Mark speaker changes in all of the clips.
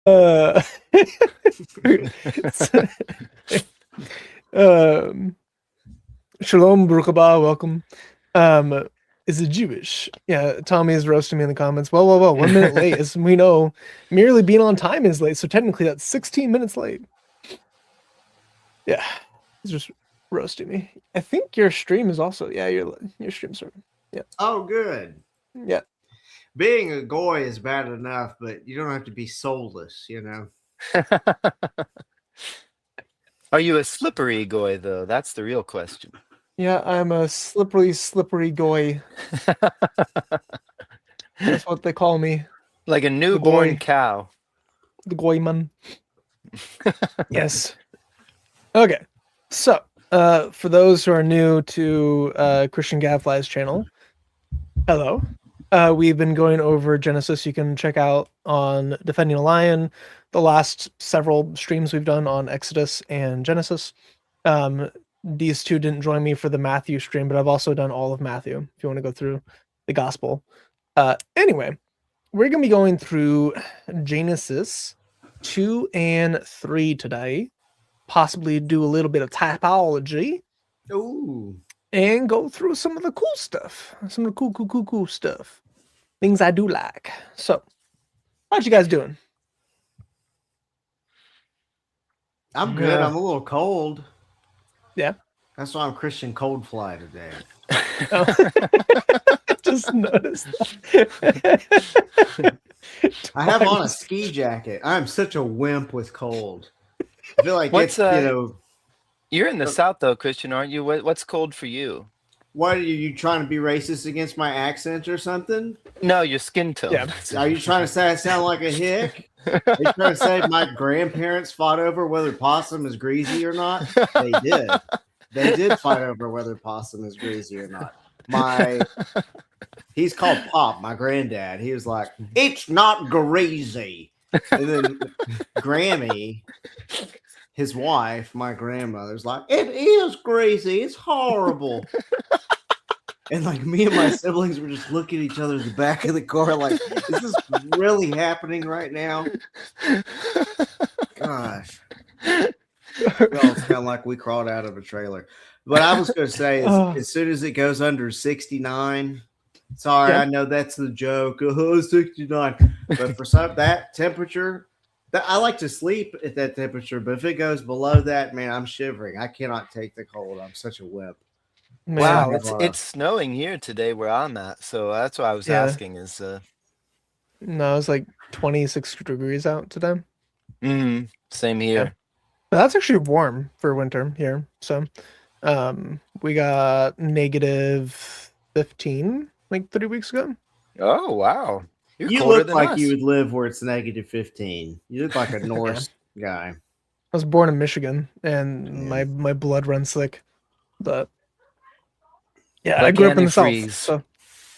Speaker 1: Uh, Shalom, Baruch haba, welcome. Is it Jewish? Yeah, Tommy is roasting me in the comments. Well, 1 minute late. As we know, merely being on time is late, so technically that's 16 minutes late. Yeah, he's just roasting me. I think your stream is also, yeah, your stream's starting. Yeah.
Speaker 2: Oh, good.
Speaker 1: Yeah.
Speaker 2: Being a goy is bad enough, but you don't have to be soulless, you know?
Speaker 3: Are you a slippery goy, though? That's the real question.
Speaker 1: Yeah, I'm a slippery goy. That's what they call me.
Speaker 3: Like a newborn cow.
Speaker 1: The goy man. Yes. Okay. So, for those who are new to Christian Gadfly's channel, hello. We've been going over Genesis. You can check out on Defending a Lion the last several streams we've done on Exodus and Genesis. These two didn't join me for the Matthew stream, but I've also done all of Matthew if you want to go through the gospel. Anyway, we're going to be going through Genesis 2 and 3 today. Possibly do a little bit of typology.
Speaker 2: Ooh.
Speaker 1: And go through some of the cool stuff. Some of the cool stuff. Things I do like. So, how's you guys doing?
Speaker 2: I'm good. I'm a little cold.
Speaker 1: Yeah.
Speaker 2: That's why I'm Christian Cold Fly today.
Speaker 1: Just noticed that.
Speaker 2: I have on a ski jacket. I'm such a wimp with cold. I feel like it's,
Speaker 3: You're in the South, though, Christian, aren't you? What's cold for you?
Speaker 2: What, are you trying to be racist against my accent or something?
Speaker 3: No, your skin tone.
Speaker 2: Yeah. Are you trying to say I sound like a hick? Are you trying to say my grandparents fought over whether possum is greasy or not? They did. They did fight over whether possum is greasy or not. He's called Pop, my granddad. He was like, it's not greasy. And then Grammy, his wife, my grandmother's like, it is greasy. It's horrible. And like me and my siblings were just looking at each other in the back of the car like, is this really happening right now? Gosh. Well, it's kind of like we crawled out of a trailer. But I was going to say, as soon as it goes under 69, sorry, I know that's the joke. 69. But for that temperature, I like to sleep at that temperature. But if it goes below that, man, I'm shivering. I cannot take the cold. I'm such a wimp.
Speaker 3: Wow, it's snowing here today where I'm at, so that's why I was asking. Is
Speaker 1: no, it's like 26 degrees out today.
Speaker 3: Same here.
Speaker 1: Yeah. But that's actually warm for winter here. So, we got negative 15 like 3 weeks ago.
Speaker 3: Oh wow!
Speaker 2: You look like you would live where it's negative 15. You look like a Norse guy.
Speaker 1: I was born in Michigan, and my blood runs thick, but. Yeah, I grew up in the South, so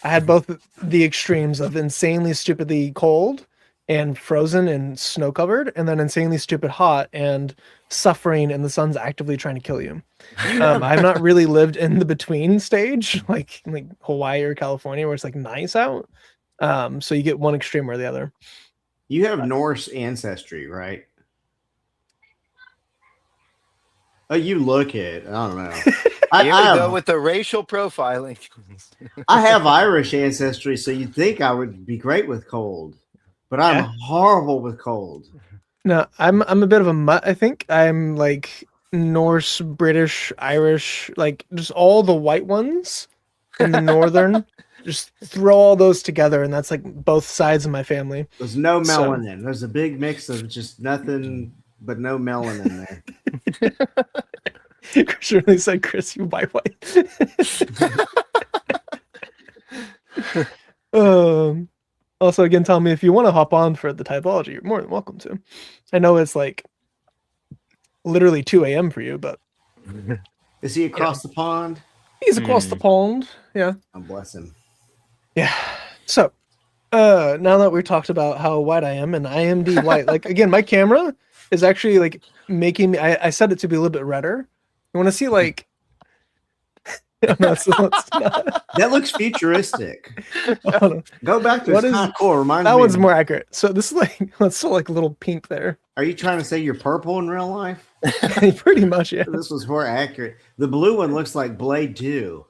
Speaker 1: I had both the extremes of insanely stupidly cold and frozen and snow covered, and then insanely stupid hot and suffering, and the sun's actively trying to kill you. I've not really lived in the between stage, like Hawaii or California, where it's like nice out. So you get one extreme or the other.
Speaker 2: You have Norse ancestry, right? Oh, you look it. I don't know.
Speaker 3: Here we go with the racial profiling.
Speaker 2: I have Irish ancestry, so you'd think I would be great with cold, but I'm horrible with cold.
Speaker 1: No, I'm a bit of a mutt. I think I'm like Norse, British, Irish, like just all the white ones in the northern. Just throw all those together, and that's like both sides of my family.
Speaker 2: There's no melanin. There's a big mix of just nothing but no melanin there.
Speaker 1: Chris really said, Chris, you white. Also, again, tell me if you want to hop on for the typology, you're more than welcome to. I know it's like literally 2 a.m. for you, but
Speaker 2: is he across the pond?
Speaker 1: He's across the pond. Yeah.
Speaker 2: I'm bless him.
Speaker 1: Yeah. So now that we talked about how white I am and I am the white, like again, my camera is actually like making me I set it to be a little bit redder. You want to see like No, so let's not.
Speaker 2: That looks futuristic.
Speaker 1: Hold on.
Speaker 2: Go back to
Speaker 1: What
Speaker 2: it's
Speaker 1: is-
Speaker 2: kind of cool. Reminds
Speaker 1: That
Speaker 2: me.
Speaker 1: one's more accurate. So this is like let's still like a little pink there.
Speaker 2: Are you trying to say you're purple in real life?
Speaker 1: Pretty much, yeah.
Speaker 2: This was more accurate. The blue one looks like Blade 2.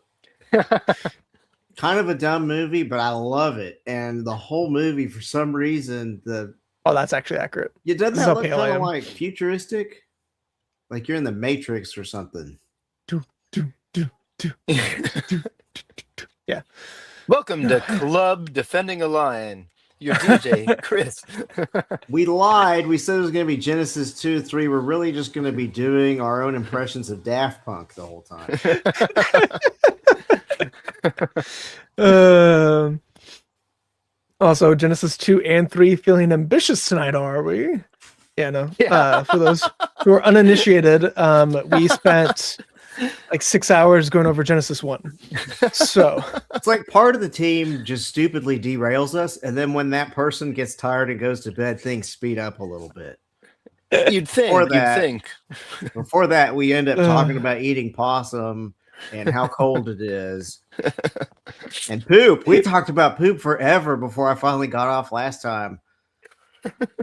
Speaker 2: Kind of a dumb movie, but I love it. And the whole movie, for some reason,
Speaker 1: Oh, that's actually accurate.
Speaker 2: doesn't
Speaker 1: This is
Speaker 2: that
Speaker 1: how
Speaker 2: look
Speaker 1: pale I
Speaker 2: kind of
Speaker 1: am.
Speaker 2: like futuristic? Like you're in the Matrix or something.
Speaker 1: Yeah.
Speaker 3: Welcome to Club Defending a Lion. Your DJ, Chris.
Speaker 2: We lied. We said it was going to be Genesis 2, 3. We're really just going to be doing our own impressions of Daft Punk the whole time.
Speaker 1: Also, Genesis 2 and 3 feeling ambitious tonight, are we? Yeah, no.
Speaker 3: Yeah.
Speaker 1: For those who are uninitiated, we spent like 6 hours going over Genesis 1. So
Speaker 2: it's like part of the team just stupidly derails us, and then when that person gets tired and goes to bed, things speed up a little bit.
Speaker 3: You'd think.
Speaker 2: Before that, we end up talking about eating possum and how cold it is. And poop. We talked about poop forever before I finally got off last time.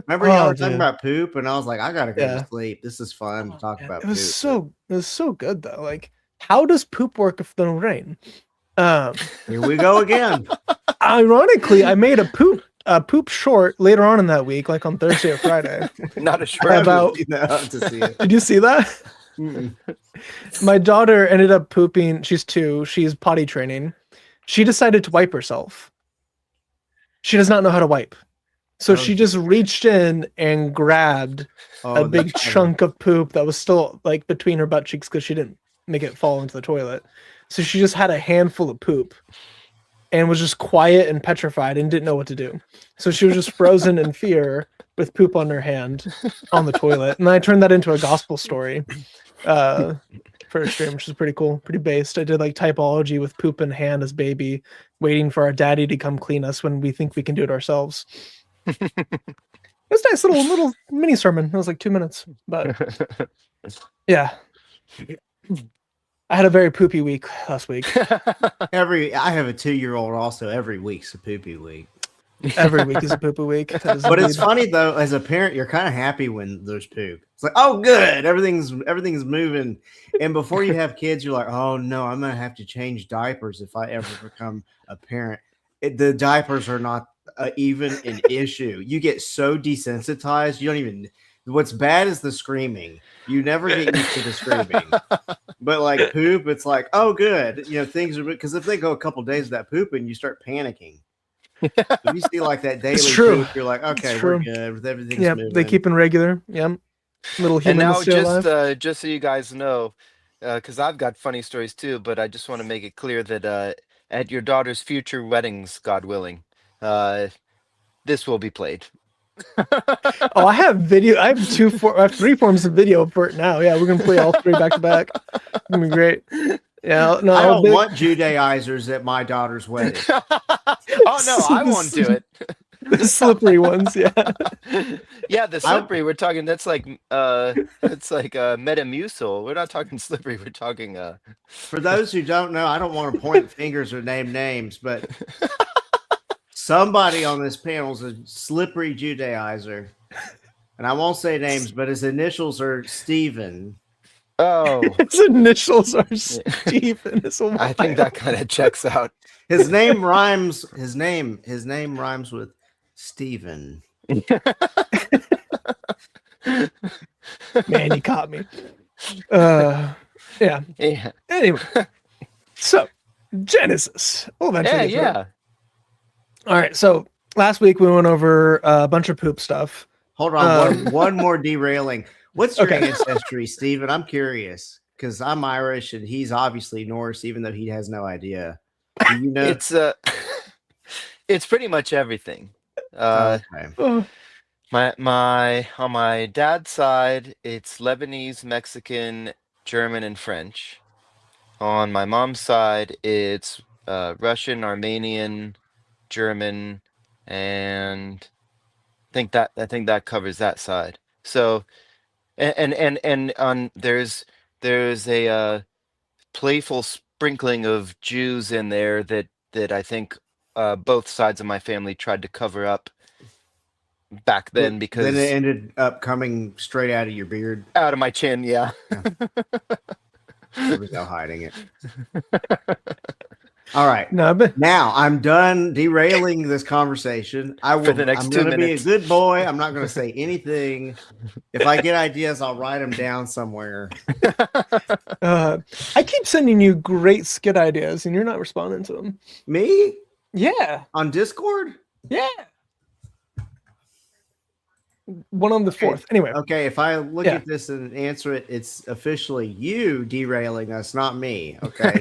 Speaker 2: Remember y'all were talking about poop, and I was like, I gotta go to sleep. This is fun to talk about
Speaker 1: it was
Speaker 2: poop.
Speaker 1: It was so good though. Like, how does poop work if there's no rain?
Speaker 2: Here we go again.
Speaker 1: Ironically, I made a poop short later on in that week, like on Thursday or Friday.
Speaker 3: Not a short
Speaker 1: about
Speaker 2: to see it.
Speaker 1: Did you see that?
Speaker 2: Mm-mm.
Speaker 1: My daughter ended up pooping. She's 2. She's potty training. She decided to wipe herself. She does not know how to wipe. So she just reached in and grabbed a big chunk of poop that was still like between her butt cheeks because she didn't make it fall into the toilet. So she just had a handful of poop and was just quiet and petrified and didn't know what to do. So she was just frozen in fear with poop on her hand on the toilet. And I turned that into a gospel story for a stream, which is pretty cool, pretty based. I did like typology with poop in hand as baby, waiting for our daddy to come clean us when we think we can do it ourselves. It was a nice little mini sermon. It was like 2 minutes, but yeah. I had a very poopy week last week.
Speaker 2: I have a 2-year-old also. Every week's a poopy week.
Speaker 1: Every week is a poopy week.
Speaker 2: But it's funny though, as a parent, you're kind of happy when there's poop. It's like, oh, good, everything's moving. And before you have kids, you're like, oh no, I'm gonna have to change diapers if I ever become a parent. The diapers are not even an issue. You get so desensitized. You don't even. What's bad is the screaming. You never get used to the screaming. But like poop, it's like, oh, good. Things are because if they go a couple days without pooping, you start panicking. If you see like that daily poop, you're like, okay, we're good. Everything's moving.
Speaker 1: They keep in regular. Yeah, little human.
Speaker 3: And now, just so you guys know, because I've got funny stories too, but I just want to make it clear that at your daughter's future weddings, God willing, this will be played.
Speaker 1: Oh, I have video. I have 3 forms of video for it now. Yeah, we're gonna play all 3 back to back. It's gonna be great. Yeah, no,
Speaker 2: I don't want Judaizers at my daughter's wedding.
Speaker 3: Oh no, I won't do it.
Speaker 1: The slippery ones, yeah.
Speaker 3: Yeah, the slippery. We're talking. That's like Metamucil. We're not talking slippery. We're talking.
Speaker 2: For those who don't know, I don't want to point fingers or name names, but somebody on this panel is a slippery Judaizer, and I won't say names, but his initials are Stephen.
Speaker 3: Oh,
Speaker 1: his initials are Stephen.
Speaker 3: I think that kind of checks out.
Speaker 2: His name rhymes. His name rhymes with Stephen.
Speaker 1: Man, you caught me. Yeah. Anyway, so Genesis. We'll eventually get to it. All right. So last week we went over a bunch of poop stuff.
Speaker 2: Hold on, one more derailing. What's your ancestry, Stephen? I'm curious because I'm Irish and he's obviously Norse, even though he has no idea. Do you know?
Speaker 3: It's pretty much everything. On my dad's side, it's Lebanese, Mexican, German, and French. On my mom's side, it's Russian, Armenian, German, and I think that covers that side. So, and on there's a playful sprinkling of Jews in there that I think both sides of my family tried to cover up back then
Speaker 2: Then
Speaker 3: because
Speaker 2: it ended up coming straight out of your beard.
Speaker 3: out of my chin, yeah.
Speaker 2: There was no hiding it. All right.
Speaker 1: No, but
Speaker 2: Now I'm done derailing this conversation. I'm
Speaker 3: next 2
Speaker 2: going to be a
Speaker 3: minutes.
Speaker 2: good boy. I'm not going to say anything. If I get ideas, I'll write them down somewhere.
Speaker 1: I keep sending you great skit ideas, and you're not responding to them.
Speaker 2: Me?
Speaker 1: Yeah,
Speaker 2: On Discord?
Speaker 1: yeah. One on the 4th. Anyway,
Speaker 2: Okay, if I look
Speaker 1: Yeah.
Speaker 2: at this and answer it, it's officially you derailing us, not me. Okay.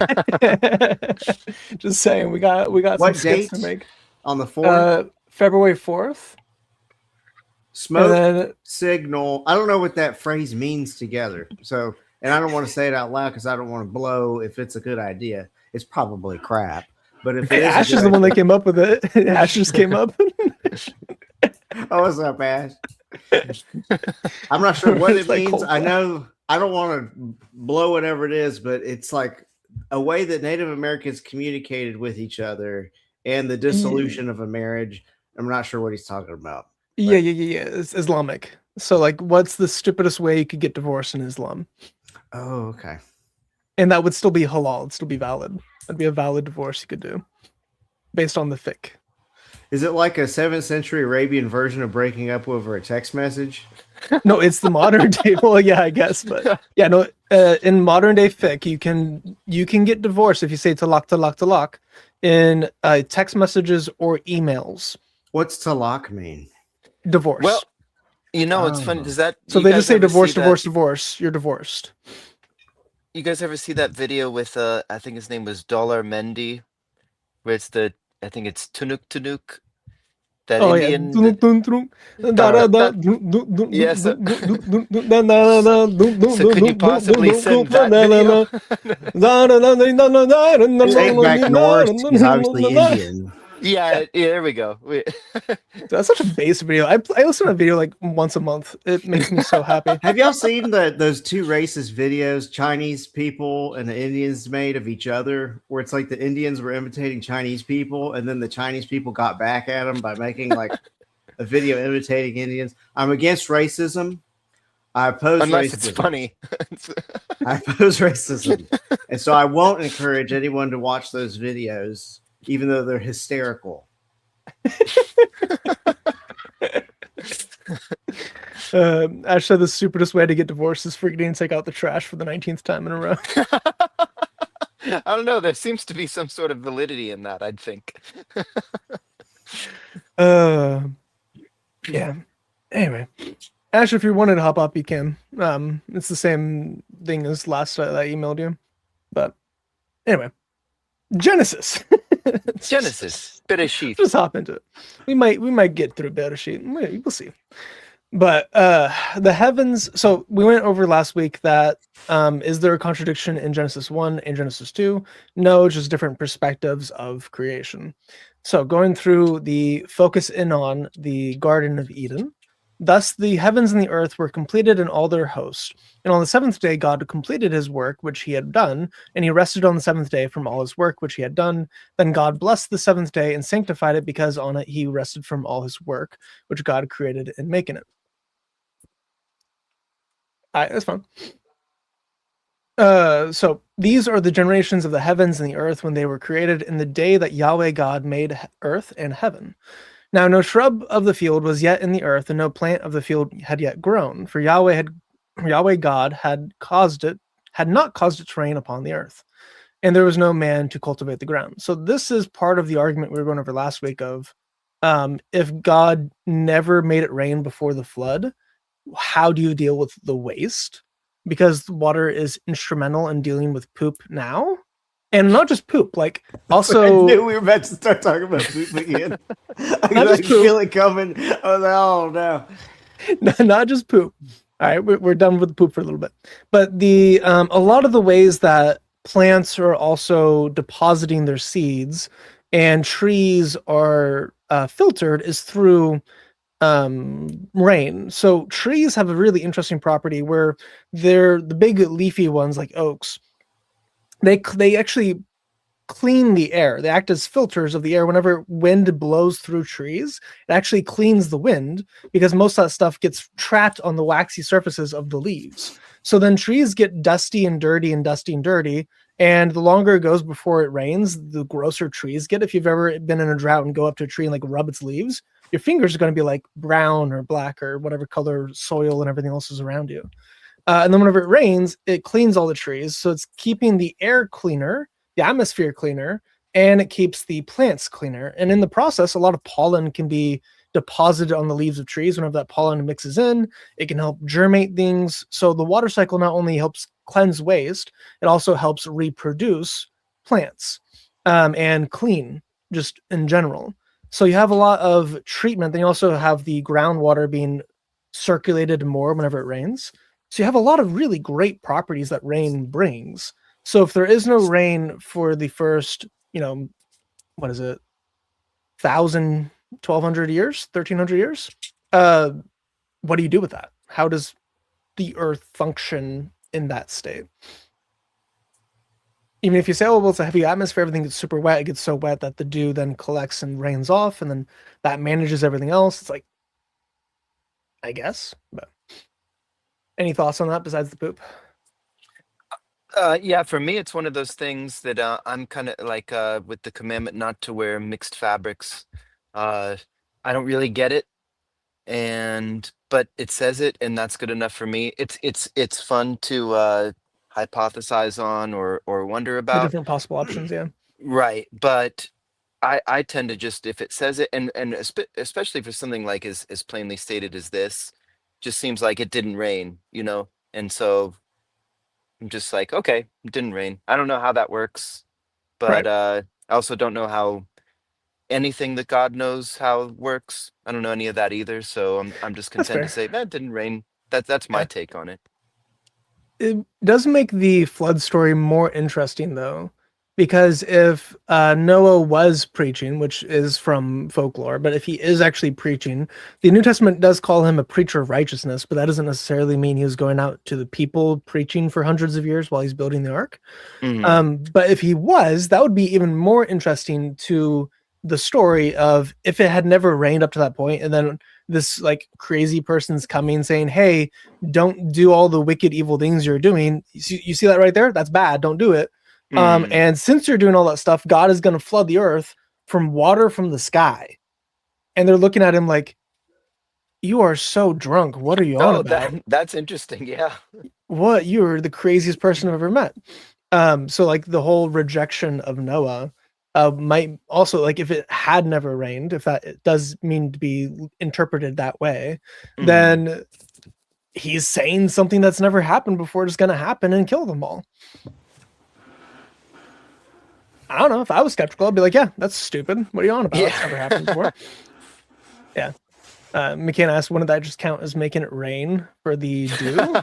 Speaker 1: just saying, we got some
Speaker 2: What
Speaker 1: skits to
Speaker 2: date?
Speaker 1: make.
Speaker 2: On the 4th?
Speaker 1: February 4th.
Speaker 2: Smoke
Speaker 1: And then
Speaker 2: signal. I don't know what that phrase means together. So, and I don't want to say it out loud because I don't want to blow if it's a good idea. It's probably crap. But if it is,
Speaker 1: Ash is the one that came up with it. Ash just came up.
Speaker 2: Oh, what's up, Ash? I'm not sure what it
Speaker 1: It's like
Speaker 2: means.
Speaker 1: cold
Speaker 2: I know I don't want to blow whatever it is, but it's like a way that Native Americans communicated with each other and the dissolution of a marriage. I'm not sure what he's talking about.
Speaker 1: Yeah. It's Islamic. So, like, what's the stupidest way you could get divorced in Islam?
Speaker 2: Oh, okay.
Speaker 1: And that would still be halal. It'd still be valid. That'd be a valid divorce you could do based on the fiqh.
Speaker 2: Is it like a 7th century Arabian version of breaking up over a text message?
Speaker 1: No, it's the modern day. Well, yeah, I guess, but yeah, no. In modern day fiqh, you can get divorced if you say talaq in text messages or emails.
Speaker 2: What's talaq mean?
Speaker 1: Divorce.
Speaker 3: Well, it's funny.
Speaker 2: Oh.
Speaker 3: Does that
Speaker 1: so
Speaker 3: you
Speaker 1: they
Speaker 3: guys
Speaker 1: just say
Speaker 3: ever
Speaker 1: divorce,
Speaker 3: see that-
Speaker 1: divorce. You're divorced.
Speaker 3: You guys ever see that video with I think his name was Dollar Mendy, where it's I think it's Tunuk, that
Speaker 1: Oh
Speaker 3: Indian.
Speaker 1: yeah.
Speaker 3: So could you possibly send that video?
Speaker 2: Take back Norse. He's obviously Indian.
Speaker 3: Yeah, there we go.
Speaker 1: That's such a base video. I listen to a video like once a month. It makes me so happy.
Speaker 2: Have y'all seen those two racist videos Chinese people and the Indians made of each other, where it's like the Indians were imitating Chinese people, and then the Chinese people got back at them by making like a video imitating Indians? I'm against racism. I oppose
Speaker 3: Unless
Speaker 2: racism.
Speaker 3: it's funny.
Speaker 2: I oppose racism, and so I won't encourage anyone to watch those videos, even though they're hysterical.
Speaker 1: Ash said the stupidest way to get divorced is forgetting to take out the trash for the 19th time in a row.
Speaker 3: I don't know. There seems to be some sort of validity in that, I'd think.
Speaker 1: Yeah. Anyway, Ash, if you wanted to hop up, you can. It's the same thing as last I emailed you. But anyway, Genesis.
Speaker 3: Genesis, Bereshit.
Speaker 1: Just hop into it. We might get through Bereshit. We'll see. But the heavens. So we went over last week that is there a contradiction in Genesis 1 and Genesis 2? No, just different perspectives of creation. So going through the focus in on the Garden of Eden. Thus the heavens and the earth were completed in all their host. And on the seventh day, God completed his work, which he had done, and he rested on the seventh day from all his work, which he had done. Then God blessed the seventh day and sanctified it, because on it he rested from all his work, which God created in making it. All right, that's fine. So these are the generations of the heavens and the earth when they were created in the day that Yahweh God made earth and heaven. Now no shrub of the field was yet in the earth, and no plant of the field had yet grown, for Yahweh God had not caused it to rain upon the earth, and there was no man to cultivate the ground. So this is part of the argument we were going over last week of if God never made it rain before the flood, how do you deal with the waste? Because water is instrumental in dealing with poop now. And not just poop, like also.
Speaker 2: I knew we were about to start talking about poop again. I could feel it coming. I was like, oh no.
Speaker 1: Not just poop. All right, we're done with the poop for a little bit. But the a lot of the ways that plants are also depositing their seeds and trees are filtered is through rain. So trees have a really interesting property where they're the big leafy ones like oaks. they actually clean the air. They act as filters of the air. Whenever wind blows through trees, it actually cleans the wind because most of that stuff gets trapped on the waxy surfaces of the leaves. So then trees get dusty and dirty and dusty and dirty. And the longer it goes before it rains, the grosser trees get. If you've ever been in a drought and go up to a tree and like rub its leaves, your fingers are going to be like brown or black or whatever color soil and everything else is around you. And then whenever it rains, it cleans all the trees. So it's keeping the air cleaner, the atmosphere cleaner, and it keeps the plants cleaner. And in the process, a lot of pollen can be deposited on the leaves of trees. Whenever that pollen mixes in, it can help germinate things. So the water cycle not only helps cleanse waste, it also helps reproduce plants and clean just in general. So you have a lot of treatment. Then you also have the groundwater being circulated more whenever it rains. So you have a lot of really great properties that rain brings. So if there is no rain for the first, what is it, 1,000, 1,200 years, 1,300 years, what do you do with that? How does the earth function in that state? Even if you say, oh, well, it's a heavy atmosphere, everything gets super wet, it gets so wet that the dew then collects and rains off, and then that manages everything else. It's like, I guess, but any thoughts on that besides the poop?
Speaker 3: Yeah, for me, it's one of those things that I'm kind of like with the commandment not to wear mixed fabrics. I don't really get it, but it says it, and that's good enough for me. It's fun to hypothesize on or wonder
Speaker 1: The
Speaker 3: about.
Speaker 1: different possible options, yeah.
Speaker 3: Right, but I tend to just if it says it, and especially for something like as plainly stated as this, just seems like it didn't rain, and so I'm just like, okay, it didn't rain. I don't know how that works, but
Speaker 1: Right.
Speaker 3: I also don't know how anything that God knows how works. I don't know any of that either, so I'm just
Speaker 1: That's
Speaker 3: content to
Speaker 1: fair.
Speaker 3: say, it didn't rain. That's my
Speaker 1: Yeah.
Speaker 3: take on it.
Speaker 1: It does make the flood story more interesting, though, because if Noah was preaching, which is from folklore, but if he is actually preaching, the New Testament does call him a preacher of righteousness, but that doesn't necessarily mean he was going out to the people preaching for hundreds of years while he's building the ark.
Speaker 3: Mm,
Speaker 1: But if he was, that would be even more interesting to the story of if it had never rained up to that point, and then this like crazy person's coming saying, "Hey, don't do all the wicked, evil things you're doing. You see that right there? That's bad. Don't do it."
Speaker 3: mm.
Speaker 1: And since you're doing all that stuff, God is going to flood the earth from water from the sky, and they're looking at him like, "You are so drunk. What are you on
Speaker 3: Oh,
Speaker 1: about?
Speaker 3: that's interesting. Yeah.
Speaker 1: What? You're the craziest person I've ever met." So like the whole rejection of Noah might also like if it had never rained, if that it does mean to be interpreted that way,
Speaker 3: Mm.
Speaker 1: then he's saying something that's never happened before is going to happen and kill them all. I don't know. If I was skeptical, I'd be like, yeah, that's stupid. What are you on about? That's never happened before.
Speaker 3: Yeah.
Speaker 1: Yeah. McKenna asked, wouldn't that just count as making it rain for the dew?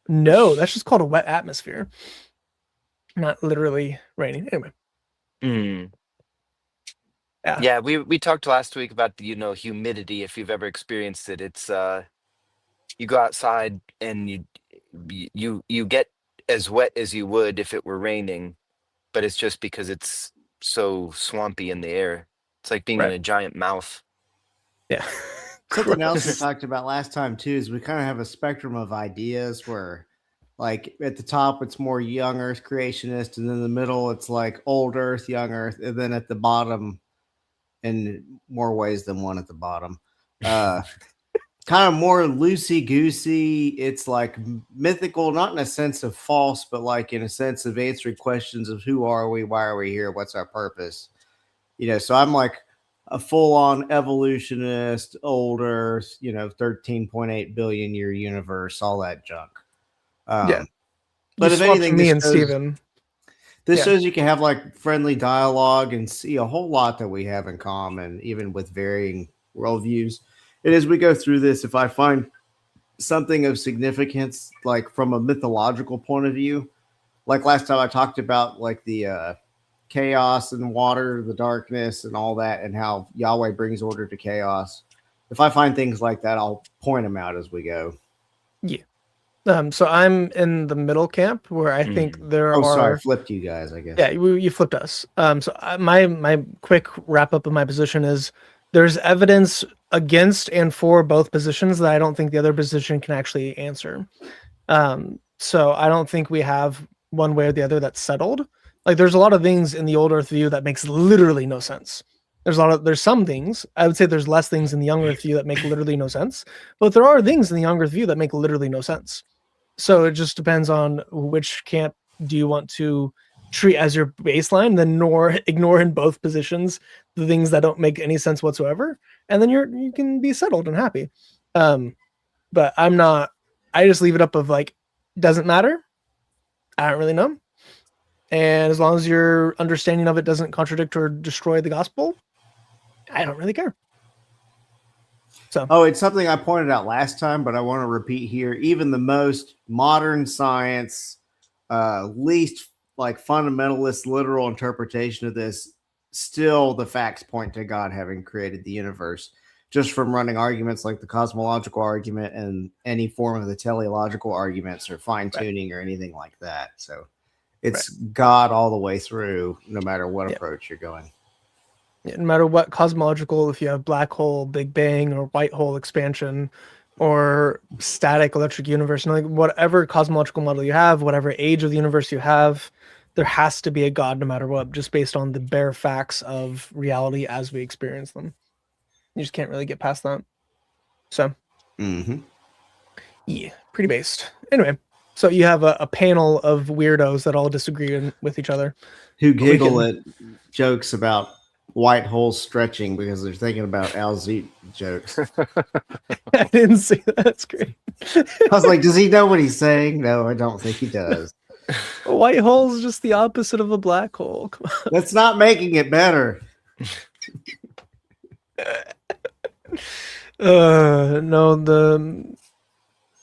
Speaker 1: No, that's just called a wet atmosphere. Not literally raining. Anyway.
Speaker 3: Mm.
Speaker 1: Yeah.
Speaker 3: Yeah, we talked last week about the, humidity. If you've ever experienced it, it's you go outside and you get as wet as you would if it were raining, but it's just because it's so swampy in the air. It's like being in
Speaker 1: Right.
Speaker 3: a giant mouth.
Speaker 1: Yeah.
Speaker 2: Something else we
Speaker 1: Gross.
Speaker 2: talked about last time too is we kind of have a spectrum of ideas where, like, at the top it's more young Earth creationist, and then in the middle it's like old Earth, young Earth, and then at the bottom, in more ways than one at the bottom, kind of more loosey goosey. It's like mythical, not in a sense of false, but like in a sense of answering questions of who are we, why are we here, what's our purpose. So I'm like a full-on evolutionist, old Earth, 13.8 billion year universe, all that junk.
Speaker 1: Yeah.
Speaker 2: But
Speaker 1: You
Speaker 2: if
Speaker 1: swapped
Speaker 2: anything,
Speaker 1: me and Steven.
Speaker 2: this
Speaker 1: Yeah.
Speaker 2: shows you can have like friendly dialogue and see a whole lot that we have in common, even with varying worldviews. And as we go through this, if I find something of significance, like from a mythological point of view, like last time I talked about like the chaos and water, the darkness and all that, and how Yahweh brings order to chaos. If I find things like that, I'll point them out as we go.
Speaker 1: Yeah. So I'm in the middle camp where I think there
Speaker 2: Oh,
Speaker 1: are.
Speaker 2: sorry, flipped you guys, I guess.
Speaker 1: Yeah, you flipped us. My quick wrap up of my position is there's evidence against and for both positions that I don't think the other position can actually answer. So I don't think we have one way or the other that's settled. Like there's a lot of things in the old Earth view that makes literally no sense. There's some things, I would say there's less things in the young Earth view that make literally no sense, but there are things in the young Earth view that make literally no sense. So it just depends on which camp do you want to treat as your baseline, then nor ignore in both positions the things that don't make any sense whatsoever, and then you can be settled and happy. But I'm not. I just leave it up of like, doesn't matter. I don't really know, and as long as your understanding of it doesn't contradict or destroy the gospel, I don't really care. So,
Speaker 2: oh, it's something I pointed out last time, but I want to repeat here. Even the most modern science, least like fundamentalist literal interpretation of this, still the facts point to God having created the universe, just from running arguments like the cosmological argument and any form of the teleological arguments or fine tuning or anything like that. So it's God all the way through, no matter what approach you're going.
Speaker 1: No matter what cosmological, if you have black hole, Big Bang, or white hole expansion, or static electric universe, like whatever cosmological model you have, whatever age of the universe you have, there has to be a God no matter what, just based on the bare facts of reality as we experience them. You just can't really get past that. So, yeah, pretty based. Anyway, so you have a panel of weirdos that all disagree with each other.
Speaker 2: Who giggle at jokes about white holes stretching because they're thinking about LZ jokes.
Speaker 1: I didn't see that. That's great.
Speaker 2: I was like, does he know what he's saying? No, I don't think he does.
Speaker 1: A white hole is just the opposite of a black hole. Come on.
Speaker 2: That's not making it better.
Speaker 1: No,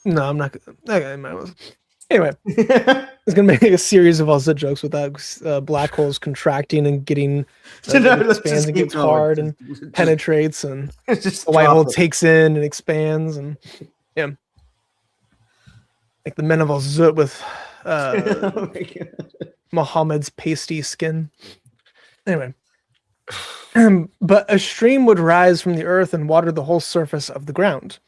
Speaker 1: I'm not. Okay, anyway, it's gonna make a series of also jokes with that black holes contracting and getting expands and gets hard and penetrates, and the white hole takes in and expands, and like the men of Al-Zut with Muhammad's pasty skin. Anyway. But a stream would rise from the earth and water the whole surface of the ground,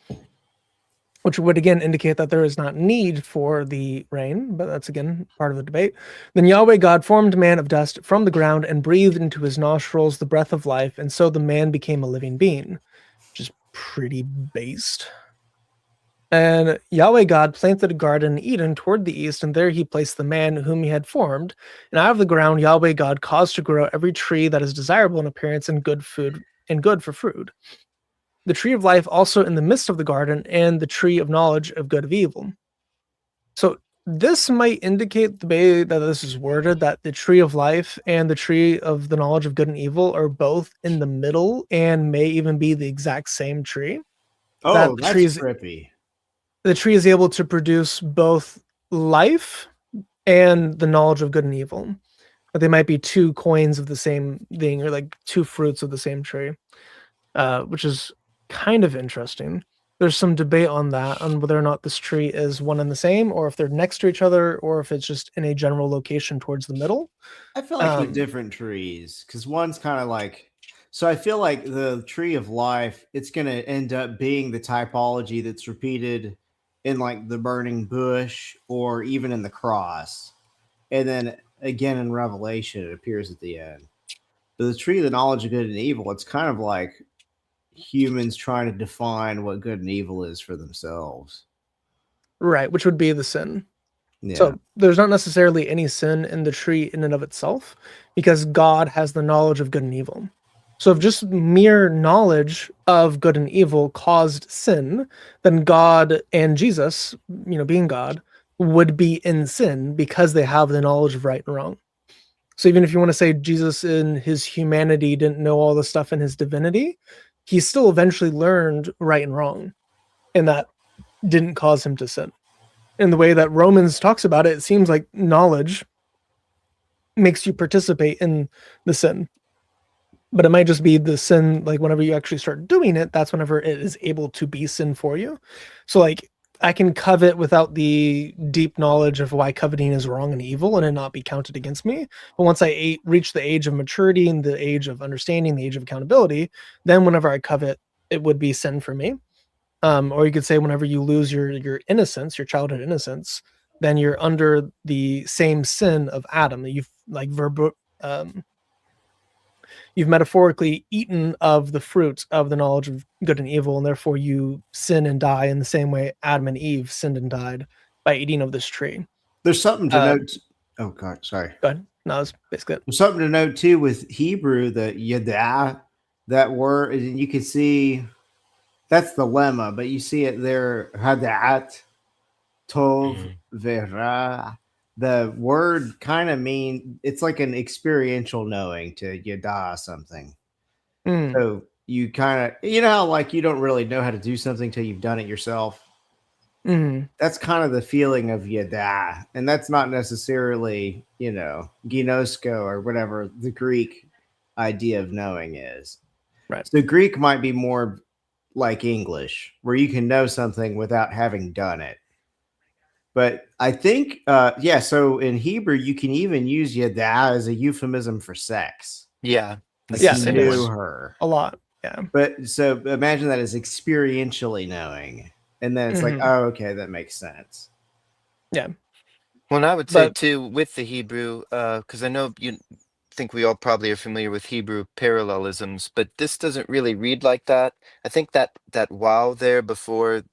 Speaker 1: which would again indicate that there is not need for the rain, but that's again part of the debate. Then Yahweh God formed man of dust from the ground and breathed into his nostrils the breath of life, and so the man became a living being, which is pretty based. And Yahweh God planted a garden in Eden toward the east, and there he placed the man whom he had formed. And out of the ground Yahweh God caused to grow every tree that is desirable in appearance and good food and good for food. The tree of life also in the midst of the garden, and the tree of knowledge of good and evil. So this might indicate the way that this is worded, that the tree of life and the tree of the knowledge of good and evil are both in the middle and may even be the exact same tree.
Speaker 2: Oh, that's trippy.
Speaker 1: The tree is able to produce both life and the knowledge of good and evil. But they might be two coins of the same thing, or like two fruits of the same tree, which is kind of interesting. There's some debate on that, on whether or not this tree is one and the same, or if they're next to each other, or if it's just in a general location towards the middle.
Speaker 2: I feel like they're different trees, because one's kind of like... So I feel like the tree of life, it's going to end up being the typology that's repeated in like the burning bush or even in the cross. And then again in Revelation, it appears at the end. But the tree of the knowledge of good and evil, it's kind of like humans trying to define what good and evil is for themselves.
Speaker 1: Right, which would be the sin.
Speaker 2: Yeah.
Speaker 1: So there's not necessarily any sin in the tree in and of itself, because God has the knowledge of good and evil. So if just mere knowledge of good and evil caused sin, then God and Jesus, being God, would be in sin because they have the knowledge of right and wrong. So even if you want to say Jesus in his humanity didn't know all the stuff in his divinity, he still eventually learned right and wrong, and that didn't cause him to sin. In the way that Romans talks about it, it seems like knowledge makes you participate in the sin. But it might just be the sin, like whenever you actually start doing it, that's whenever it is able to be sin for you. So like, I can covet without the deep knowledge of why coveting is wrong and evil, and it not be counted against me. But once I reach the age of maturity and the age of understanding, the age of accountability, then whenever I covet, it would be sin for me. Or you could say whenever you lose your innocence, your childhood innocence, then you're under the same sin of Adam. You've you've metaphorically eaten of the fruit of the knowledge of good and evil, and therefore you sin and die in the same way Adam and Eve sinned and died by eating of this tree.
Speaker 2: There's something to note. Oh God, sorry.
Speaker 1: Go ahead. No, that's basically it.
Speaker 2: There's something to note too with Hebrew, that yada, that word, and you can see that's the lemma, but you see it there. Hadat, tov, vera. The word kind of mean it's like an experiential knowing to yada something. So you kind of, you know how like you don't really know how to do something till you've done it yourself. That's kind of the feeling of yada, and that's not necessarily, you know, ginosko or whatever the Greek idea of knowing is.
Speaker 1: Right.
Speaker 2: So Greek might be more like English, where you can know something without having done it. But I think, so in Hebrew, you can even use yada as a euphemism for sex.
Speaker 3: Yeah.
Speaker 2: Like
Speaker 1: Yeah,
Speaker 2: he
Speaker 1: it
Speaker 2: knew
Speaker 1: is.
Speaker 2: her.
Speaker 1: A lot. Yeah.
Speaker 2: But so imagine that as experientially knowing. And then it's like, oh, okay, that makes sense.
Speaker 1: Yeah.
Speaker 3: Well, and I would say too, with the Hebrew, because I know you think we all probably are familiar with Hebrew parallelisms, but this doesn't really read like that. I think that wow there before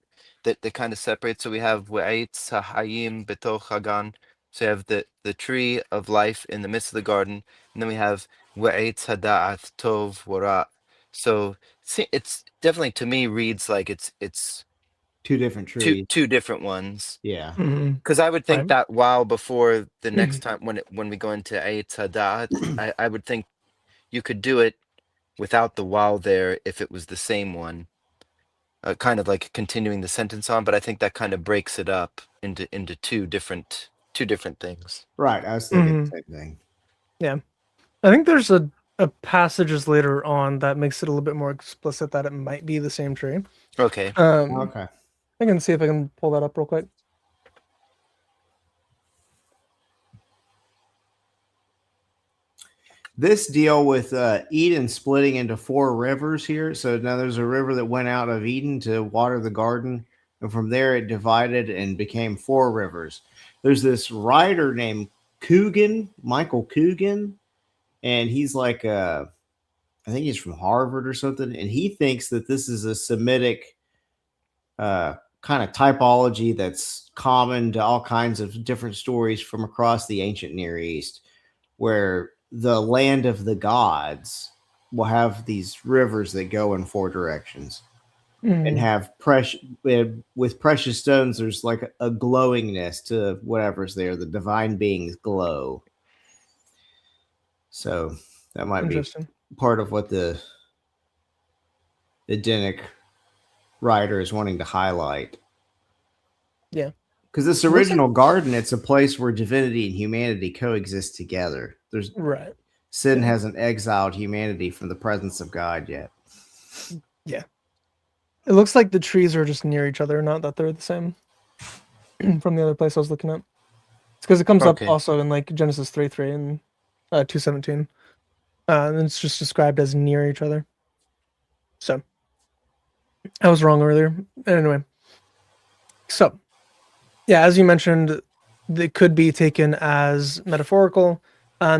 Speaker 3: that they kind of separate. So we have We'etz Ha'ayim Betoch Hagan. So you have the tree of life in the midst of the garden, and then we have We'etz Hada'ath Tov Wara. So it's definitely, to me, reads like it's
Speaker 2: two different trees.
Speaker 3: two different ones.
Speaker 2: Yeah.
Speaker 3: Because I would think
Speaker 1: Right.
Speaker 3: that wow before the next time when we go into Eitz Hadat, I would think you could do it without the wow there if it was the same one, kind of like continuing the sentence on. But I think that kind of breaks it up into two different things.
Speaker 2: Right. I was thinking the same thing.
Speaker 1: Yeah. I think there's a passages later on that makes it a little bit more explicit that it might be the same tree.
Speaker 3: Okay.
Speaker 2: Okay.
Speaker 1: I can see if I can pull that up real quick.
Speaker 2: This deal with Eden splitting into 4 rivers here. So now there's a river that went out of Eden to water the garden. And from there it divided and became 4 rivers. There's this writer named Michael Coogan. And he's like, I think he's from Harvard or something. And he thinks that this is a Semitic kind of typology that's common to all kinds of different stories from across the ancient Near East, where the land of the gods will have these rivers that go in 4 directions and have precious with precious stones. There's like a glowingness to whatever's there. The divine beings glow. So that might be part of what the Edenic writer is wanting to highlight.
Speaker 1: Yeah.
Speaker 2: Because this original garden, it's a place where divinity and humanity coexist together. There's sin hasn't exiled humanity from the presence of God yet.
Speaker 1: Yeah. It looks like the trees are just near each other, not that they're the same from the other place I was looking at. It's because it comes up also in like Genesis 3:3 and 2:17. And it's just described as near each other. So I was wrong earlier. Anyway. So yeah, as you mentioned, they could be taken as metaphorical.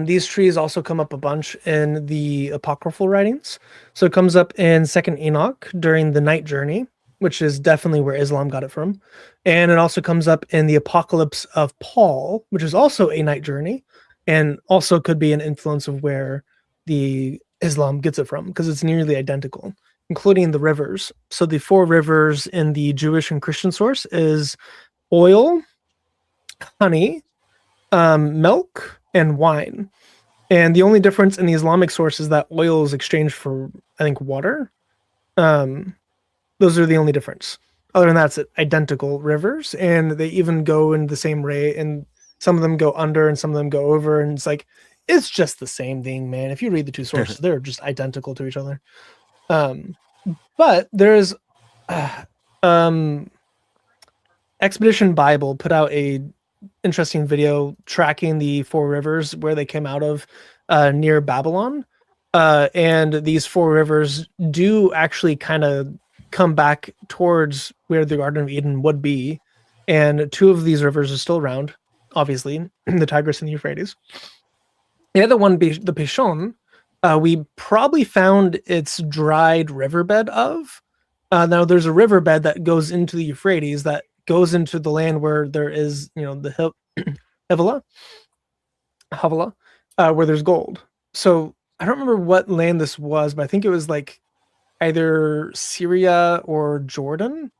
Speaker 1: These trees also come up a bunch in the apocryphal writings. So it comes up in 2nd Enoch during the night journey, which is definitely where Islam got it from. And it also comes up in the Apocalypse of Paul, which is also a night journey, and also could be an influence of where the Islam gets it from, because it's nearly identical, including the rivers. So the 4 rivers in the Jewish and Christian source is oil, honey, milk, and wine. And the only difference in the Islamic source is that oil is exchanged for, I think, water. Those are the only difference. Other than that, it's identical rivers, and they even go in the same rate, and some of them go under and some of them go over, and it's like, it's just the same thing, man. If you read the 2 sources, they're just identical to each other. But there's Expedition Bible put out a interesting video tracking the four rivers where they came out of near Babylon. And these four rivers do actually kind of come back towards where the Garden of Eden would be. And two of these rivers are still around, obviously, the Tigris and the Euphrates. The other one, the Pishon, we probably found its dried riverbed of. Now, there's a riverbed that goes into the Euphrates that goes into the land where there is, the Havilah, where there's gold. So I don't remember what land this was, but I think it was like either Syria or Jordan.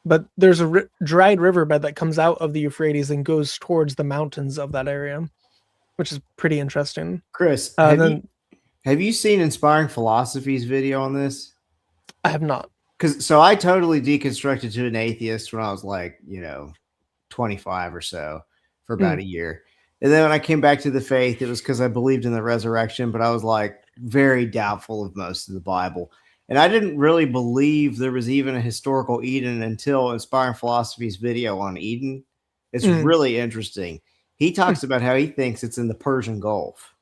Speaker 1: But there's a dried riverbed that comes out of the Euphrates and goes towards the mountains of that area, which is pretty interesting.
Speaker 2: Chris, have you seen Inspiring Philosophy's video on this?
Speaker 1: I have not.
Speaker 2: So I totally deconstructed to an atheist when I was like, 25 or so for about a year. And then when I came back to the faith, it was because I believed in the resurrection, but I was like very doubtful of most of the Bible. And I didn't really believe there was even a historical Eden until Inspiring Philosophy's video on Eden. It's really interesting. He talks about how he thinks it's in the Persian Gulf.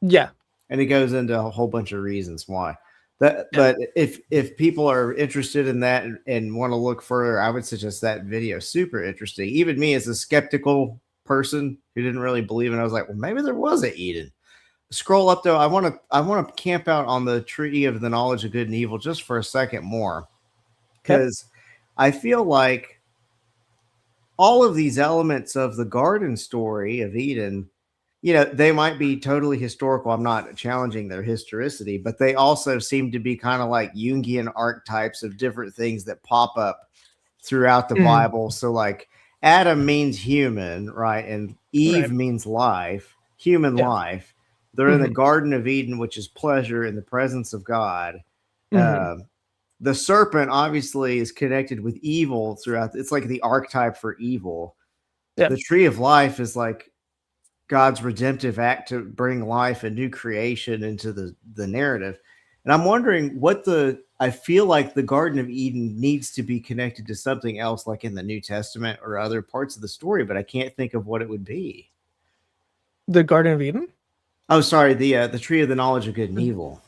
Speaker 1: Yeah.
Speaker 2: And it goes into a whole bunch of reasons why. But if people are interested in that and want to look further, I would suggest that video. Super interesting. Even me as a skeptical person who didn't really believe in it, I was like, well, maybe there was an Eden. Scroll up though. I want to camp out on the tree of the knowledge of good and evil just for a second more, because I feel like all of these elements of the garden story of Eden, they might be totally historical. I'm not challenging their historicity, but they also seem to be kind of like Jungian archetypes of different things that pop up throughout the Bible. So like Adam means human, right? And Eve means life, human life. They're in the Garden of Eden, which is pleasure in the presence of God. The serpent obviously is connected with evil throughout. It's like the archetype for evil. Yep. The tree of life is like God's redemptive act to bring life and new creation into the narrative. And I'm wondering I feel like the Garden of Eden needs to be connected to something else, like in the New Testament or other parts of the story, but I can't think of what it would be.
Speaker 1: The Garden of Eden?
Speaker 2: Oh, sorry, the tree of the knowledge of good and evil.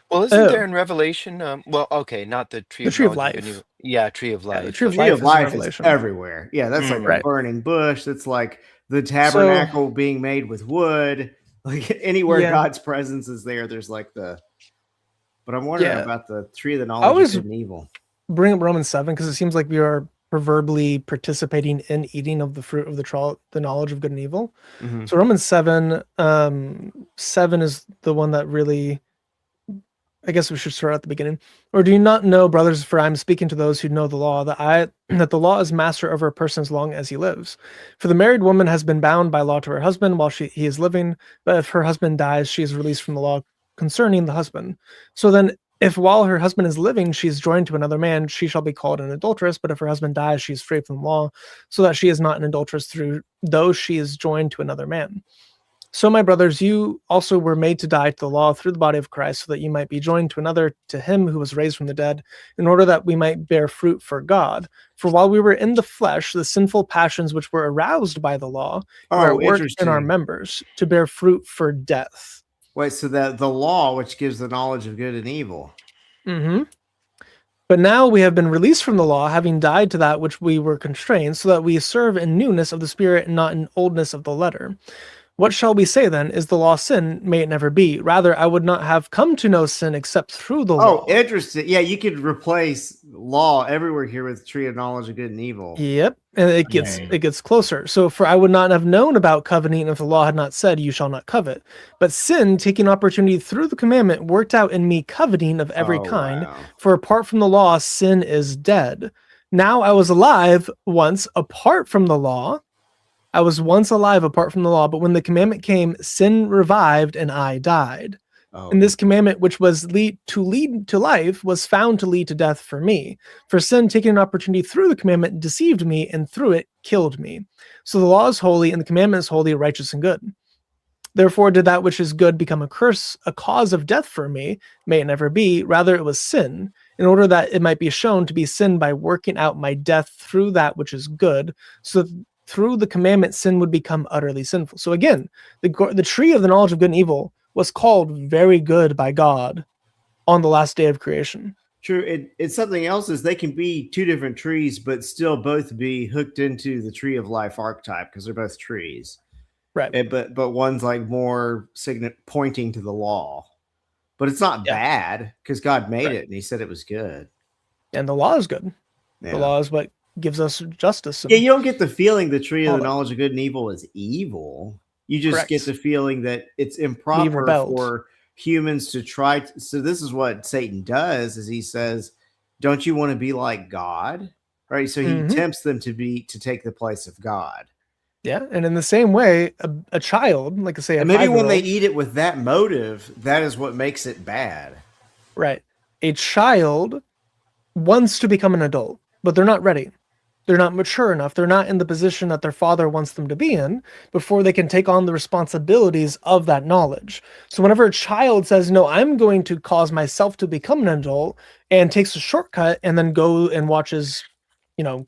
Speaker 3: Well, isn't there in Revelation? Not the tree
Speaker 1: of life.
Speaker 3: Yeah, tree of life.
Speaker 1: The
Speaker 2: tree of life is everywhere. Yeah, that's like a burning bush. That's like the tabernacle being made with wood. Like anywhere God's presence is there, there's like but I'm wondering about the tree of the knowledge of good and evil.
Speaker 1: Bring up Romans 7 because it seems like we are proverbially participating in eating of the fruit of the knowledge of good and evil. So Romans 7, 7 is the one that really, I guess we should start at the beginning. Or do you not know, brothers, for I'm speaking to those who know the law, that the law is master over a person as long as he lives. For the married woman has been bound by law to her husband while he is living, but if her husband dies, she is released from the law concerning the husband. So then, if while her husband is living, she is joined to another man, she shall be called an adulteress. But if her husband dies, she is free from the law, so that she is not an adulteress though she is joined to another man. So, my brothers, you also were made to die to the law through the body of Christ, so that you might be joined to another, to him who was raised from the dead, in order that we might bear fruit for God. For while we were in the flesh, the sinful passions which were aroused by the law were at work in our members to bear fruit for death.
Speaker 2: Wait, so that the law, which gives the knowledge of good and evil.
Speaker 1: But now we have been released from the law, having died to that which we were constrained, so that we serve in newness of the Spirit and not in oldness of the letter. What shall we say then? Is the law sin? May it never be. Rather, I would not have come to know sin except through the law.
Speaker 2: Oh, interesting. Yeah, you could replace law everywhere here with tree of knowledge of good and evil.
Speaker 1: Yep, and it gets closer. So, for I would not have known about coveting if the law had not said, you shall not covet. But sin, taking opportunity through the commandment, worked out in me coveting of every kind. Wow. For apart from the law, sin is dead. Now I was alive once apart from the law. I was once alive apart from the law, but when the commandment came, sin revived and I died. And this commandment, which was lead to life, was found to lead to death for me. For sin, taking an opportunity through the commandment, deceived me, and through it killed me. So the law is holy, and the commandment is holy, righteous, and good. Therefore did that which is good become a curse, a cause of death for me? May it never be. Rather, it was sin. in order that it might be shown to be sin by working out my death through that which is good, so that through the commandment sin would become utterly sinful. So again, the tree of the knowledge of good and evil was called very good by God on the last day of creation.
Speaker 2: True. It's something else is they can be two different trees, but still both be hooked into the tree of life archetype because they're both trees.
Speaker 1: Right.
Speaker 2: But one's like more pointing to the law. But it's not bad because God made it and he said it was good.
Speaker 1: And the law is good.
Speaker 2: Yeah.
Speaker 1: The law is what gives us justice.
Speaker 2: Yeah, you don't get the feeling the tree of the knowledge of good and evil is evil. You just get the feeling that it's improper for humans to try to, so this is what Satan does is he says, don't you want to be like God? Right. So he tempts them to take the place of God.
Speaker 1: Yeah. And in the same way, a child, like I say,
Speaker 2: and maybe when they eat it with that motive, that is what makes it bad.
Speaker 1: Right. A child wants to become an adult, but they're not ready. They're not mature enough. They're not in the position that their father wants them to be in before they can take on the responsibilities of that knowledge. So whenever a child says, no, I'm going to cause myself to become an adult, and takes a shortcut and then go and watches,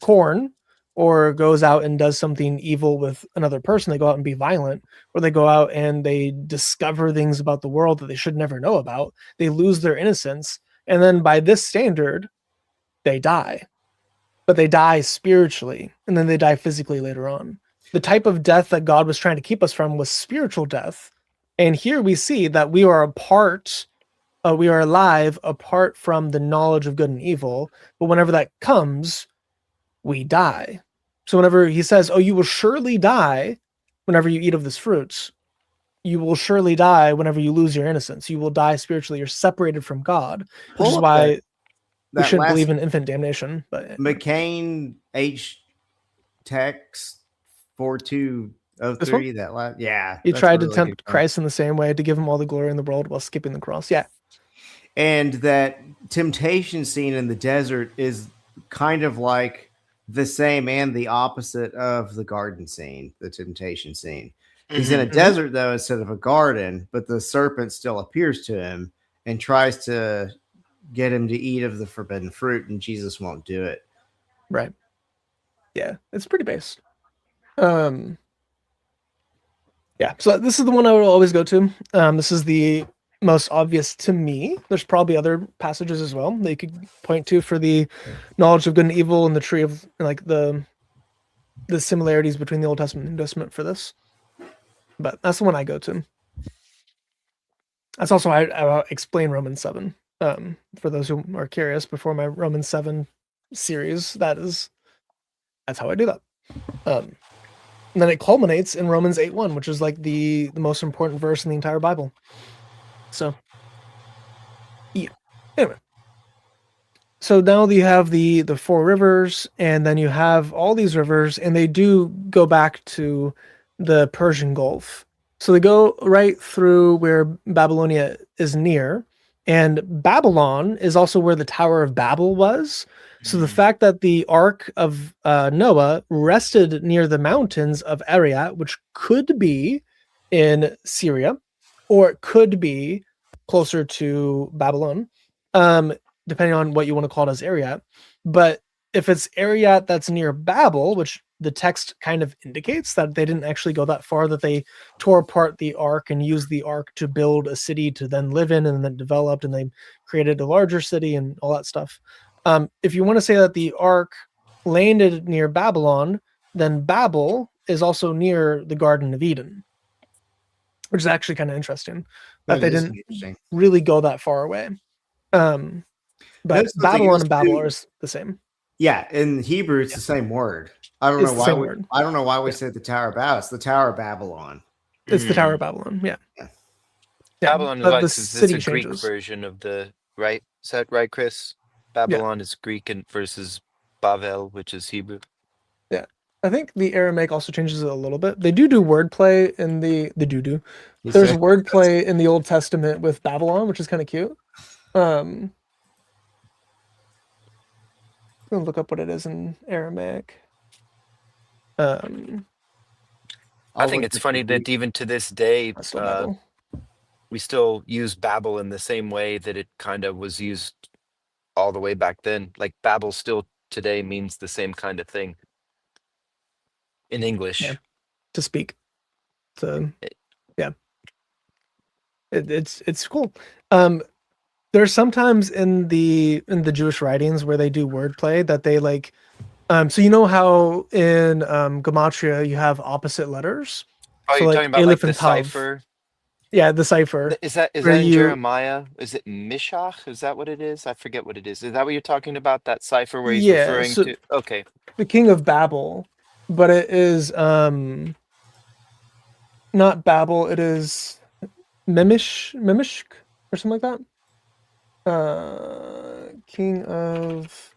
Speaker 1: corn, or goes out and does something evil with another person, they go out and be violent, or they go out and they discover things about the world that they should never know about, they lose their innocence. And then by this standard, they die. But they die spiritually, and then they die physically later on. The type of death that God was trying to keep us from was spiritual death. And here we see that we are we are alive apart from the knowledge of good and evil. But whenever that comes, we die. So whenever he says, oh, you will surely die whenever you eat of this fruit, you will surely die whenever you lose your innocence. You will die spiritually. You're separated from God, which is why we shouldn't believe in infant damnation. But
Speaker 2: McCain H text 4203, that last,
Speaker 1: he tried to tempt Christ in the same way, to give him all the glory in the world while skipping the cross. Yeah.
Speaker 2: And that temptation scene in the desert is kind of like the same and the opposite of the garden scene, the temptation scene. He's in a desert though instead of a garden, but the serpent still appears to him and tries to get him to eat of the forbidden fruit, and Jesus won't do it.
Speaker 1: Right. Yeah, it's pretty based. Yeah, so this is the one I will always go to. This is the most obvious to me. There's probably other passages as well that you could point to for the knowledge of good and evil and the tree of, like, the similarities between the Old Testament and New Testament for this. But that's the one I go to. That's also how I explain Romans 7. For those who are curious, before my Romans 7 series, that's how I do that. And then it culminates in Romans 8:1, which is like the most important verse in the entire Bible. So, yeah. Anyway. So now you have the four rivers, and then you have all these rivers, and they do go back to the Persian Gulf. So they go right through where Babylonia is near, and Babylon is also where the Tower of Babel was. So the fact that the Ark of Noah rested near the mountains of Ararat, which could be in Syria, or it could be closer to Babylon, depending on what you want to call it as Ararat. But if it's Ararat that's near Babel, which the text kind of indicates that they didn't actually go that far, that they tore apart the ark and used the ark to build a city to then live in, and then developed, and they created a larger city and all that stuff. If you want to say that the ark landed near Babylon, then Babel is also near the Garden of Eden, which is actually kind of interesting that they didn't really go that far away. But Babylon and Babel are the same.
Speaker 2: Yeah, in Hebrew it's the same word. I don't know why we said the Tower of Babel. It's the Tower of Babylon.
Speaker 1: It's the Tower of Babylon. Yeah.
Speaker 3: Babylon is a Greek version of the right. Is that right, Chris? Babylon is Greek versus Bavel, which is Hebrew.
Speaker 1: Yeah, I think the Aramaic also changes it a little bit. They do wordplay in the do. There's wordplay in the Old Testament with Babylon, which is kind of cute. I'm gonna look up what it is in Aramaic.
Speaker 3: I think it's funny that even to this day, we still use Babel in the same way that it kind of was used all the way back then. Like Babel still today means the same kind of thing in English.
Speaker 1: Yeah. To speak. So
Speaker 3: It-
Speaker 1: yeah. It's cool. There's sometimes in the Jewish writings where they do wordplay that they like so you know how in gematria you have opposite letters?
Speaker 3: Oh,
Speaker 1: So
Speaker 3: you're
Speaker 1: like
Speaker 3: talking about like
Speaker 1: Aleph
Speaker 3: the
Speaker 1: and Tav.
Speaker 3: cipher?
Speaker 1: Yeah, the cipher.
Speaker 3: Is that
Speaker 1: Where
Speaker 3: in
Speaker 1: you
Speaker 3: Jeremiah? Is it Mishach? Is that what it is? I forget what it is. Is that what you're talking about? That cipher where he's
Speaker 1: yeah,
Speaker 3: referring
Speaker 1: so
Speaker 3: to? Okay.
Speaker 1: the king of Babel, but it is not Babel, it is Mimishk or something like that. King of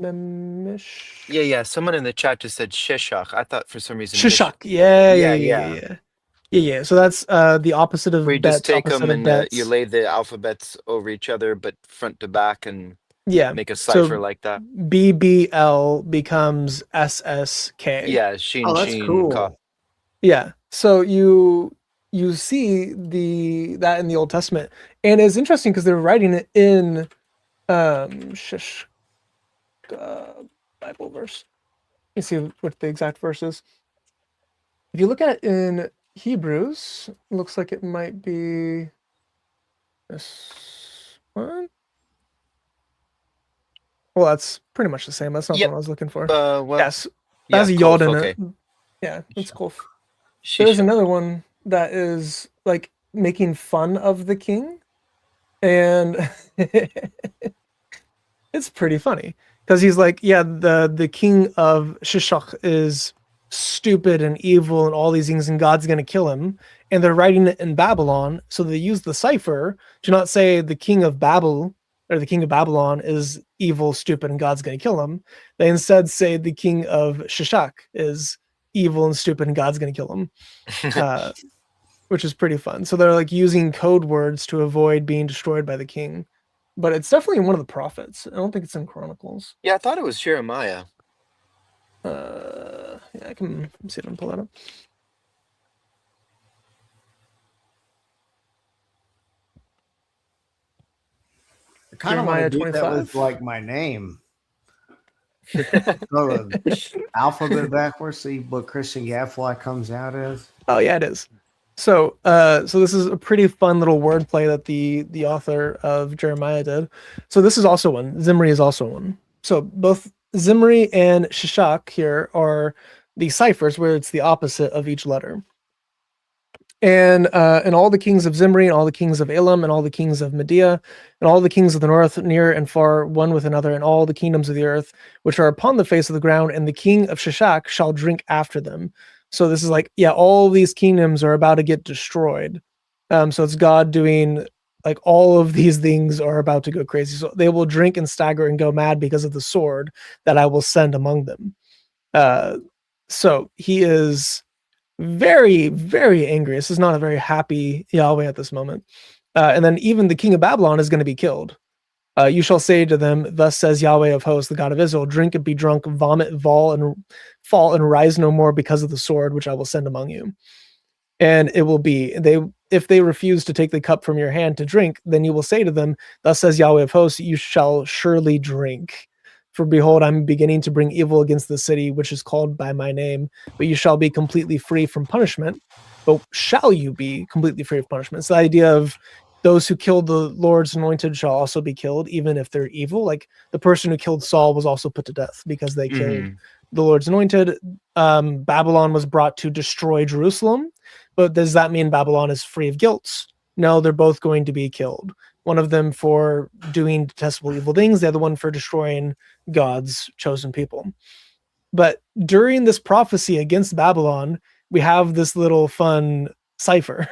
Speaker 1: Mimish.
Speaker 3: Yeah. Someone in the chat just said Shishach. I thought for some reason
Speaker 1: Shishak. Yeah, yeah,
Speaker 3: Yeah,
Speaker 1: yeah, yeah,
Speaker 3: yeah.
Speaker 1: yeah. Yeah, yeah. So that's the opposite
Speaker 3: Where you
Speaker 1: of
Speaker 3: just
Speaker 1: bets,
Speaker 3: take
Speaker 1: opposite
Speaker 3: them
Speaker 1: of
Speaker 3: and you
Speaker 1: bets.
Speaker 3: lay the alphabets over each other, but front to back, and
Speaker 1: Yeah.
Speaker 3: make a
Speaker 1: So
Speaker 3: cipher like that.
Speaker 1: BBL becomes SSK.
Speaker 3: Yeah,
Speaker 2: Oh, that's
Speaker 3: Sheen Ka.
Speaker 2: cool.
Speaker 1: Yeah. So you see that in the Old Testament. And it's interesting because they're writing it in Shish Bible verse. Let me see what the exact verse is. If you look at it in Hebrews, it looks like it might be this one. Well, that's pretty much the same. That's not the
Speaker 3: Yep.
Speaker 1: one I was looking for.
Speaker 3: Well,
Speaker 1: Yes. That
Speaker 3: yeah,
Speaker 1: has a yod
Speaker 3: Kolf,
Speaker 1: in
Speaker 3: okay.
Speaker 1: it. Yeah, it's cool. There's
Speaker 3: Shishak.
Speaker 1: another one that is like making fun of the king, and it's pretty funny because he's like, yeah, the king of Shishak is stupid and evil and all these things, and God's gonna kill him. And they're writing it in Babylon, so they use the cipher to not say the king of Babel or the king of Babylon is evil, stupid, and God's gonna kill him. They instead say the king of Shishak is evil and stupid, and God's gonna kill him. Which is pretty fun. So they're like using code words to avoid being destroyed by the king. But it's definitely in one of the prophets. I don't think it's in Chronicles.
Speaker 3: Yeah, I thought it was Jeremiah.
Speaker 1: Yeah, I can see if I can pull that up.
Speaker 2: I kind of want
Speaker 1: Jeremiah
Speaker 2: to do that
Speaker 1: 25.
Speaker 2: with like my name. Throw the alphabet backwards, see what Christian Gadfly comes out as.
Speaker 1: Oh yeah, it is. So so this is a pretty fun little wordplay that the author of Jeremiah did. So this is also one. Zimri is also one. So both Zimri and Shishak here are the ciphers where it's the opposite of each letter. And all the kings of Zimri, and all the kings of Elam, and all the kings of Media, and all the kings of the north, near and far, one with another, and all the kingdoms of the earth, which are upon the face of the ground, and the king of Shishak shall drink after them. So this is like, yeah, all these kingdoms are about to get destroyed. So it's God doing like all of these things are about to go crazy. So they will drink and stagger and go mad because of the sword that I will send among them. So he is very, very angry. This is not a very happy Yahweh at this moment. And then even the king of Babylon is going to be killed. You shall say to them, thus says Yahweh of hosts, the God of Israel, drink and be drunk, vomit, fall and rise no more because of the sword which I will send among you. And it will be, if they refuse to take the cup from your hand to drink, then you will say to them, thus says Yahweh of hosts, you shall surely drink. For behold, I'm beginning to bring evil against the city, which is called by my name, but you shall be completely free from punishment. But shall you be completely free of punishment? It's the idea of those who killed the Lord's anointed shall also be killed, even if they're evil. Like the person who killed Saul was also put to death because they killed the Lord's anointed. Babylon was brought to destroy Jerusalem. But does that mean Babylon is free of guilt? No, they're both going to be killed. One of them for doing detestable evil things, the other one for destroying God's chosen people. But during this prophecy against Babylon, we have this little fun cipher.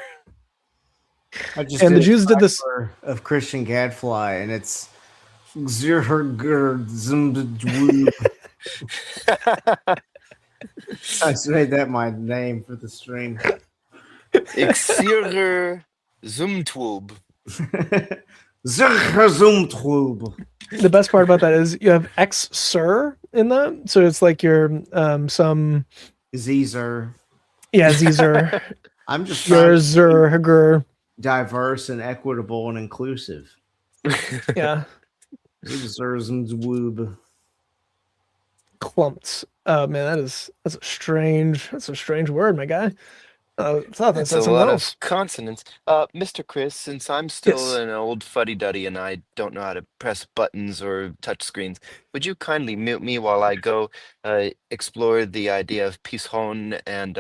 Speaker 2: I just
Speaker 1: And
Speaker 2: did
Speaker 1: the Jews did this
Speaker 2: of Christian Gadfly, and it's I just made that my name for the stream.
Speaker 3: Xirger Zumtwub.
Speaker 1: The best part about that is you have X Sir in that. So it's like your some
Speaker 2: Zezer.
Speaker 1: Yeah, Zezer.
Speaker 2: I'm just
Speaker 1: your Zerger.
Speaker 2: diverse and equitable and inclusive.
Speaker 1: Yeah.
Speaker 2: He deserves some woob.
Speaker 1: Clumps. Oh man, that's a strange word, my guy. I thought that
Speaker 3: That's
Speaker 1: said
Speaker 3: a
Speaker 1: something
Speaker 3: lot
Speaker 1: else.
Speaker 3: of consonants. Mr. Chris, since I'm still
Speaker 1: Yes.
Speaker 3: an old fuddy-duddy and I don't know how to press buttons or touch screens, would you kindly mute me while I go explore the idea of Pishon and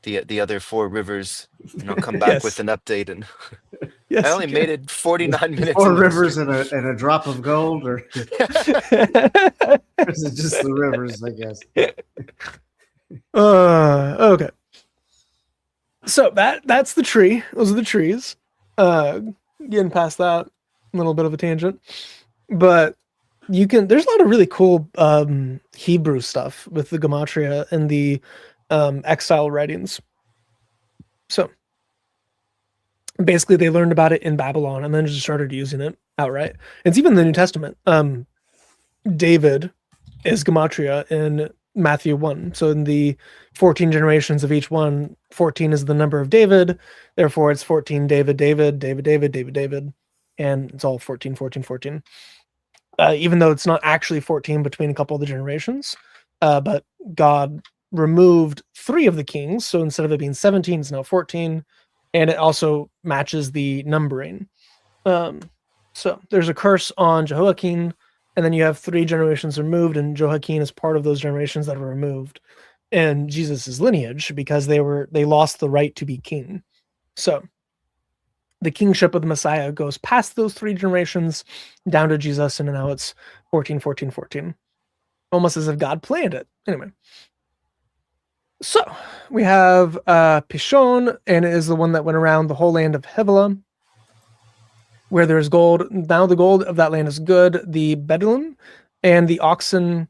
Speaker 3: the other four rivers, and I'll come back with
Speaker 1: Yes.
Speaker 3: an update. And I
Speaker 1: Yes, you
Speaker 3: only made it 49
Speaker 2: The
Speaker 3: minutes
Speaker 2: four
Speaker 3: into the
Speaker 2: rivers
Speaker 3: stream.
Speaker 2: and a drop of gold, or
Speaker 1: can.
Speaker 2: is it just the rivers? I guess.
Speaker 1: Okay. So that's the tree. Those are the trees. Uh, Getting past that, a little bit of a tangent, but there's a lot of really cool Hebrew stuff with the gematria and the exile writings. So basically, they learned about it in Babylon and then just started using it outright. It's even in the New Testament. David is gematria in Matthew 1. So in the 14 generations of each one, 14 is the number of David. Therefore, it's 14 David, David, David, David, David, David. And it's all 14, 14, 14. Even though it's not actually 14 between a couple of the generations. But God removed 3 of the kings. So instead of it being 17, it's now 14. And it also matches the numbering. So there's a curse on Jehoiakim, and then you have 3 generations removed, and Jehoiakim is part of those generations that were removed in Jesus's lineage because they lost the right to be king. So the kingship of the Messiah goes past those 3 generations down to Jesus, and now it's 14, 14, 14. Almost as if God planned it. Anyway. So we have Pishon, and it is the one that went around the whole land of Havilah, where there is gold. Now the gold of that land is good. The bdellium and the oxen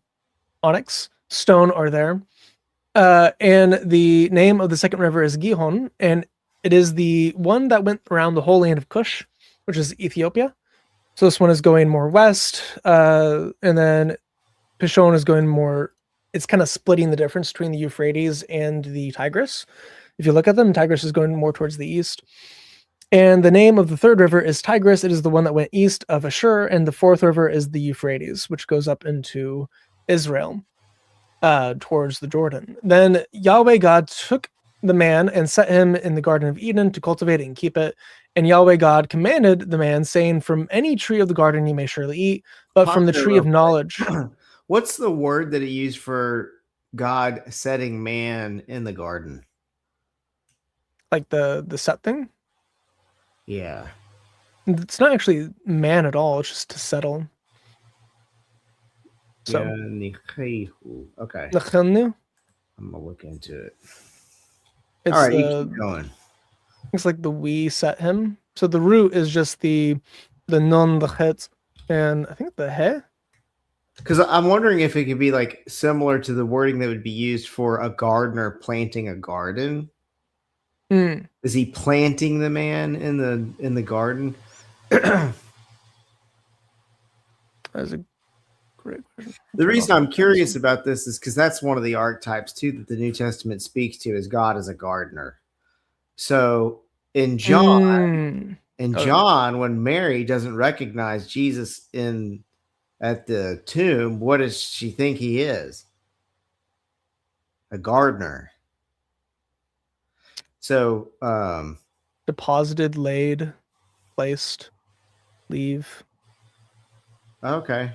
Speaker 1: onyx stone are there. And the name of the second river is Gihon, and it is the one that went around the whole land of Cush, which is Ethiopia. So this one is going more west, and then Pishon is going more. It's kind of splitting the difference between the Euphrates and the Tigris. If you look at them, Tigris is going more towards the east. And the name of the third river is Tigris. It is the one that went east of Ashur. And the fourth river is the Euphrates, which goes up into Israel, towards the Jordan. Then Yahweh God took the man and set him in the Garden of Eden to cultivate it and keep it. And Yahweh God commanded the man, saying, "From any tree of the garden you may surely eat, but from the tree of knowledge."
Speaker 2: What's the word that he used for God setting man in the garden?
Speaker 1: Like the set thing?
Speaker 2: Yeah.
Speaker 1: It's not actually man at all. It's just to settle. So,
Speaker 2: Okay.
Speaker 1: Nachanu,
Speaker 2: I'm gonna look into it.
Speaker 1: it's
Speaker 2: All right, you keep going.
Speaker 1: it's like the we set him. So the root is just the nun, the het, and I think the he.
Speaker 2: Because I'm wondering if it could be like similar to the wording that would be used for a gardener planting a garden.
Speaker 1: Mm.
Speaker 2: Is he planting the man in the garden?
Speaker 1: That's a great question.
Speaker 2: The reason I'm curious about this is because that's one of the archetypes too that the New Testament speaks to is God as a gardener. So in John, when Mary doesn't recognize Jesus at the tomb, what does she think he is? A gardener. So
Speaker 1: deposited, laid, placed, leave.
Speaker 2: Okay.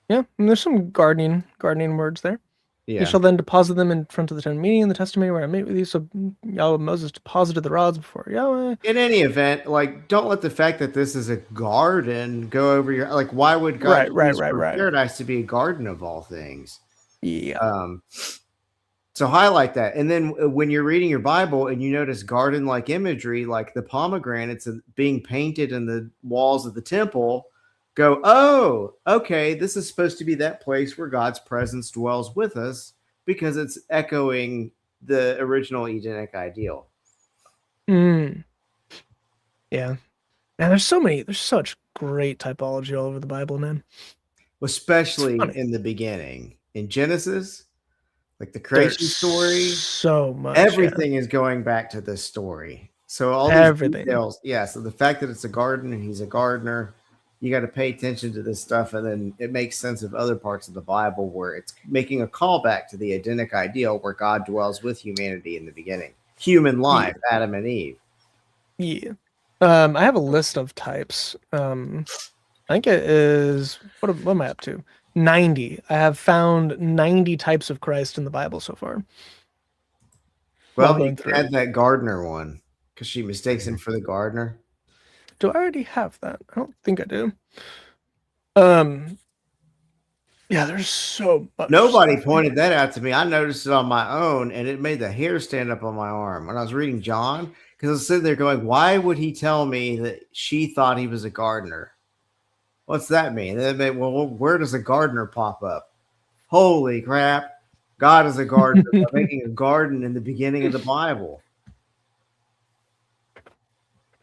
Speaker 1: Yeah, and there's some gardening words there.
Speaker 2: Yeah.
Speaker 1: You shall then deposit them in front of the tent meeting in the testimony where I meet with you. So Yahweh Moses deposited the rods before Yahweh.
Speaker 2: In any event, like, don't let the fact that this is a garden go over your like. Why would God choose for paradise to be a garden of all things?
Speaker 1: Yeah.
Speaker 2: So highlight that, and then when you're reading your Bible and you notice garden-like imagery, like the pomegranates being painted in the walls of the temple, go, oh, okay, this is supposed to be that place where God's presence dwells with us because it's echoing the original Edenic ideal.
Speaker 1: Yeah. Man, there's such great typology all over the Bible, man.
Speaker 2: Especially in the beginning. In Genesis, like the creation story.
Speaker 1: So much.
Speaker 2: Everything is going back to this story. So all these
Speaker 1: Everything.
Speaker 2: details, yeah. So the fact that it's a garden and he's a gardener, you got to pay attention to this stuff, and then it makes sense of other parts of the Bible where it's making a callback to the Edenic ideal where God dwells with humanity in the beginning, human life, Adam and Eve.
Speaker 1: Yeah. I have a list of types. I think it is what am I up to? 90. I have found 90 types of Christ in the Bible so far.
Speaker 2: Well,
Speaker 1: going
Speaker 2: you
Speaker 1: through.
Speaker 2: had that gardener one because she mistakes him for the gardener.
Speaker 1: Do I already have that? I don't think I do. Yeah, there's so much.
Speaker 2: Nobody
Speaker 1: stuff.
Speaker 2: pointed that out to me. I noticed it on my own, and it made the hair stand up on my arm when I was reading John. Because I was sitting there going, "Why would he tell me that she thought he was a gardener? What's that mean?" And then they, well, where does a gardener pop up? Holy crap! God is a gardener by making a garden in the beginning of the Bible.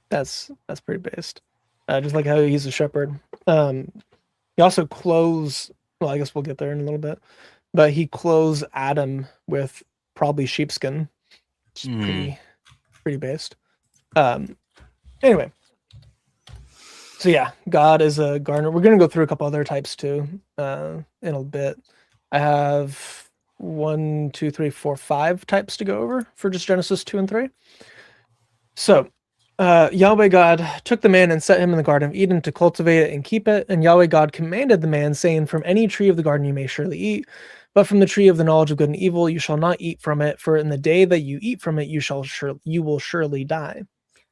Speaker 1: That's pretty based. Just like how he's a shepherd. He also clothes. Well, I guess we'll get there in a little bit, but he clothes Adam with probably sheepskin. Pretty based. Anyway, so yeah, God is a gardener. We're gonna go through a couple other types too in a bit. I have 1, 2, 3, 4, 5 types to go over for just Genesis 2 and 3. So Yahweh God took the man and set him in the Garden of Eden to cultivate it and keep it. And Yahweh God commanded the man, saying, "From any tree of the garden you may surely eat, but from the tree of the knowledge of good and evil you shall not eat from it. For in the day that you eat from it, you will surely die."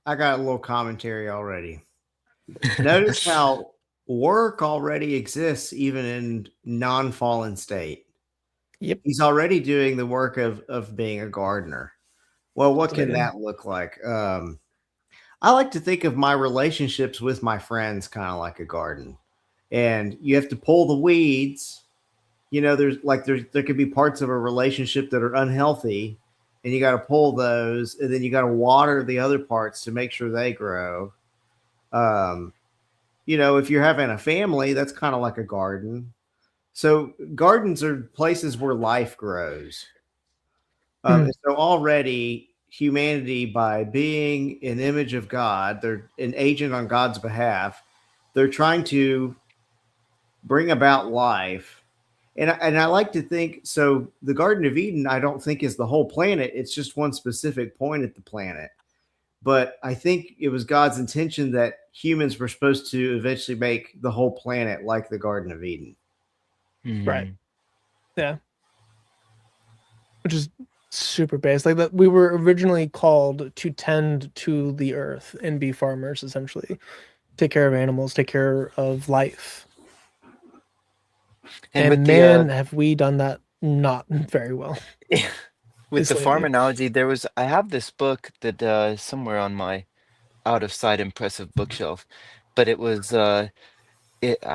Speaker 2: I got a little commentary already. Notice how work already exists even in non-fallen state.
Speaker 1: Yep.
Speaker 2: He's already doing the work of being a gardener. Well, what can that look like? I like to think of my relationships with my friends kind of like a garden. And you have to pull the weeds. You know, there could be parts of a relationship that are unhealthy, and you got to pull those, and then you got to water the other parts to make sure they grow. You know, if you're having a family, that's kind of like a garden. So gardens are places where life grows. So already humanity, by being an image of God, they're an agent on God's behalf. They're trying to bring about life. And I like to think, so the Garden of Eden, I don't think is the whole planet. It's just one specific point at the planet. But I think it was God's intention that humans were supposed to eventually make the whole planet like the Garden of Eden.
Speaker 1: Right. Yeah. Which is super base. Like that, we were originally called to tend to the earth and be farmers, essentially. Take care of animals, take care of life. And man, have we done that not very well.
Speaker 3: With the farm analogy, I have this book that somewhere on my out of sight impressive bookshelf, but it was I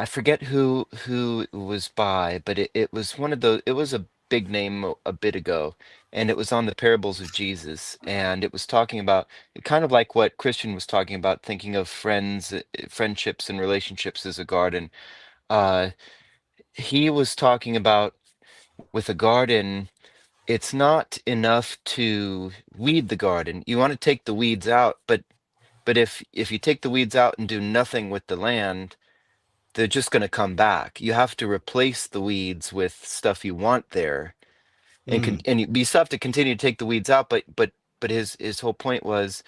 Speaker 3: forget who it was by, but it was one of those. It was a big name a bit ago, and it was on the parables of Jesus, and it was talking about kind of like what Christian was talking about, thinking of friendships and relationships as a garden. He was talking about with a garden, it's not enough to weed the garden. You want to take the weeds out, but if you take the weeds out and do nothing with the land, they're just going to come back. You have to replace the weeds with stuff you want there, and you still have to continue to take the weeds out. But his whole point was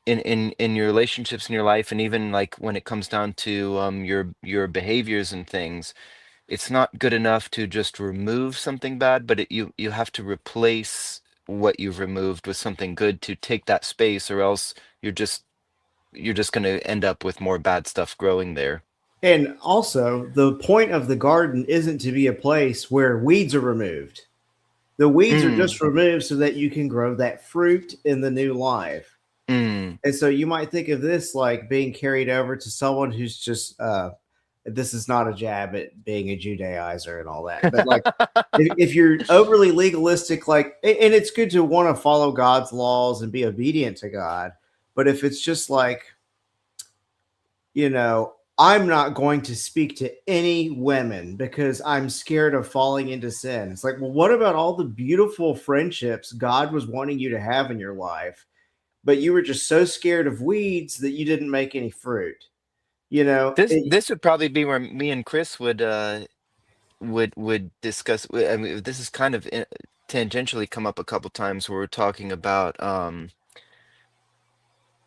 Speaker 3: in your relationships in your life, and even like when it comes down to your behaviors and things, it's not good enough to just remove something bad, but you have to replace what you've removed with something good to take that space, or else you're just going to end up with more bad stuff growing there.
Speaker 2: And also, the point of the garden isn't to be a place where weeds are removed. The weeds are just removed so that you can grow that fruit in the new life. And so you might think of this like being carried over to someone who's just this is not a jab at being a Judaizer and all that, but like if you're overly legalistic, like, and it's good to want to follow God's laws and be obedient to God, but if it's just like, you know, I'm not going to speak to any women because I'm scared of falling into sin. It's like, well, what about all the beautiful friendships God was wanting you to have in your life? but you were just so scared of weeds that you didn't make any fruit. You know,
Speaker 3: This would probably be where me and Chris would discuss. I mean, this is kind of tangentially come up a couple times where we're talking about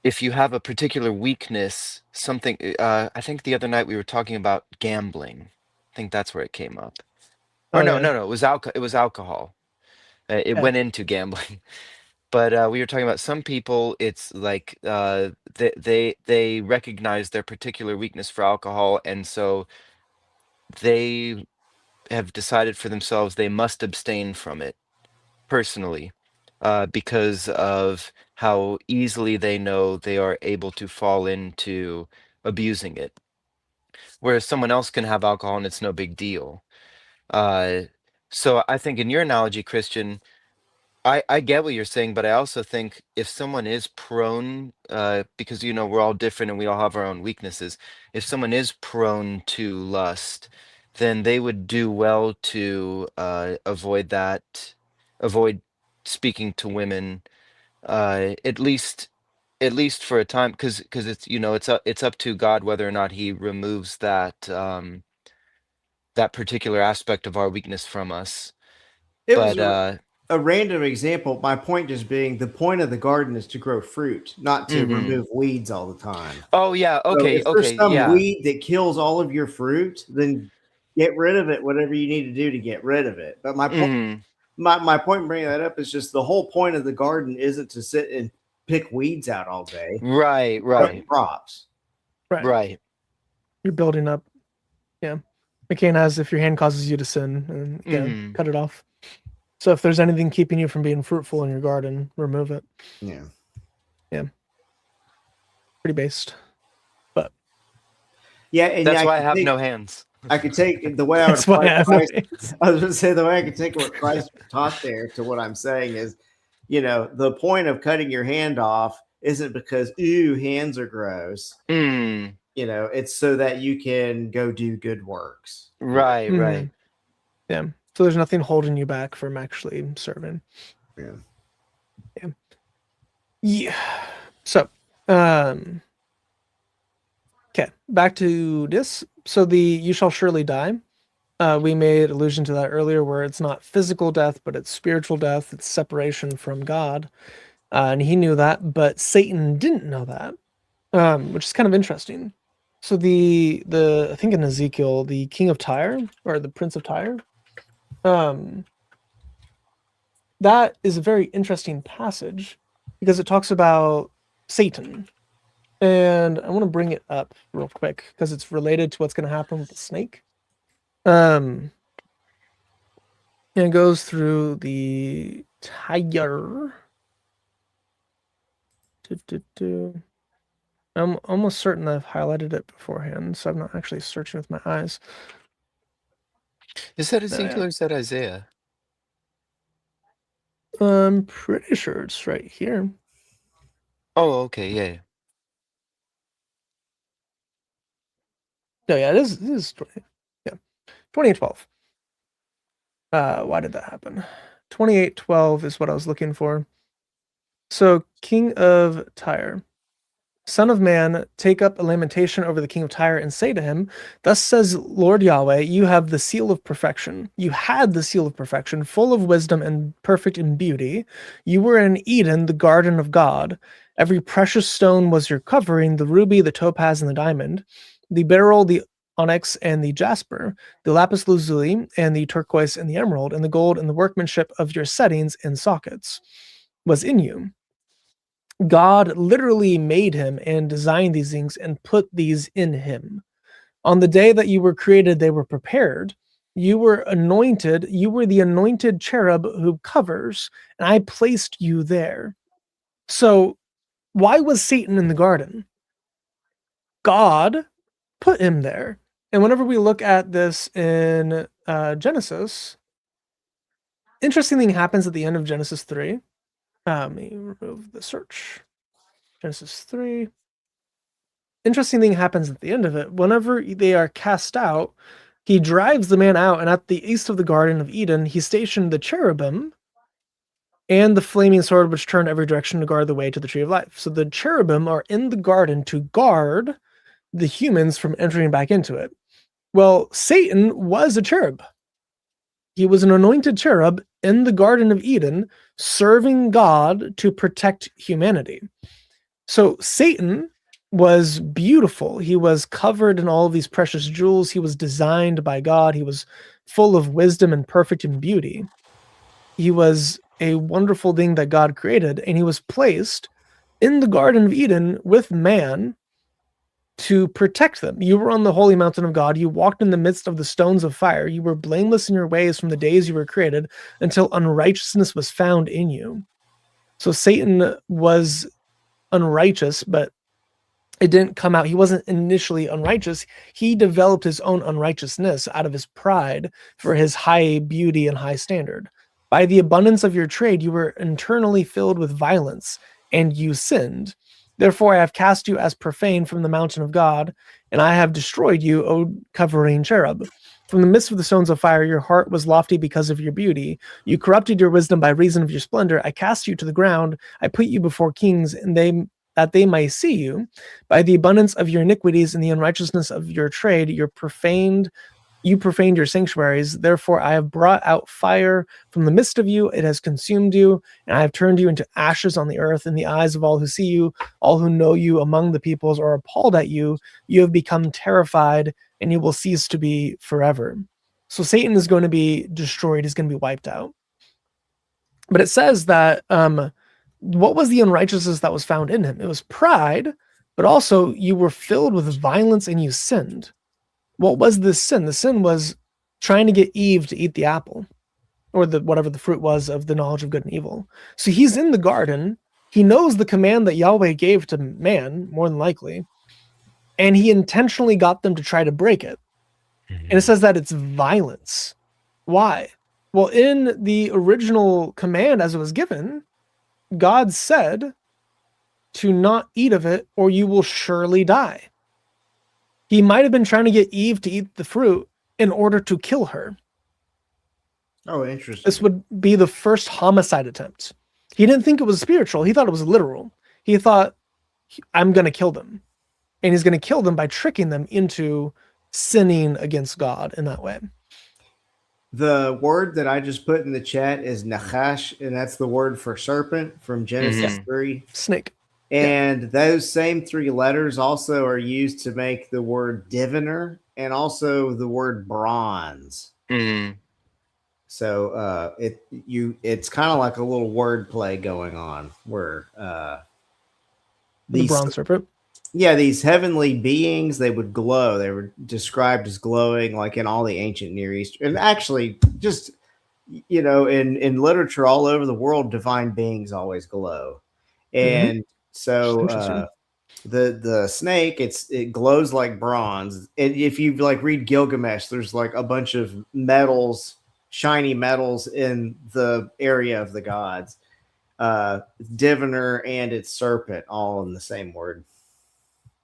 Speaker 3: if you have a particular weakness, something. I think the other night we were talking about gambling. I think that's where it came up. Or
Speaker 1: Oh
Speaker 3: no,
Speaker 1: yeah.
Speaker 3: no, no. It was alcohol. It was alcohol. It
Speaker 1: Yeah.
Speaker 3: went into gambling. But we were talking about some people. It's like they recognize their particular weakness for alcohol, and so they have decided for themselves they must abstain from it personally, because of how easily they know they are able to fall into abusing it. Whereas someone else can have alcohol and it's no big deal. Uh, so I think in your analogy, Christian, I get what you're saying, but I also think if someone is prone, because we're all different and we all have our own weaknesses. If someone is prone to lust, then they would do well to avoid that, avoid speaking to women, at least for a time, because it's up to God whether or not He removes that particular aspect of our weakness from us.
Speaker 2: it was
Speaker 3: But
Speaker 2: a random example. My point just being the point of the garden is to grow fruit, not to
Speaker 3: mhm.
Speaker 2: remove weeds all the time.
Speaker 3: Oh yeah,
Speaker 2: So
Speaker 3: okay,
Speaker 2: if there's
Speaker 3: okay,
Speaker 2: some
Speaker 3: yeah.
Speaker 2: weed that kills all of your fruit, then get rid of it, whatever you need to do to get rid of it. But
Speaker 3: Mhm.
Speaker 2: my point in bringing that up is just the whole point of the garden isn't to sit and pick weeds out all day.
Speaker 3: Right,
Speaker 2: Grow
Speaker 3: right,
Speaker 2: crops.
Speaker 1: Right.
Speaker 3: right.
Speaker 1: You're building up. Yeah. McCain has if your hand causes you to sin, and
Speaker 3: Mhm.
Speaker 1: cut it off. So if there's anything keeping you from being fruitful in your garden, remove it.
Speaker 2: Yeah.
Speaker 1: Yeah. Pretty based. But
Speaker 2: Yeah, and
Speaker 3: That's why I have no hands.
Speaker 2: I could take the way I would
Speaker 1: that's why
Speaker 2: apply
Speaker 1: I have no
Speaker 2: Christ.
Speaker 1: hands.
Speaker 2: I was going to say the way I could take what Christ taught there to what I'm saying is, the point of cutting your hand off isn't because ooh hands are gross.
Speaker 3: Mm.
Speaker 2: It's so that you can go do good works.
Speaker 3: Right, right.
Speaker 1: Mhm. Yeah. So there's nothing holding you back from actually serving.
Speaker 2: Yeah.
Speaker 1: Yeah. So, okay, back to this. So the you shall surely die. We made allusion to that earlier, where it's not physical death, but it's spiritual death. It's separation from God, and he knew that, but Satan didn't know that, which is kind of interesting. So the I think in Ezekiel, the king of Tyre or the prince of Tyre, um, that is a very interesting passage because it talks about Satan. And I want to bring it up real quick because it's related to what's going to happen with the snake. And it goes through the Tyre. I'm almost certain I've highlighted it beforehand, so I'm not actually searching with my eyes.
Speaker 3: Is that
Speaker 1: No,
Speaker 3: Ezekiel or is that Isaiah?
Speaker 1: I'm pretty sure it's right here.
Speaker 3: Oh, okay, yeah.
Speaker 1: No, yeah, it is 20, yeah, 2812. Why did that happen? 2812 is what I was looking for. So, King of Tyre. Son of man, take up a lamentation over the king of Tyre and say to him, thus says Lord Yahweh, you have the seal of perfection. You had the seal of perfection, full of wisdom and perfect in beauty. You were in Eden, the garden of God. Every precious stone was your covering, the ruby, the topaz, and the diamond, the beryl, the onyx, and the jasper, the lapis lazuli, and the turquoise, and the emerald, and the gold, and the workmanship of your settings and sockets was in you. God literally made him and designed these things and put these in him. On the day that you were created, they were prepared. You were anointed. You were the anointed cherub who covers, and I placed you there. So, why was Satan in the garden? God put him there. And whenever we look at this in Genesis, interesting thing happens at the end of Genesis 3. Let me remove the search. Genesis 3. Interesting thing happens at the end of it. Whenever they are cast out, he drives the man out, and at the east of the Garden of Eden, he stationed the cherubim and the flaming sword which turned every direction to guard the way to the tree of life. So the cherubim are in the garden to guard the humans from entering back into it. Well, Satan was a cherub. He was an anointed cherub in the Garden of Eden, serving God to protect humanity. So Satan was beautiful. He was covered in all of these precious jewels. He was designed by God. He was full of wisdom and perfect in beauty. He was a wonderful thing that God created, and he was placed in the Garden of Eden with man to protect them. You were on the holy mountain of God. You walked in the midst of the stones of fire. You were blameless in your ways from the days you were created until unrighteousness was found in you. So Satan was unrighteous, but it didn't come out. He wasn't initially unrighteous. He developed his own unrighteousness out of his pride for his high beauty and high standard. By the abundance of your trade, you were internally filled with violence, and you sinned. Therefore, I have cast you as profane from the mountain of God, and I have destroyed you, O covering cherub. From the midst of the stones of fire, your heart was lofty because of your beauty. You corrupted your wisdom by reason of your splendor. I cast you to the ground. I put you before kings, and that they might see you. By the abundance of your iniquities and the unrighteousness of your trade, you profaned your sanctuaries. Therefore, I have brought out fire from the midst of you. It has consumed you, and I have turned you into ashes on the earth. In the eyes of all who see you, all who know you among the peoples are appalled at you. You have become terrified, and you will cease to be forever. So Satan is going to be destroyed. He's going to be wiped out. But it says that what was the unrighteousness that was found in him? It was pride, but also you were filled with violence and you sinned. What was this sin? The sin was trying to get Eve to eat the apple, or whatever the fruit was of the knowledge of good and evil. So he's in the garden. He knows the command that Yahweh gave to man, more than likely, and he intentionally got them to try to break it. And it says that it's violence. Why? Well, in the original command as it was given, God said to not eat of it or you will surely die. He might have been trying to get Eve to eat the fruit in order to kill her.
Speaker 2: Oh, interesting.
Speaker 1: This would be the first homicide attempt. He didn't think it was spiritual. He thought it was literal. He thought, I'm going to kill them. And he's going to kill them by tricking them into sinning against God in that way.
Speaker 2: The word that I just put in the chat is nachash, and that's the word for serpent from Genesis 3.
Speaker 1: Snake.
Speaker 2: And those same three letters also are used to make the word diviner and also the word bronze. So it's kind of like a little word play going on where
Speaker 1: the bronze serpent.
Speaker 2: Yeah, these heavenly beings, they would glow. They were described as glowing like in all the ancient Near East. And actually just, in literature all over the world, divine beings always glow. And so the snake, it glows like bronze. And if you read Gilgamesh, there's like a bunch of metals, shiny metals in the area of the gods. Diviner and its serpent, all in the same word.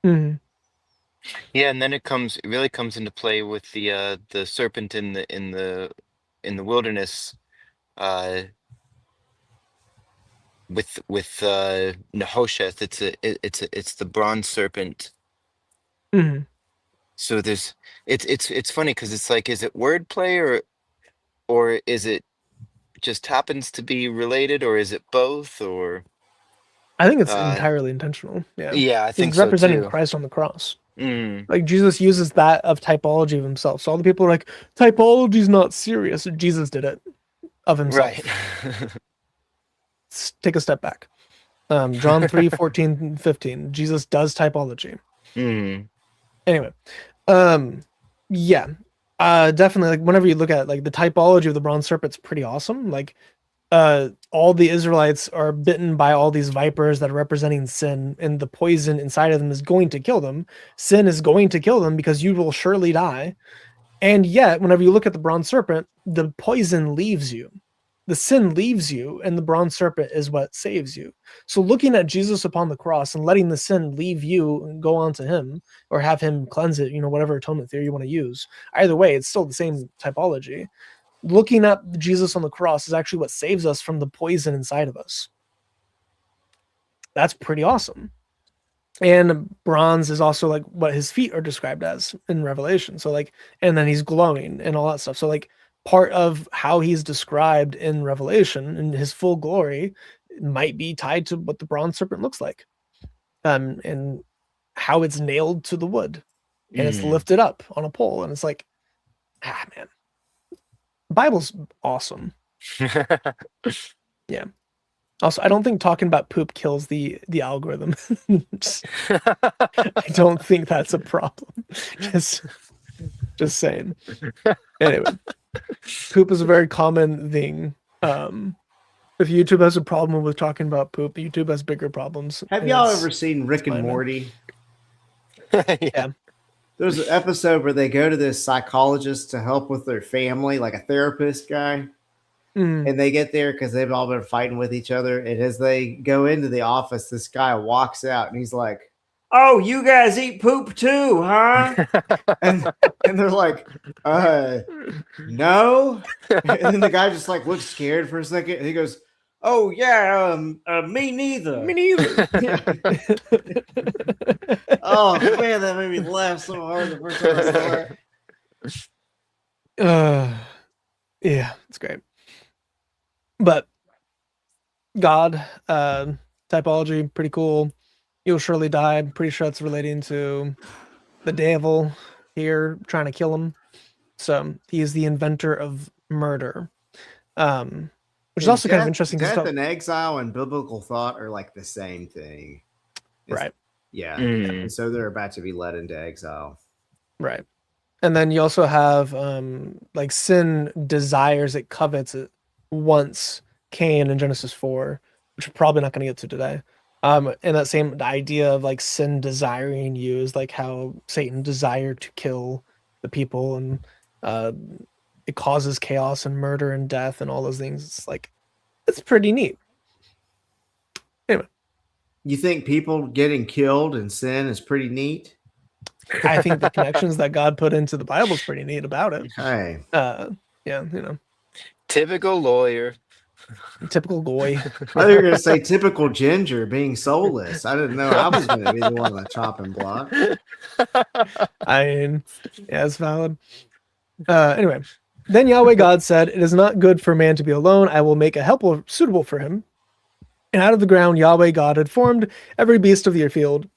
Speaker 3: Yeah, and then it really comes into play with the serpent in the wilderness, with Nehosheth. It's the bronze serpent. So it's funny because it's like, is it wordplay or is it just happens to be related, or is it both? Or
Speaker 1: I think it's entirely intentional.
Speaker 3: Yeah, I think
Speaker 1: it's representing
Speaker 3: so too.
Speaker 1: Christ on the cross. Like Jesus uses that of typology of himself. So all the people are like, typology's not serious. Jesus did it of himself.
Speaker 3: Right.
Speaker 1: Let's take a step back. John 3:14-15. Jesus does typology. Anyway, definitely. Like whenever you look at like the typology of the bronze serpent's pretty awesome. Like all the Israelites are bitten by all these vipers that are representing sin, and the poison inside of them is going to kill them. Sin is going to kill them because you will surely die. And yet, whenever you look at the bronze serpent, the poison leaves you. The sin leaves you, and the bronze serpent is what saves you. So looking at Jesus upon the cross and letting the sin leave you and go on to him, or have him cleanse it, whatever atonement theory you want to use. Either way, it's still the same typology. looking at Jesus on the cross is actually what saves us from the poison inside of us. That's pretty awesome. And bronze is also like what his feet are described as in Revelation. So like, and then he's glowing and all that stuff. So like part of how he's described in Revelation in his full glory might be tied to what the bronze serpent looks like. And how it's nailed to the wood and it's lifted up on a pole. And it's like, man, the Bible's awesome. Yeah. Also, I don't think talking about poop kills the algorithm. I don't think that's a problem. Just saying. Anyway, poop is a very common thing. If YouTube has a problem with talking about poop, YouTube has bigger problems.
Speaker 2: Have y'all ever seen Rick and Morty?
Speaker 1: Yeah.
Speaker 2: There's an episode where they go to this psychologist to help with their family, like a therapist guy. And they get there because they've all been fighting with each other. And as they go into the office, this guy walks out and he's like, "Oh, you guys eat poop too, huh?" and they're like, "No." And then the guy just like looks scared for a second. And he goes, "Oh yeah, me neither. Me neither." Oh man, that made me laugh so hard the first time I saw it.
Speaker 1: Yeah, it's great. But God, typology, pretty cool. You'll surely die. I'm pretty sure it's relating to the devil here trying to kill him. So he is the inventor of murder, which is also kind of interesting.
Speaker 2: Death and exile and biblical thought are like the same thing.
Speaker 1: Right.
Speaker 2: Yeah. And so they're about to be led into exile.
Speaker 1: Right. And then you also have like sin desires, it covets it. Once Cain in Genesis 4, which we're probably not going to get to today. And that same idea of like sin desiring you is like how Satan desired to kill the people, and it causes chaos and murder and death and all those things. It's like, it's pretty neat. Anyway.
Speaker 2: You think people getting killed in sin is pretty neat?
Speaker 1: I think the connections that God put into the Bible is pretty neat about it.
Speaker 2: Hey.
Speaker 1: Yeah, you know.
Speaker 3: Typical lawyer.
Speaker 1: Typical goy.
Speaker 2: I thought you were going to say typical ginger being soulless. I didn't know I was going to be the one on the chopping block.
Speaker 1: I mean, yeah, it's valid. Anyway, then Yahweh God said, "It is not good for man to be alone. I will make a helper suitable for him." And out of the ground, Yahweh God had formed every beast of the field,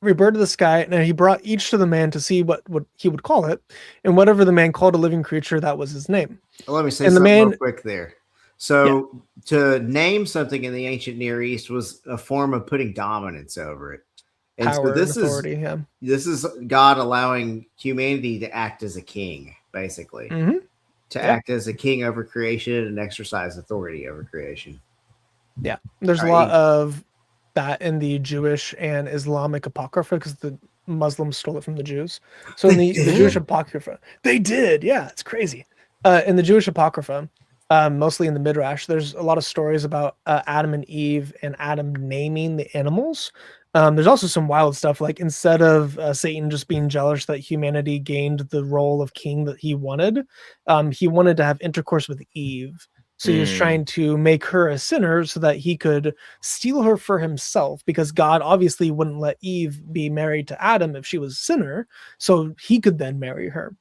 Speaker 1: every bird of the sky, and he brought each to the man to see what he would call it. And whatever the man called a living creature, that was his name.
Speaker 2: Well, let me say something real quick there. So to name something in the ancient Near East was a form of putting dominance over it. And
Speaker 1: power
Speaker 2: so this
Speaker 1: and authority,
Speaker 2: this is God allowing humanity to act as a king, basically. To act as a king over creation and exercise authority over creation.
Speaker 1: Yeah. There's a lot of that in the Jewish and Islamic Apocrypha because the Muslims stole it from the Jews. So in the Jewish Apocrypha, they did. Yeah, it's crazy. In the Jewish Apocrypha, mostly in the Midrash, there's a lot of stories about Adam and Eve and Adam naming the animals. There's also some wild stuff, like instead of Satan just being jealous that humanity gained the role of king that he wanted to have intercourse with Eve. So he was trying to make her a sinner so that he could steal her for himself, because God obviously wouldn't let Eve be married to Adam if she was a sinner. So he could then marry her.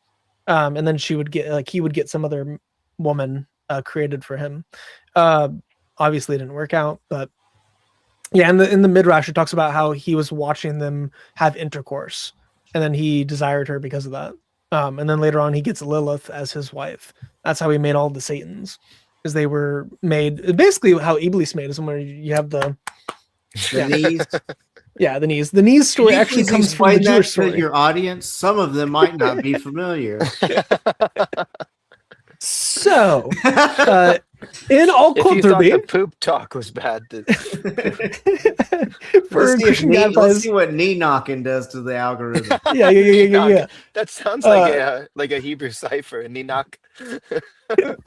Speaker 1: And then he would get some other woman created for him. Obviously it didn't work out, but yeah, in the Midrash, it talks about how he was watching them have intercourse, and then he desired her because of that. And then later on, he gets Lilith as his wife. That's how he made all the Satans, because they were made basically how Iblis made is where you have the
Speaker 2: knees.
Speaker 1: Yeah, the knees. The knees story actually comes from the Jewish story.
Speaker 2: To your audience, some of them might not be familiar.
Speaker 1: So, in all
Speaker 3: if you thought the poop talk was bad,
Speaker 2: let's see what knee knocking does to the algorithm.
Speaker 1: Yeah.
Speaker 3: That sounds like a Hebrew cipher. Knee knock.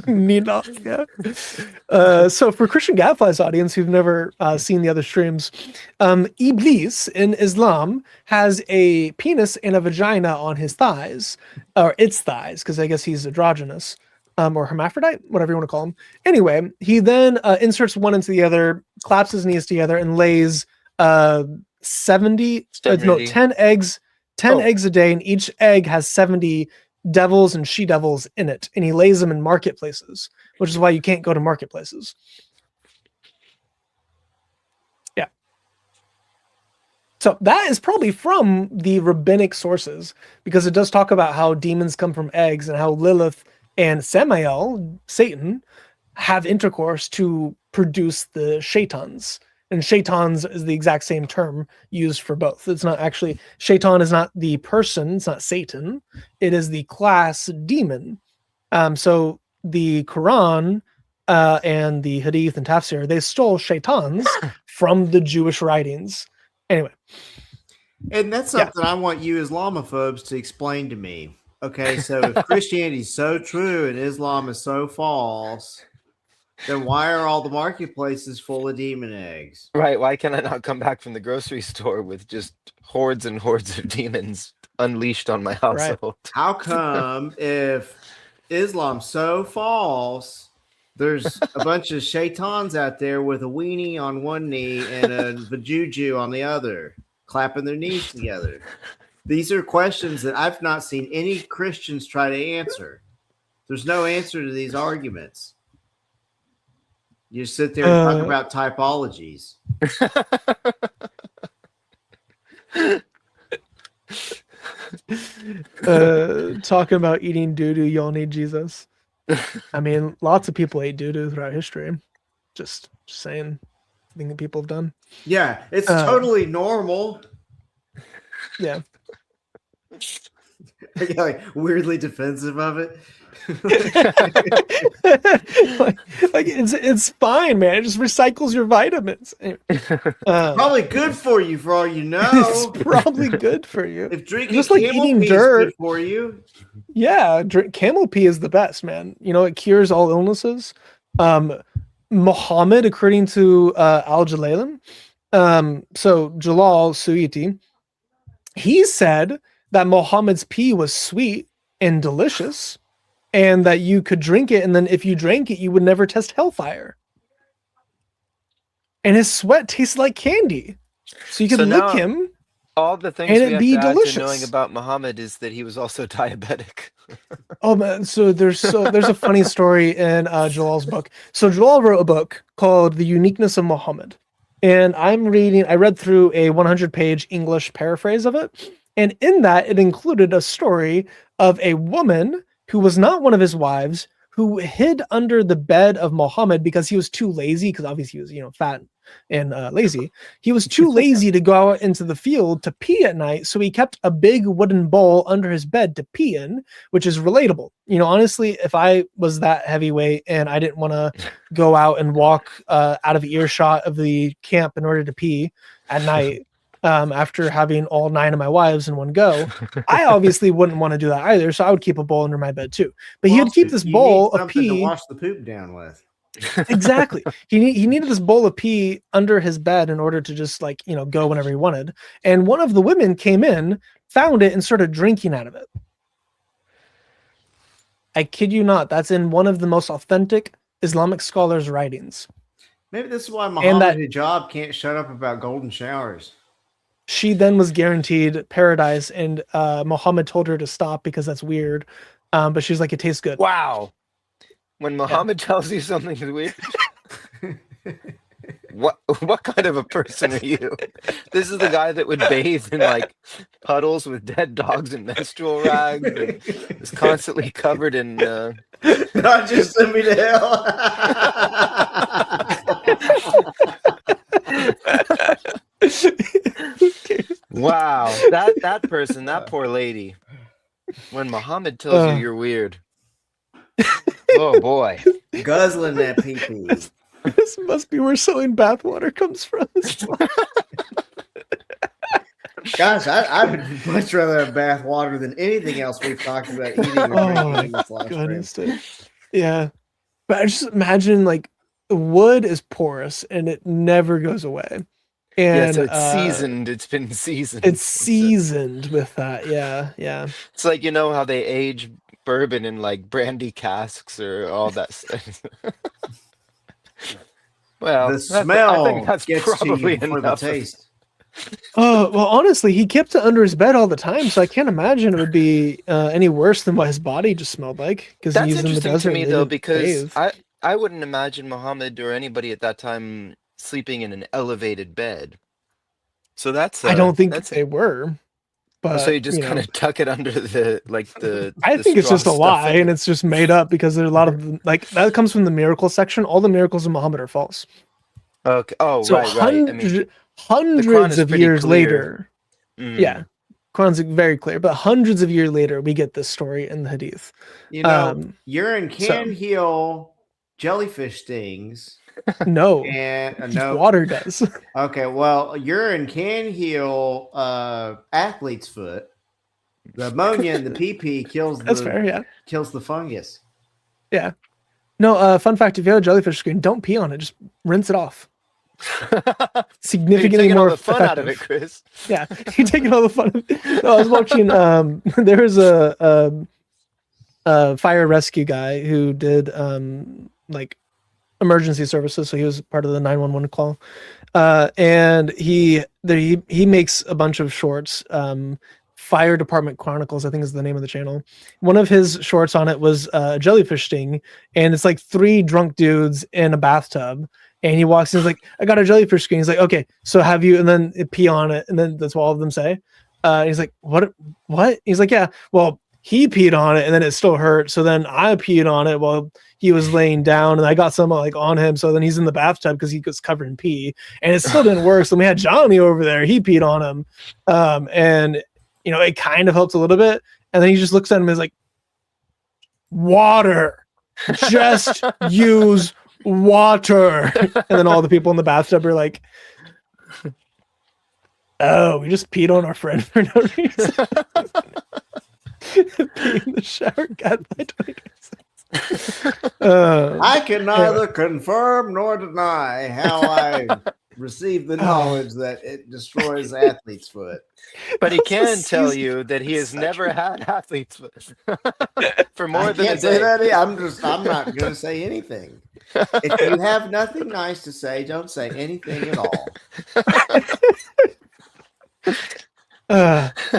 Speaker 1: Knee knock. Yeah. So for Christian Gadfly's audience who've never seen the other streams, Iblis in Islam has a penis and a vagina on his thighs, or its thighs, because I guess he's androgynous. or hermaphrodite, whatever you want to call him. Anyway, he then inserts one into the other, claps his knees together, and lays 10 eggs, 10 eggs a day, and each egg has 70 devils and she devils in it, and he lays them in marketplaces, which is why you can't go to marketplaces. Yeah. So that is probably from the rabbinic sources, because it does talk about how demons come from eggs and how Lilith and Samael, Satan, have intercourse to produce the shaitans. And shaitans is the exact same term used for both. It's not actually, shaitan is not the person, it's not Satan. It is the class demon. So the Quran and the Hadith and Tafsir, they stole shaitans from the Jewish writings. Anyway.
Speaker 2: And that's something I want you Islamophobes to explain to me. Okay, so if Christianity is so true and Islam is so false, then why are all the marketplaces full of demon eggs?
Speaker 3: Right. Why can I not come back from the grocery store with just hordes and hordes of demons unleashed on my household?
Speaker 1: Right.
Speaker 2: How come if Islam's so false, there's a bunch of shaitans out there with a weenie on one knee and a vajuju on the other, clapping their knees together? These are questions that I've not seen any Christians try to answer. There's no answer to these arguments. You sit there and talk about typologies.
Speaker 1: Talking about eating doo-doo, y'all need Jesus. I mean, lots of people ate doo-doo throughout history. Just saying, thing that people have done.
Speaker 2: Yeah, it's totally normal.
Speaker 1: Yeah.
Speaker 2: Like weirdly defensive of it.
Speaker 1: like it's fine, man. It just recycles your vitamins.
Speaker 2: Probably good for you, for all you know.
Speaker 1: It's probably good for you.
Speaker 2: If drinking
Speaker 1: just like eating dirt
Speaker 2: is good for you.
Speaker 1: Yeah, camel pee is the best, man. You know, it cures all illnesses. Muhammad, according to Al-Jalailan, so Jalal Suiti, he said that Muhammad's pee was sweet and delicious, and that you could drink it, and then if you drank it, you would never test hellfire. And his sweat tasted like candy. So you could lick him.
Speaker 3: All the things
Speaker 1: and
Speaker 3: we
Speaker 1: it'd
Speaker 3: have
Speaker 1: be
Speaker 3: to add
Speaker 1: delicious.
Speaker 3: to knowing about Muhammad is that he was also diabetic.
Speaker 1: Oh man, so there's a funny story in Jalal's book. So Jalal wrote a book called The Uniqueness of Muhammad. And I read through a 100-page English paraphrase of it. And in that, it included a story of a woman who was not one of his wives, who hid under the bed of Muhammad because he was too lazy, because obviously he was, fat and lazy. He was too lazy to go out into the field to pee at night, so he kept a big wooden bowl under his bed to pee in, which is relatable. Honestly, if I was that heavyweight and I didn't want to go out and walk out of earshot of the camp in order to pee at night, after having all 9 of my wives in one go, I obviously wouldn't want to do that either. So I would keep a bowl under my bed too. But he would keep this bowl of pee
Speaker 2: to wash the poop down with.
Speaker 1: Exactly. He needed this bowl of pee under his bed in order to just go whenever he wanted. And one of the women came in, found it, and started drinking out of it. I kid you not. That's in one of the most authentic Islamic scholars' writings.
Speaker 2: Maybe this is why Muhammad Hijab can't shut up about golden showers.
Speaker 1: She then was guaranteed paradise, and Muhammad told her to stop because that's weird. But she's like, it tastes good.
Speaker 3: Wow. When Muhammad tells you something is weird, what kind of a person are you? This is the guy that would bathe in puddles with dead dogs and menstrual rags, and is constantly covered in.
Speaker 2: Not just send me to hell.
Speaker 3: Wow, that person, that poor lady. When Muhammad tells you you're weird, oh boy,
Speaker 2: guzzling that pee-pee.
Speaker 1: This must be where selling bathwater comes from.
Speaker 2: Gosh, I would much rather have bath water than anything else we've talked about eating or drinking in this life.
Speaker 1: Goodness, yeah, but I just imagine wood is porous and it never goes away. And
Speaker 3: so it's seasoned. It's been seasoned.
Speaker 1: It's seasoned with that. Yeah.
Speaker 3: It's like how they age bourbon in like brandy casks or all that stuff. Well,
Speaker 2: The
Speaker 3: I think
Speaker 2: smell
Speaker 3: that's
Speaker 2: gets to
Speaker 3: probably
Speaker 2: you before the
Speaker 3: enough.
Speaker 2: taste.
Speaker 1: Well, honestly, he kept it under his bed all the time, so I can't imagine it would be any worse than what his body just smelled like because
Speaker 3: That's
Speaker 1: he's in the
Speaker 3: interesting to
Speaker 1: desert
Speaker 3: me
Speaker 1: and they
Speaker 3: though,
Speaker 1: didn't
Speaker 3: because
Speaker 1: bathe.
Speaker 3: I wouldn't imagine Muhammad or anybody at that time sleeping in an elevated bed. So
Speaker 1: I don't think
Speaker 3: that's
Speaker 1: they were,
Speaker 3: so
Speaker 1: but
Speaker 3: you just kind of tuck it under
Speaker 1: I
Speaker 3: the
Speaker 1: think it's
Speaker 3: straw
Speaker 1: just a lie
Speaker 3: stuffing.
Speaker 1: and it's just made up because there's a lot of like that comes from the miracle section. All the miracles of Muhammad are false.
Speaker 3: Okay. Oh,
Speaker 1: So
Speaker 3: right. I mean, the Quran
Speaker 1: hundreds
Speaker 3: is
Speaker 1: of
Speaker 3: pretty
Speaker 1: years
Speaker 3: clear.
Speaker 1: later, yeah,
Speaker 3: Mm.
Speaker 1: Quran's very clear, but hundreds of years later, we get this story in the Hadith.
Speaker 2: You know, urine
Speaker 1: So
Speaker 2: can heal jellyfish stings,
Speaker 1: no,
Speaker 2: and
Speaker 1: just
Speaker 2: no.
Speaker 1: water does.
Speaker 2: Okay, well, urine can heal athlete's foot. The ammonia in the pee kills
Speaker 1: That's fair, yeah.
Speaker 2: the fungus.
Speaker 1: Yeah. No, fun fact, if you have a jellyfish screen, don't pee on it, just rinse it off.
Speaker 3: You're
Speaker 1: Significantly
Speaker 3: taking all
Speaker 1: more
Speaker 3: the fun
Speaker 1: effective.
Speaker 3: out of it, Chris.
Speaker 1: Yeah, you're taking all the fun. No, I was watching. There was a fire rescue guy who did like emergency services, so he was part of the 911 call. And he makes a bunch of shorts. Fire Department Chronicles, I think is the name of the channel. One of his shorts on it was a jellyfish sting, and it's like 3 drunk dudes in a bathtub. And he walks in, he's like, I got a jellyfish sting. He's like, okay, so have you, and then pee on it, and then that's what all of them say. He's like, what? He's like, yeah, well, he peed on it, and then it still hurt. So then I peed on it while he was laying down, and I got some like on him. So then he's in the bathtub because he was covered in pee, and it still didn't work. So we had Johnny over there. He peed on him, and you know, it kind of helped a little bit. And then he just looks at him and is like, water, just use water. And then all the people in the bathtub are like, oh, we just peed on our friend for no reason. Pee in the shower, Gadfly 2026.
Speaker 2: I can neither confirm nor deny how I received the knowledge that it destroys athlete's foot.
Speaker 3: But he can tell you that he has never had athlete's foot for more than a
Speaker 2: Can't say
Speaker 3: day.
Speaker 2: that. I'm not going to say anything. If you have nothing nice to say, don't say anything at all.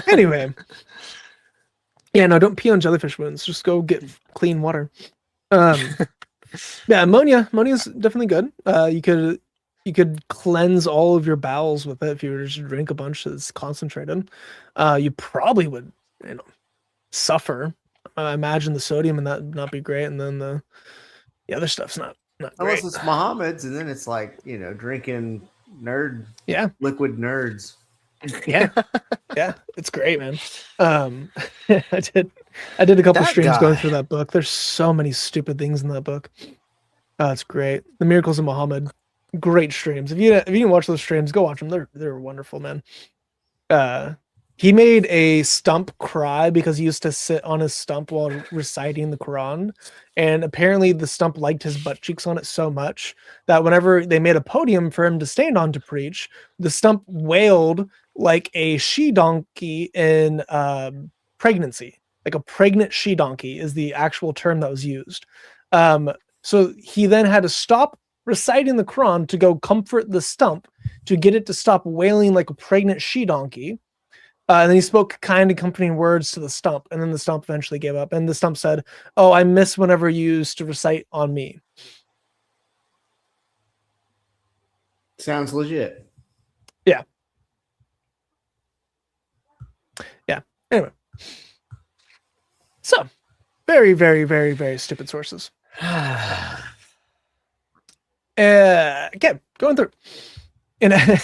Speaker 1: Anyway. Yeah, no, don't pee on jellyfish wounds. Just go get clean water. Yeah, ammonia's definitely good. You could cleanse all of your bowels with it if you were to just drink a bunch that's concentrated. You probably would, suffer. I imagine the sodium and that would not be great, and then the other stuff's not great.
Speaker 2: Unless it's Muhammad's, and then it's like, drinking liquid nerds.
Speaker 1: Yeah, it's great, man. I did a couple streams going through that book. There's so many stupid things in that book. It's great. The Miracles of Muhammad, great streams. If you didn't watch those streams, go watch them. They're wonderful, man. He made a stump cry because he used to sit on his stump while reciting the Quran, and apparently the stump liked his butt cheeks on it so much that whenever they made a podium for him to stand on to preach, the stump wailed like a she donkey in pregnancy. Like a pregnant she donkey is the actual term that was used. So he then had to stop reciting the Quran to go comfort the stump to get it to stop wailing like a pregnant she donkey. And then he spoke kind, accompanying words to the stump, and then the stump eventually gave up. And the stump said, "Oh, I miss whenever you used to recite on me."
Speaker 2: Sounds legit.
Speaker 1: Yeah. Anyway, so very, very, very, very stupid sources. Okay, going through. And I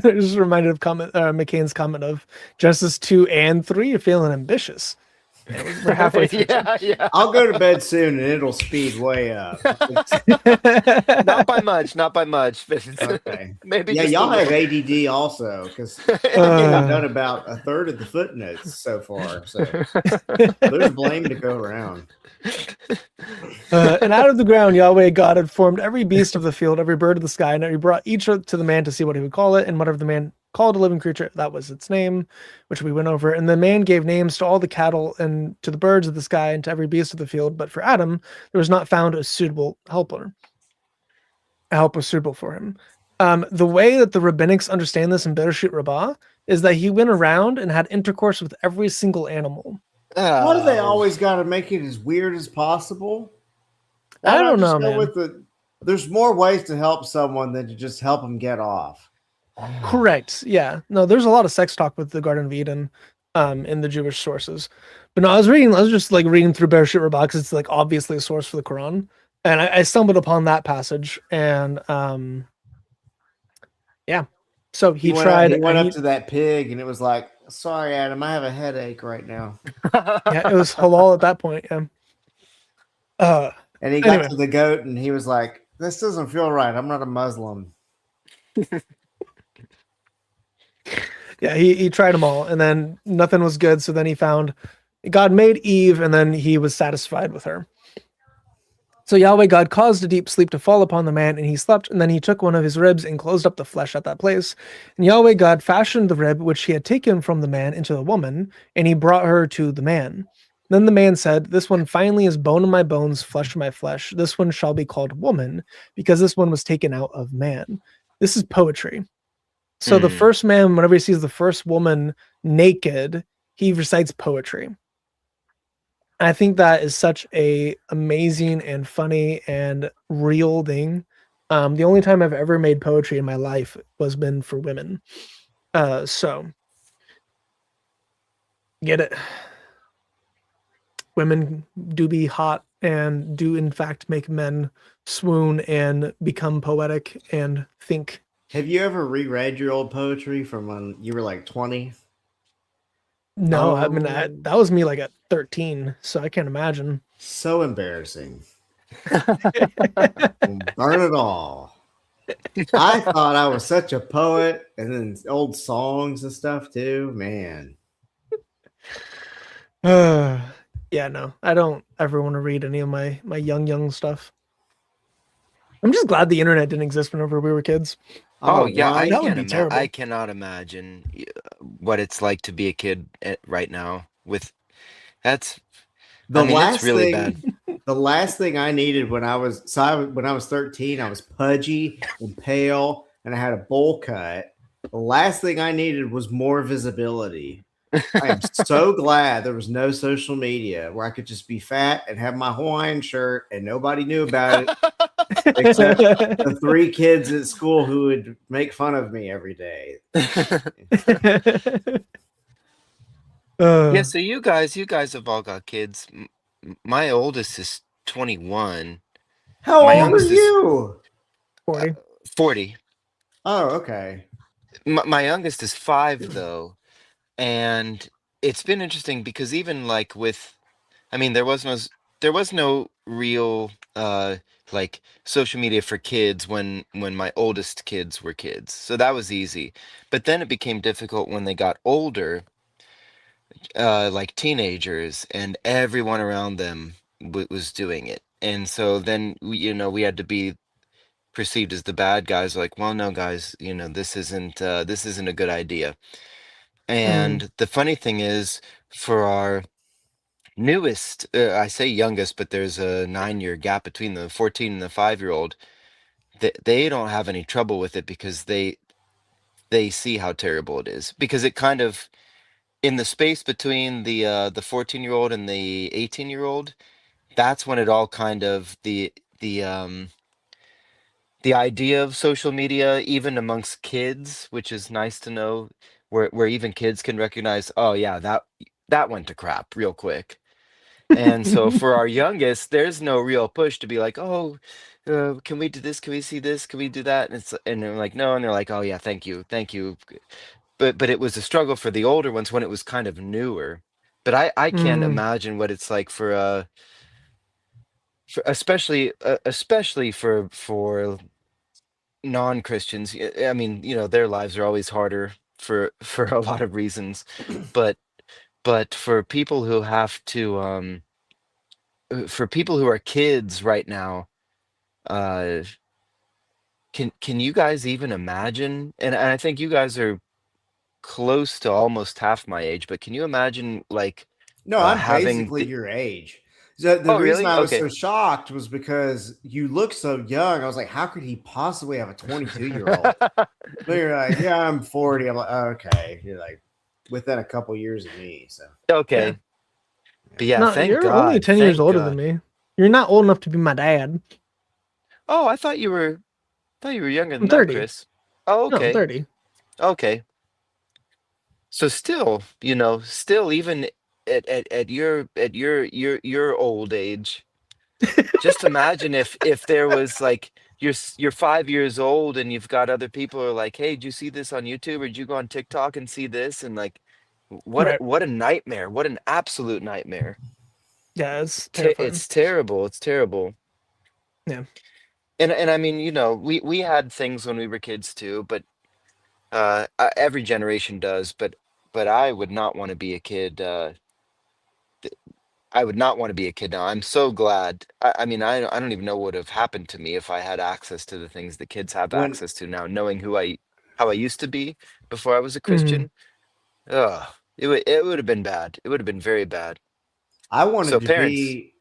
Speaker 1: was reminded of McCain's comment of Genesis 2 and 3. You're feeling ambitious. We're halfway through.
Speaker 3: Yeah.
Speaker 2: I'll go to bed soon, and it'll speed way up.
Speaker 3: Not by much. But
Speaker 2: Okay.
Speaker 3: Maybe.
Speaker 2: Yeah,
Speaker 3: just
Speaker 2: y'all
Speaker 3: a
Speaker 2: have
Speaker 3: little.
Speaker 2: ADD also, because I've done about a third of the footnotes so far. So there's blame to go around.
Speaker 1: And out of the ground, Yahweh God had formed every beast of the field, every bird of the sky, and he brought each to the man to see what he would call it. And whatever the man called a living creature, that was its name, which we went over. And the man gave names to all the cattle and to the birds of the sky and to every beast of the field. But for Adam, there was not found a suitable helper. A helper suitable for him. The way that the rabbinics understand this in Bereshit Rabbah is that he went around and had intercourse with every single animal.
Speaker 2: Why do they
Speaker 3: Oh.
Speaker 2: always got to make it as weird as possible? Why
Speaker 1: I
Speaker 2: not
Speaker 1: don't
Speaker 2: just
Speaker 1: know,
Speaker 2: go
Speaker 1: man.
Speaker 2: with the? There's more ways to help someone than to just help them get off.
Speaker 1: Correct. Yeah. No, there's a lot of sex talk with the Garden of Eden in the Jewish sources. But no, I was just like reading through Bereshit Rabbah because it's like obviously a source for the Quran. And I stumbled upon that passage and yeah. So he tried
Speaker 2: He went up to that pig and it was like, sorry, Adam, I have a headache right now.
Speaker 1: yeah, it was halal at that point, yeah.
Speaker 2: And he got to the goat and he was like, this doesn't feel right. I'm not a Muslim.
Speaker 1: Yeah, he tried them all and then nothing was good. So then he found God made Eve and then he was satisfied with her. So Yahweh God caused a deep sleep to fall upon the man, and he slept, and then he took one of his ribs and closed up the flesh at that place. And Yahweh God fashioned the rib which he had taken from the man into a woman, and he brought her to the man. Then the man said, this one finally is bone of my bones, flesh of my flesh. This one shall be called woman, because this one was taken out of man. This is poetry. So the first man, whenever he sees the first woman naked, he recites poetry. I think that is such a amazing and funny and real thing. The only time I've ever made poetry in my life was been for women. So get it. Women do be hot and do in fact make men swoon and become poetic and think.
Speaker 2: Have you ever reread your old poetry from when you were like 20?
Speaker 1: No, I mean that was me like at 13, so I can't imagine.
Speaker 2: So embarrassing. Burn it all. I thought I was such a poet, and then old songs and stuff too. Man,
Speaker 1: yeah, no, I don't ever want to read any of my young stuff. I'm just glad the internet didn't exist whenever we were kids.
Speaker 3: Oh yeah,
Speaker 2: right?
Speaker 1: That would be terrible.
Speaker 3: I cannot imagine what it's like to be a kid right now. With that's, I mean, it's really bad.
Speaker 2: The last thing I needed when I was 13, I was pudgy and pale, and I had a bowl cut. The last thing I needed was more visibility. I am so glad there was no social media where I could just be fat and have my Hawaiian shirt and nobody knew about it except the 3 kids at school who would make fun of me every day.
Speaker 3: Yeah, so you guys have all got kids. My oldest is 21.
Speaker 2: How
Speaker 3: My
Speaker 2: old are
Speaker 3: youngest is
Speaker 2: you?
Speaker 1: 40.
Speaker 3: 40.
Speaker 2: Oh, okay.
Speaker 3: My youngest is 5 though, and it's been interesting because even like with, I mean, there was no real like social media for kids when my oldest kids were kids, so that was easy. But then it became difficult when they got older, like teenagers, and everyone around them was doing it, and so then we had to be perceived as the bad guys, like, well, no guys, this isn't a good idea. And the funny thing is, for our newest, I say youngest, but there's a 9-year gap between the 14 and the 5-year-old. They don't have any trouble with it because they see how terrible it is, because it kind of, in the space between the 14-year-old and the 18-year-old, that's when it all kind of, the idea of social media, even amongst kids, which is nice to know, where even kids can recognize, oh yeah, that went to crap real quick. And so for our youngest, there's no real push to be like, oh, can we do this? Can we see this? Can we do that? And they're like, no, and they're like, oh yeah, thank you, thank you. But it was a struggle for the older ones when it was kind of newer. But I can't imagine what it's like for especially for non-Christians. I mean, their lives are always harder for a lot of reasons, but for people who have to for people who are kids right now, uh, can you guys even imagine? And I think you guys are close to almost half my age, but can you imagine like
Speaker 2: No, I'm
Speaker 3: having
Speaker 2: basically
Speaker 3: the,
Speaker 2: your age. The
Speaker 3: oh,
Speaker 2: reason
Speaker 3: really?
Speaker 2: I was
Speaker 3: Okay.
Speaker 2: so shocked was because you look so young. I was like, how could he possibly have a 22-year-old? But you're like, yeah, I'm 40. I'm like, oh, okay. You're like within a couple years of me. So
Speaker 3: Okay. But yeah,
Speaker 1: No,
Speaker 3: thank
Speaker 1: you're only
Speaker 3: God.
Speaker 1: 10 years
Speaker 3: Thank
Speaker 1: older than
Speaker 3: God.
Speaker 1: me. You're not old enough to be my dad.
Speaker 3: Oh, thought you were younger
Speaker 1: I'm
Speaker 3: than that,
Speaker 1: 30.
Speaker 3: Chris. Oh,
Speaker 1: No, I'm
Speaker 3: okay.
Speaker 1: 30.
Speaker 3: Okay. So still, still even at your old age, just imagine if there was like you're 5 years old and you've got other people who are like, hey, did you see this on YouTube or did you go on TikTok and see this? And like
Speaker 1: Right.
Speaker 3: what a nightmare. What an absolute nightmare.
Speaker 1: Yeah, it's terrifying.
Speaker 3: It's terrible. It's terrible.
Speaker 1: Yeah.
Speaker 3: And I mean, we had things when we were kids too, but every generation does, but I would not want to be a kid. I would not want to be a kid now. I'm so glad. I mean, I don't even know what would have happened to me if I had access to the things the kids have
Speaker 2: when
Speaker 3: access to now, knowing how I used to be before I was a
Speaker 1: Mhm.
Speaker 3: Christian. Ugh, it would have been bad. It would have been very bad.
Speaker 2: I
Speaker 3: So
Speaker 2: wanted to
Speaker 3: parents,
Speaker 2: be,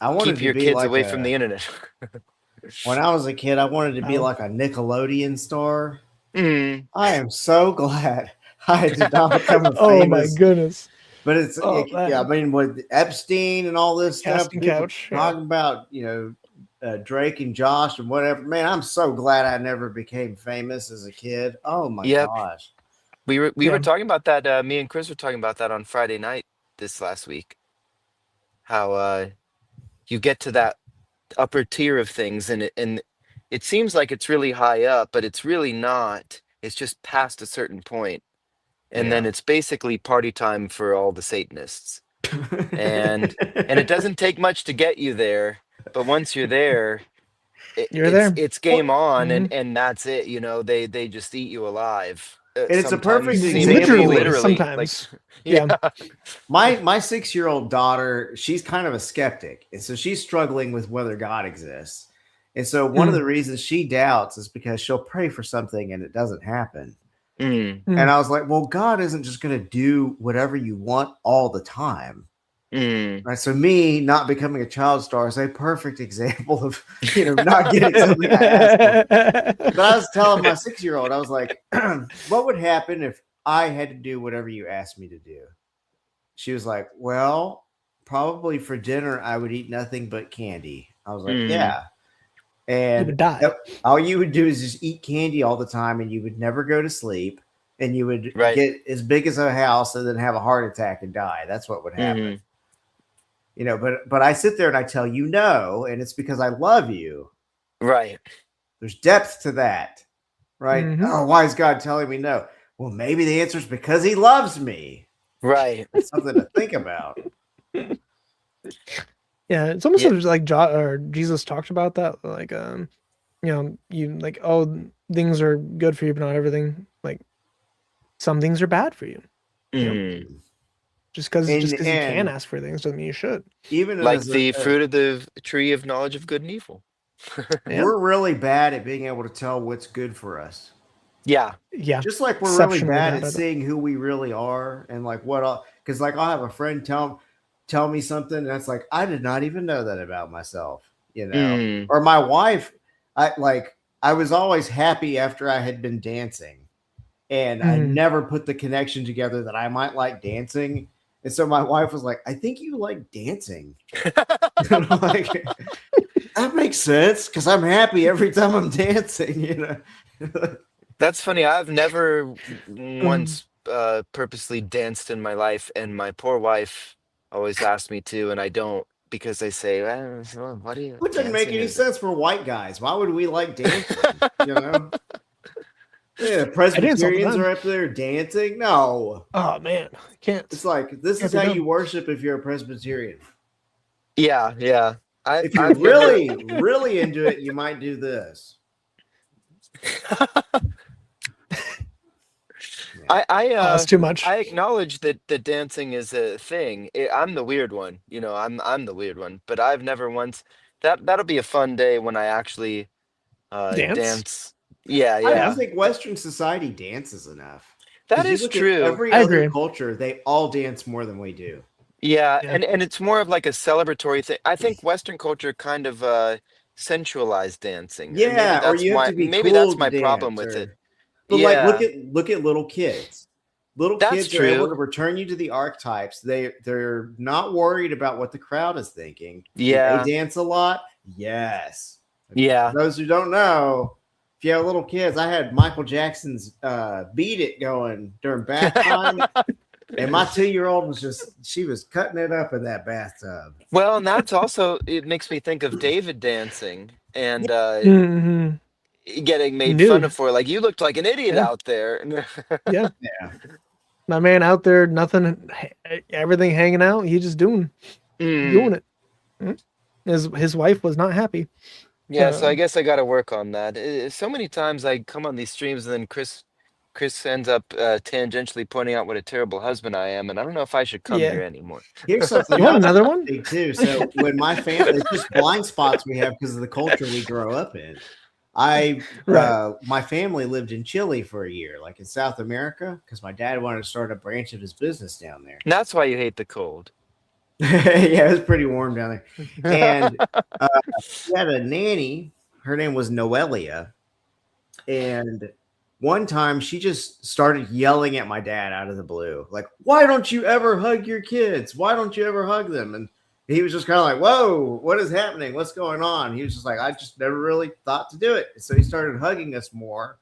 Speaker 2: I
Speaker 3: keep
Speaker 2: wanted to
Speaker 3: your
Speaker 2: be
Speaker 3: kids
Speaker 2: like
Speaker 3: away from the
Speaker 2: a,
Speaker 3: internet.
Speaker 2: when I was a kid, I wanted to be
Speaker 1: Oh.
Speaker 2: like a Nickelodeon star.
Speaker 3: Mm.
Speaker 2: I am so glad I did not become a
Speaker 1: Oh my
Speaker 2: famous.
Speaker 1: goodness.
Speaker 2: But it's
Speaker 1: Oh
Speaker 2: yeah, I
Speaker 1: man.
Speaker 2: mean, with Epstein and all this stuff,
Speaker 1: Casting
Speaker 2: people
Speaker 1: couch. Yeah.
Speaker 2: talking about Drake and Josh and whatever. Man, I'm so glad I never became famous as a kid. Oh my
Speaker 3: Yep.
Speaker 2: gosh!
Speaker 3: We were
Speaker 1: Yeah.
Speaker 3: talking about that. Me and Chris were talking about that on Friday night this last week. How you get to that upper tier of things, and it seems like it's really high up, but it's really not. It's just past a certain point, and then
Speaker 2: Yeah.
Speaker 3: it's basically party time for all the Satanists. And it doesn't take much to get you there, but once you're there,
Speaker 1: You're there.
Speaker 3: it's game on, and
Speaker 1: Hmm.
Speaker 3: and that's it. They just eat you alive.
Speaker 2: And it's a
Speaker 3: Sometimes
Speaker 2: perfect
Speaker 3: seemingly
Speaker 2: example.
Speaker 3: literally, like
Speaker 1: Sometimes.
Speaker 3: yeah.
Speaker 1: Yeah.
Speaker 2: My 6-year-old daughter, she's kind of a skeptic, and so she's struggling with whether God exists. And so one of
Speaker 1: Mm.
Speaker 2: the reasons she doubts is because she'll pray for something and it doesn't happen.
Speaker 3: Mm,
Speaker 2: And
Speaker 1: Mm.
Speaker 2: I was like, well, God isn't just going to do whatever you want all the time.
Speaker 3: mm.
Speaker 2: Right. So me not becoming a child star is a perfect example of, not getting something I asked for. But I was telling my 6-year-old, I was like, what would happen if I had to do whatever you asked me to do? She was like, well, probably for dinner, I would eat nothing but candy. I was like,
Speaker 3: Mm.
Speaker 2: yeah.
Speaker 1: You
Speaker 2: And
Speaker 1: would die.
Speaker 2: all you would do is just eat candy all the time and you would never go to sleep and you would
Speaker 3: Right.
Speaker 2: get as big as a house and then have a heart attack and die. That's what would happen.
Speaker 3: Mhm.
Speaker 2: But I sit there and I tell you no, and it's because I love you.
Speaker 3: Right.
Speaker 2: There's depth to that, right?
Speaker 1: Mhm.
Speaker 2: Oh, why is God telling me no? Well, maybe the answer is because he loves me.
Speaker 3: Right.
Speaker 2: It's something to think about.
Speaker 1: Yeah, it's almost
Speaker 3: Yeah.
Speaker 1: like or Jesus talked about that. Like, you like, oh, things are good for you, but not everything. Like, some things are bad for you.
Speaker 3: Mm.
Speaker 1: Just because
Speaker 2: And
Speaker 1: you can
Speaker 2: and
Speaker 1: ask for things doesn't mean you should.
Speaker 2: even
Speaker 3: Like
Speaker 2: as
Speaker 3: the fruit of the tree of knowledge of good and evil.
Speaker 1: Yeah.
Speaker 2: we're really bad at being able to tell what's good for us.
Speaker 3: Yeah.
Speaker 1: Yeah.
Speaker 2: Just like we're really
Speaker 1: Exceptionally
Speaker 2: bad
Speaker 1: bad
Speaker 2: at
Speaker 1: at it.
Speaker 2: seeing who we really are and like what, because like I'll have a friend tell me something and that's like I did not even know that about myself,
Speaker 3: Mm.
Speaker 2: or my wife. I was always happy after I had been dancing, and I
Speaker 1: Mhm.
Speaker 2: never put the connection together that I might like dancing. And so my wife was like, "I think you like dancing." And I'm like, that makes sense because I'm happy every time I'm dancing.
Speaker 3: That's funny. I've never
Speaker 1: Um,
Speaker 3: once purposely danced in my life, and my poor wife always asks me to, and I don't because they say, well, so what are you
Speaker 2: Which doesn't make
Speaker 3: dancing?
Speaker 2: any
Speaker 3: Is
Speaker 2: sense for white guys. Why would we like dancing?
Speaker 3: it?
Speaker 2: Yeah,
Speaker 1: I dance all the
Speaker 2: Presbyterians
Speaker 1: time.
Speaker 2: are up there dancing. No,
Speaker 1: Oh man, I can't.
Speaker 2: it's like this
Speaker 1: Can't
Speaker 2: is
Speaker 1: be
Speaker 2: how
Speaker 1: done.
Speaker 2: you worship if you're a Presbyterian.
Speaker 3: Yeah, yeah.
Speaker 2: If you're
Speaker 3: I've never.
Speaker 2: really into it, you might do this.
Speaker 1: Oh, it's too much.
Speaker 3: I acknowledge that the dancing is a thing. I'm the weird one, I'm the weird one, but I've never once that'll be a fun day when I actually
Speaker 1: Dance?
Speaker 3: dance. Yeah,
Speaker 2: I don't
Speaker 3: yeah.
Speaker 2: think Western society dances enough.
Speaker 3: That
Speaker 2: Because you
Speaker 3: is
Speaker 2: look at
Speaker 3: true.
Speaker 2: every
Speaker 1: I
Speaker 2: other
Speaker 1: agree.
Speaker 2: culture, they all dance more than we do.
Speaker 3: Yeah,
Speaker 1: Yeah.
Speaker 3: and it's more of like a celebratory thing. I think Western culture kind of sensualized dancing, and
Speaker 2: Yeah, or you have to be
Speaker 3: maybe that's
Speaker 2: cool to
Speaker 3: my problem
Speaker 2: dance,
Speaker 3: with it.
Speaker 2: or but like
Speaker 3: Yeah,
Speaker 2: look at little kids. Little
Speaker 3: that's
Speaker 2: kids are able to
Speaker 3: true.
Speaker 2: return you to the archetypes. They're not worried about what the crowd is thinking. Do they
Speaker 3: Yeah,
Speaker 2: dance a lot? Yes. For
Speaker 3: yeah.
Speaker 2: those who don't know, if you have little kids, I had Michael Jackson's "Beat It" going during bath time, and my 2-year-old she was cutting it up in that bathtub.
Speaker 3: Well, and that's also it makes me think of David dancing and
Speaker 1: Hmm.
Speaker 3: getting made fun of
Speaker 1: Nude.
Speaker 3: for like you looked like an idiot
Speaker 1: Yeah.
Speaker 3: out there.
Speaker 1: Yeah.
Speaker 2: Yeah.
Speaker 1: My man out there, nothing, everything hanging out. He just doing
Speaker 3: Mm,
Speaker 1: it. Mm. His wife was not happy.
Speaker 3: yeah, so I
Speaker 1: Um,
Speaker 3: guess I got to work on that. So many times I come on these streams and then Chris ends up tangentially pointing out what a terrible husband I am, and I don't know if I should come
Speaker 1: yeah.
Speaker 3: here anymore.
Speaker 2: Here's something
Speaker 1: You want
Speaker 2: else
Speaker 1: another one?
Speaker 2: big too. So when my family, it's just blind spots we have because of the culture we grow up in.
Speaker 1: Right.
Speaker 2: My family lived in Chile for a year, like in South America, because my dad wanted to start a branch of his business down there.
Speaker 3: And that's why you hate the cold.
Speaker 2: Yeah, it was pretty warm down there. And we had a nanny. Her name was Noelia. And one time she just started yelling at my dad out of the blue, like, why don't you ever hug your kids? Why don't you ever hug them? And he was just kind of like, whoa, what is happening? What's going on? He was just like, I just never really thought to do it. So he started hugging us more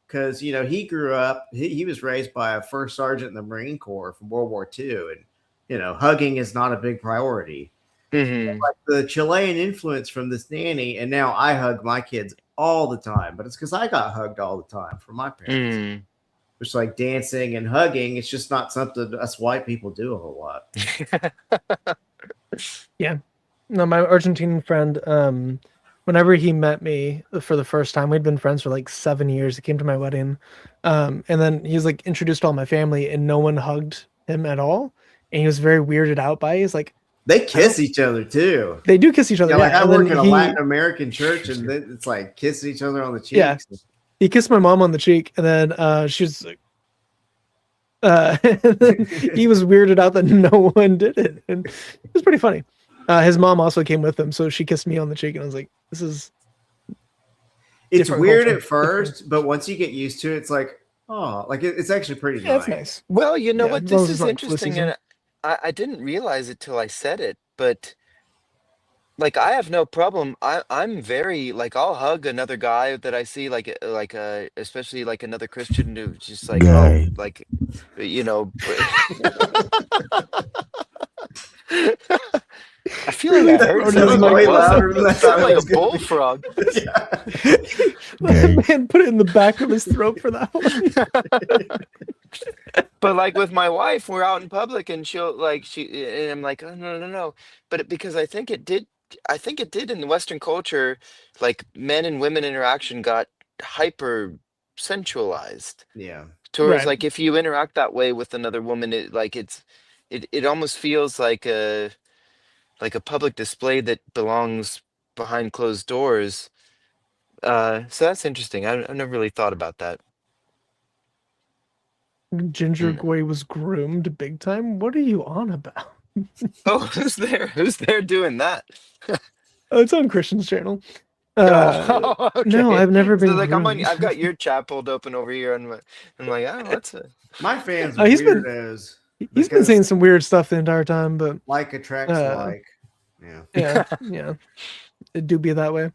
Speaker 2: because, he grew up, he was raised by a first sergeant in the Marine Corps from World War II. And, hugging is not a big priority.
Speaker 3: Hmm.
Speaker 2: Like the Chilean influence from this nanny, and now I hug my kids all the time, but it's because I got hugged all the time from my parents.
Speaker 3: Mm.
Speaker 2: It's like dancing and hugging. It's just not something us white people do a whole lot.
Speaker 1: Yeah. No, my Argentinian friend, whenever he met me for the first time, we'd been friends for like 7 years. He came to my wedding. And then he was like introduced to all my family and no one hugged him at all. And he was very weirded out by it. He's like,
Speaker 2: They kiss each other too.
Speaker 1: they do kiss each other.
Speaker 2: Yeah, like I
Speaker 1: And
Speaker 2: work
Speaker 1: then
Speaker 2: in a Latin American church, and it's like kissing each other on the
Speaker 1: Yeah.
Speaker 2: cheeks.
Speaker 1: he kissed my mom on the cheek, and then she was like, he was weirded out that no one did it, and it was pretty funny. His mom also came with him, so she kissed me on the cheek, and I was like, "This is
Speaker 2: It's
Speaker 1: different
Speaker 2: weird
Speaker 1: culture."
Speaker 2: at first, but once you get used to it, it's like, oh, like it's actually pretty
Speaker 1: Yeah, it's
Speaker 2: nice.
Speaker 1: nice.
Speaker 3: Well, you know
Speaker 1: Yeah,
Speaker 3: what?
Speaker 1: as long
Speaker 3: This
Speaker 1: as it's
Speaker 3: is
Speaker 1: not flu
Speaker 3: interesting,
Speaker 1: season.
Speaker 3: and I didn't realize it till I said it, but like I have no problem. I'm very like I'll hug another guy that I see especially like another Christian who's just like
Speaker 4: Gay.
Speaker 3: like you know I feel like I
Speaker 1: Really
Speaker 3: heard
Speaker 1: throwing his
Speaker 3: something.
Speaker 2: mic
Speaker 3: What
Speaker 2: way
Speaker 3: was
Speaker 2: louder
Speaker 3: that?
Speaker 2: than I
Speaker 3: It
Speaker 2: thought
Speaker 3: sounded
Speaker 2: it
Speaker 3: like
Speaker 2: was
Speaker 3: a
Speaker 2: gonna be.
Speaker 3: bullfrog.
Speaker 1: That
Speaker 4: Gay.
Speaker 1: man put it in the back of his throat for that one.
Speaker 3: But like with my wife, we're out in public and and I'm like, oh no, no, no. Because I think it did in the Western culture, like men and women interaction got hyper sensualized.
Speaker 2: Yeah.
Speaker 3: Towards
Speaker 1: Right.
Speaker 3: like if you interact that way with another woman, it almost feels like a public display that belongs behind closed doors. So that's interesting. I've never really thought about that.
Speaker 1: Ginger
Speaker 3: Mm.
Speaker 1: Goy was groomed big time. What are you on about?
Speaker 3: Oh, who's there? Who's there doing that?
Speaker 1: Oh, it's on Christian's channel. No,
Speaker 3: Okay.
Speaker 1: I've never
Speaker 3: So
Speaker 1: been
Speaker 3: like
Speaker 1: groomed.
Speaker 3: I've got your chat pulled open over here, and I'm like, oh, what's a
Speaker 2: My fans are
Speaker 1: He's been
Speaker 2: weirdos
Speaker 1: he's been saying
Speaker 2: because
Speaker 1: some weird stuff the entire time, but
Speaker 2: like attracts
Speaker 1: uh,
Speaker 2: like. Yeah.
Speaker 1: yeah, it do be that way.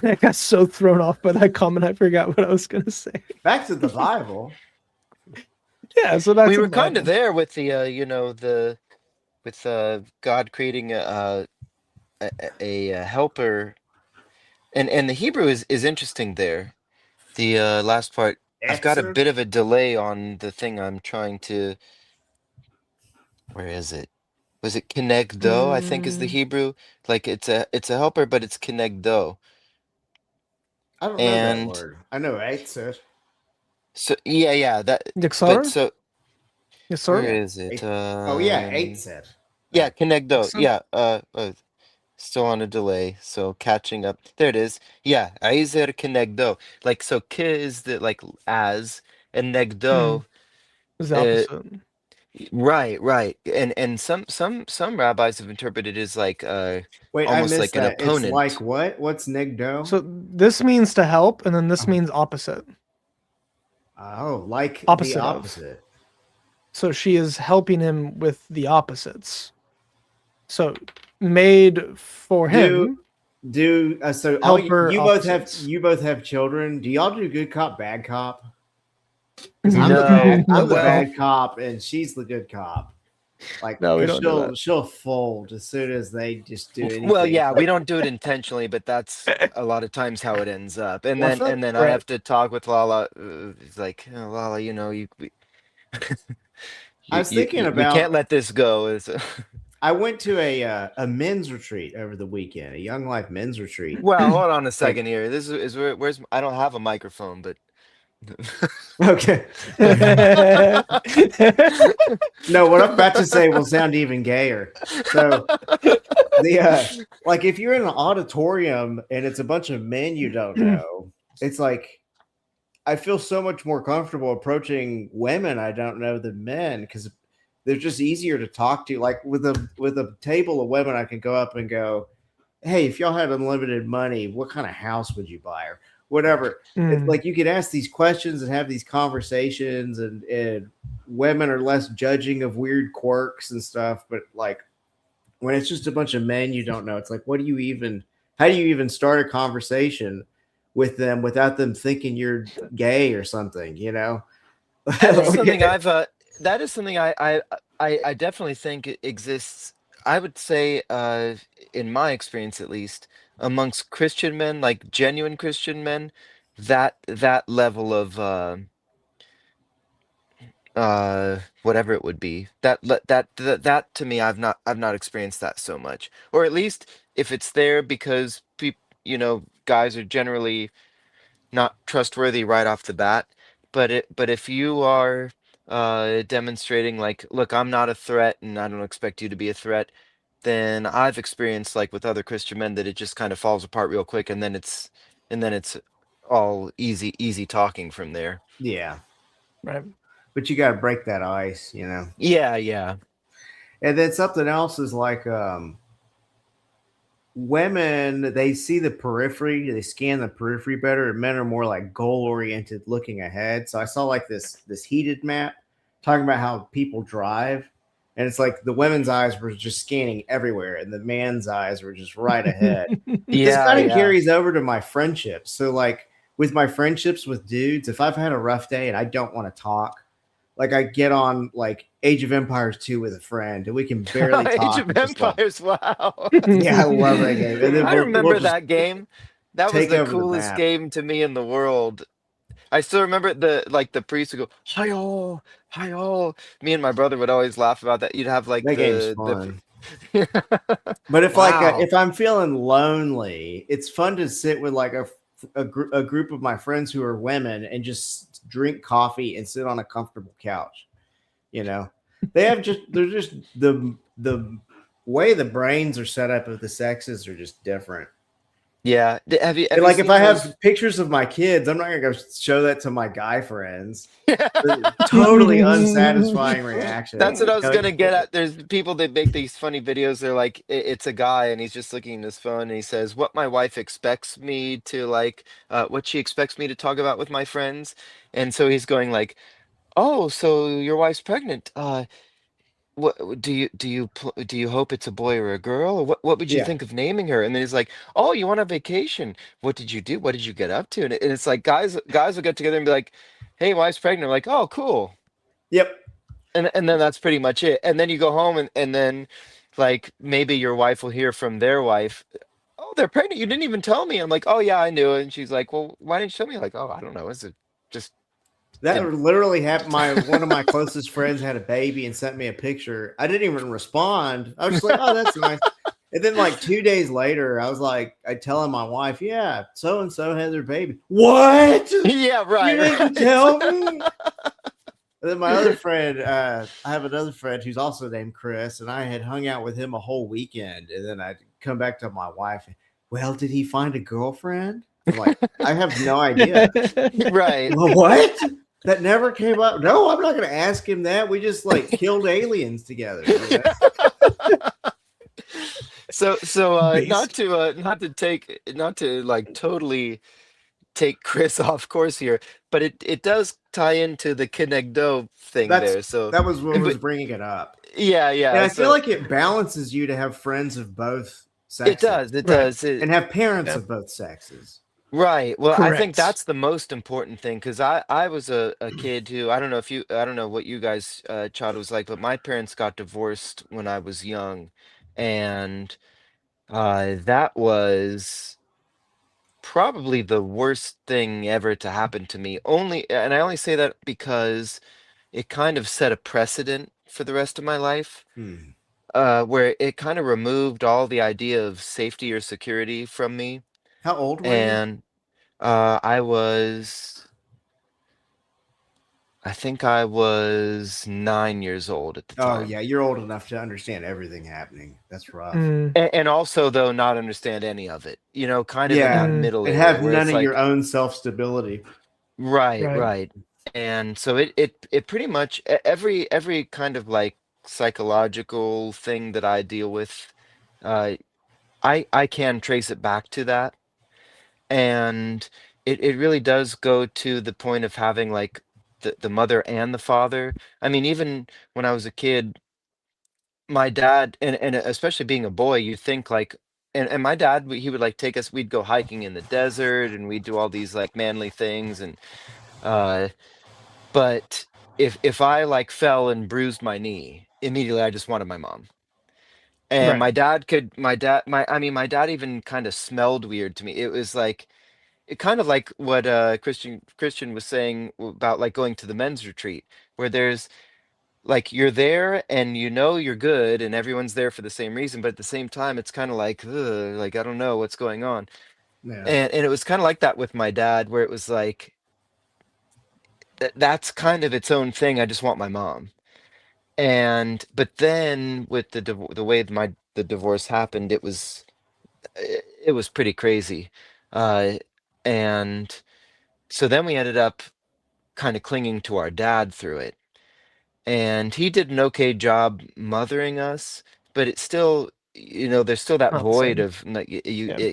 Speaker 1: I got so thrown off by that comment, I forgot what I was gonna say.
Speaker 2: Back to the Bible.
Speaker 1: Yeah, so that's
Speaker 3: we were kind of there with with God creating a helper, and the Hebrew is interesting there. The last part, I've got a
Speaker 2: Excellent.
Speaker 3: bit of a delay on the thing I'm trying to. Where is it? Was it kenegdo? I think is the Hebrew. Like it's a helper, but it's kenegdo.
Speaker 2: I don't know that
Speaker 3: And
Speaker 2: word. I know Exit.
Speaker 3: So yeah, that. But
Speaker 1: Yxara?
Speaker 3: so where
Speaker 1: Yxara?
Speaker 3: is it?
Speaker 2: Oh yeah, 8 said
Speaker 3: Yeah,
Speaker 2: that.
Speaker 3: Conegdo.
Speaker 1: Yxara?
Speaker 3: Yeah, still on a delay, so catching up. There it is. Yeah, Aizer Conegdo. Like so, K is the like as, and
Speaker 1: Mm,
Speaker 3: Negdo.
Speaker 1: is the
Speaker 3: Uh,
Speaker 1: opposite.
Speaker 3: right, and some rabbis have interpreted it as like
Speaker 2: Wait, I
Speaker 3: almost
Speaker 2: missed
Speaker 3: like an
Speaker 2: that. It's like
Speaker 3: opponent.
Speaker 2: what? What's Negdo?
Speaker 1: So this means to help, and then this
Speaker 2: Oh,
Speaker 1: means opposite.
Speaker 2: like the
Speaker 1: Opposite of.
Speaker 2: opposite.
Speaker 1: So she is helping him with the opposites. So made for
Speaker 2: Do
Speaker 1: him,
Speaker 2: so all
Speaker 1: helper opposites.
Speaker 2: you both have children. Do y'all do good cop, bad cop? Because
Speaker 3: No,
Speaker 2: I'm the
Speaker 3: well,
Speaker 2: bad cop and she's the good cop. Like,
Speaker 1: No, we
Speaker 2: because
Speaker 1: don't do that.
Speaker 2: she'll fold as soon as they just do
Speaker 3: well,
Speaker 2: anything. It's
Speaker 3: yeah, we
Speaker 2: like,
Speaker 3: don't do it intentionally, but that's a lot of times how it ends up. And
Speaker 2: well, I
Speaker 3: then
Speaker 2: feel like,
Speaker 3: and then I
Speaker 1: Right.
Speaker 3: have to talk with Lala. It's like, oh, Lala,
Speaker 2: I was thinking
Speaker 3: we can't
Speaker 2: about.
Speaker 3: let this go.
Speaker 2: I went to a men's retreat over the weekend, a Young Life men's retreat.
Speaker 3: Well, hold on a
Speaker 2: Like,
Speaker 3: second here. This is where's I don't have a microphone, but
Speaker 2: okay, no, what I'm about to say will sound even gayer. So the like if you're in an auditorium and it's a bunch of men you don't know, it's like I feel so much more comfortable approaching women I don't know than men because they're just easier to talk to. Like with a table of women, I can go up and go, "Hey, if y'all had unlimited money, what kind of house would you buy?" Or whatever. It's
Speaker 1: Mm,
Speaker 2: like you could ask these questions and have these conversations, and women are less judging of weird quirks and stuff. But like when it's just a bunch of men you don't know, it's like, what do you even? How do you even start a conversation with them without them thinking you're gay or something? You know?
Speaker 3: that is
Speaker 1: right.
Speaker 3: something that is something I definitely think it exists. I would say, in my experience at least, amongst Christian men, like genuine Christian men, that level of whatever it would be, that to me, I've not experienced that so much. Or at least if it's there because people, guys are generally not trustworthy right off the bat. But if you are demonstrating like, look, I'm not a threat and I don't expect you to be a threat, then I've experienced like with other Christian men that it just kind of falls apart real quick, and then it's all easy talking from there.
Speaker 2: Yeah,
Speaker 1: Right.
Speaker 2: but you got to break that ice, you know.
Speaker 3: Yeah.
Speaker 2: And then something else is like women, they see the periphery, they scan the periphery better, and men are more like goal oriented, looking ahead. So I saw like this heated map talking about how people drive, and it's like the women's eyes were just scanning everywhere, and the man's eyes were just right ahead. This
Speaker 3: Yeah,
Speaker 2: kind of
Speaker 3: yeah.
Speaker 2: carries over to my friendships. So like with my friendships with dudes, if I've had a rough day and I don't want to talk, like I get on like Age of Empires 2 with a friend and we can barely
Speaker 3: Age
Speaker 2: talk
Speaker 3: of
Speaker 2: and just like,
Speaker 3: Empires, wow.
Speaker 2: yeah, I love that game. And then
Speaker 3: I
Speaker 2: we'll
Speaker 3: remember
Speaker 2: just
Speaker 3: that game. That was
Speaker 2: take
Speaker 3: the
Speaker 2: over the
Speaker 3: coolest
Speaker 2: map.
Speaker 3: game to me in the world. I still remember the priest would go, hi-oh, hi-oh. Me and my brother would always laugh about that. You'd have like
Speaker 2: That game's
Speaker 3: the
Speaker 2: fun. But if like
Speaker 3: wow.
Speaker 2: if I'm feeling lonely, it's fun to sit with like a group of my friends who are women and just drink coffee and sit on a comfortable couch. You know, they're just the way the brains are set up of the sexes are just different.
Speaker 3: Yeah. Have you
Speaker 2: And
Speaker 3: have you
Speaker 2: like if
Speaker 3: seen
Speaker 2: I
Speaker 3: those?
Speaker 2: have pictures of my kids, I'm not gonna go show that to my guy friends. Totally unsatisfying reaction.
Speaker 3: That's what I was
Speaker 2: You know,
Speaker 3: gonna get at. There's people that make these funny videos. They're like, it's a guy and he's just looking at his phone and he says, "What my wife expects me to like, what she expects me to talk about with my friends," and so he's going like, "Oh, so your wife's pregnant? What do you hope it's a boy or a girl? Or what would you
Speaker 2: yeah.
Speaker 3: think of naming her?" And then he's like, "Oh, you want a vacation? What did you do? What did you get up to?" And it's like guys will get together and be like, "Hey, wife's pregnant." I'm like, "Oh, cool."
Speaker 2: Yep.
Speaker 3: And then that's pretty much it. And then you go home and then like maybe your wife will hear from their wife, "Oh, they're pregnant. You didn't even tell me." I'm like, "Oh yeah, I knew it." And she's like, "Well, why didn't you tell me?" Like, "Oh, I don't know. Is it just
Speaker 2: That
Speaker 3: it?"
Speaker 2: literally happened. One of my closest friends had a baby and sent me a picture. I didn't even respond. I was just like, "Oh, that's nice." And then like 2 days later, I telling my wife, yeah, so and so has her baby. What?
Speaker 3: Yeah,
Speaker 2: You
Speaker 3: right,
Speaker 2: didn't
Speaker 3: right.
Speaker 2: tell me? And then my other friend, I have another friend who's also named Chris, and I had hung out with him a whole weekend. And then I'd come back to my wife. Well, did he find a girlfriend? I'm like, I have no idea.
Speaker 3: Right.
Speaker 2: Well, what? That never came up. No, I'm not going to ask him that. We just like killed aliens together.
Speaker 3: So
Speaker 1: Based.
Speaker 3: not to like totally take Chris off course here, but it does tie into the Kenegdo thing
Speaker 2: That's
Speaker 3: there. So,
Speaker 2: that was what was
Speaker 3: but
Speaker 2: bringing it up.
Speaker 3: yeah,
Speaker 2: And
Speaker 3: yeah.
Speaker 2: I feel
Speaker 3: So
Speaker 2: like it balances you to have friends of both
Speaker 3: it
Speaker 2: sexes
Speaker 3: does, it
Speaker 1: Right.
Speaker 3: does.
Speaker 2: and have parents
Speaker 1: Yeah.
Speaker 2: of both sexes.
Speaker 3: Right. Well, I think
Speaker 1: Correct.
Speaker 3: that's the most important thing because I was a kid who I don't know what you guys child was like, but my parents got divorced when I was young, and that was probably the worst thing ever to happen to me. And I only say that because it kind of set a precedent for the rest of my life,
Speaker 2: Hmm.
Speaker 3: where it kind of removed all the idea of safety or security from me.
Speaker 2: How old were you?
Speaker 3: And I was, I think I was 9 years old at the
Speaker 2: Oh
Speaker 3: time.
Speaker 2: yeah, you're old enough to understand everything happening. That's rough.
Speaker 1: Mm,
Speaker 3: And also, though, not understand any of it, kind of in that
Speaker 2: Yeah,
Speaker 1: mm,
Speaker 3: middle
Speaker 2: and
Speaker 3: area
Speaker 2: have
Speaker 3: where
Speaker 2: none
Speaker 3: it's
Speaker 2: of your
Speaker 3: like,
Speaker 2: own self stability.
Speaker 3: right,
Speaker 1: right.
Speaker 3: right. And so it pretty much every kind of like psychological thing that I deal with, uh, I can trace it back to that. And it really does go to the point of having like the mother and the father. I mean, even when I was a kid, my dad and especially being a boy, you think like and my dad he would like take us, we'd go hiking in the desert and we'd do all these like manly things and uh but if I like fell and bruised my knee, immediately I just wanted my mom. And
Speaker 1: Right.
Speaker 3: my dad even kind of smelled weird to me. It was like it kind of like what Christian was saying about like going to the men's retreat, where there's like you're there and you know you're good and everyone's there for the same reason, but at the same time it's kind of like ugh, like I don't know what's going on.
Speaker 2: Yeah.
Speaker 3: And it was kind of like that with my dad, where it was like that's kind of its own thing. I just want my mom. And but then with the way the divorce happened, it was pretty crazy. Uh and so then we ended up kind of clinging to our dad through it. And he did an okay job mothering us, but it's still, there's still that
Speaker 1: Not the
Speaker 3: void
Speaker 1: same.
Speaker 3: of like
Speaker 1: Yeah.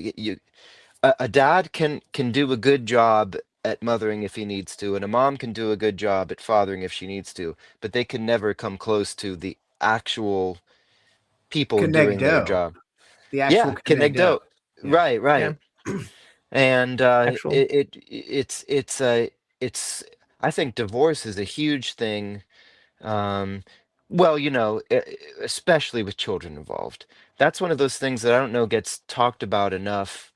Speaker 3: a dad can do a good job at mothering if he needs to, and a mom can do a good job at fathering if she needs to, but they can never come close to the actual people
Speaker 2: Connect
Speaker 3: doing their
Speaker 2: dough.
Speaker 3: job.
Speaker 2: The actual
Speaker 3: Yeah,
Speaker 2: connect dough.
Speaker 3: Kenegdo.
Speaker 2: Yeah.
Speaker 3: Right,
Speaker 1: Yeah.
Speaker 3: right. And
Speaker 1: Actual.
Speaker 3: it's I think divorce is a huge thing. Um, well, especially with children involved. That's one of those things that I don't know gets talked about enough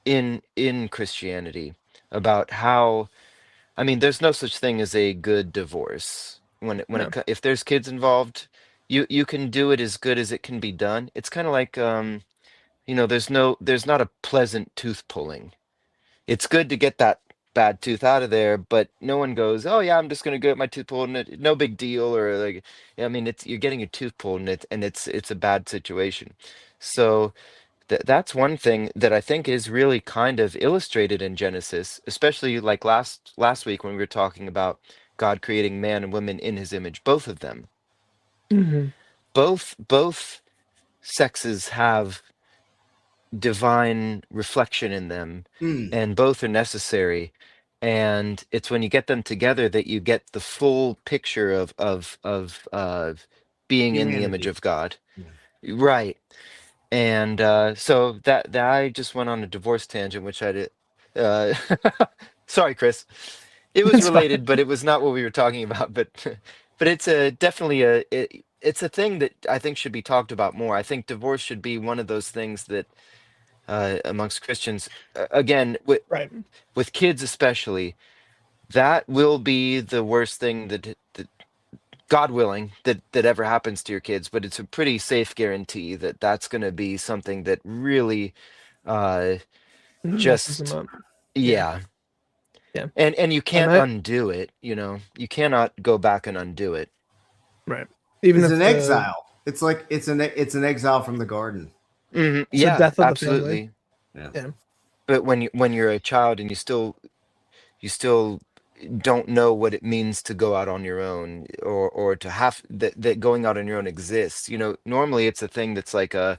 Speaker 3: in Christianity about how, I mean, there's no such thing as a good divorce.
Speaker 1: No.
Speaker 3: If there's kids involved, you can do it as good as it can be done. It's kind of like there's not a pleasant tooth pulling. It's good to get that bad tooth out of there, but no one goes, "Oh yeah, I'm just gonna get my tooth pulled, and no big deal." Or like, yeah, I mean, it's you're getting your tooth pulled, and it's a bad situation. So that's one thing that I think is really kind of illustrated in Genesis, especially like last week when we were talking about God creating man and woman in His image. Both of them,
Speaker 1: Hmm.
Speaker 3: both sexes have divine reflection in them,
Speaker 2: Mm.
Speaker 3: and both are necessary. And it's when you get them together that you get the full picture of being in the image
Speaker 2: Humanity.
Speaker 3: of God.
Speaker 2: Yeah.
Speaker 3: Right. And so that I just went on a divorce tangent, which I did. Uh, sorry, Chris. It was
Speaker 1: It's fine.
Speaker 3: related, but it was not what we were talking about. But but it's a definitely it's a thing that I think should be talked about more. I think divorce should be one of those things that amongst Christians, again,
Speaker 1: Right.
Speaker 3: with kids especially, that will be the worst thing that God willing, that ever happens to your kids, but it's a pretty safe guarantee that that's going to be something that really uh
Speaker 1: Messes them
Speaker 3: just
Speaker 1: up.
Speaker 3: yeah.
Speaker 1: Yeah.
Speaker 3: And you
Speaker 1: And
Speaker 3: can't
Speaker 1: I
Speaker 3: undo it, you cannot go back and undo it.
Speaker 1: right. Even
Speaker 2: It's
Speaker 1: if
Speaker 2: an exile. It's like it's an exile from the garden.
Speaker 1: it's the
Speaker 3: Yeah,
Speaker 1: death of the family.
Speaker 3: absolutely.
Speaker 2: Yeah.
Speaker 1: Yeah.
Speaker 3: But when you're a child and you still don't know what it means to go out on your own, or to have that going out on your own exists. Normally it's a thing that's like a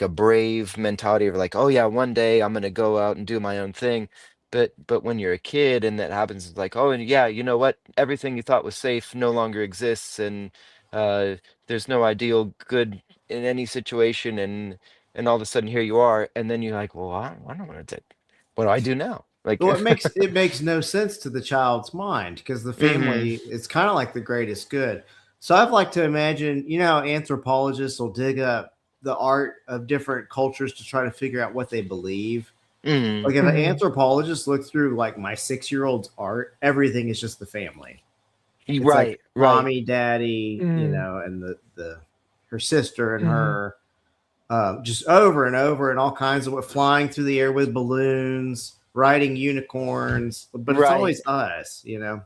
Speaker 3: brave mentality of like, oh yeah, one day I'm gonna go out and do my own thing. But when you're a kid and that happens, it's like, oh, and yeah, you know what? Everything you thought was safe no longer exists, and uh, there's no ideal good in any situation, and all of a sudden here you are, and then you're like, well, I don't want to. What do I do now? Like,
Speaker 2: Well, it makes no sense to the child's mind because the
Speaker 3: hmm
Speaker 2: family it's kind of like the greatest good. So I'd like to imagine, how anthropologists will dig up the art of different cultures to try to figure out what they believe.
Speaker 3: hmm
Speaker 2: Like if an
Speaker 1: Mhm.
Speaker 2: anthropologist looked through like my 6-year-old's art, everything is just the family. It's like
Speaker 3: Right, right,
Speaker 2: mommy, daddy,
Speaker 1: Mm.
Speaker 2: and the her sister and
Speaker 1: Mhm.
Speaker 2: her, just over and over, and all kinds of flying through the air with balloons, riding unicorns, but it's
Speaker 3: right.
Speaker 2: always us.
Speaker 1: Yeah.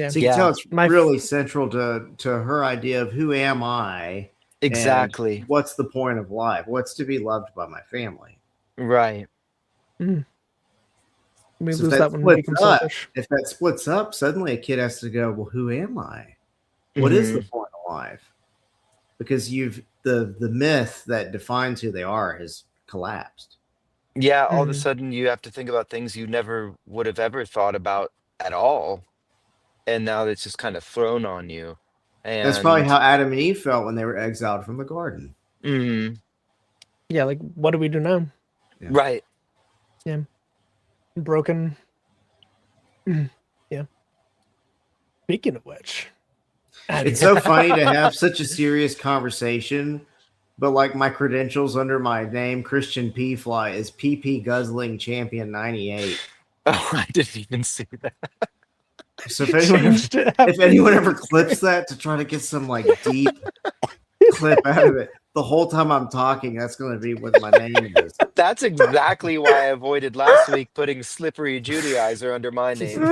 Speaker 2: So you can tell
Speaker 3: Yeah,
Speaker 2: it's
Speaker 1: My
Speaker 2: really central to her idea of who am I and
Speaker 3: exactly.
Speaker 2: what's the point of life? What's to be loved by my family?
Speaker 3: Right.
Speaker 1: mm, we
Speaker 2: So if
Speaker 1: lose
Speaker 2: that
Speaker 1: that when we
Speaker 2: splits
Speaker 1: become
Speaker 2: up,
Speaker 1: selfish.
Speaker 2: suddenly a kid has to go, well, who am I? What is
Speaker 3: hmm
Speaker 2: the point of life? Because the myth that defines who they are has collapsed.
Speaker 3: Yeah, all of a
Speaker 1: Mhm.
Speaker 3: sudden you have to think about things you never would have ever thought about at all. And now it's just kind of thrown on you.
Speaker 2: That's probably
Speaker 3: And
Speaker 2: how Adam and Eve felt when they were exiled from the garden.
Speaker 3: mm,
Speaker 1: Yeah, like what do we do now?
Speaker 2: Yeah.
Speaker 3: right.
Speaker 1: Yeah. Broken. Mm. Yeah. Speaking of which,
Speaker 2: It's
Speaker 1: Andrew.
Speaker 2: so funny to have such a serious conversation, but like my credentials under my name, Christian P. Fly, is PP Guzzling Champion 98.
Speaker 3: Oh, I didn't even see that.
Speaker 2: So if
Speaker 1: You
Speaker 2: anyone ever,
Speaker 1: changed it
Speaker 2: if
Speaker 1: halfway
Speaker 2: anyone
Speaker 1: through
Speaker 2: ever
Speaker 1: the
Speaker 2: clips
Speaker 1: stream.
Speaker 2: that to try to get some like deep clip out of it, the whole time I'm talking, that's going to be what my name is.
Speaker 3: That's exactly why I avoided last week putting Slippery Judaizer under my name,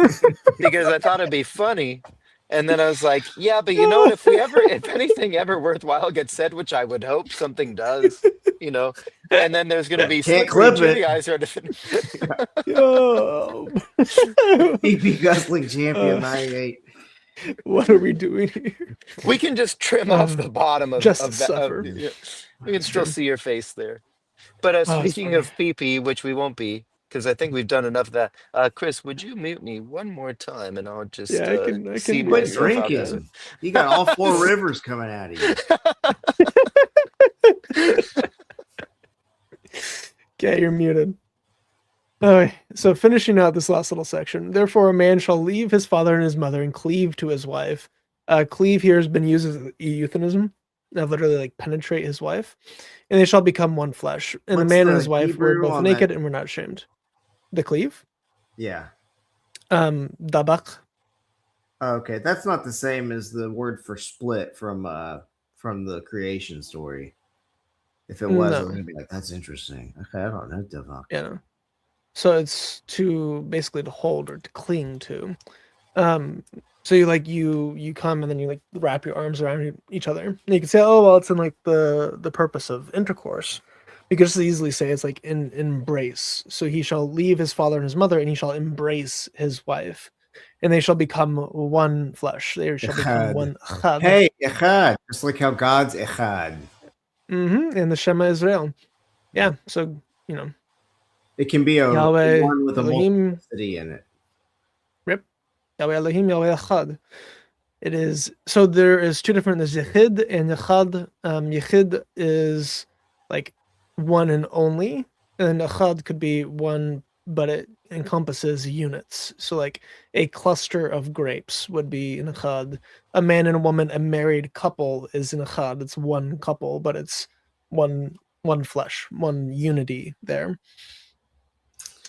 Speaker 3: because I thought it'd be funny. And then I was like, yeah, but you know what? If anything ever worthwhile gets said, which I would hope something does, you know, and then there's going to be
Speaker 2: Can't
Speaker 3: Slippery
Speaker 2: clip it.
Speaker 3: Judaizer.
Speaker 1: Yo.
Speaker 2: PP Guzzling Champion
Speaker 1: uh,
Speaker 2: 98.
Speaker 1: what are we doing here?
Speaker 3: We can just trim off the bottom of
Speaker 1: Just to
Speaker 3: of that.
Speaker 1: suffer.
Speaker 3: Yeah, we can
Speaker 1: That's
Speaker 3: still
Speaker 1: true.
Speaker 3: see your face there. But
Speaker 1: Oh, it's
Speaker 3: speaking
Speaker 1: funny.
Speaker 3: of PP, which we won't be, because I think we've done enough of that. Chris, would you mute me one more time, and I'll just
Speaker 1: Yeah, I
Speaker 3: see
Speaker 1: can mute
Speaker 2: Quit
Speaker 1: you.
Speaker 3: myself out
Speaker 1: Yeah.
Speaker 3: this way.
Speaker 2: drinking. You got all four rivers coming out of you.
Speaker 1: Okay, you're muted. Okay, so finishing out this last little section. Therefore, a man shall leave his father and his mother and cleave to his wife. Cleave here has been used as a euphemism. Literally like penetrate his wife, and they shall become one flesh. And the
Speaker 2: What's
Speaker 1: man and
Speaker 2: the
Speaker 1: his wife were
Speaker 2: Hebrew
Speaker 1: both
Speaker 2: on
Speaker 1: naked
Speaker 2: that?
Speaker 1: and were not shamed. The cleave,
Speaker 2: Yeah.
Speaker 1: dabak.
Speaker 2: Okay, that's not the same as the word for split from the creation story. If it was, I was
Speaker 1: No,
Speaker 2: gonna be like, that's interesting. Okay, I don't know, Devon.
Speaker 1: yeah. No. So it's to basically to hold or to cling to. Um, so you come and then you like wrap your arms around each other. And you can say, oh well, it's in like the purpose of intercourse. You could just easily say it's like in embrace. So he shall leave his father and his mother, and he shall embrace his wife, and they shall become one flesh. They shall become
Speaker 2: Echad.
Speaker 1: one chad.
Speaker 2: Hey, echad. Just like how God's echad.
Speaker 1: In the Shema Israel. Yeah. So
Speaker 2: It can be a
Speaker 1: Yahweh
Speaker 2: one with a
Speaker 1: Elohim,
Speaker 2: multiplicity in it.
Speaker 1: Rip, Yahweh Elohim, Yahweh Echad. It is so there is two different. There's Yechid and Echad. Yechid is like one and only, and Echad could be one, but it encompasses units. So like a cluster of grapes would be an Echad. A man and a woman, a married couple is an Echad. It's one couple, but it's one flesh, one unity there.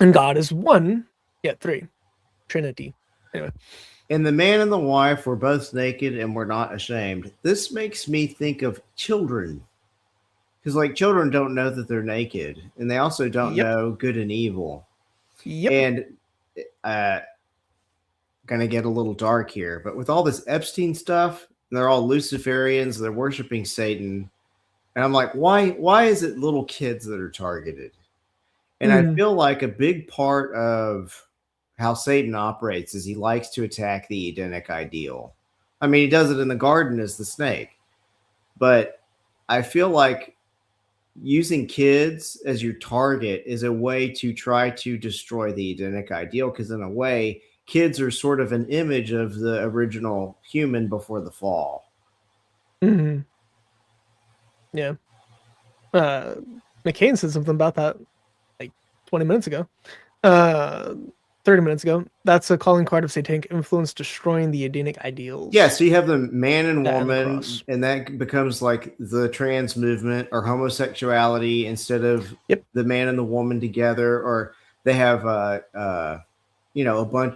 Speaker 1: And God is one, yet three. Trinity. Anyway.
Speaker 2: And the man and the wife were both naked and were not ashamed. This makes me think of children. Because, like, children don't know that they're naked, and they also don't
Speaker 1: Yep.
Speaker 2: know good and evil.
Speaker 1: Yep.
Speaker 2: And gonna get a little dark here, but with all this Epstein stuff, they're all Luciferians, they're worshiping Satan. And I'm like, why is it little kids that are targeted? And I feel like a big part of how Satan operates is he likes to attack the Edenic ideal. I mean, he does it in the garden as the snake. But I feel like using kids as your target is a way to try to destroy the Edenic ideal, because in a way, kids are sort of an image of the original human before the fall.
Speaker 1: Mm-hmm. Yeah. McCain said something about that like 20 minutes ago. 30 minutes ago. That's a calling card of satanic influence destroying the Edenic ideals.
Speaker 2: Yeah, so you have the man and
Speaker 1: That and the
Speaker 2: woman,
Speaker 1: cross.
Speaker 2: and that becomes like the trans movement or homosexuality instead of the man and the woman together, or they have a bunch,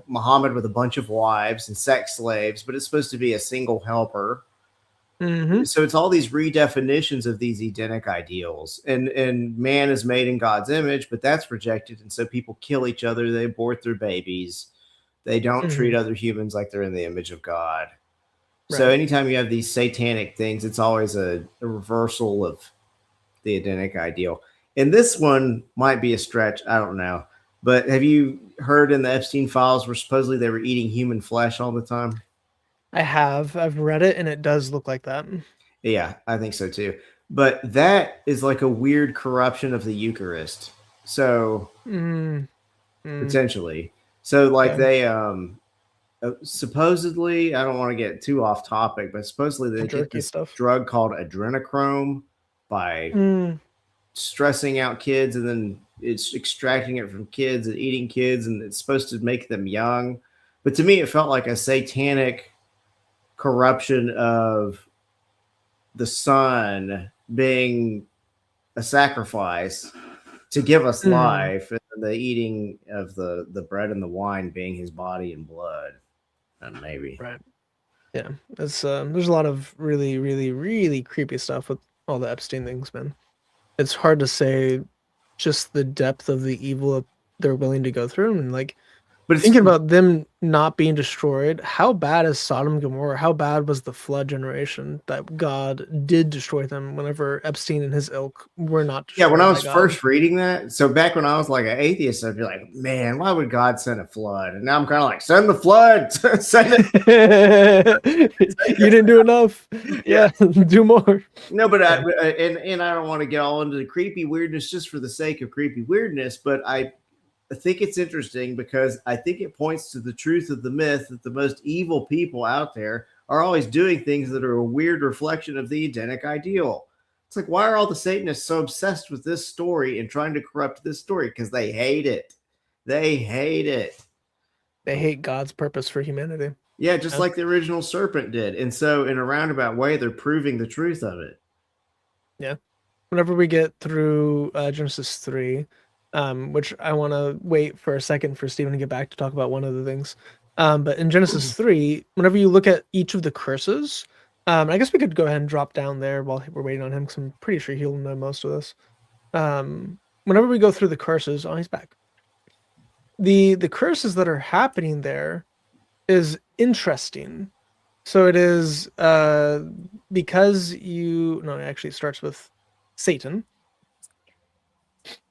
Speaker 2: Muhammad with a bunch of wives and sex slaves, but it's supposed to be a single helper.
Speaker 1: Mm-hmm.
Speaker 2: So it's all these redefinitions of these Edenic ideals, and man is made in God's image, but that's rejected, and so people kill each other, they abort their babies, they don't treat other humans like they're in the image of God. Right. So anytime you have these satanic things, it's always a reversal of the Edenic ideal. And this one might be a stretch, I don't know. But have you heard in the Epstein files where supposedly they were eating human flesh all the time?
Speaker 1: I have. I've read it, and it does look like that.
Speaker 2: Yeah, I think so too. But that is like a weird corruption of the Eucharist. So potentially. So like they supposedly, I don't want to get too off topic, but supposedly they get this drug called adrenochrome by stressing out kids, and then it's extracting it from kids and eating kids, and it's supposed to make them young. But to me, it felt like a satanic corruption of the son being a sacrifice to give us life, and the eating of the bread and the wine being his body and blood. And maybe
Speaker 1: right. Yeah, it's there's a lot of really, really, really creepy stuff with all the Epstein things, man. It's hard to say just the depth of the evil they're willing to go through, and like, but thinking about them not being destroyed, how bad is Sodom and Gomorrah? How bad was the flood generation that God did destroy them whenever Epstein and his ilk were not destroyed?
Speaker 2: Yeah, when I was first reading that, so back when I was like an atheist, I'd be like, man, why would God send a flood? And now I'm kind of like, send the flood. Send it.
Speaker 1: You didn't do enough. Yeah, do more.
Speaker 2: No, but I don't want to get all into the creepy weirdness just for the sake of creepy weirdness, but I think it's interesting because I think it points to the truth of the myth that the most evil people out there are always doing things that are a weird reflection of the Edenic ideal. It's like, why are all the Satanists so obsessed with this story and trying to corrupt this story? Because they hate it. They hate it.
Speaker 1: They hate God's purpose for humanity.
Speaker 2: Yeah, just like the original serpent did. And so in a roundabout way, they're proving the truth of it.
Speaker 1: Yeah. Whenever we get through Genesis 3, which I want to wait for a second for Stephen to get back to talk about one of the things. But in Genesis 3, whenever you look at each of the curses, I guess we could go ahead and drop down there while we're waiting on him, because I'm pretty sure he'll know most of this. Whenever we go through the curses, oh, he's back. The curses that are happening there is interesting. So it is because it actually starts with Satan.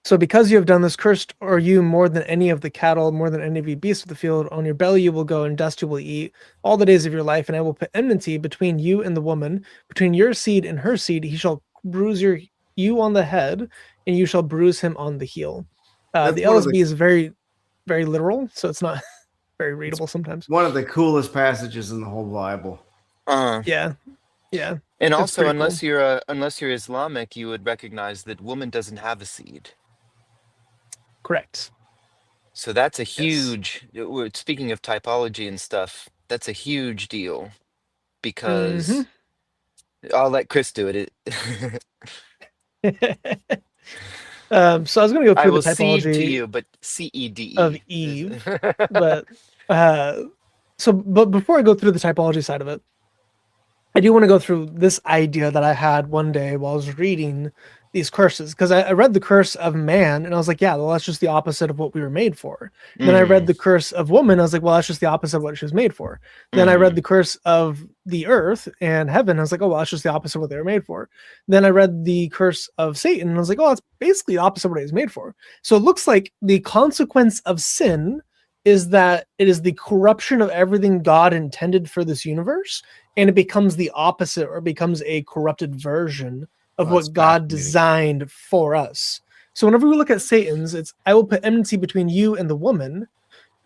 Speaker 1: So because you have done this, cursed are you more than any of the cattle, more than any of the beasts of the field. On your belly you will go, and dust you will eat all the days of your life. And I will put enmity between you and the woman, between your seed and her seed. He shall bruise you on the head, and you shall bruise him on the heel. The LSB is very, very literal, so it's not very readable sometimes.
Speaker 2: One of the coolest passages in the whole Bible.
Speaker 1: Yeah.
Speaker 3: And also, unless you're Islamic, you would recognize that woman doesn't have a seed.
Speaker 1: Correct.
Speaker 3: So that's a huge. Speaking of typology and stuff, that's a huge deal, because I'll let Chris do it.
Speaker 1: So I was going to go through the typology
Speaker 3: cede to you, but CEDE
Speaker 1: of Eve, but So, but before I go through the typology side of it, I do want to go through this idea that I had one day while I was reading these curses, because I read the curse of man and I was like, yeah, well, that's just the opposite of what we were made for. Then I read
Speaker 3: Mm,
Speaker 1: the curse of woman. I was like, well, that's just the opposite of what she was made for. Then I read
Speaker 3: mm,
Speaker 1: the curse of the earth and heaven. I was like, oh, well, that's just the opposite of what they were made for. Then I read the curse of Satan and I was like, oh, that's basically the opposite of what he was made for. So it looks like the consequence of sin is that it is the corruption of everything God intended for this universe, and it becomes the opposite, or becomes a corrupted version of
Speaker 2: Well, that's
Speaker 1: what God
Speaker 2: fascinating.
Speaker 1: designed for us. So whenever we look at Satan's, it's I will put enmity between you and the woman.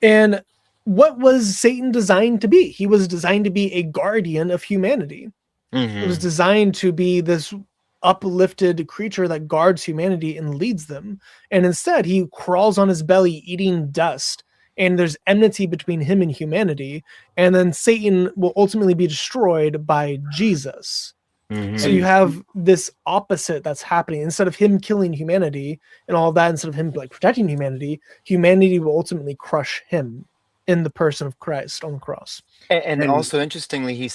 Speaker 1: And what was Satan designed to be? He was designed to be a guardian of humanity. It was
Speaker 3: mm,
Speaker 1: designed to be this uplifted creature that guards humanity and leads them. And instead, he crawls on his belly eating dust. And there's enmity between him and humanity. And then Satan will ultimately be destroyed by Jesus. So you
Speaker 3: mm.
Speaker 2: And
Speaker 1: have this opposite that's happening. Instead of him killing humanity and all of that, instead of him like protecting humanity, humanity will ultimately crush him in the person of Christ on the cross.
Speaker 3: And
Speaker 2: and
Speaker 3: also interestingly, he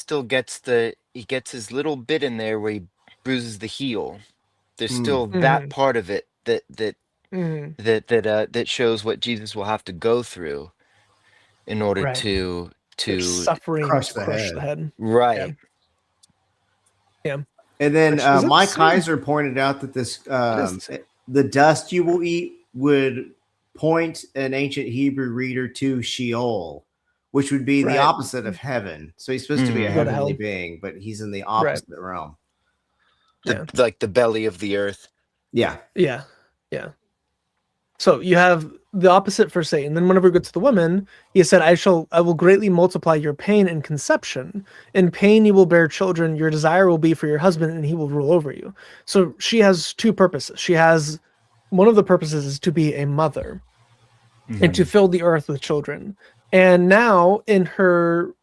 Speaker 3: gets his little bit in there where he bruises the heel. There's
Speaker 2: mm,
Speaker 3: still that
Speaker 1: Mm-hmm.
Speaker 3: part of it
Speaker 1: Mm-hmm.
Speaker 3: that shows what Jesus will have to go through in order
Speaker 1: Right. There's
Speaker 3: to
Speaker 1: suffering
Speaker 2: crush
Speaker 1: to
Speaker 2: the
Speaker 1: crush the
Speaker 2: head.
Speaker 1: head. Yeah.
Speaker 3: right.
Speaker 1: Yeah.
Speaker 2: And then
Speaker 1: Which is
Speaker 2: Mike
Speaker 1: insane.
Speaker 2: Heiser pointed out that
Speaker 1: It is insane.
Speaker 2: the dust you will eat would point an ancient Hebrew reader to Sheol, which would be the
Speaker 1: Right.
Speaker 2: opposite of heaven. So he's supposed to be a
Speaker 1: Go to
Speaker 3: Mm.
Speaker 2: heavenly
Speaker 1: hell.
Speaker 2: being, but he's in the
Speaker 1: Right.
Speaker 2: opposite realm.
Speaker 1: Yeah.
Speaker 3: The belly of the earth.
Speaker 2: Yeah.
Speaker 1: Yeah. Yeah. So you have the opposite for Satan. Then whenever we get to the woman, he said, I will greatly multiply your pain and conception. In pain you will bear children. Your desire will be for your husband, and he will rule over you. So she has two purposes. She has one of the purposes is to be a mother and to
Speaker 3: Mhm.
Speaker 1: fill the earth with children. And now in her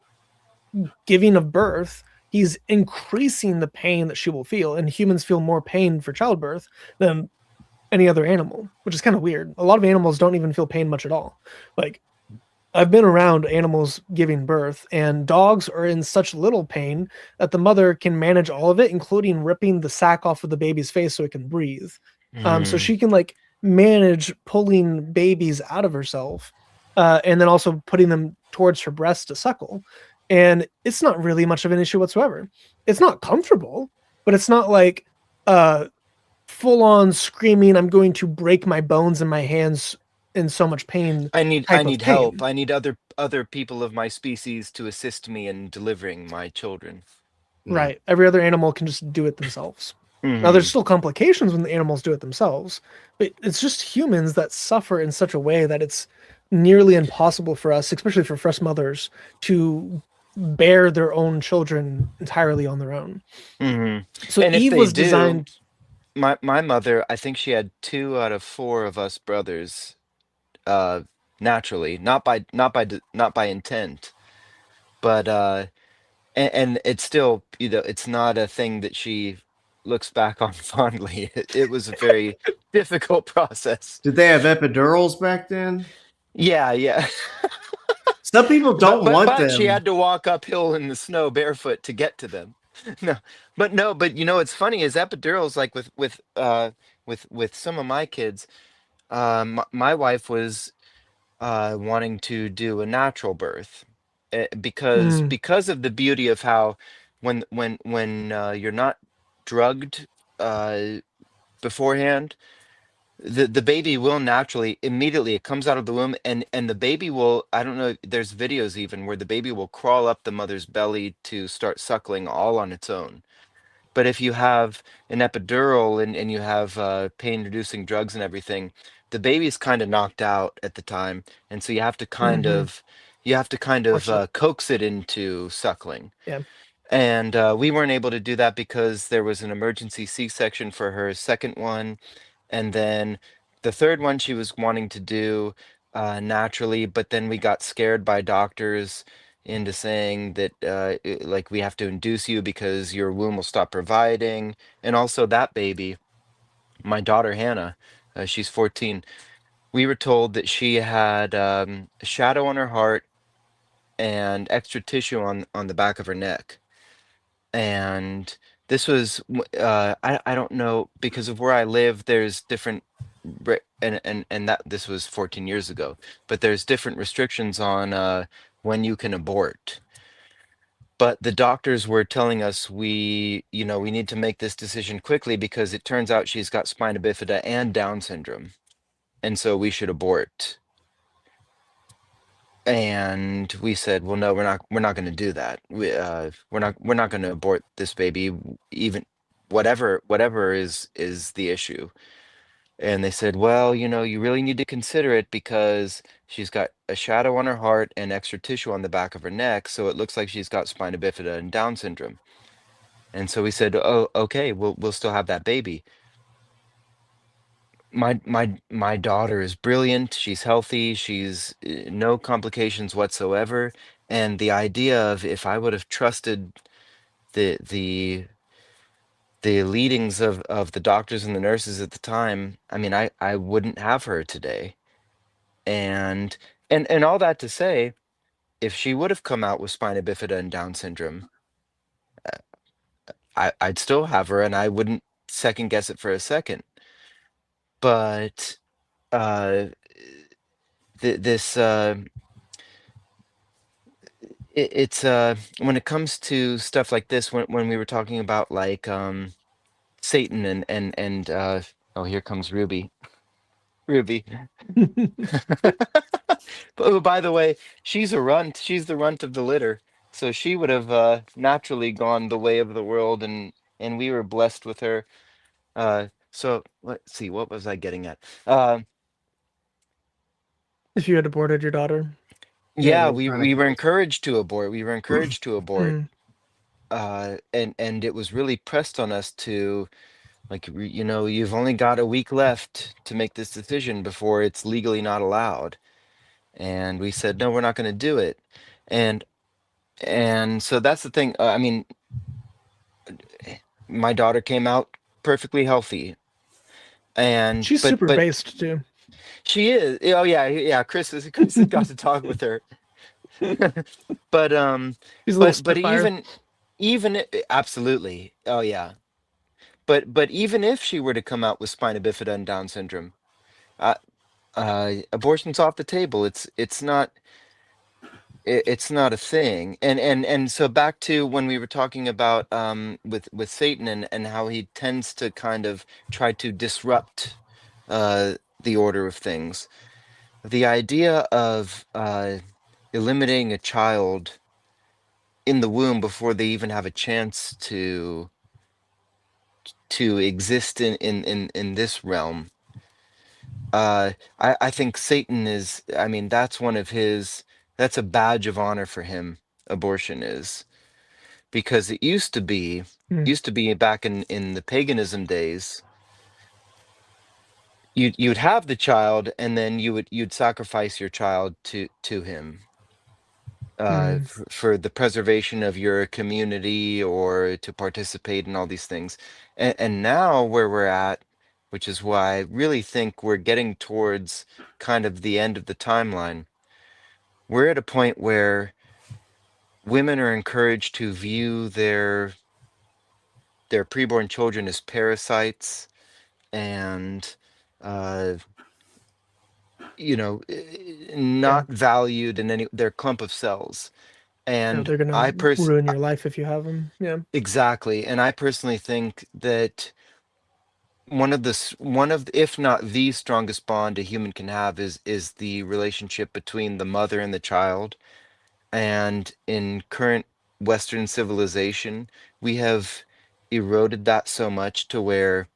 Speaker 1: giving of birth, he's increasing the pain that she will feel. And humans feel more pain for childbirth than any other animal, which is kind of weird. A lot of animals don't even feel pain much at all. Like, I've been around animals giving birth, and dogs are in such little pain that the mother can manage all of it, including ripping the sack off of the baby's face so it can breathe. So
Speaker 3: Mm.
Speaker 1: she can like manage pulling babies out of herself, and then also putting them towards her breast to suckle. And it's not really much of an issue whatsoever. It's not comfortable, but it's not like uh full on screaming, I'm going to break my bones and my hands in so much pain
Speaker 3: I
Speaker 1: type of
Speaker 3: need help.
Speaker 1: pain.
Speaker 3: I need other people of my species to assist me in delivering my children.
Speaker 2: Mm.
Speaker 1: Right. Every other animal can just do it themselves. Now, there's
Speaker 3: Mhm.
Speaker 1: still complications when the animals do it themselves, but it's just humans that suffer in such a way that it's nearly impossible for us, especially for fresh mothers, to bear their own children entirely on their own.
Speaker 3: Mhm.
Speaker 1: So
Speaker 3: And if
Speaker 1: Eve
Speaker 3: they
Speaker 1: was
Speaker 3: do,
Speaker 1: designed.
Speaker 3: my mother, I think she had 2 out of 4 of us brothers, uh, naturally, not by intent, but, and it's still, it's not a thing that she looks back on fondly. It was a very difficult process.
Speaker 2: Did they have epidurals back then?
Speaker 3: Yeah, yeah.
Speaker 2: Some people
Speaker 3: But
Speaker 2: don't
Speaker 3: but
Speaker 2: want
Speaker 3: but she
Speaker 2: them.
Speaker 3: had to walk uphill in the snow barefoot to get to them. No, but what's funny is epidurals, like with some of my kids, my wife was wanting to do a natural birth,
Speaker 1: Mm,
Speaker 3: because of the beauty of how when you're not drugged uh beforehand, the baby will naturally, immediately it comes out of the womb, and the baby will, I don't know, there's videos even where the baby will crawl up the mother's belly to start suckling all on its own. But if you have an epidural, and you have pain reducing drugs and everything, the baby's kind of knocked out at the time, and so
Speaker 1: hmm.
Speaker 3: you have to kind of
Speaker 1: Force it.
Speaker 3: coax it into suckling.
Speaker 1: Yeah.
Speaker 3: And we weren't able to do that because there was an emergency C-section for her second one, and then the third one she was wanting to do naturally, but then we got scared by doctors into saying that like, we have to induce you because your womb will stop providing. And also that baby, my daughter Hannah, she's 14. We were told that she had a shadow on her heart and extra tissue on the back of her neck. And this was I don't know, because of where I live, there's different and that this was 14 years ago, but there's different restrictions on when you can abort. But the doctors were telling us we need to make this decision quickly because it turns out she's got spina bifida and Down syndrome, and so we should abort. And we said, well, no, we're not going to do that. We're not going to abort this baby, even whatever is the issue. And they said, well, you really need to consider it because she's got a shadow on her heart and extra tissue on the back of her neck, so it looks like she's got spina bifida and Down syndrome. And so we said, oh, okay, we'll still have that baby. My daughter is brilliant. She's healthy. She's no complications whatsoever. And the idea of, if I would have trusted the the the leadings of the doctors and the nurses at the time, I mean, I wouldn't have her today. And and all that to say, if she would have come out with spina bifida and Down syndrome, I'd still have her, and I wouldn't second guess it for a second. But uh, this it's when it comes to stuff like this, when we were talking about like Satan and oh, here comes Ruby. Oh, by the way, she's a runt. She's the runt of the litter, so she would have naturally gone the way of the world, and we were blessed with her. So let's see, what was I getting at?
Speaker 1: If you had aborted your daughter.
Speaker 2: Yeah,
Speaker 3: Yeah,
Speaker 2: we're
Speaker 3: we
Speaker 2: trying
Speaker 3: we
Speaker 2: to
Speaker 3: were encouraged to abort. We were encouraged to abort.
Speaker 1: Mm.
Speaker 3: And it was really pressed on us to, like, you've only got a week left to make this decision before it's legally not allowed. And we said, no, we're not going to do it. And and so that's the thing. I mean, my daughter came out perfectly healthy, and
Speaker 1: She's super
Speaker 3: but
Speaker 1: based too.
Speaker 3: she is. Oh yeah, yeah. Chris has got to talk with her. But
Speaker 1: She's a little
Speaker 3: but
Speaker 1: spitfire.
Speaker 3: absolutely. Oh yeah. But even if she were to come out with spina bifida and Down syndrome, uh, abortion's off the table. It's not a thing. And so back to when we were talking about with Satan and how he tends to kind of try to disrupt the order of things. The idea of eliminating a child in the womb before they even have a chance to exist in this realm. I think Satan is, I mean, that's a badge of honor for him, abortion is. Because it
Speaker 1: Mm.
Speaker 3: used to be back in the paganism days, you'd have the child, and then you'd sacrifice your child to him,
Speaker 1: Mm.
Speaker 3: for the preservation of your community or to participate in all these things. And now where we're at, which is why I really think we're getting towards kind of the end of the timeline, we're at a point where women are encouraged to view their preborn children as parasites, and uh,
Speaker 1: Yeah.
Speaker 3: not valued in any, their clump of cells.
Speaker 1: Yeah,
Speaker 3: And
Speaker 1: they're gonna ruin your life if you have them. Yeah.
Speaker 3: exactly. And I personally think that if not the strongest bond a human can have is the relationship between the mother and the child. And in current Western civilization, we have eroded that so much to where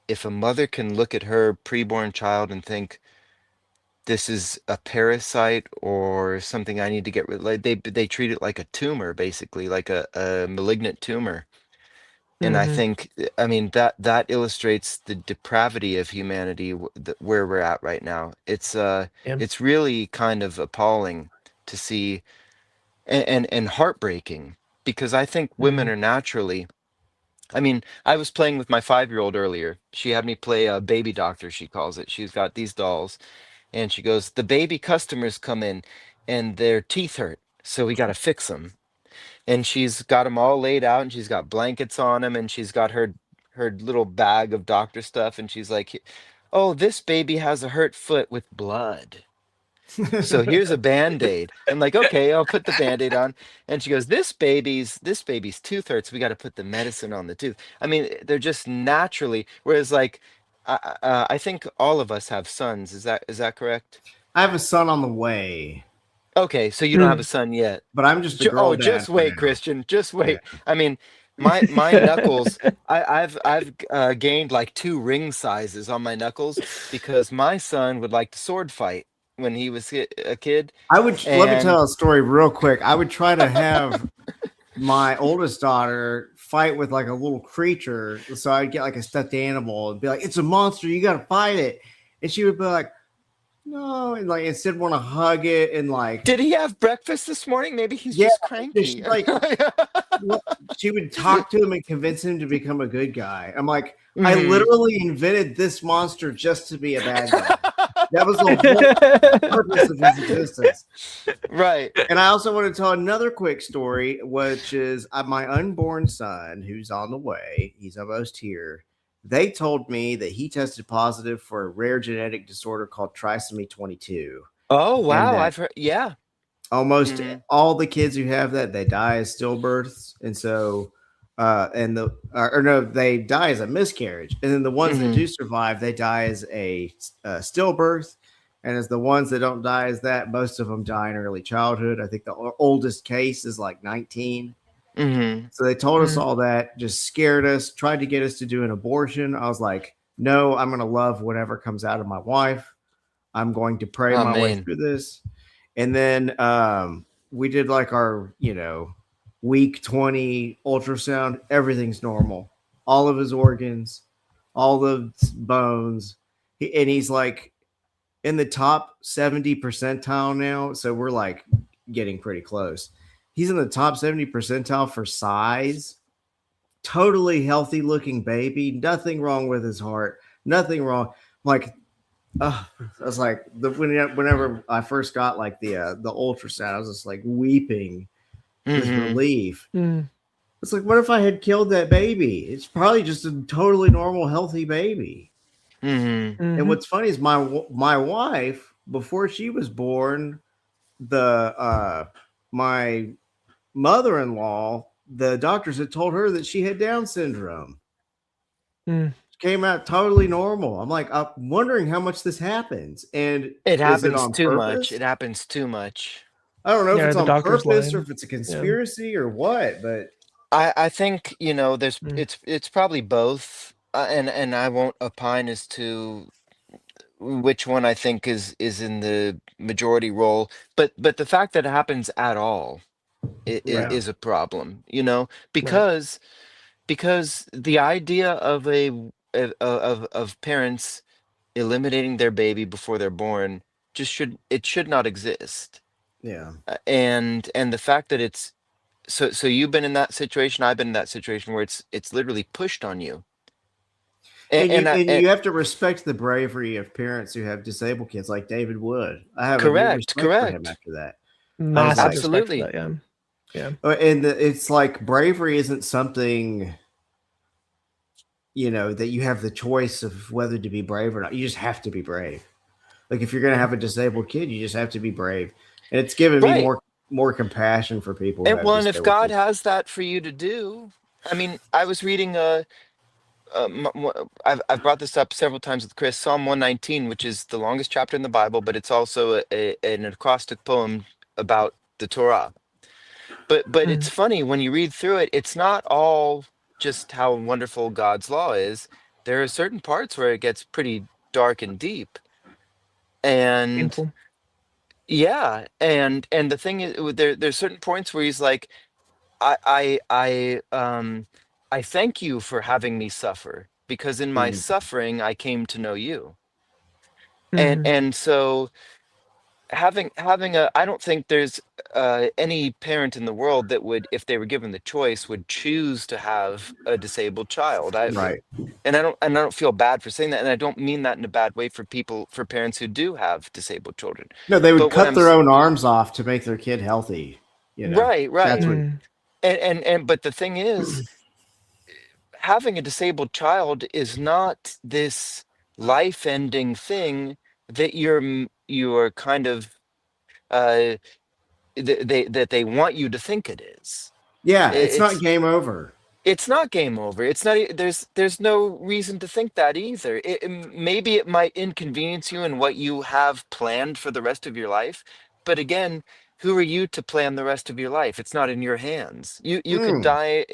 Speaker 3: if a mother can look at her preborn child and think, this is a parasite or something I need to get rid, like they treat it like a tumor, basically, like a malignant tumor. And I
Speaker 1: Mm-hmm.
Speaker 3: think, I mean, that illustrates the depravity of humanity, where we're at right now.
Speaker 1: Yeah.
Speaker 3: It's really kind of appalling to see, and heartbreaking, because I think women
Speaker 1: Mm-hmm.
Speaker 3: are naturally, I mean, I was playing with my 5-year-old earlier. She had me play a baby doctor, she calls it. She's got these dolls, and she goes, the baby customers come in and their teeth hurt. so we got to fix them. And she's got them all laid out, and she's got blankets on them, and she's got her little bag of doctor stuff, and she's like, "Oh, this baby has a hurt foot with blood. So here's a band-aid." I'm like, "Okay, I'll put the band-aid on." And she goes, "This baby's tooth hurts. We got to put the medicine on the tooth." I mean, they're just naturally. Whereas, like, I think all of us have sons. Is that correct?
Speaker 2: I have a son on the way,
Speaker 3: Okay, so you don't have a son yet.
Speaker 2: but I'm just a girl
Speaker 3: Oh,
Speaker 2: dad
Speaker 3: just
Speaker 2: for
Speaker 3: wait,
Speaker 2: now.
Speaker 3: Christian. Just
Speaker 2: Yeah.
Speaker 3: wait. I mean, my knuckles. I've gained like 2 ring sizes on my knuckles because my son would like to sword fight when he was a kid,
Speaker 2: I would let me tell
Speaker 3: and
Speaker 2: a story real quick. I would try to have my oldest daughter fight with like a little creature. So I'd get like a stuffed animal and be like, "It's a monster, you gotta fight it." And she would be like, "No," and like instead want to hug it and like,
Speaker 3: did he have breakfast this morning? Maybe he's
Speaker 2: yeah,
Speaker 3: just
Speaker 2: just
Speaker 3: cranky.
Speaker 2: like she would talk to him and convince him to become a good guy. I'm like, I
Speaker 3: Mhm.
Speaker 2: literally invented this monster just to be a bad guy. That was the whole purpose of his existence.
Speaker 3: Right.
Speaker 2: And I also want to tell another quick story, which is my unborn son who's on the way. He's almost here. They told me that he tested positive for a rare genetic disorder called trisomy 22.
Speaker 3: Oh
Speaker 2: And
Speaker 3: wow,
Speaker 2: that
Speaker 3: I've heard. Yeah.
Speaker 2: almost
Speaker 3: Mhm.
Speaker 2: all the kids who have that, they die as stillbirths. And so, or no, they die as a miscarriage. And then the ones that
Speaker 3: Mhm.
Speaker 2: do survive, they die as a stillbirth. And as the ones that don't die as that, most of them die in early childhood. I think the oldest case is like 19.
Speaker 3: Mhm.
Speaker 2: So they told us all that, just scared us, tried to get us to do an abortion. I was like, no, I'm going to love whatever comes out of my wife. I'm going to pray
Speaker 3: Oh
Speaker 2: my way
Speaker 3: man.
Speaker 2: through this. And then we did like our, week 20 ultrasound. Everything's normal. All of his organs, all the bones. And he's like in the top 70 percentile now. So we're like getting pretty close. He's in the top 70 percentile for size. Totally healthy looking baby. Nothing wrong with his heart. Nothing wrong. Like, I was like, whenever I first got like the ultrasound, I was just like weeping with
Speaker 3: Mhm.
Speaker 2: relief. It's like, what if I had killed that baby? It's probably just a totally normal, healthy baby.
Speaker 3: Mhm.
Speaker 2: And what's funny is my wife, before she was born, the my mother-in-law, the doctors had told her that she had Down syndrome. Came out totally normal. I'm like, I'm wondering how much this happens, and
Speaker 3: It
Speaker 2: is it
Speaker 3: happens
Speaker 2: on
Speaker 3: too much.
Speaker 2: purpose?
Speaker 3: It happens too much.
Speaker 2: I don't know if
Speaker 1: Yeah,
Speaker 2: it's
Speaker 1: the
Speaker 2: on
Speaker 1: doctor's
Speaker 2: purpose or
Speaker 1: line.
Speaker 2: if it's a
Speaker 1: Yeah.
Speaker 2: conspiracy or what, but
Speaker 3: I think, there's
Speaker 1: Mm.
Speaker 3: it's probably both, and I won't opine as to which one I think is in the majority role, but the fact that it happens at all
Speaker 2: yeah,
Speaker 3: is a problem,
Speaker 1: Right.
Speaker 3: because the idea of of parents eliminating their baby before they're born should not exist.
Speaker 2: yeah.
Speaker 3: And the fact that it's so you've been in that situation, I've been in that situation where it's literally pushed on you.
Speaker 2: And you and
Speaker 3: And
Speaker 2: you have to respect the bravery of parents who have disabled kids, like David Wood. I have a new
Speaker 3: correct,
Speaker 2: respect for him
Speaker 3: correct.
Speaker 2: after that. I was
Speaker 1: Massive
Speaker 2: like,
Speaker 1: respect for
Speaker 3: Absolutely.
Speaker 1: that. Yeah. Yeah.
Speaker 2: it's like bravery isn't something that you have the choice of whether to be brave or not. You just have to be brave. Like if you're gonna have a disabled kid, you just have to be brave. And it's given me
Speaker 3: Right.
Speaker 2: more compassion for people who
Speaker 3: And
Speaker 2: have
Speaker 3: well, and if
Speaker 2: disabled
Speaker 3: God
Speaker 2: kids.
Speaker 3: has that for you to do, I mean, I was reading I've brought this up several times with Chris, Psalm 119, which is the longest chapter in the Bible, but it's also an acrostic poem about the Torah. But it's funny when you read through it, it's not all just how wonderful God's law is. There are certain parts where it gets pretty dark and deep. And
Speaker 1: Painful.
Speaker 3: yeah, and the thing is, there's certain points where he's like, I thank you for having me suffer, because in my
Speaker 2: Mm,
Speaker 3: suffering I came to know you. And
Speaker 1: Mm-hmm.
Speaker 3: and so having a I don't think there's any parent in the world that would, if they were given the choice, would choose to have a disabled child.
Speaker 2: right.
Speaker 3: And I don't feel bad for saying that, and I don't mean that in a bad way for parents who do have disabled children.
Speaker 2: No, they would
Speaker 3: But what
Speaker 2: cut
Speaker 3: I'm
Speaker 2: their
Speaker 3: s-
Speaker 2: own arms off to make their kid healthy.
Speaker 3: Right,
Speaker 2: That's
Speaker 3: right.
Speaker 2: what.
Speaker 3: But the thing is, having a disabled child is not this life-ending thing that you're kind of uh that they want you to think it is.
Speaker 2: Yeah, it's not
Speaker 3: It's
Speaker 2: game over.
Speaker 3: it's not game over. It's not. There's no reason to think that either. Maybe it might inconvenience you in what you have planned for the rest of your life, but again, who are you to plan the rest of your life? It's not in your hands. You could
Speaker 2: Mm,
Speaker 3: die.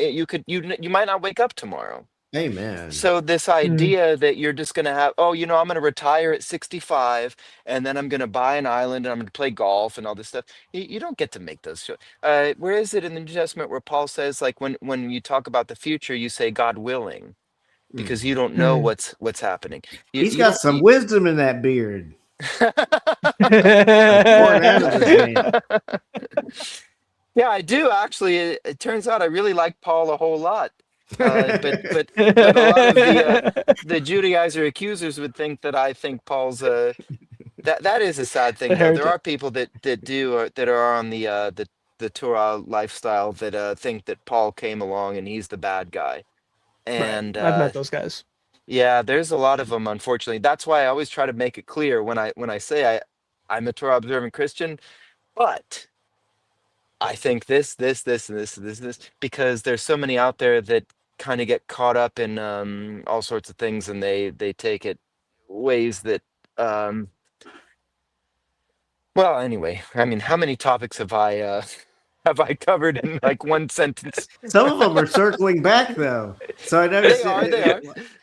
Speaker 3: You might not wake up tomorrow.
Speaker 2: amen.
Speaker 3: So this idea that you're just going to have, oh, I'm going to retire at 65 and then I'm going to buy an island and I'm going to play golf and all this stuff. You don't get to make those. Where is it in the New Testament where Paul says, like, when you talk about the future, you say God willing,
Speaker 2: Mm.
Speaker 3: because you don't know what's happening.
Speaker 2: He's
Speaker 3: You
Speaker 2: got
Speaker 3: don't.
Speaker 2: some wisdom in that beard. I'm pouring out of this man.
Speaker 3: Yeah, I do actually. It turns out I really like Paul a whole lot. But a lot of the Judaizer accusers would think that I think Paul's that is a sad thing
Speaker 1: A
Speaker 3: though. There
Speaker 1: heretic.
Speaker 3: are people that are on the Torah lifestyle that think that Paul came along and he's the bad guy.
Speaker 1: Right.
Speaker 3: And
Speaker 1: I've met those guys.
Speaker 3: yeah, there's a lot of them, unfortunately. That's why I always try to make it clear when I say I'm a Torah observant Christian, but I think this, because there's so many out there that kind of get caught up in all sorts of things, and they take it ways that um well, anyway, I mean, how many topics have I have I covered in like one sentence?
Speaker 2: Some of them are circling back though. So I
Speaker 3: They
Speaker 2: noticed
Speaker 3: are, they are.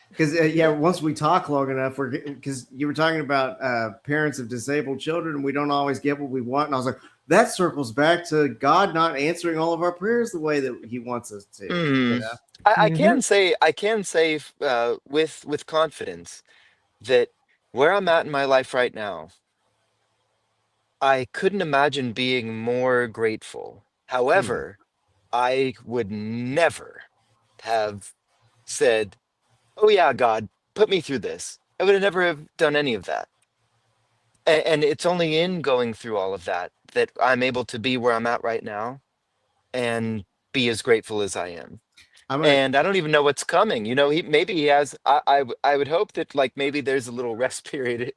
Speaker 2: because yeah, once we talk long enough, because you were talking about parents of disabled children, and we don't always get what we want, and I was like, that circles back to God not answering all of our prayers the way that He wants us to.
Speaker 3: Mm. I can say with confidence that where I'm at in my life right now, I couldn't imagine being more grateful.
Speaker 2: Mm.
Speaker 3: However, I would never have said, "Oh yeah, God, put me through this." I would have never have done any of that. And it's only in going through all of that that I'm able to be where I'm at right now and be as grateful as I am.
Speaker 2: I'm gonna.
Speaker 3: And I don't even know what's coming. Maybe he has. I would hope that like maybe there's a little rest period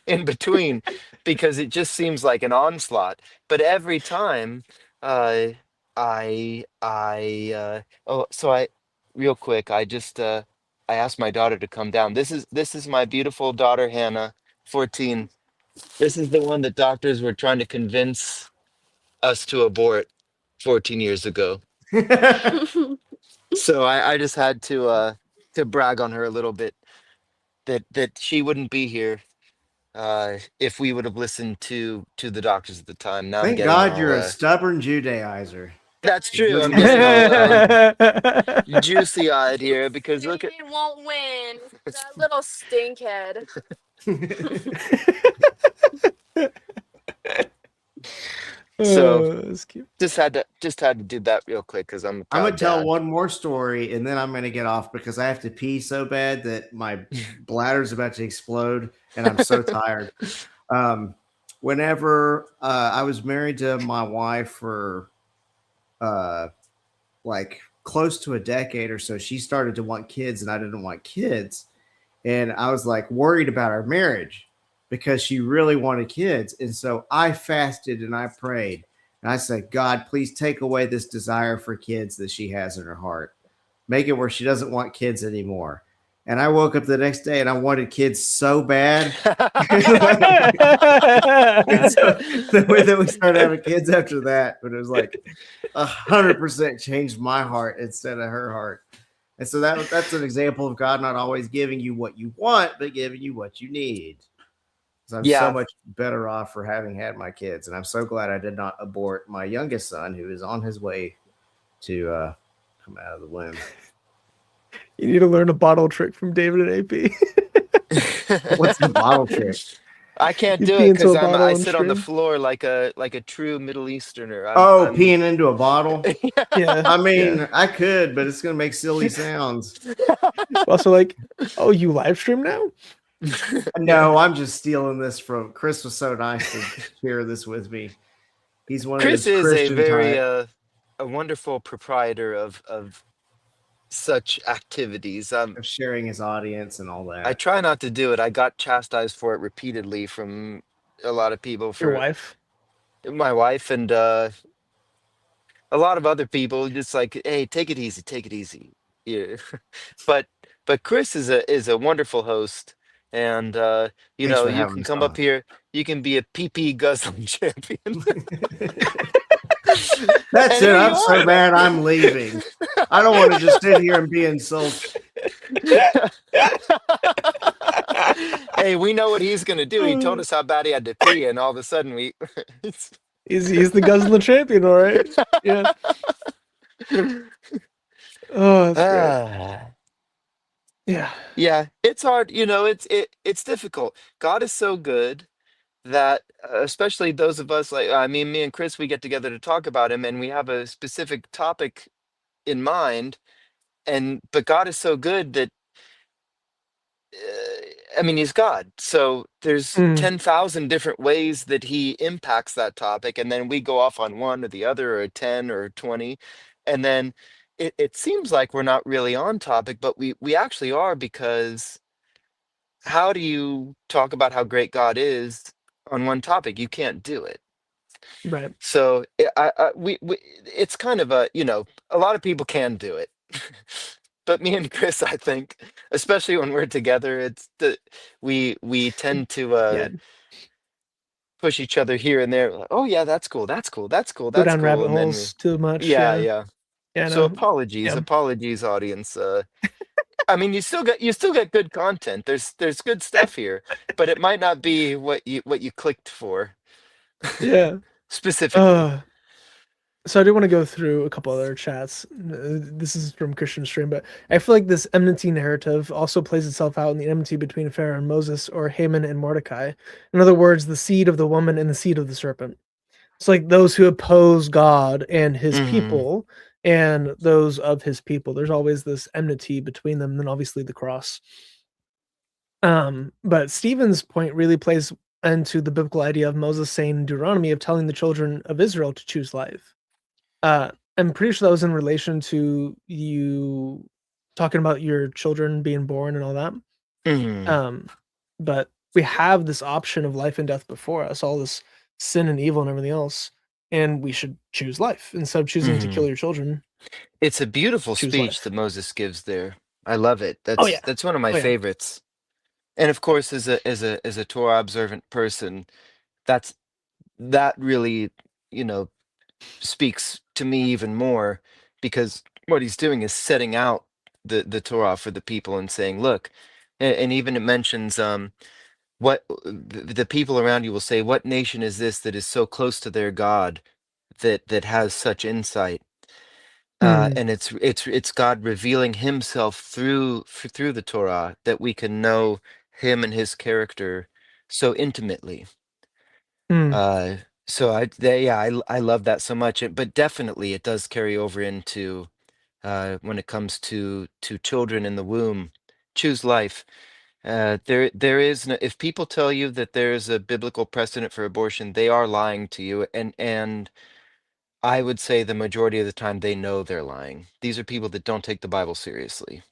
Speaker 3: in between, because it just seems like an onslaught. But every time, uh, oh, so I real quick, I asked my daughter to come down. This is my beautiful daughter Hannah, 14. This is the one that doctors were trying to convince us to abort 14 years ago. So I just had to brag on her a little bit, that she wouldn't be here if we would have listened to the doctors at the time. Now I'm
Speaker 2: Thank
Speaker 3: getting
Speaker 2: God
Speaker 3: all
Speaker 2: you're a stubborn Judaizer.
Speaker 3: that's true. I'm
Speaker 2: Doesn't
Speaker 3: getting all
Speaker 1: Uh,
Speaker 3: juicy eyed here because look at
Speaker 4: Satan won't win. That little stinkhead.
Speaker 3: so
Speaker 1: that's cute.
Speaker 3: just had to do that real quick because I'm a
Speaker 2: I'm gonna
Speaker 3: proud
Speaker 2: tell
Speaker 3: dad.
Speaker 2: one more story, and then I'm gonna get off because I have to pee so bad that my bladder's about to explode, and I'm so tired. Whenever I was married to my wife for like close to a decade or so, she started to want kids, and I didn't want kids, and I was like worried about our marriage because she really wanted kids, and so I fasted and I prayed. And I said, God, please take away this desire for kids that she has in her heart. Make it where she doesn't want kids anymore. And I woke up the next day and I wanted kids so bad. And so the way that we started having kids after that, but it was like 100% changed my heart instead of her heart. And so that's an example of God not always giving you what you want, but giving you what you need. So I'm so
Speaker 3: Yeah.
Speaker 2: much better off for having had my kids. And I'm so glad I did not abort my youngest son, who is on his way to come out of the womb.
Speaker 1: You need to learn a bottle trick from David and AP.
Speaker 2: What's the bottle trick?
Speaker 3: I can't
Speaker 1: You
Speaker 3: do
Speaker 1: pee
Speaker 3: it
Speaker 1: into a
Speaker 3: because
Speaker 1: bottle
Speaker 3: I
Speaker 1: and
Speaker 3: sit on the
Speaker 1: stream?
Speaker 3: floor like a true Middle Easterner.
Speaker 2: Peeing into a bottle?
Speaker 1: Yeah.
Speaker 2: I mean,
Speaker 1: yeah.
Speaker 2: I could, but it's going to make silly sounds.
Speaker 1: Also, like, oh, you live stream now?
Speaker 2: No, I'm just stealing this from Chris. Was so nice to share this with me. He's one
Speaker 3: Chris
Speaker 2: of those
Speaker 3: is a
Speaker 2: Christian
Speaker 3: very
Speaker 2: type
Speaker 3: a wonderful proprietor of such activities.
Speaker 2: of sharing his audience and all
Speaker 3: I
Speaker 2: that.
Speaker 3: try not to do it. I got chastised for it repeatedly from a lot of people,
Speaker 1: Your
Speaker 3: for
Speaker 1: wife.
Speaker 3: my wife and a lot of other people. Just like, hey, take it easy, take it easy. Yeah. but but Chris is a wonderful host, and
Speaker 2: Thanks for
Speaker 3: you
Speaker 2: having
Speaker 3: can
Speaker 2: us
Speaker 3: come up
Speaker 2: on.
Speaker 3: here. You can be a PP guzzling champion.
Speaker 2: That's
Speaker 3: And
Speaker 2: it.
Speaker 3: here you
Speaker 2: I'm so
Speaker 3: are.
Speaker 2: mad I'm leaving. I don't want to just sit here and be insulted.
Speaker 3: Hey, we know what he's gonna do. He told us how bad he had to pee, and all of a sudden we.
Speaker 1: He's the guzzling champion, all right. Yeah. Oh, that's great.
Speaker 3: Ah,
Speaker 1: Yeah.
Speaker 3: yeah, it's hard. It's difficult. God is so good that, especially those of us, like, I mean, me and Chris, we get together to talk about him, and we have a specific topic in mind. And but God is so good that, I mean, he's God. So there's
Speaker 1: Mm,
Speaker 3: 10,000 different ways that he impacts that topic. And then we go off on one or the other, or 10 or 20. And then it seems like we're not really on topic, but we actually are, because how do you talk about how great God is on one topic? You can't do it.
Speaker 1: right.
Speaker 3: So we it's kind of a lot of people can do it. But me and Chris, I think, especially when we're together, we tend to
Speaker 1: Yeah.
Speaker 3: push each other here and there. Like, oh yeah, that's cool, that's cool, that's cool,
Speaker 1: Go
Speaker 3: that's
Speaker 1: down
Speaker 3: cool,
Speaker 1: rabbit
Speaker 3: and then we,
Speaker 1: holes too much.
Speaker 3: yeah,
Speaker 1: Yeah.
Speaker 3: yeah.
Speaker 1: Yeah. I
Speaker 3: So
Speaker 1: know.
Speaker 3: apologies,
Speaker 1: Yeah.
Speaker 3: apologies, audience. I mean, you still get good content. There's good stuff here, but it might not be what you clicked for
Speaker 1: Yeah.
Speaker 3: specifically.
Speaker 1: Uh, so I do want to go through a couple other chats. This is from Christian Stream, but I feel like this enmity narrative also plays itself out in the enmity between Pharaoh and Moses, or Haman and Mordecai. In other words, the seed of the woman and the seed of the serpent. It's like those who oppose God and his
Speaker 3: Hmm.
Speaker 1: people and those of his people. There's always this enmity between them, and then obviously the cross. But Stephen's point really plays into the biblical idea of Moses saying in Deuteronomy of telling the children of Israel to choose life. I'm pretty sure that was in relation to you talking about your children being born and all that.
Speaker 3: Hmm.
Speaker 1: Um, but we have this option of life and death before us, all this sin and evil and everything else, and we should choose life instead of choosing to
Speaker 3: Hmm.
Speaker 1: kill your children.
Speaker 3: It's a beautiful
Speaker 1: Choose
Speaker 3: speech
Speaker 1: life.
Speaker 3: that Moses gives there. I love it.
Speaker 1: Oh
Speaker 3: That's
Speaker 1: yeah,
Speaker 3: that's one of my
Speaker 1: oh yeah,
Speaker 3: favorites. And of course, as a Torah observant person, that's that really, you know, speaks to me even more, because what he's doing is setting out the Torah for the people and saying, look, and even it mentions what the people around you will say, what nation is this that is so close to their God, that has such insight?
Speaker 1: mm,
Speaker 3: And it's God revealing Himself through the Torah, that we can know Him and His character so intimately.
Speaker 1: mm,
Speaker 3: Uh, so yeah, I love that so much. But definitely, it does carry over into, when it comes to children in the womb. Choose life. There is no, if people tell you that there's a biblical precedent for abortion, they are lying to you, and I would say the majority of the time they know they're lying. These are people that don't take the Bible seriously.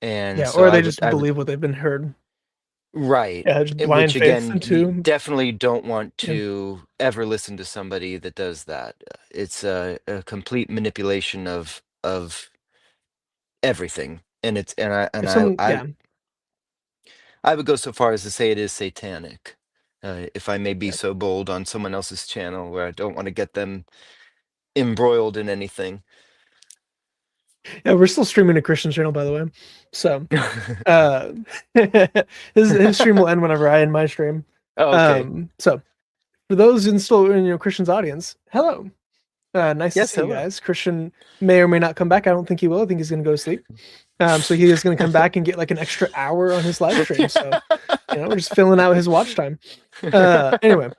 Speaker 3: And
Speaker 1: yeah.
Speaker 3: so
Speaker 1: Or
Speaker 3: I
Speaker 1: they
Speaker 3: would
Speaker 1: just
Speaker 3: I would
Speaker 1: believe what they've been heard.
Speaker 3: right.
Speaker 1: Yeah, just
Speaker 3: Which
Speaker 1: blind faith
Speaker 3: again, you
Speaker 1: into.
Speaker 3: definitely don't want
Speaker 1: Yeah.
Speaker 3: to ever listen to somebody that does that. It's a complete manipulation of everything. And it's and I and
Speaker 1: If
Speaker 3: I
Speaker 1: some,
Speaker 3: I
Speaker 1: yeah,
Speaker 3: I would go so far as to say it is satanic. If I may be
Speaker 1: yeah,
Speaker 3: so bold on someone else's channel, where I don't want to get them embroiled in anything.
Speaker 1: yeah. We're still streaming a Christian channel, by the way. So, uh, his stream will end whenever I end my stream.
Speaker 3: Oh, okay.
Speaker 1: So for those in still in your Christian's audience, hello. Nice to
Speaker 3: Yes,
Speaker 1: see you
Speaker 3: hello.
Speaker 1: guys. Christian may or may not come back. I don't think he will. I think he's going to go to sleep. So he is going to come back and get like an extra hour on his live stream. So, we're just filling out his watch time. Anyway,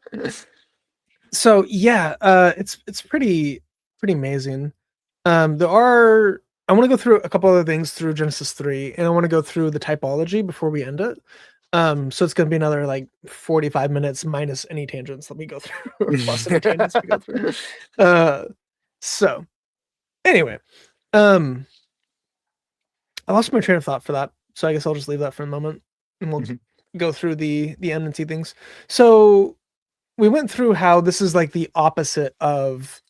Speaker 1: so yeah, it's pretty amazing. There are I want to go through a couple other things through Genesis 3, and I want to go through the typology before we end it. So it's going to be another like 45 minutes minus any tangents that we go through, or plus any tangents we go through. So anyway, I lost my train of thought for that, so I guess I'll just leave that for a moment, and we'll go through the enmity things. So we went through how this is like the opposite of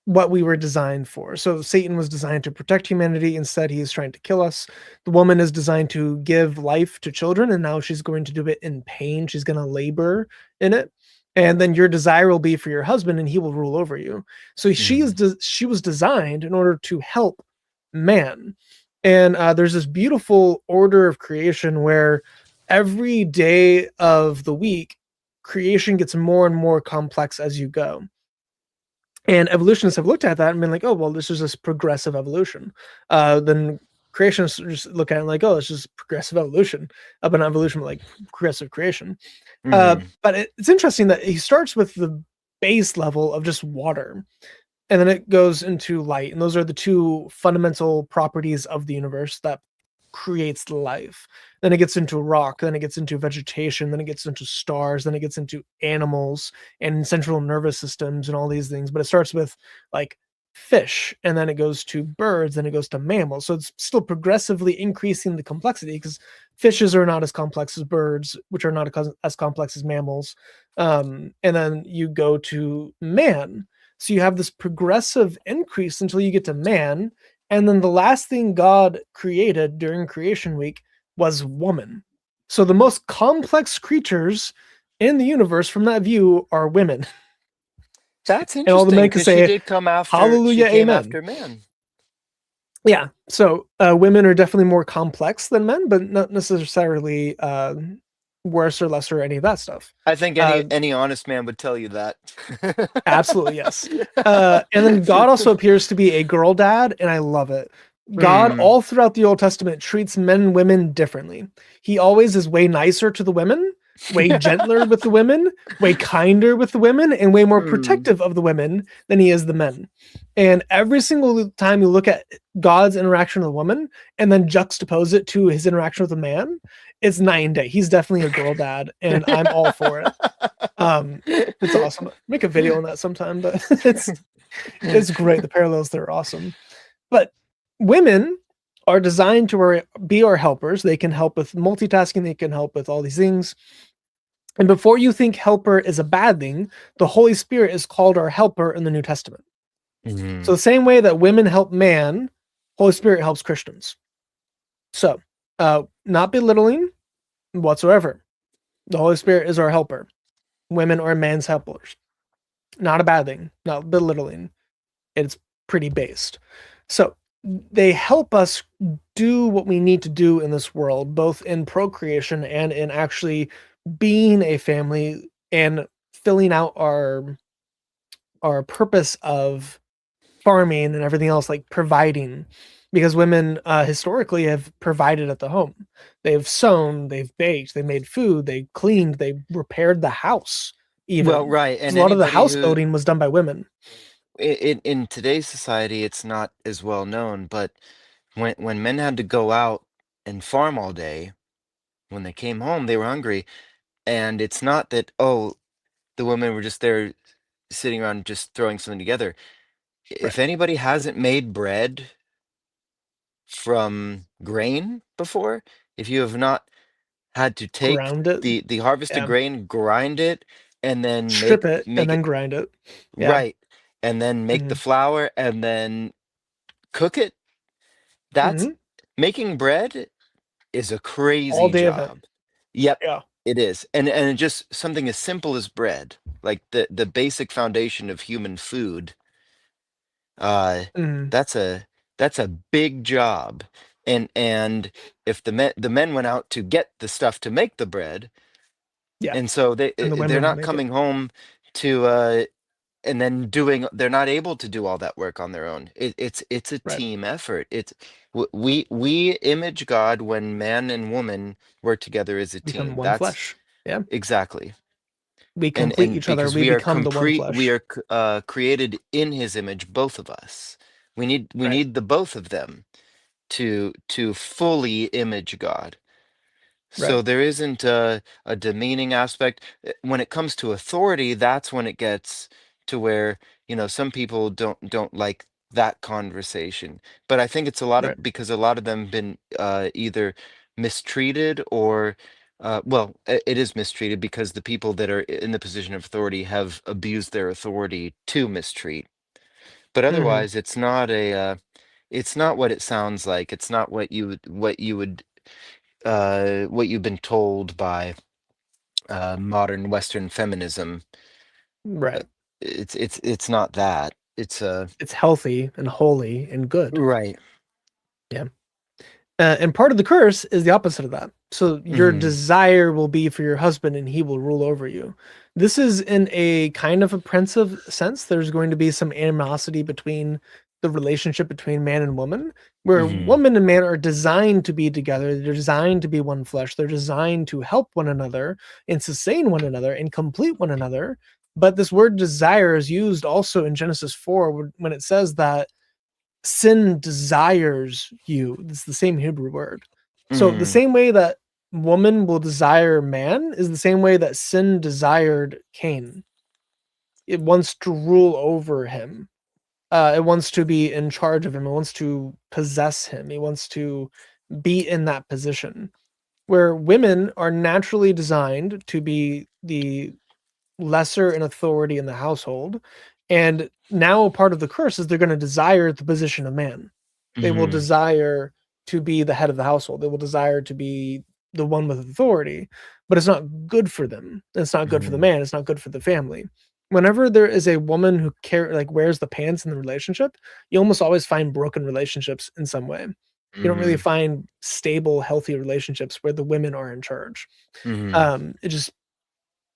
Speaker 1: what we were designed for. So Satan was designed to protect humanity. Instead, he is trying to kill us. The woman is designed to give life to children, and now she's going to do it in pain. She's going to labor in it. And then your desire will be for your husband, and he will rule over you. So she was designed in order to help man. And there's this beautiful order of creation where every day of the week, creation gets more and more complex as you go. And evolutionists have looked at that and been like, oh, well, this is just progressive evolution. Then creationists just look at it like, oh, it's just progressive evolution, but not evolution, but like progressive creation. But it's interesting that he starts with the base level of just water, and then it goes into light. And those are the two fundamental properties of the universe that creates life. Then it gets into rock, then it gets into vegetation, then it gets into stars, then it gets into animals and central nervous systems and all these things. But it starts with like fish, and then it goes to birds, then it goes to mammals. So it's still progressively increasing the complexity, because fishes are not as complex as birds, which are not as complex as mammals. And then you go to man. So you have this progressive increase until you get to man. And then the last thing God created during creation week was woman. So the most complex creatures in the universe from that view are women.
Speaker 3: That's interesting.
Speaker 1: And all the men can say,
Speaker 3: she did come after,
Speaker 1: hallelujah,
Speaker 3: she came
Speaker 1: amen.
Speaker 3: after men.
Speaker 1: Yeah. So women are definitely more complex than men, but not necessarily worse or lesser or any of that stuff.
Speaker 3: I think any honest man would tell you that.
Speaker 1: Absolutely, yes. And then God also appears to be a girl dad, and I love it. God, all throughout the Old Testament, treats men and women differently. He always is way nicer to the women, way gentler with the women, way kinder with the women, and way more protective of the women than he is the men. And every single time you look at God's interaction with a woman and then juxtapose it to his interaction with a man, it's night and day. He's definitely a girl dad, and I'm all for it. It's awesome. Make a video on that sometime, but it's great. The parallels there are awesome. But women are designed to be our helpers. They can help with multitasking. They can help with all these things. And before you think helper is a bad thing, the Holy Spirit is called our helper in the New Testament. So the same way that women help man, Holy Spirit helps Christians. So not belittling whatsoever. The Holy Spirit is our helper. Women are man's helpers. Not a bad thing, not belittling. It's pretty based. So they help us do what we need to do in this world, both in procreation and in actually being a family and filling out our purpose of farming and everything else, like providing, because women historically have provided at the home. They've sewn, they've baked, they made food, they cleaned, they repaired the house. Even
Speaker 3: well, right, and
Speaker 1: a lot of the house building was done by women.
Speaker 3: In today's society, it's not as well known, but when men had to go out and farm all day, when they came home, they were hungry, and it's not that, oh, the women were just there sitting around just throwing something together. If anybody hasn't made bread from grain before, if you have not had to take
Speaker 1: Ground it.
Speaker 3: the harvested grain, grind it, and then
Speaker 1: strip it,
Speaker 3: make
Speaker 1: and then
Speaker 3: it
Speaker 1: grind it. Yeah.
Speaker 3: right, and then make the flour, and then cook it. That's making bread is a crazy
Speaker 1: all day
Speaker 3: job.
Speaker 1: event.
Speaker 3: Yep,
Speaker 1: Yeah.
Speaker 3: it is, and just something as simple as bread, like the basic foundation of human food. That's a big job, and if the men went out to get the stuff to make the bread,
Speaker 1: Yeah,
Speaker 3: and so
Speaker 1: and the
Speaker 3: they're
Speaker 1: women
Speaker 3: not
Speaker 1: make
Speaker 3: coming
Speaker 1: it.
Speaker 3: home to and then they're not able to do all that work on their own. It's a
Speaker 1: Right.
Speaker 3: team effort. It's we image God when man and woman work together as a
Speaker 1: Become
Speaker 3: team.
Speaker 1: one
Speaker 3: That's
Speaker 1: flesh. Yeah,
Speaker 3: exactly.
Speaker 1: we complete each other.
Speaker 3: Because
Speaker 1: We become the one flesh.
Speaker 3: we are created in his image, both of us. We need the both of them to fully image God. So
Speaker 1: Right.
Speaker 3: there isn't a demeaning aspect. When it comes to authority, that's when it gets to where, some people don't like that conversation. But I think it's a lot
Speaker 1: Right.
Speaker 3: of because a lot of them been either mistreated or well, it is mistreated because the people that are in the position of authority have abused their authority to mistreat. But
Speaker 1: Hmm.
Speaker 3: otherwise, it's not what it sounds like. It's not what you've been told by modern Western feminism. Uh,
Speaker 1: Right.
Speaker 3: it's not that. It's
Speaker 1: It's healthy and holy and good.
Speaker 3: right.
Speaker 1: Yeah. And part of the curse is the opposite of that. So your
Speaker 3: Hmm.
Speaker 1: desire will be for your husband and he will rule over you. This is in a kind of oppressive sense. There's going to be some animosity between the relationship between man and woman, where
Speaker 3: Hmm.
Speaker 1: woman and man are designed to be together. They're designed to be one flesh. They're designed to help one another and sustain one another and complete one another. But this word desire is used also in Genesis 4 when it says that sin desires you. It's the same Hebrew word. So the
Speaker 3: Hmm.
Speaker 1: same way that woman will desire man is the same way that sin desired Cain. It wants to rule over him. It wants to be in charge of him. It wants to possess him. It wants to be in that position. Where women are naturally designed to be the lesser in authority in the household. And now part of the curse is they're going to desire the position of man. They will
Speaker 3: Hmm.
Speaker 1: desire to be the head of the household. They will desire to be the one with authority, but it's not good for them. It's not good for the
Speaker 3: Hmm.
Speaker 1: man. It's not good for the family. Whenever there is a woman who wears the pants in the relationship, you almost always find broken relationships in some way. You don't really
Speaker 3: Hmm.
Speaker 1: find stable, healthy relationships where the women are in charge.
Speaker 3: Hmm.
Speaker 1: It just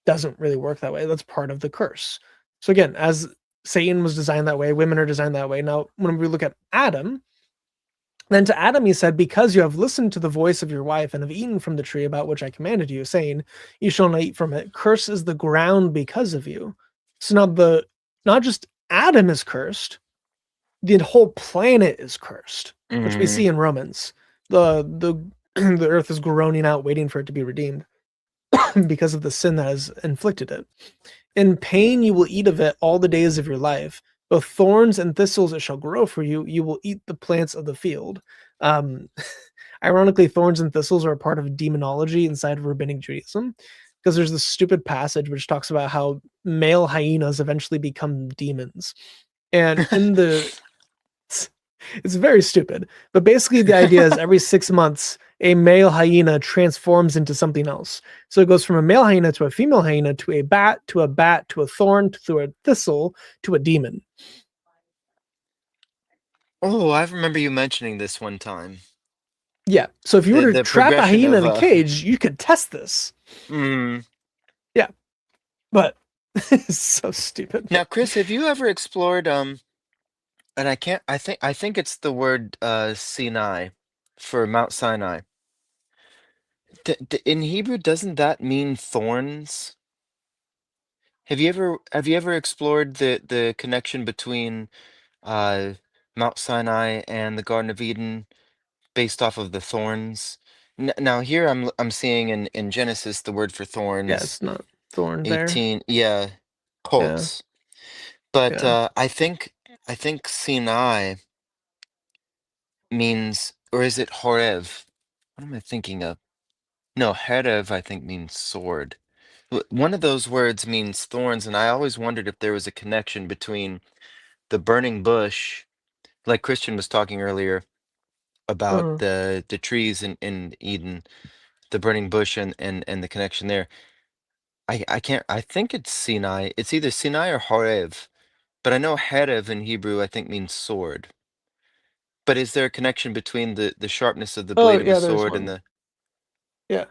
Speaker 1: doesn't really work that way. That's part of the curse. So again, as Satan was designed that way, women are designed that way. Now, when we look at Adam, then to Adam he said, "Because you have listened to the voice of your wife and have eaten from the tree about which I commanded you, saying, you shall not eat from it. Curse is the ground because of you." So now not just Adam is cursed, the whole planet is cursed, which we
Speaker 3: Hmm.
Speaker 1: see in Romans. The the earth is groaning out, waiting for it to be redeemed because of the sin that has inflicted it. In pain you will eat of it all the days of your life. Both thorns and thistles it shall grow for you. You will eat the plants of the field. Um, Ironically, thorns and thistles are a part of demonology inside of rabbinic Judaism, because there's this stupid passage which talks about how male hyenas eventually become demons. And in the it's very stupid. But basically, the idea is every 6 months, a male hyena transforms into something else. So it goes from a male hyena to a female hyena to a bat to a bat to a thorn to a thistle to a demon.
Speaker 3: Oh, I remember you mentioning this one time.
Speaker 1: Yeah. So if you were
Speaker 3: The
Speaker 1: to
Speaker 3: the
Speaker 1: trap a
Speaker 3: progression
Speaker 1: hyena
Speaker 3: of
Speaker 1: in a cage, you could test this.
Speaker 3: mm.
Speaker 1: Yeah. But it's so stupid.
Speaker 3: Now, Chris, have you ever explored and I think it's the word Sinai for Mount Sinai. In Hebrew, doesn't that mean thorns? Have you ever explored the connection between uh, Mount Sinai and the Garden of Eden based off of the thorns? Now here I'm seeing in Genesis the word for
Speaker 1: Yeah,
Speaker 3: thorns
Speaker 1: it's not thorn there.
Speaker 3: 18, yeah,
Speaker 1: Yeah.
Speaker 3: colts. But
Speaker 1: Yeah.
Speaker 3: I think Sinai means, or is it Horev? What am I thinking of? No, Herev I think means sword. One of those words means thorns, and I always wondered if there was a connection between the burning bush, like Christian was talking earlier about
Speaker 1: Uh,
Speaker 3: the trees in Eden, the burning bush and the connection there. I can't I think it's Sinai. It's either Sinai or Horev, but I know Herev in Hebrew I think means sword. But is there a connection between the sharpness of the
Speaker 1: oh
Speaker 3: blade of a
Speaker 1: yeah, there's
Speaker 3: sword and
Speaker 1: one.
Speaker 3: the
Speaker 1: Yeah.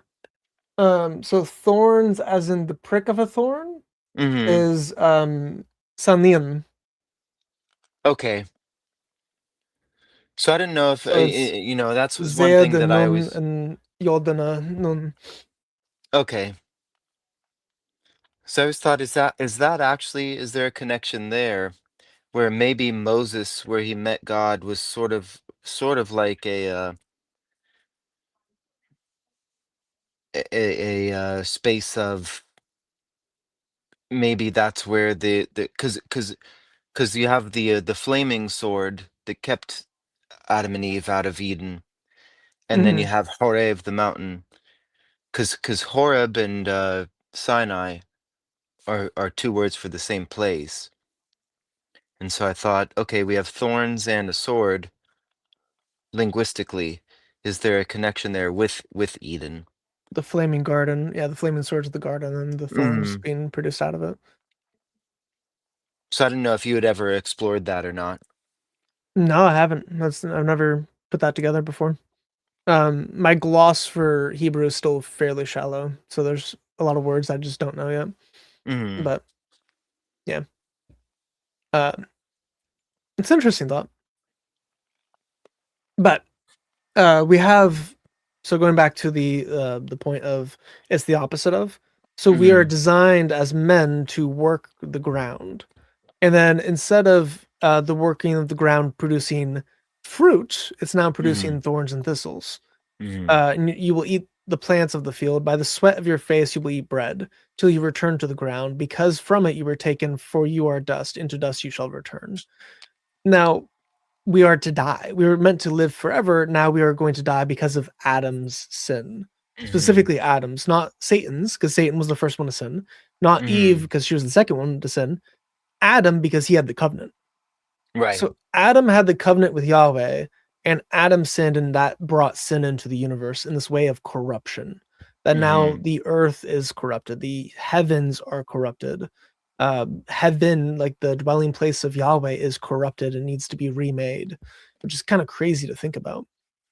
Speaker 1: So thorns as in the prick of a thorn
Speaker 3: hmm.
Speaker 1: is sanim.
Speaker 3: Okay. So I didn't know if
Speaker 1: So it's
Speaker 3: that's was one
Speaker 1: Zed
Speaker 3: thing
Speaker 1: and
Speaker 3: that I
Speaker 1: Nun
Speaker 3: always
Speaker 1: and Yodana Nun.
Speaker 3: okay. So I always thought is that actually is there a connection there where maybe Moses where he met God was sort of like a a space of maybe that's where the because you have the flaming sword that kept Adam and Eve out of Eden, and then you
Speaker 1: Hmm.
Speaker 3: have Horeb, the mountain, because Horeb and Sinai are two words for the same place. And so I thought, okay, we have thorns and a sword. Linguistically, is there a connection there with Eden?
Speaker 1: The flaming garden, yeah, the flaming swords of the garden, and the thorns
Speaker 3: Hmm.
Speaker 1: being produced out of it.
Speaker 3: So I don't know if you had ever explored that or not.
Speaker 1: No, I haven't. I've never put that together before. My gloss for Hebrew is still fairly shallow, so there's a lot of words I just don't know yet.
Speaker 3: Hmm.
Speaker 1: But yeah, uh, it's an interesting thought. But we have so going back to the point of it's the opposite of. So we are
Speaker 3: Hmm.
Speaker 1: designed as men to work the ground, and then instead of the working of the ground producing fruit, it's now
Speaker 3: Hmm.
Speaker 1: producing thorns and thistles.
Speaker 3: Hmm.
Speaker 1: And you will eat the plants of the field. By the sweat of your face you will eat bread, till you return to the ground, because from it you were taken, for you are dust, into dust you shall return. Now, we are to die. We were meant to live forever. Now we are going to die because of Adam's sin.
Speaker 3: Hmm.
Speaker 1: Specifically Adam's, not Satan's, because Satan was the first one to sin. Not Eve,
Speaker 3: Hmm.
Speaker 1: because she was the second one to sin. Adam, because he had the covenant.
Speaker 3: Right.
Speaker 1: So Adam had the covenant with Yahweh, and Adam sinned, and that brought sin into the universe in this way of corruption. That now
Speaker 3: Hmm.
Speaker 1: the earth is corrupted, the heavens are corrupted. Heaven, like the dwelling place of Yahweh, is corrupted and needs to be remade, which is kind of crazy to think about.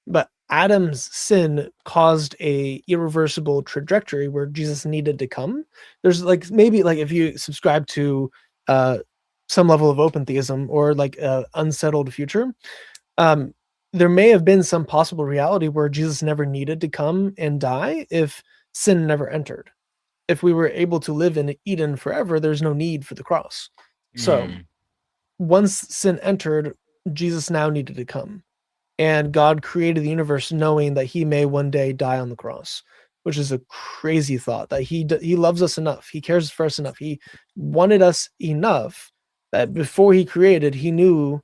Speaker 1: But Adam's sin caused a irreversible trajectory where Jesus needed to come. There's like maybe like if you subscribe to uh some level of open theism or like a unsettled future, um there may have been some possible reality where Jesus never needed to come and die if sin never entered. If we were able to live in Eden forever, there's no need for the cross. So
Speaker 3: Hmm.
Speaker 1: once sin entered, Jesus now needed to come, and God created the universe knowing that he may one day die on the cross, which is a crazy thought that he loves us enough. He cares for us enough. He wanted us enough that before he created, he knew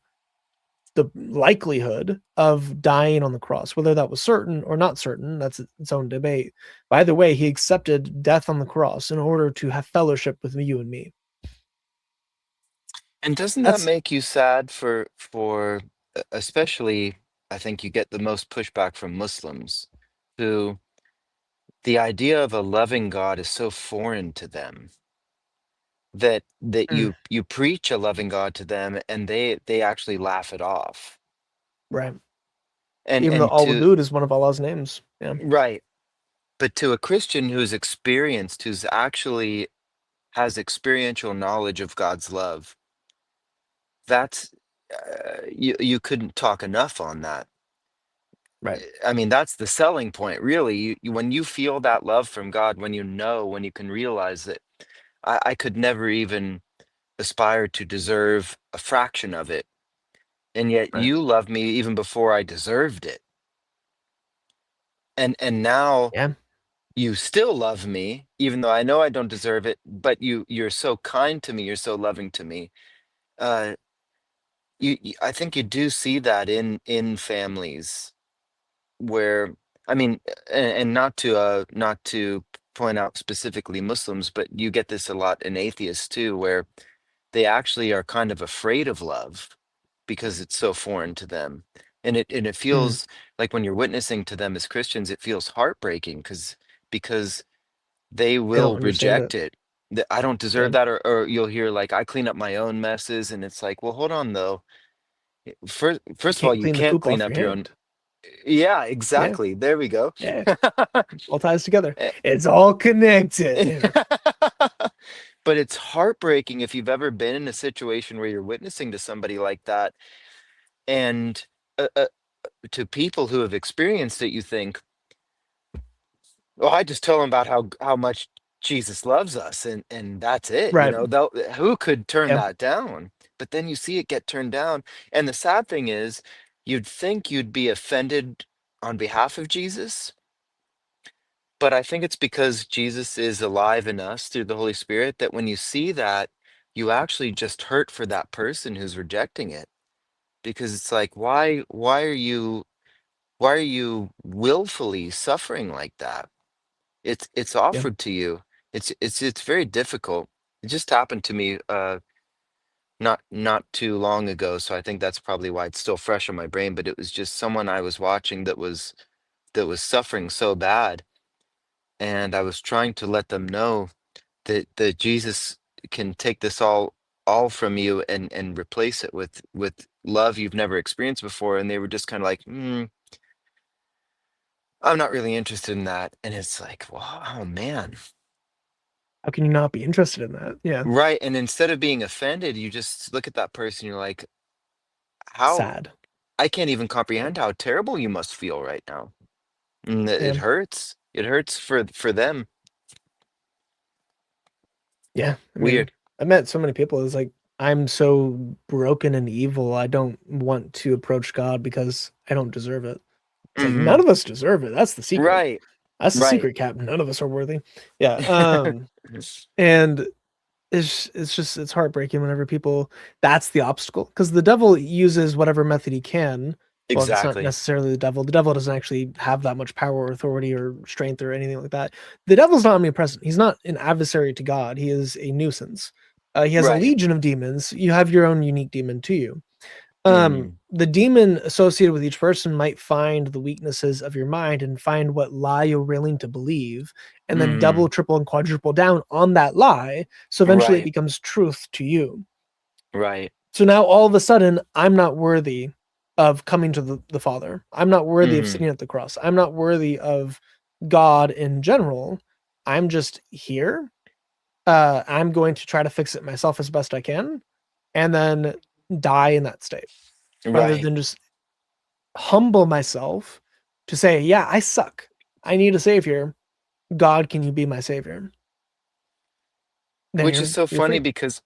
Speaker 1: the likelihood of dying on the cross, whether that was certain or not certain, that's its own debate. By the way, he accepted death on the cross in order to have fellowship with you and me.
Speaker 3: And doesn't that
Speaker 1: That's
Speaker 3: make you sad for especially I think you get the most pushback from Muslims who the idea of a loving God is so foreign to them that
Speaker 1: mm,
Speaker 3: you preach a loving God to them and they actually laugh it off.
Speaker 1: right.
Speaker 3: And
Speaker 1: Even though
Speaker 3: and
Speaker 1: Al
Speaker 3: to
Speaker 1: Wadud is one of Allah's names. Yeah.
Speaker 3: right, but to a Christian who's experienced, who's actually has experiential knowledge of God's love, that's you couldn't talk enough on that.
Speaker 1: Right.
Speaker 3: I mean, that's the selling point, really. When you feel that love from God, when you know, when you can realize that I could never even aspire to deserve a fraction of it, and yet
Speaker 1: Right.
Speaker 3: you love me even before I deserved it, and now
Speaker 1: Yeah.
Speaker 3: you still love me, even though I know I don't deserve it, but you're so kind to me, you're so loving to me. Uh, I think you do see that in families where I mean, and not to point out specifically Muslims, but you get this a lot in atheists too, where they actually are kind of afraid of love because it's so foreign to them. And it
Speaker 1: Mm.
Speaker 3: feels like when you're witnessing to them as Christians, it feels heartbreaking because they
Speaker 1: They don't
Speaker 3: will
Speaker 1: understand it.
Speaker 3: reject it. That I don't
Speaker 1: Yeah.
Speaker 3: deserve that, or you'll hear like I clean up my own messes, and it's like, well, hold on though.
Speaker 1: You
Speaker 3: First of all,
Speaker 1: can't
Speaker 3: you
Speaker 1: clean the
Speaker 3: can't
Speaker 1: poop
Speaker 3: clean
Speaker 1: off your
Speaker 3: up your own.
Speaker 1: hand.
Speaker 3: Yeah,
Speaker 1: Yeah.
Speaker 3: exactly. There we go.
Speaker 1: Yeah. All ties together.
Speaker 3: Eh,
Speaker 1: It's all connected. Yeah.
Speaker 3: But it's heartbreaking if you've ever been in a situation where you're witnessing to somebody like that, and to people who have experienced it, you think, "Oh, I just tell them about how much Jesus loves us, and that's it." You
Speaker 1: Right.
Speaker 3: know, who could turn
Speaker 1: Yeah.
Speaker 3: that down? But then you see it get turned down, and the sad thing is, you'd think you'd be offended on behalf of Jesus, But I think it's because Jesus is alive in us through the Holy Spirit that when you see that, you actually just hurt for that person who's rejecting it. Because it's like, why are you willfully suffering like that? It's
Speaker 1: Yeah.
Speaker 3: offered to you. It's very difficult. It just happened to me not too long ago, so I think that's probably why it's still fresh on my brain, but it was just someone I was watching that was suffering so bad, and I was trying to let them know that Jesus can take this all from you and replace it with love you've never experienced before, and they were just kind of like, I'm not really interested in that. And it's like, well, oh man.
Speaker 1: How can you not be interested in that? Yeah.
Speaker 3: Right. And instead of being offended, you just look at that person, you're like, how
Speaker 1: Sad.
Speaker 3: I can't even
Speaker 1: Yeah.
Speaker 3: comprehend how terrible you must feel right now. And it
Speaker 1: Yeah.
Speaker 3: hurts. It hurts for them.
Speaker 1: Yeah. I mean,
Speaker 3: Weird.
Speaker 1: I met so many people. It's like, I'm so broken and evil. I don't want to approach God because I don't deserve it. It's like
Speaker 3: Hmm.
Speaker 1: none of us deserve it. That's the secret.
Speaker 3: Right.
Speaker 1: That's the
Speaker 3: Right.
Speaker 1: secret, Cap. None of us are worthy. Yeah. And it's heartbreaking whenever people that's the obstacle because the devil uses whatever method he can. Well, if it's not
Speaker 3: Exactly.
Speaker 1: necessarily the devil doesn't actually have that much power or authority or strength or anything like that. The devil's not omnipresent. He's not an adversary to God. He is a nuisance. He has a
Speaker 3: Right.
Speaker 1: legion of demons. You have your own unique demon to you.
Speaker 3: Hmm.
Speaker 1: The demon associated with each person might find the weaknesses of your mind and find what lie you're willing to believe, and then
Speaker 3: Hmm.
Speaker 1: double, triple, and quadruple down on that lie. So eventually it
Speaker 3: Right.
Speaker 1: becomes truth to you.
Speaker 3: Right.
Speaker 1: So now all of a sudden, I'm not worthy of coming to the Father. I'm not worthy of
Speaker 3: Hmm.
Speaker 1: sitting at the cross. I'm not worthy of God in general. I'm just here. I'm going to try to fix it myself as best I can and then die in that state rather
Speaker 3: Right.
Speaker 1: than just humble myself to say, yeah, I suck. I need a savior. God, can you be my savior? Then
Speaker 3: Which is so
Speaker 1: you're
Speaker 3: funny
Speaker 1: free.
Speaker 3: because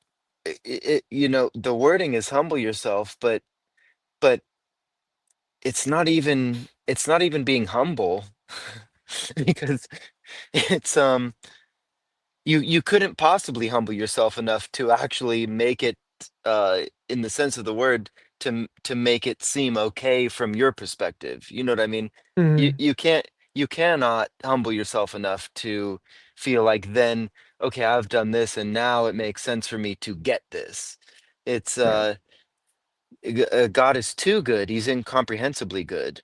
Speaker 3: the wording is humble yourself, but it's not even being humble because it's you couldn't possibly humble yourself enough to actually make it in the sense of the word to make it seem okay from your perspective. You know what I mean? You
Speaker 1: Mhm.
Speaker 3: you can't you cannot humble yourself enough to feel like then okay, I've done this and now it makes sense for me to get this. It's
Speaker 1: Right.
Speaker 3: God is too good. He's incomprehensibly good.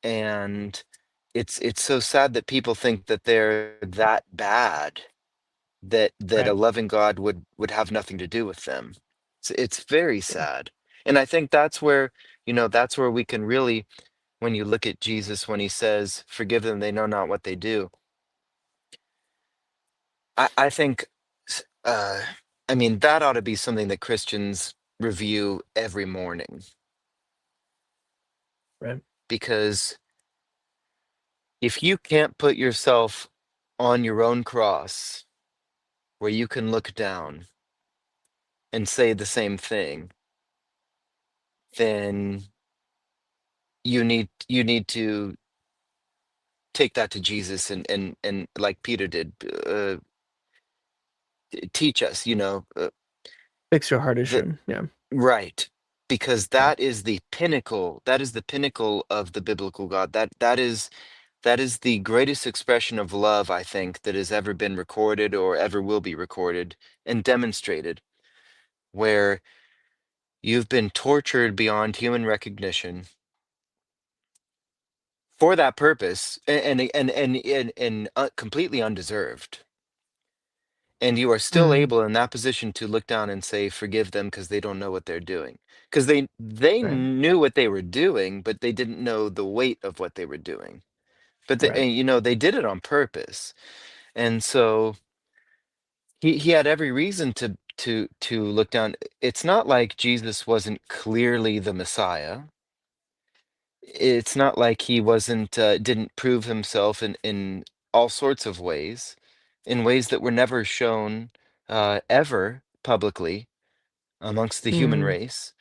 Speaker 3: And it's so sad that people think that they're that bad that a
Speaker 1: Right.
Speaker 3: loving God would have nothing to do with them. It's very sad. And I think that's where we can really, when you look at Jesus, when he says, forgive them, they know not what they do. I think, s- uh, I mean, that ought to be something that Christians review every morning
Speaker 1: Right.
Speaker 3: because if you can't put yourself on your own cross where you can look down and say the same thing, then you need to take that to Jesus and like Peter did, teach us,
Speaker 1: Fix your heart
Speaker 3: that
Speaker 1: issue. Yeah.
Speaker 3: right, because
Speaker 1: Yeah.
Speaker 3: that is the pinnacle of the biblical God. That is the greatest expression of love I think that has ever been recorded or ever will be recorded and demonstrated, where you've been tortured beyond human recognition for that purpose and completely undeserved. And you are still
Speaker 1: Mhm.
Speaker 3: able in that position to look down and say, forgive them because they don't know what they're doing. Because they
Speaker 1: Right.
Speaker 3: knew what they were doing, but they didn't know the weight of what they were doing. But
Speaker 1: Right.
Speaker 3: they did it on purpose. And so he had every reason to look down. It's not like Jesus wasn't clearly the Messiah. It's not like he wasn't didn't prove himself in all sorts of ways, in ways that were never shown ever publicly amongst the human
Speaker 1: Mhm.
Speaker 3: race.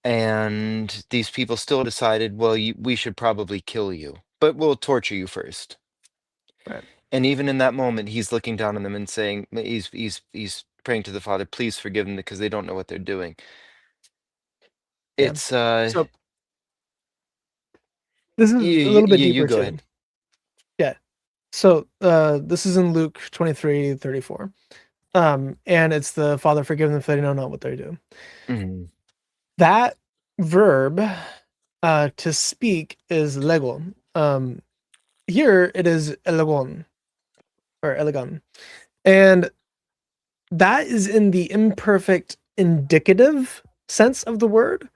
Speaker 3: And these people still decided, well, we should probably kill you, but we'll torture you first.
Speaker 1: Right.
Speaker 3: And even in that moment, he's looking down on them and saying, he's praying to the Father, please forgive them because they don't know what they're doing.
Speaker 1: Yeah.
Speaker 3: It's
Speaker 1: So this is a
Speaker 3: you
Speaker 1: little bit
Speaker 3: you
Speaker 1: deeper
Speaker 3: go
Speaker 1: too.
Speaker 3: ahead.
Speaker 1: Yeah. So this is in Luke 23:34. And it's the Father forgive them for they know not what they do.
Speaker 3: Mhm.
Speaker 1: That verb to speak is lego. Here it is elegon or elegon. And that is in the imperfect indicative sense of the word.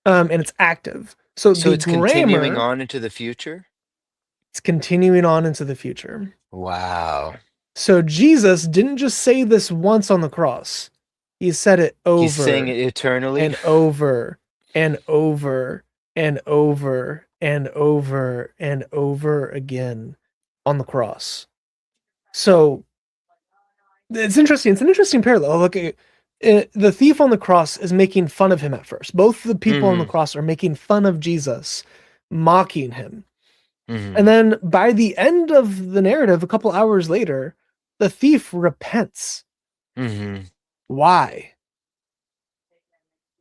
Speaker 1: And it's active. So
Speaker 3: So
Speaker 1: the
Speaker 3: it's continuing
Speaker 1: grammar,
Speaker 3: on into the future.
Speaker 1: it's continuing on into the future.
Speaker 3: Wow.
Speaker 1: So Jesus didn't just say this once on the cross. He said it
Speaker 3: He's saying
Speaker 1: over
Speaker 3: it eternally.
Speaker 1: and over and over and over and over and over again on the cross. So it's interesting. It's an interesting parallel. Look, the thief on the cross is making fun of him at first. Both the people on the
Speaker 3: Mhm.
Speaker 1: cross are making fun of Jesus, mocking him.
Speaker 3: Mhm.
Speaker 1: And then by the end of the narrative, a couple hours later, the thief repents.
Speaker 3: Mhm.
Speaker 1: Why?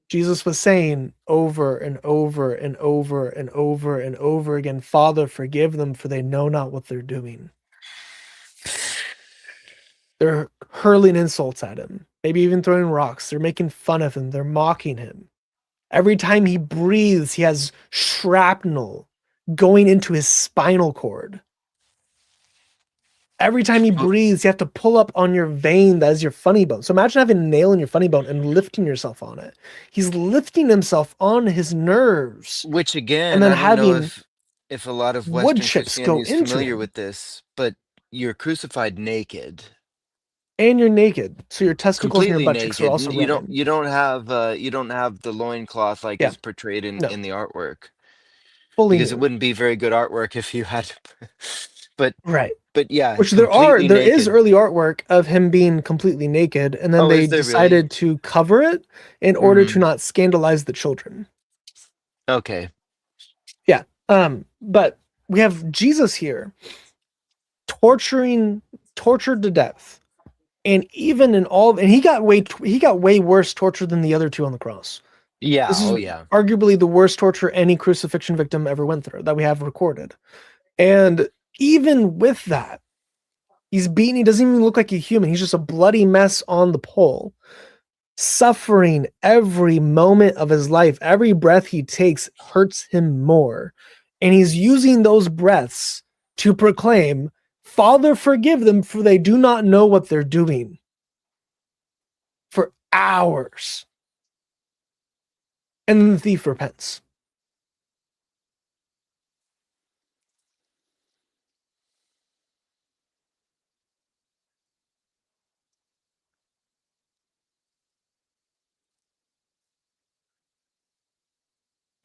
Speaker 1: Jesus was saying over and over and over and over and over again, Father, forgive them, for they know not what they're doing. They're hurling insults at him, maybe even throwing rocks. They're making fun of him. They're mocking him. Every time he breathes, he has shrapnel going into his spinal cord. Every time he breathes, you have to pull up on your vein that is your funny bone. So imagine having a nail in your funny bone and lifting yourself on it. He's lifting himself on his nerves
Speaker 3: Which
Speaker 1: and
Speaker 3: again,
Speaker 1: then
Speaker 3: I don't know
Speaker 1: having
Speaker 3: if a lot of
Speaker 1: wood
Speaker 3: Western
Speaker 1: chips
Speaker 3: Christianity
Speaker 1: go
Speaker 3: is
Speaker 1: into
Speaker 3: familiar
Speaker 1: him.
Speaker 3: with this, but you're crucified naked,
Speaker 1: And you're naked. So your testicles and your
Speaker 3: completely
Speaker 1: butt cheeks are
Speaker 3: naked.
Speaker 1: also
Speaker 3: You
Speaker 1: running.
Speaker 3: don't have the loincloth like
Speaker 1: Yeah.
Speaker 3: is portrayed in
Speaker 1: No.
Speaker 3: the artwork,
Speaker 1: Fully
Speaker 3: because it
Speaker 1: nude.
Speaker 3: wouldn't be very good artwork if you had but
Speaker 1: Right.
Speaker 3: yeah,
Speaker 1: Which
Speaker 3: completely
Speaker 1: there is
Speaker 3: naked.
Speaker 1: early artwork of him being completely naked, and then
Speaker 3: Oh,
Speaker 1: they
Speaker 3: is there really?
Speaker 1: decided to cover it in order to
Speaker 3: Mhm.
Speaker 1: not scandalize the children.
Speaker 3: Okay.
Speaker 1: Yeah. But we have Jesus here tortured to death. And even in all and he got way worse torture than the other two on the cross.
Speaker 3: Yeah,
Speaker 1: This is
Speaker 3: oh yeah.
Speaker 1: arguably the worst torture any crucifixion victim ever went through that we have recorded. And even with that, he's beaten. He doesn't even look like a human. He's just a bloody mess on the pole, suffering every moment of his life. Every breath he takes hurts him more. And he's using those breaths to proclaim, Father, forgive them, for they do not know what they're doing. For hours. And then the thief repents.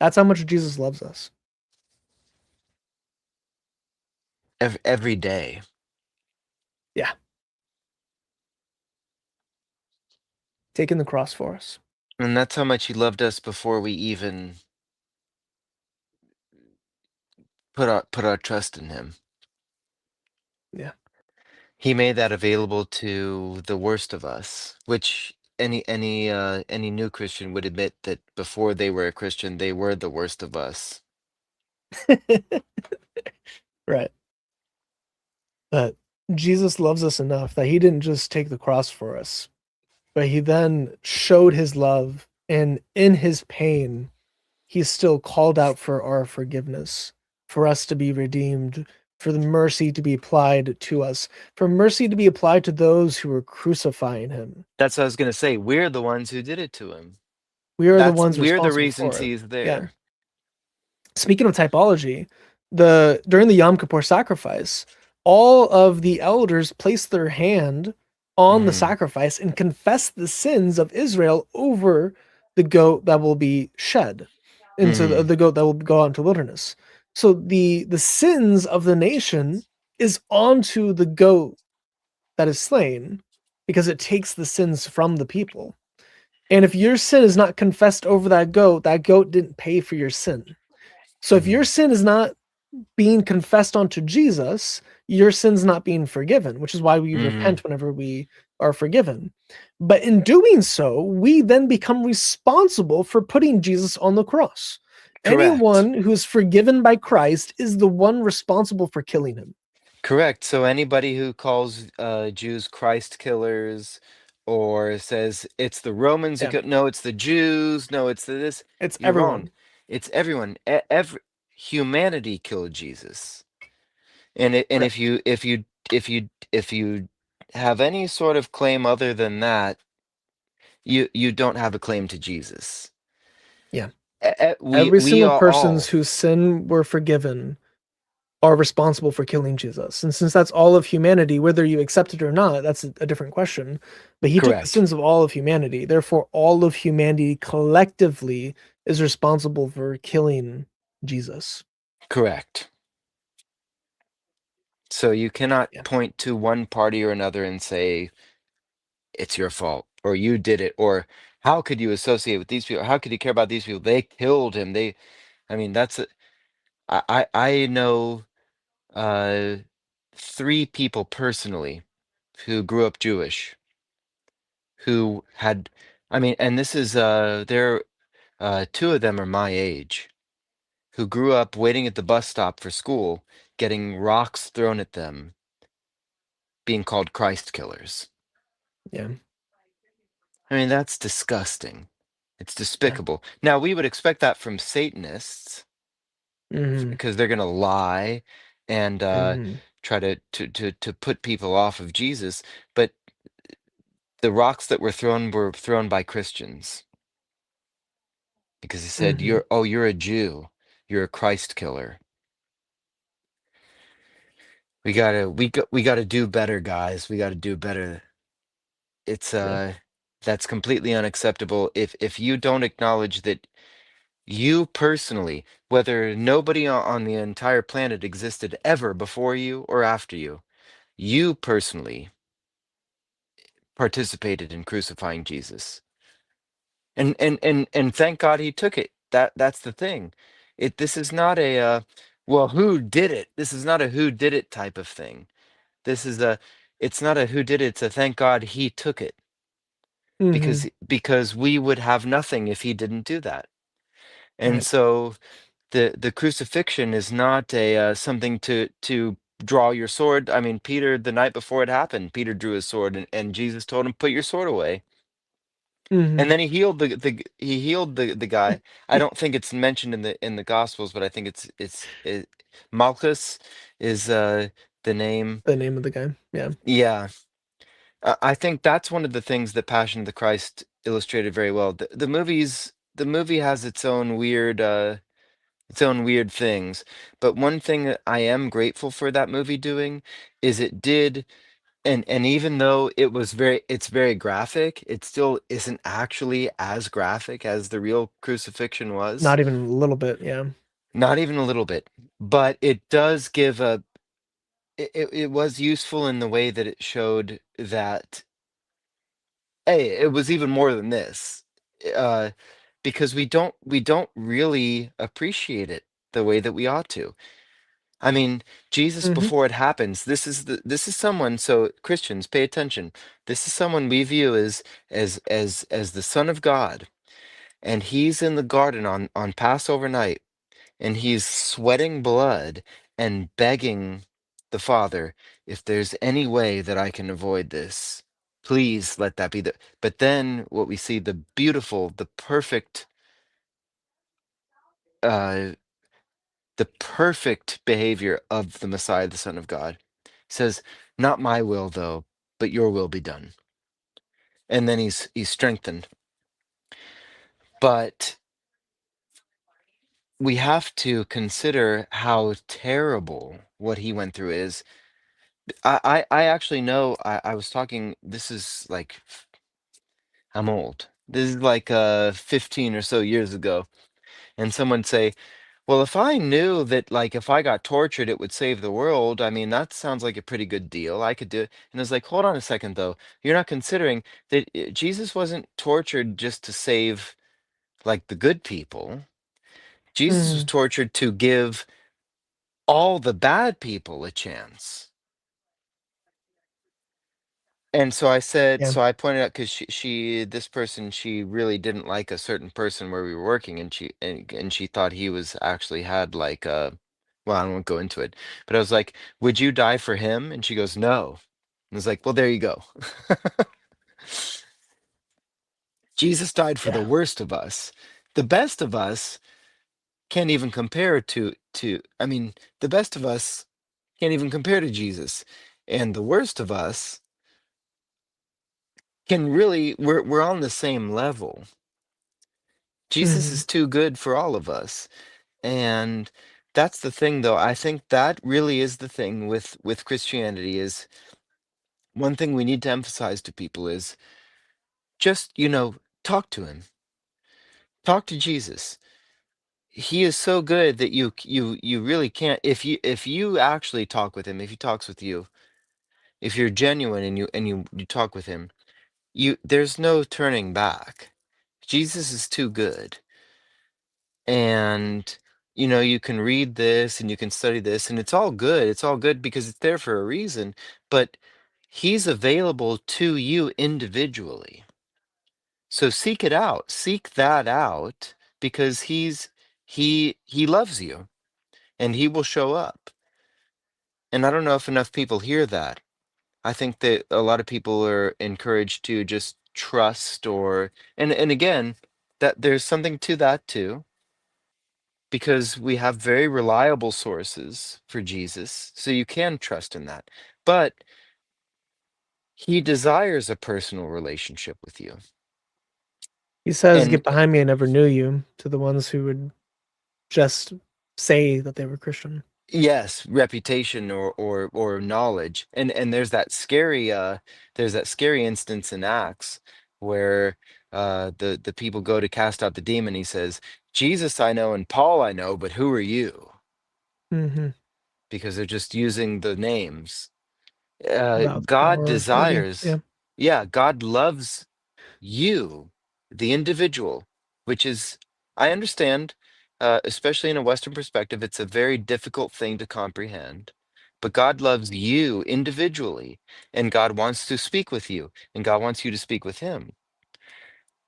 Speaker 1: That's how much Jesus loves us.
Speaker 3: Every day.
Speaker 1: Yeah. Taking the cross for us.
Speaker 3: And that's how much he loved us before we even put our trust in him.
Speaker 1: Yeah.
Speaker 3: He made that available to the worst of us, which any new Christian would admit that before they were a Christian, they were the worst of us.
Speaker 1: Right. But Jesus loves us enough that he didn't just take the cross for us, but he then showed his love, and in his pain, he still called out for our forgiveness, for us to be redeemed, for the mercy to be applied to us, for mercy to be applied to those who were crucifying him.
Speaker 3: That's what I was gonna say. We're the ones who did it to him.
Speaker 1: We are the ones
Speaker 3: We're the
Speaker 1: responsible
Speaker 3: reasons
Speaker 1: for it.
Speaker 3: he's
Speaker 1: Yeah.
Speaker 3: there.
Speaker 1: Speaking of typology, during the Yom Kippur sacrifice, all of the elders placed their hand on the
Speaker 3: Mhm.
Speaker 1: sacrifice and confessed the sins of Israel over the goat that will be shed into
Speaker 3: Mhm.
Speaker 1: the goat that will go out into wilderness. So the sins of the nation is onto the goat that is slain because it takes the sins from the people. And if your sin is not confessed over that goat didn't pay for your sin. So if your
Speaker 3: Mhm.
Speaker 1: sin is not being confessed onto Jesus, your sin's not being forgiven, which is why we repent whenever we are forgiven. But in doing so, we then become responsible for putting Jesus on the cross.
Speaker 3: Correct.
Speaker 1: Anyone who is forgiven by Christ is the one responsible for killing him.
Speaker 3: Correct. So anybody who calls Jews Christ killers or says it's the Romans who
Speaker 1: Yeah.
Speaker 3: no, it's the Jews, no, it's the this,
Speaker 1: It's
Speaker 3: you're
Speaker 1: everyone.
Speaker 3: wrong. It's everyone. Humanity killed Jesus. And
Speaker 1: Correct.
Speaker 3: if you have any sort of claim other than that, you don't have a claim to Jesus.
Speaker 1: Yeah.
Speaker 3: We
Speaker 1: Every single
Speaker 3: are
Speaker 1: person's
Speaker 3: all
Speaker 1: whose sin were forgiven are responsible for killing Jesus. And since that's all of humanity, whether you accept it or not, that's a different question. But he took the
Speaker 3: correct.
Speaker 1: sins of all of humanity. Therefore, all of humanity collectively is responsible for killing Jesus.
Speaker 3: Correct. So you cannot
Speaker 1: Yeah.
Speaker 3: point to one party or another and say it's your fault or you did it or how could you associate with these people? How could you care about these people? They killed him. I mean, I know 3 people personally who grew up Jewish who had, I mean, and this is they're 2 of them are my age, who grew up waiting at the bus stop for school, getting rocks thrown at them, being called Christ killers.
Speaker 1: Yeah.
Speaker 3: I mean, that's disgusting. It's despicable. Now, we would expect that from Satanists
Speaker 1: Mm-hmm.
Speaker 3: because they're going to lie and try to put people off of Jesus. But the rocks that were thrown by Christians because he said,
Speaker 1: Mm-hmm.
Speaker 3: you're a Jew. You're a Christ killer. We gotta do better, guys. We gotta do better. It's that's completely unacceptable. If you don't acknowledge that you personally, whether nobody on the entire planet existed ever before you or after you personally participated in crucifying Jesus. And thank God he took it. That's the thing. This is not a well, who did it? This is not a who did it type of thing. This is a it's not a who did it, it's a thank God he took it.
Speaker 1: Mm-hmm.
Speaker 3: Because we would have nothing if he didn't do that. And
Speaker 1: Right.
Speaker 3: so the crucifixion is not a something to draw your sword. I mean, Peter, the night before it happened, Peter drew his sword and Jesus told him, put your sword away.
Speaker 1: Mm-hmm.
Speaker 3: And then he healed he healed the guy. I don't think it's mentioned in the Gospels, but I think Malchus is the name.
Speaker 1: The name of the guy. Yeah.
Speaker 3: Yeah. I think that's one of the things that Passion of the Christ illustrated very well. The movie has its own weird things, but one thing that I am grateful for that movie doing is it did, and even though it's very graphic, it still isn't actually as graphic as the real crucifixion was.
Speaker 1: Not even a little bit. Yeah.
Speaker 3: Not even a little bit, but it does give it was useful in the way that it showed that hey, it was even more than this. Uh, because we don't really appreciate it the way that we ought to. I mean, Jesus
Speaker 1: Mm-hmm.
Speaker 3: before it happens, this is someone, so Christians, pay attention. This is someone we view as the Son of God, and he's in the garden on Passover night, and he's sweating blood and begging the Father, if there's any way that I can avoid this, please let that be the. But then what we see, the beautiful, uh, the perfect behavior of the Messiah, the Son of God, says, "Not my will, though, but your will be done." And then he's strengthened. But we have to consider how terrible what he went through is. I actually know I was talking this is like I'm old. This is like 15 or so years ago. And someone say, well, if I knew that like if I got tortured it would save the world, I mean that sounds like a pretty good deal. I could do it. And it's like, hold on a second though. You're not considering that Jesus wasn't tortured just to save like the good people. Jesus was
Speaker 1: Mm-hmm.
Speaker 3: tortured to give all the bad people a chance. And so I said,
Speaker 1: Yeah.
Speaker 3: so I pointed out because this person, she really didn't like a certain person where we were working, and she thought he was actually had like well, I won't go into it, but I was like, "Would you die for him?" And she goes, "No." I was like, "Well, there you go." Jesus died for the
Speaker 1: Yeah.
Speaker 3: worst of us. The best of us can't even compare I mean, the best of us can't even compare to Jesus, and the worst of us can really we're on the same level. Jesus
Speaker 1: Mhm.
Speaker 3: is too good for all of us. And that's the thing though. I think that really is the thing with Christianity is one thing we need to emphasize to people is just, talk to him. Talk to Jesus. He is so good that you really can't if you actually talk with him, if he talks with you, if you're genuine and you talk with him, there's no turning back. Jesus is too good. And you can read this and you can study this and it's all good because it's there for a reason, but he's available to you individually, so seek it out, seek that out, because he loves you and he will show up. And I don't know if enough people hear that. I think that a lot of people are encouraged to just trust, and again, that there's something to that too, because we have very reliable sources for Jesus, so you can trust in that. But he desires a personal relationship with you.
Speaker 1: He says,
Speaker 3: And
Speaker 1: "Get behind me, I never knew you," to the ones who would just say that they were Christian.
Speaker 3: yes, reputation or knowledge. And there's that scary instance in Acts where the people go to cast out the demon. He says, "Jesus I know and Paul I know, but who are you?"
Speaker 1: Mhm.
Speaker 3: Because they're just using the names.
Speaker 1: Without the
Speaker 3: God
Speaker 1: power or authority.
Speaker 3: desires,
Speaker 1: Yeah.
Speaker 3: yeah, God loves you, the individual, which is, I understand, especially in a Western perspective, it's a very difficult thing to comprehend. But God loves you individually, and God wants to speak with you, and God wants you to speak with Him.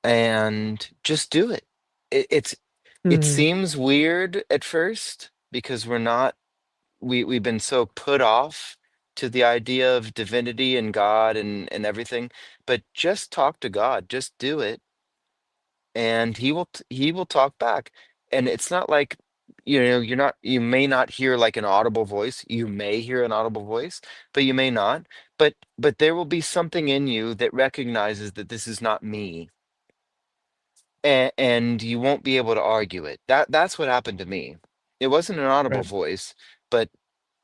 Speaker 3: And just do it. It
Speaker 1: Mhm.
Speaker 3: seems weird at first because we've been so put off to the idea of divinity and God and everything, but just talk to God, just do it, and he will talk back. And it's not like, you may not hear like an audible voice. You may hear an audible voice, but you may not. But there will be something in you that recognizes that this is not me, and you won't be able to argue it. That's what happened to me. It wasn't an audible
Speaker 1: Right.
Speaker 3: voice, but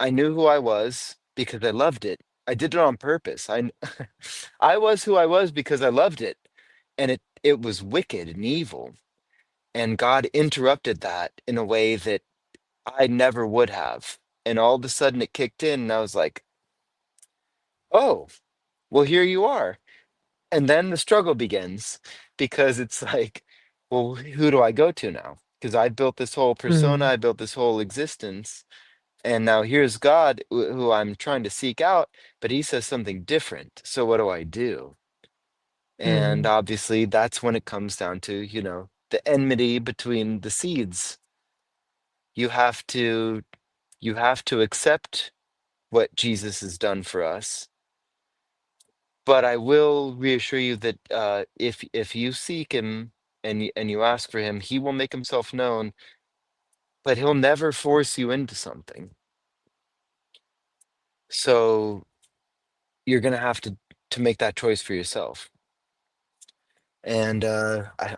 Speaker 3: I knew who I was because I loved it. I did it on purpose. I was who I was because I loved it, and it was wicked and evil. And God interrupted that in a way that I never would have. And all of a sudden it kicked in, and I was like, "Oh, well, here you are." And then the struggle begins because it's like, well, who do I go to now? Because I built this whole persona,
Speaker 1: Mhm.
Speaker 3: I built this whole existence, and now here's God who I'm trying to seek out, but he says something different. So what do I do? And
Speaker 1: Mhm.
Speaker 3: obviously, that's when it comes down to, the enmity between the seeds. You have to you have to accept what Jesus has done for us. But I will reassure you that if you seek him and you ask for him, he will make himself known, but he'll never force you into something. So you're gonna have to make that choice for yourself. And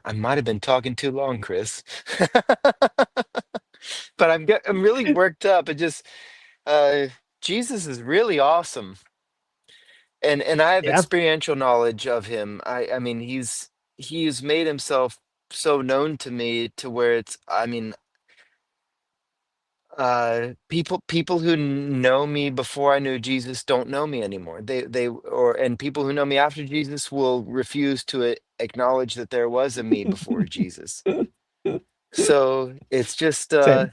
Speaker 3: I might have been talking too long, Chris. But I'm really worked up. Uh Jesus is really awesome. And I have
Speaker 1: Yeah.
Speaker 3: experiential knowledge of him. I mean, he's made himself so known to me to where it's, I mean, people who know me before I knew Jesus don't know me anymore. And people who know me after Jesus will refuse to acknowledge that there was a me before Jesus. So it's just
Speaker 1: Same.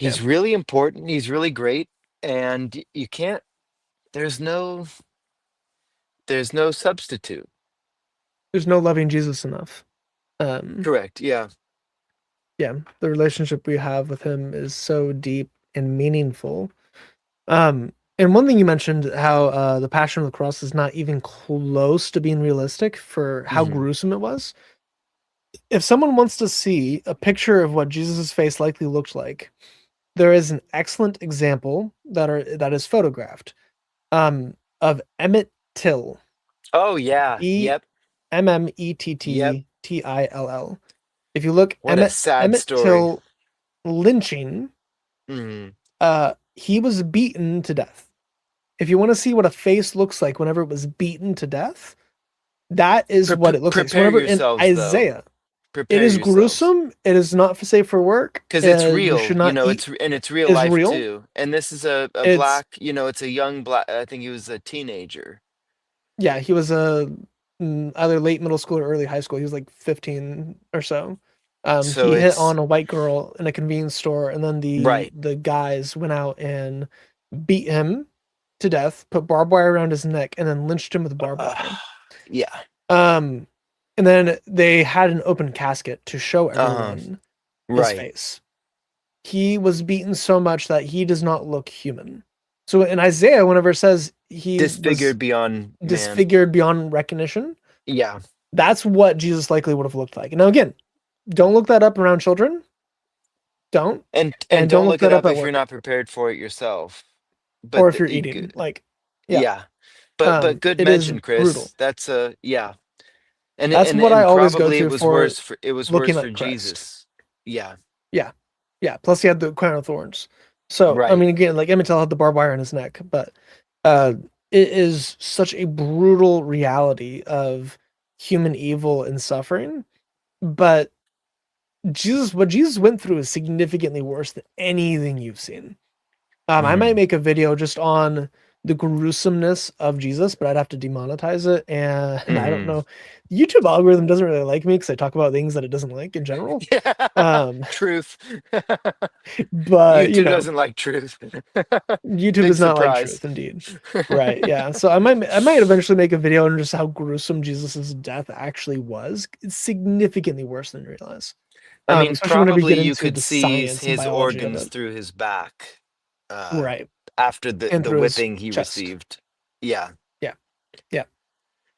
Speaker 1: Yeah.
Speaker 3: he's really important, he's really great, and you can't there's no There's no substitute.
Speaker 1: There's no loving Jesus enough.
Speaker 3: Correct. Yeah.
Speaker 1: Yeah, the relationship we have with him is so deep and meaningful. And one thing you mentioned, how the Passion of the Cross is not even close to being realistic for how
Speaker 3: Mhm.
Speaker 1: gruesome it was. If someone wants to see a picture of what Jesus' face likely looked like, there is an excellent example that is photographed of Emmett Till,
Speaker 3: Oh yeah.
Speaker 1: E
Speaker 3: Yep. Yep.
Speaker 1: Emmetttill. If you look
Speaker 3: What a sad
Speaker 1: Emmett
Speaker 3: story.
Speaker 1: Till lynching,
Speaker 3: Mhm.
Speaker 1: he was beaten to death. If you want to see what a face looks like whenever it was beaten to death, that is what it looks like. So
Speaker 3: Prepare
Speaker 1: whenever in
Speaker 3: yourselves, though.
Speaker 1: Isaiah, it
Speaker 3: Prepare
Speaker 1: is
Speaker 3: yourselves.
Speaker 1: gruesome. It is not safe for work.
Speaker 3: Because it's
Speaker 1: You
Speaker 3: real,
Speaker 1: should not eat.
Speaker 3: it's real
Speaker 1: Is
Speaker 3: life
Speaker 1: real.
Speaker 3: too. And this is a
Speaker 1: It's
Speaker 3: black, it's a young black. I think he was a teenager.
Speaker 1: yeah. He was a either late middle school or early high school. He was like 15 or so.
Speaker 3: So
Speaker 1: He hit
Speaker 3: it's
Speaker 1: on a white girl in a convenience store, and then
Speaker 3: right.
Speaker 1: the guys went out and beat him to death, put barbed wire around his neck, and then lynched him with barbed wire.
Speaker 3: Yeah.
Speaker 1: And then they had an open casket to show everyone his
Speaker 3: Right.
Speaker 1: face. He was beaten so much that he does not look human. So in Isaiah, whenever it says he
Speaker 3: Disfigured
Speaker 1: was
Speaker 3: beyond man.
Speaker 1: disfigured beyond recognition,
Speaker 3: Yeah.
Speaker 1: that's what Jesus likely would have looked like. Now again, don't look that up around children. Don't.
Speaker 3: And
Speaker 1: And
Speaker 3: don't
Speaker 1: don't look
Speaker 3: look it
Speaker 1: that up
Speaker 3: up
Speaker 1: at
Speaker 3: if you're
Speaker 1: work
Speaker 3: not prepared for it yourself.
Speaker 1: or
Speaker 3: But
Speaker 1: if you're eating. Like, yeah.
Speaker 3: yeah. But good
Speaker 1: It is
Speaker 3: mention,
Speaker 1: brutal.
Speaker 3: Chris. That's yeah. And
Speaker 1: That's what I always go
Speaker 3: probably
Speaker 1: to
Speaker 3: it was
Speaker 1: for
Speaker 3: worse for
Speaker 1: looking
Speaker 3: for
Speaker 1: like Christ.
Speaker 3: Jesus. Yeah.
Speaker 1: Yeah. Yeah. Plus he had the crown of thorns. So I
Speaker 3: Right.
Speaker 1: mean again, like Emmett Till had the barbed wire in his neck, but it is such a brutal reality of human evil and suffering. But what Jesus went through is significantly worse than anything you've seen. I might
Speaker 3: Mhm.
Speaker 1: make a video just on the gruesomeness of Jesus, but I'd have to demonetize it, and I don't
Speaker 3: Mhm.
Speaker 1: know. YouTube algorithm doesn't really like me because I talk about things that it doesn't like in general.
Speaker 3: Truth.
Speaker 1: But
Speaker 3: YouTube doesn't like truth.
Speaker 1: YouTube
Speaker 3: Big
Speaker 1: does not like
Speaker 3: surprise.
Speaker 1: truth, indeed. Right? Yeah. So I might eventually make a video on just how gruesome Jesus's death actually was. It's significantly worse than you realize.
Speaker 3: I mean,
Speaker 1: Especially whenever you
Speaker 3: probably
Speaker 1: get
Speaker 3: you
Speaker 1: into
Speaker 3: could
Speaker 1: the
Speaker 3: see
Speaker 1: science and
Speaker 3: his
Speaker 1: biology of
Speaker 3: organs
Speaker 1: it.
Speaker 3: through his back
Speaker 1: Right.
Speaker 3: after
Speaker 1: And
Speaker 3: the
Speaker 1: through his
Speaker 3: whipping he
Speaker 1: chest.
Speaker 3: received. Yeah.
Speaker 1: Yeah.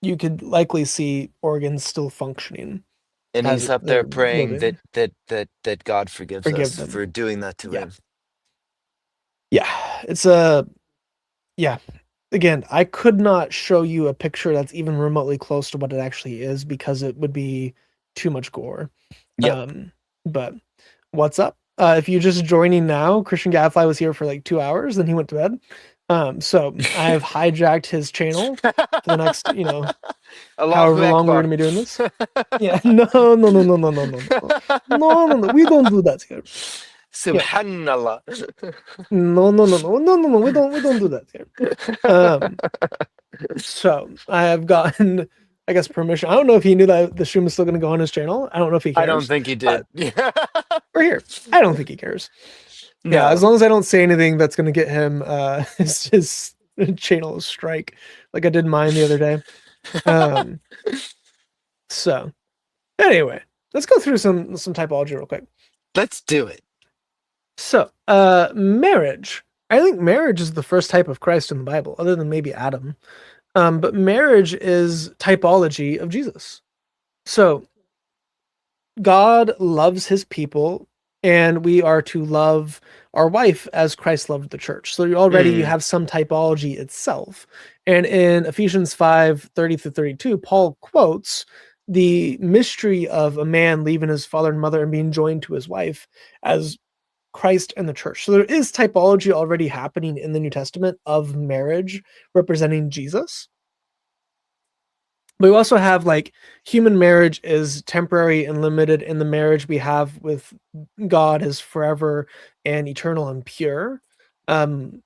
Speaker 1: You could likely see organs still functioning
Speaker 3: And
Speaker 1: as
Speaker 3: he's up there
Speaker 1: they're
Speaker 3: praying
Speaker 1: moving.
Speaker 3: that God forgives
Speaker 1: Forgive
Speaker 3: us
Speaker 1: them.
Speaker 3: for doing that to
Speaker 1: Yeah.
Speaker 3: him.
Speaker 1: Yeah. It's yeah. Again, I could not show you a picture that's even remotely close to what it actually is because it would be too much gore.
Speaker 3: Yep.
Speaker 1: But what's up? If you're just joining now, Christian Gadfly was here for like 2 hours, then he went to bed. So I have hijacked his channel for the next, however long we're gonna be doing this. Yeah, no. We don't do that here.
Speaker 3: Subhanallah.
Speaker 1: No. We don't do that here. So I have gotten, I guess, permission. I don't know if he knew that the stream is still gonna go on his channel. I don't know if he cares.
Speaker 3: I don't think he did.
Speaker 1: We're here. I don't think he cares.
Speaker 3: No.
Speaker 1: Yeah, as long as I don't say anything that's gonna get him his channel strike, like I did mine the other day. So anyway, let's go through some typology real quick.
Speaker 3: Let's do it.
Speaker 1: So, marriage. I think marriage is the first type of Christ in the Bible, other than maybe Adam. But marriage is typology of Jesus. So, God loves his people, and we are to love our wife as Christ loved the church. So you have some typology itself. And in Ephesians 5:30-32, Paul quotes the mystery of a man leaving his father and mother and being joined to his wife as Christ and the church. So there is typology already happening in the New Testament of marriage representing Jesus. But we also have like human marriage is temporary and limited, and the marriage we have with God is forever and eternal and pure. And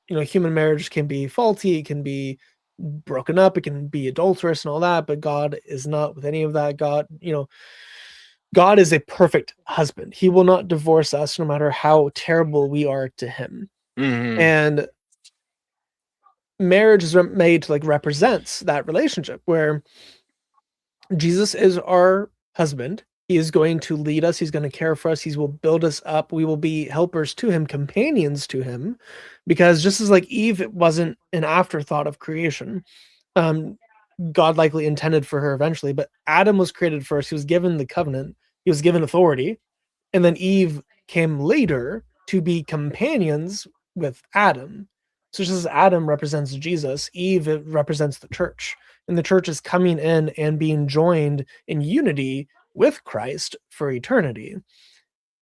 Speaker 1: human marriage can be faulty, it can be broken up, it can be adulterous and all that, but God is not with any of that. God is a perfect husband. He will not divorce us no matter how terrible we are to him. And marriage is made to like represents that relationship where Jesus is our husband. He is going to lead us. He's going to care for us. He will build us up. We will be helpers to him, companions to him, because just as like Eve, it wasn't an afterthought of creation. God likely intended for her eventually, but Adam was created first. He was given the covenant. He was given authority, and then Eve came later to be companions with Adam. So just as Adam represents Jesus, Eve represents the church, and the church is coming in and being joined in unity with Christ for eternity.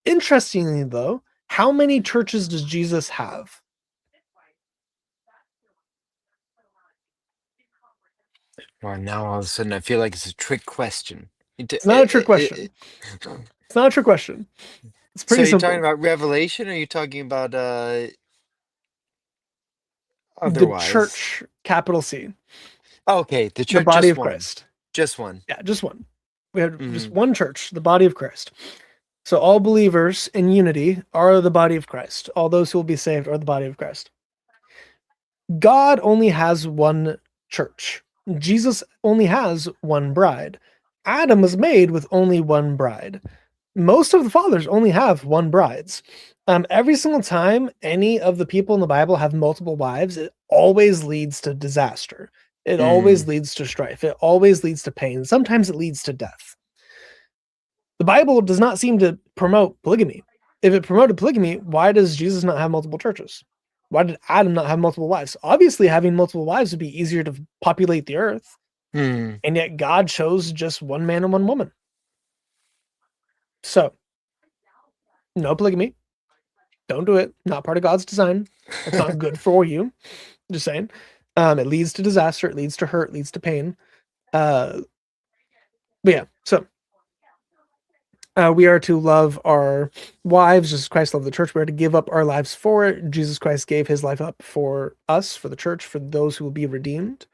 Speaker 1: Interestingly, though, how many churches does Jesus have?
Speaker 3: Well, now all of a sudden I feel like it's a trick question.
Speaker 1: It's not a trick question. It's not a trick question. It's
Speaker 3: So
Speaker 1: pretty
Speaker 3: you're
Speaker 1: simple.
Speaker 3: talking about Revelation, or are you talking about
Speaker 1: The
Speaker 3: otherwise?
Speaker 1: church, capital C.
Speaker 3: Okay, the
Speaker 1: The
Speaker 3: church,
Speaker 1: body
Speaker 3: just
Speaker 1: of
Speaker 3: one.
Speaker 1: Christ.
Speaker 3: Just one.
Speaker 1: Yeah, just one. We have just
Speaker 3: Mhm.
Speaker 1: one church, the body of Christ. So all believers in unity are the body of Christ. All those who will be saved are the body of Christ. God only has one church. Jesus only has one bride. Adam was made with only one bride. Most of the fathers only have one brides. Every single time any of the people in the Bible have multiple wives, it always leads to disaster. It always leads to strife. It always leads to pain. Sometimes it leads to death. The Bible does not seem to promote polygamy. If it promoted polygamy, why does Jesus not have multiple churches? Why did Adam not have multiple wives? Obviously, having multiple wives would be easier to populate the earth,
Speaker 3: Hmm.
Speaker 1: and yet God chose just one man and one woman. So, no polygamy. Don't do it. Not part of God's design. It's not good for you. Just saying. It leads to disaster. It leads to hurt. It leads to pain. But yeah, so we are to love our wives just as Christ loved the church. We are to give up our lives for it. Jesus Christ gave his life up for us, for the church, for those who will be redeemed.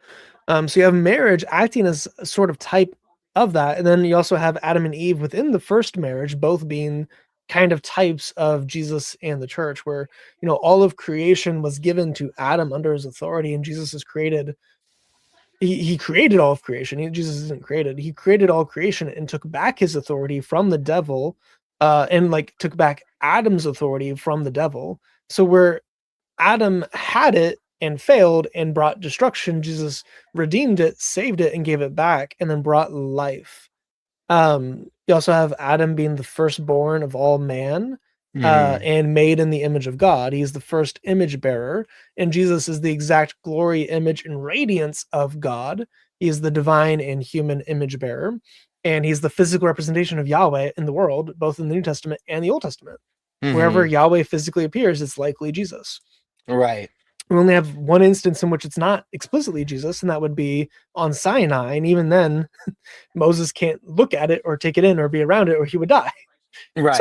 Speaker 1: So you have marriage acting as a sort of type of that. And then you also have Adam and Eve within the first marriage, both being kind of types of Jesus and the church, where, all of creation was given to Adam under his authority, and Jesus is created. He created all of creation. Jesus isn't created. He created all creation and took back his authority from the devil, and like took back Adam's authority from the devil. So where Adam had it and failed and brought destruction, Jesus redeemed it, saved it, and gave it back, and then brought life. You also have Adam being the firstborn of all man, and made in the image of God. He's the first image bearer, and Jesus is the exact glory, image, and radiance of God. He is the divine and human image bearer, and he's the physical representation of Yahweh in the world, both in the New Testament and the Old Testament. Wherever Yahweh physically appears, it's likely Jesus.
Speaker 3: Right.
Speaker 1: We only have one instance in which it's not explicitly Jesus, and that would be on Sinai. And even then, Moses can't look at it or take it in or be around it, or he would die.
Speaker 3: Right.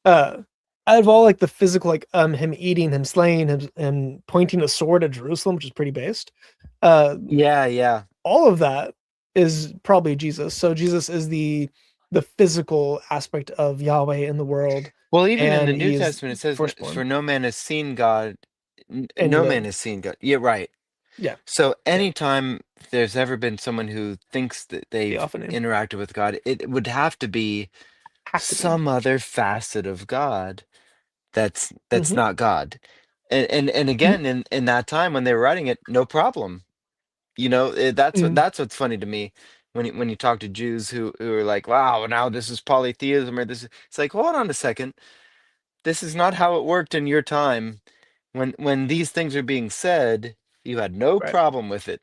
Speaker 1: So, out of all like the physical, like him eating, him slaying, him and pointing a sword at Jerusalem, which is pretty based.
Speaker 3: Yeah.
Speaker 1: All of that is probably Jesus. So Jesus is the physical aspect of Yahweh in the world.
Speaker 3: Well, even in the
Speaker 1: And
Speaker 3: New
Speaker 1: he's
Speaker 3: Testament, it says,
Speaker 1: firstborn.
Speaker 3: "For no man has seen God,
Speaker 1: And
Speaker 3: no
Speaker 1: live.
Speaker 3: man has seen God." Yeah, right.
Speaker 1: Yeah.
Speaker 3: So anytime there's ever been someone who thinks that they've
Speaker 1: Theophany.
Speaker 3: interacted with God, it would have to be
Speaker 1: Have to be.
Speaker 3: some other facet of God that's
Speaker 1: Mhm.
Speaker 3: not God. And again, in that time when they were writing it, no problem. That's
Speaker 1: Mhm.
Speaker 3: that's what's funny to me when you talk to Jews who are like, wow, now this is polytheism, or this it's like, hold on a second. This is not how it worked in your time. When these things are being said, you had no
Speaker 1: Right.
Speaker 3: problem with it.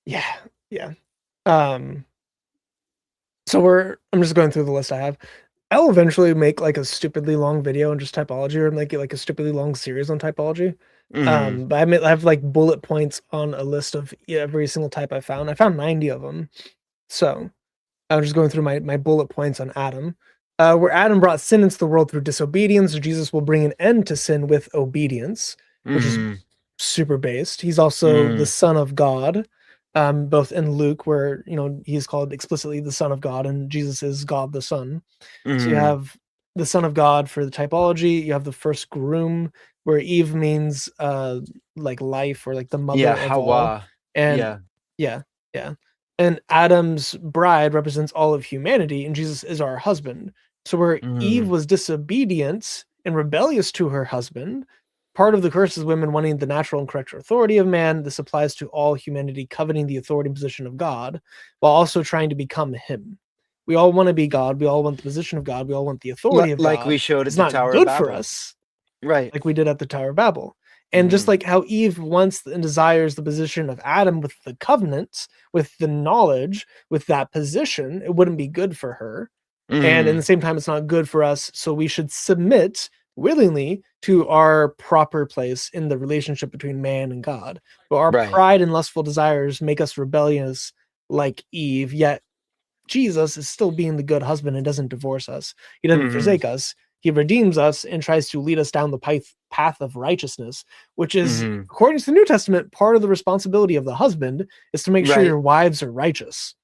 Speaker 1: Yeah. So I'm just going through the list I have. I'll eventually make like a stupidly long video on just typology, or make it like a stupidly long series on typology.
Speaker 3: Mhm.
Speaker 1: But I have like bullet points on a list of every single type I found. I found 90 of them. So I'm just going through my bullet points on Adam. Where Adam brought sin into the world through disobedience, Jesus will bring an end to sin with obedience, which is
Speaker 3: Mhm.
Speaker 1: super based. He's also the
Speaker 3: Mhm.
Speaker 1: Son of God, both in Luke, where he's called explicitly the Son of God, and Jesus is God the Son. So you
Speaker 3: Mhm.
Speaker 1: have the Son of God for the typology. You have the first groom where Eve means like life or like the mother
Speaker 3: Yeah,
Speaker 1: of all.
Speaker 3: Hawa.
Speaker 1: And
Speaker 3: Yeah.
Speaker 1: yeah, yeah. And Adam's bride represents all of humanity, and Jesus is our husband. So where Eve
Speaker 3: Mm,
Speaker 1: was disobedient and rebellious to her husband, part of the curse is women wanting the natural and correct authority of man. This applies to all humanity coveting the authority and position of God, while also trying to become him. We all want to be God. We all want the position of God. We all want the authority of
Speaker 3: like we
Speaker 1: God.
Speaker 3: showed at
Speaker 1: It's
Speaker 3: the
Speaker 1: not
Speaker 3: Tower of
Speaker 1: good for
Speaker 3: Babel.
Speaker 1: us,
Speaker 3: Right.
Speaker 1: like we did at the Tower of Babel. And just
Speaker 3: Mhm.
Speaker 1: like how Eve wants and desires the position of Adam with the covenants, with the knowledge, with that position, it wouldn't be good for her. And in the
Speaker 3: Mhm.
Speaker 1: same time, it's not good for us. So we should submit willingly to our proper place in the relationship between man and God. But our
Speaker 3: Right.
Speaker 1: pride and lustful desires make us rebellious like Eve, yet Jesus is still being the good husband and doesn't divorce us. He doesn't
Speaker 3: Mhm.
Speaker 1: forsake us. He redeems us and tries to lead us down the path of righteousness, which is,
Speaker 3: Mhm.
Speaker 1: according to the New Testament, part of the responsibility of the husband is to make sure
Speaker 3: Right.
Speaker 1: your wives are righteous.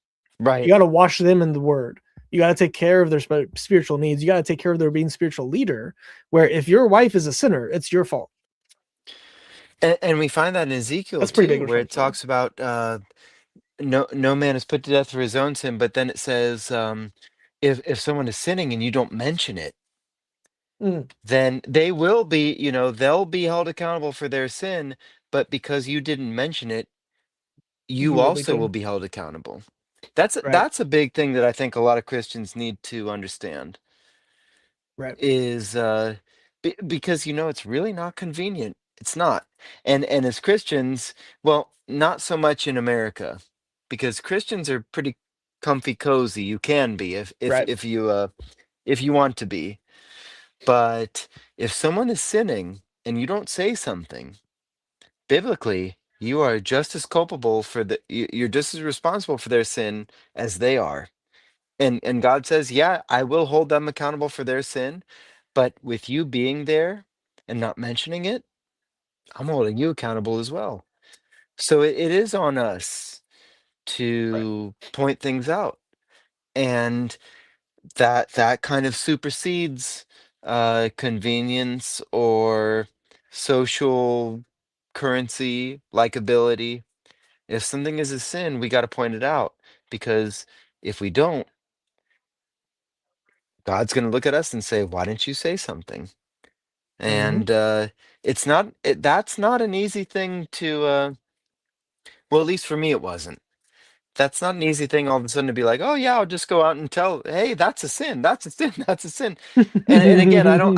Speaker 1: You
Speaker 3: Right.
Speaker 1: got to wash them in the word. You got to take care of their spiritual needs. You got to take care of their being spiritual leader. Where if your wife is a sinner, it's your fault.
Speaker 3: And we find that in Ezekiel
Speaker 1: That's pretty
Speaker 3: too,
Speaker 1: big
Speaker 3: where it
Speaker 1: responsibility.
Speaker 3: talks about no man is put to death for his own sin, but then it says if someone is sinning and you don't mention it,
Speaker 1: Mm,
Speaker 3: then they will be, they'll be held accountable for their sin, but because you didn't mention it,
Speaker 1: you
Speaker 3: you
Speaker 1: will be
Speaker 3: also will
Speaker 1: too.
Speaker 3: be held accountable. That's
Speaker 1: Right.
Speaker 3: that's a big thing that I think a lot of Christians need to understand
Speaker 1: Right.
Speaker 3: is because it's really not convenient. It's not. And as Christians, well, not so much in America because Christians are pretty comfy cozy. You can be
Speaker 1: Right.
Speaker 3: if you want to be. But if someone is sinning and you don't say something, biblically, you are just as culpable you're just as responsible for their sin as they are. And God says, "Yeah, I will hold them accountable for their sin, but with you being there and not mentioning it, I'm holding you accountable as well." So it is on us
Speaker 1: Right.
Speaker 3: to point things out, and that kind of supersedes convenience or social currency, likability. If something is a sin, we got to point it out because if we don't, God's going to look at us and say, "Why didn't you say something?"
Speaker 1: Mm-hmm.
Speaker 3: And that's not an easy thing to well, at least for me it wasn't. That's not an easy thing all of a sudden to be like, "Oh yeah, I'll just go out and tell, hey, that's a sin. That's a sin. That's a sin." And again, I don't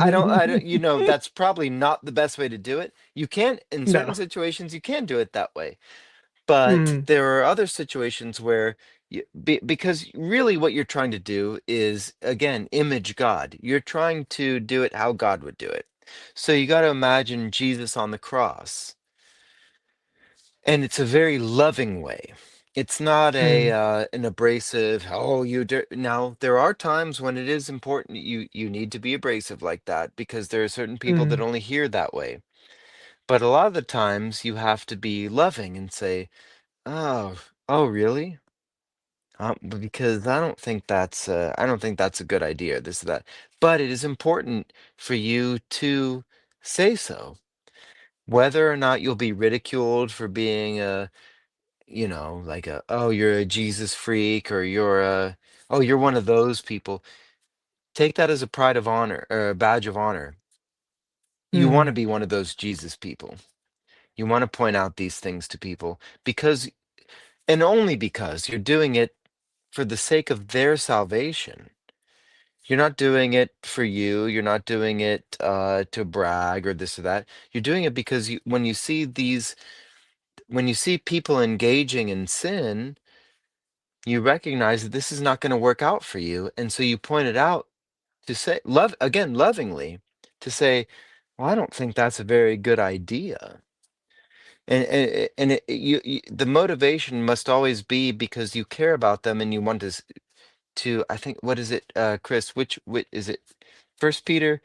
Speaker 3: that's probably not the best way to do it. You can in certain
Speaker 1: No.
Speaker 3: situations you can do it that way. But
Speaker 1: Mm,
Speaker 3: there are other situations where because really what you're trying to do is, again, image God. You're trying to do it how God would do it. So you got to imagine Jesus on the cross. And it's a very loving way. It's not
Speaker 1: mm,
Speaker 3: an abrasive, oh, now there are times when it is important you need to be abrasive like that because there are certain people that
Speaker 1: mm,
Speaker 3: only hear that way. But a lot of the times you have to be loving and say, "Oh, oh, really? Because I don't think that's a good idea, this or that." But it is important for you to say so. Whether or not you'll be ridiculed for being like oh, you're a Jesus freak or oh, you're one of those people. Take that as a pride of honor or a badge of honor. You want to
Speaker 1: mm,
Speaker 3: be one of those Jesus people. You want to point out these things to people because, and only because you're doing it for the sake of their salvation. You're not doing it for you. You're not doing it to brag or this or that. You're doing it because when you see people engaging in sin, you recognize that this is not going to work out for you, and so you point it out to say, love again, lovingly, to say, "Well, I don't think that's a very good idea." The motivation must always be because you care about them and you want to I think what is it, Chris? Which is it? First Peter,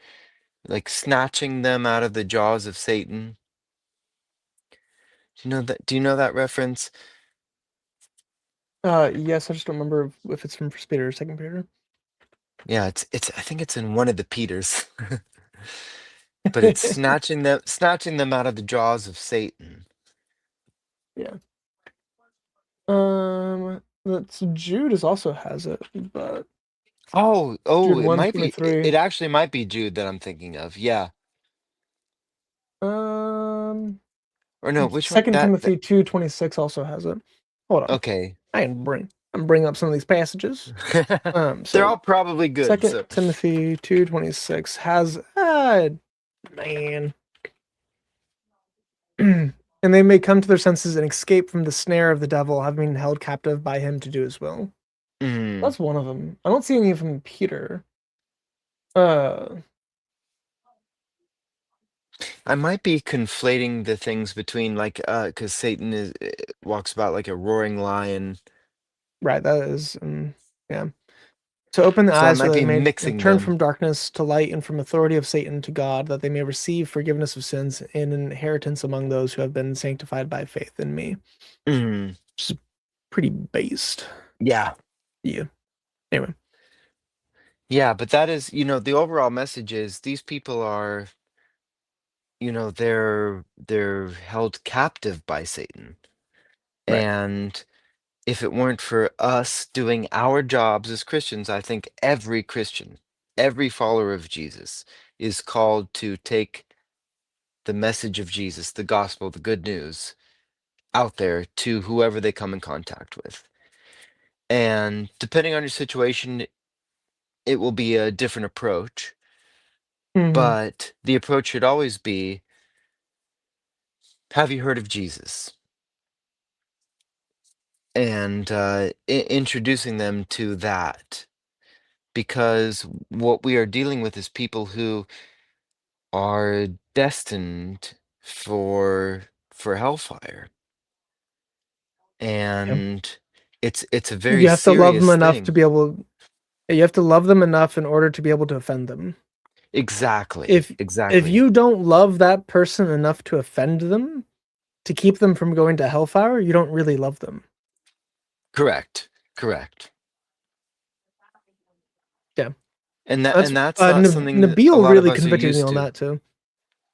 Speaker 3: like snatching them out of the jaws of Satan. Do you know that? Do you know that reference?
Speaker 1: yes, I just don't remember if it's from First Peter or Second Peter.
Speaker 3: Yeah, it's I think it's in one of the Peters. but it's snatching them out of the jaws of Satan.
Speaker 1: Yeah. That's Jude also has it, but
Speaker 3: Oh,
Speaker 1: Jude
Speaker 3: it might be.
Speaker 1: 1:23.
Speaker 3: It actually might be Jude that I'm thinking of. Yeah.
Speaker 1: Um,
Speaker 3: Or no, which one?
Speaker 1: Second
Speaker 3: That.
Speaker 1: Timothy 2:26 also has it. Hold on,
Speaker 3: Okay.
Speaker 1: I'm bringing up some of these passages.
Speaker 3: They're
Speaker 1: So
Speaker 3: all probably good.
Speaker 1: Second
Speaker 3: So.
Speaker 1: Timothy 2:26 has man. And they may come to their senses and escape from the snare of the devil, having been held captive by him to do his will.
Speaker 3: Mm.
Speaker 1: That's one of them. I don't see any from Peter. Uh,
Speaker 3: I might be conflating the things between because Satan walks about like a roaring lion.
Speaker 1: right, that is, yeah. To open the
Speaker 3: So I
Speaker 1: eyes so
Speaker 3: might
Speaker 1: that they
Speaker 3: be
Speaker 1: may
Speaker 3: mixing
Speaker 1: turn
Speaker 3: them.
Speaker 1: from darkness to light and from authority of Satan to God, that they may receive forgiveness of sins and inheritance among those who have been sanctified by faith in me.
Speaker 3: Mm.
Speaker 1: Which is pretty based.
Speaker 3: Yeah.
Speaker 1: Yeah. Anyway.
Speaker 3: Yeah, but that is, the overall message is these people are, they're held captive by Satan.
Speaker 1: Right.
Speaker 3: And if it weren't for us doing our jobs as Christians, I think every Christian, every follower of Jesus is called to take the message of Jesus, the gospel, the good news out there to whoever they come in contact with. And depending on your situation, it will be a different approach.
Speaker 1: Mhm.
Speaker 3: But the approach should always be, have you heard of Jesus? And introducing them to that. Because what we are dealing with is people who are destined for hellfire. And it's a very
Speaker 1: You have to love them
Speaker 3: serious
Speaker 1: enough to
Speaker 3: thing.
Speaker 1: be able. You have to love them enough in order to be able to offend them.
Speaker 3: Exactly.
Speaker 1: If
Speaker 3: Exactly.
Speaker 1: you don't love that person enough to offend them, to keep them from going to hellfire, you don't really love them.
Speaker 3: Correct. Correct.
Speaker 1: Yeah.
Speaker 3: And
Speaker 1: That's
Speaker 3: that's not something that a
Speaker 1: Nabil
Speaker 3: lot of
Speaker 1: really
Speaker 3: us are
Speaker 1: convicted me
Speaker 3: used
Speaker 1: on
Speaker 3: to.
Speaker 1: that too.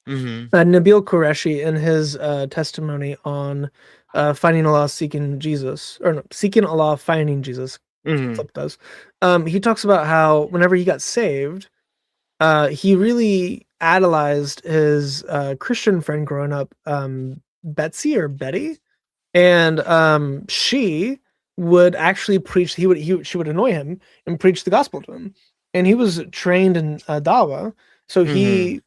Speaker 3: Mm-hmm.
Speaker 1: Nabil Qureshi, in his testimony on finding Allah, seeking Jesus, or no, seeking Allah, finding Jesus,
Speaker 3: Mm-hmm.
Speaker 1: Flip does. He talks about how whenever he got saved, he really idolized his Christian friend growing up, Betsy or Betty, and she would actually preach. She would annoy him and preach the gospel to him, and he was trained in Dawa, so
Speaker 3: Mm-hmm.
Speaker 1: he,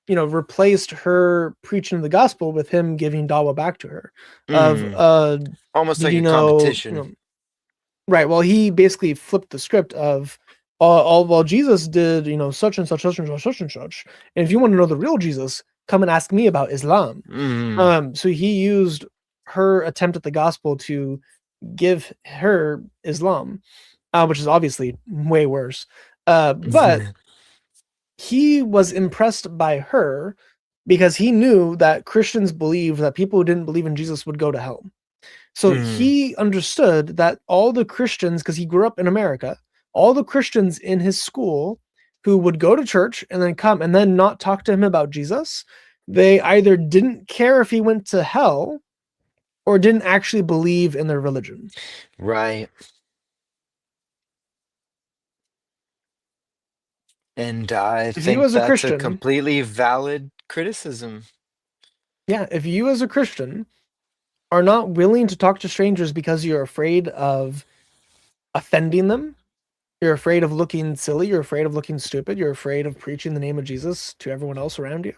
Speaker 1: replaced her preaching the gospel with him giving Dawa back to her. Of
Speaker 3: Mm-hmm. Almost
Speaker 1: did
Speaker 3: like
Speaker 1: you
Speaker 3: a
Speaker 1: know?
Speaker 3: competition.
Speaker 1: Right. Well, he basically flipped the script of well, Jesus did, such and such, such and such, such and such. And if you want to know the real Jesus, come and ask me about Islam.
Speaker 3: Mm-hmm.
Speaker 1: So he used her attempt at the gospel to give her Islam, which is obviously way worse. But he was impressed by her because he knew that Christians believed that people who didn't believe in Jesus would go to hell. So
Speaker 3: Mm-hmm.
Speaker 1: he understood that all the Christians, because he grew up in America, all the Christians in his school who would go to church and then come and then not talk to him about Jesus, they either didn't care if he went to hell or didn't actually believe in their religion.
Speaker 3: Right. And I
Speaker 1: If you
Speaker 3: think
Speaker 1: as a
Speaker 3: that's a
Speaker 1: Christian,
Speaker 3: completely valid criticism.
Speaker 1: yeah, if you as a Christian are not willing to talk to strangers because you're afraid of offending them, you're afraid of looking silly, you're afraid of looking stupid, you're afraid of preaching the name of Jesus to everyone else around you,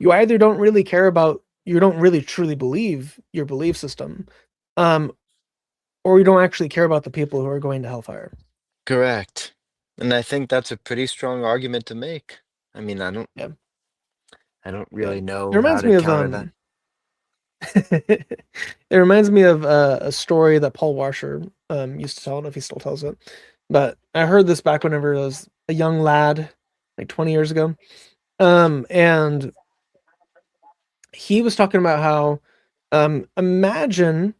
Speaker 1: you either don't really care about, you don't really truly believe your belief system, or you don't actually care about the people who are going to hellfire.
Speaker 3: Correct. And I think that's a pretty strong argument to make. I mean, I don't
Speaker 1: Yeah.
Speaker 3: really
Speaker 1: It
Speaker 3: know how
Speaker 1: reminds
Speaker 3: to
Speaker 1: me of
Speaker 3: counter that.
Speaker 1: it reminds me of a story that Paul Washer used to tell. I don't know if he still tells it, but I heard this back whenever I was a young lad, like 20 years ago. And he was talking about how imagine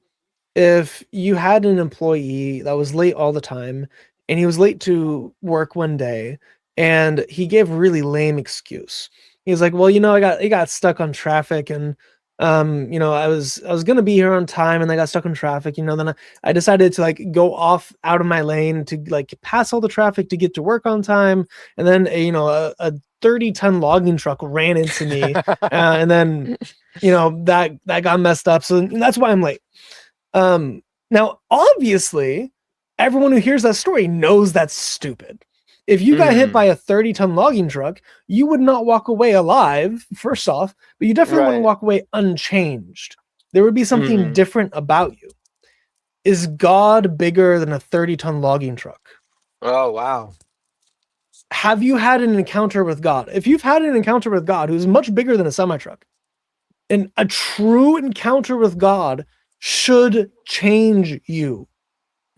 Speaker 1: if you had an employee that was late all the time and he was late to work one day and he gave a really lame excuse. He's like, well, I got stuck on traffic, and I was gonna be here on time, and I got stuck on traffic. Then I decided to like go off out of my lane to like pass all the traffic to get to work on time, and then a 30-ton logging truck ran into me, and then that got messed up. So that's why I'm late. Now, obviously, everyone who hears that story knows that's stupid. If you got hit by a 30-ton logging truck, you would not walk away alive, first off, but you definitely wouldn't walk away unchanged. There would be something different about you. Is God bigger than a 30-ton logging truck?
Speaker 5: Oh, wow.
Speaker 1: Have you had an encounter with God? If you've had an encounter with God who's much bigger than a semi-truck, and a true encounter with God should change you.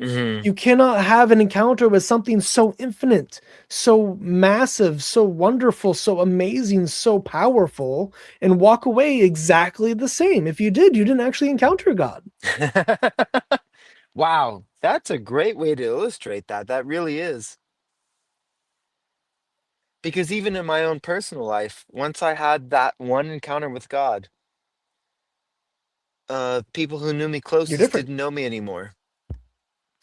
Speaker 1: You cannot have an encounter with something so infinite, so massive, so wonderful, so amazing, so powerful, and walk away exactly the same. If you did, you didn't actually encounter God.
Speaker 5: Wow, that's a great way to illustrate that. That really is. Because even in my own personal life, once I had that one encounter with God, people who knew me closest
Speaker 1: different.
Speaker 5: didn't know me anymore.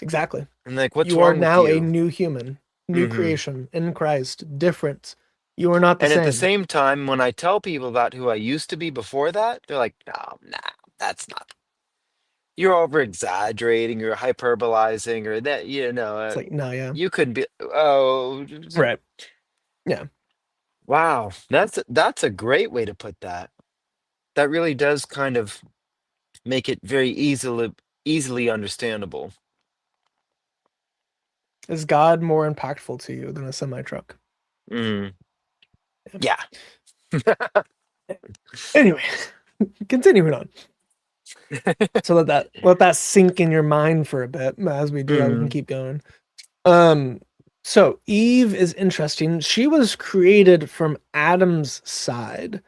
Speaker 1: Exactly.
Speaker 5: And like, what's
Speaker 1: You are
Speaker 5: wrong
Speaker 1: now
Speaker 5: with
Speaker 1: a
Speaker 5: you?
Speaker 1: new human, new creation in Christ, different. You are not the
Speaker 5: And
Speaker 1: same.
Speaker 5: at the same time, when I tell people about who I used to be before that, they're like, no, nah, that's not. You're over exaggerating, you're hyperbolizing, or that,
Speaker 1: It's like, no, yeah.
Speaker 5: you could be, oh,
Speaker 1: Right. Yeah.
Speaker 5: wow. That's a great way to put that. That really does kind of make it very easily understandable.
Speaker 1: Is God more impactful to you than a semi-truck?
Speaker 5: Yeah.
Speaker 1: Anyway, continuing on. So let that sink in your mind for a bit. As we do that, we can keep going. So Eve is interesting. She was created from Adam's side.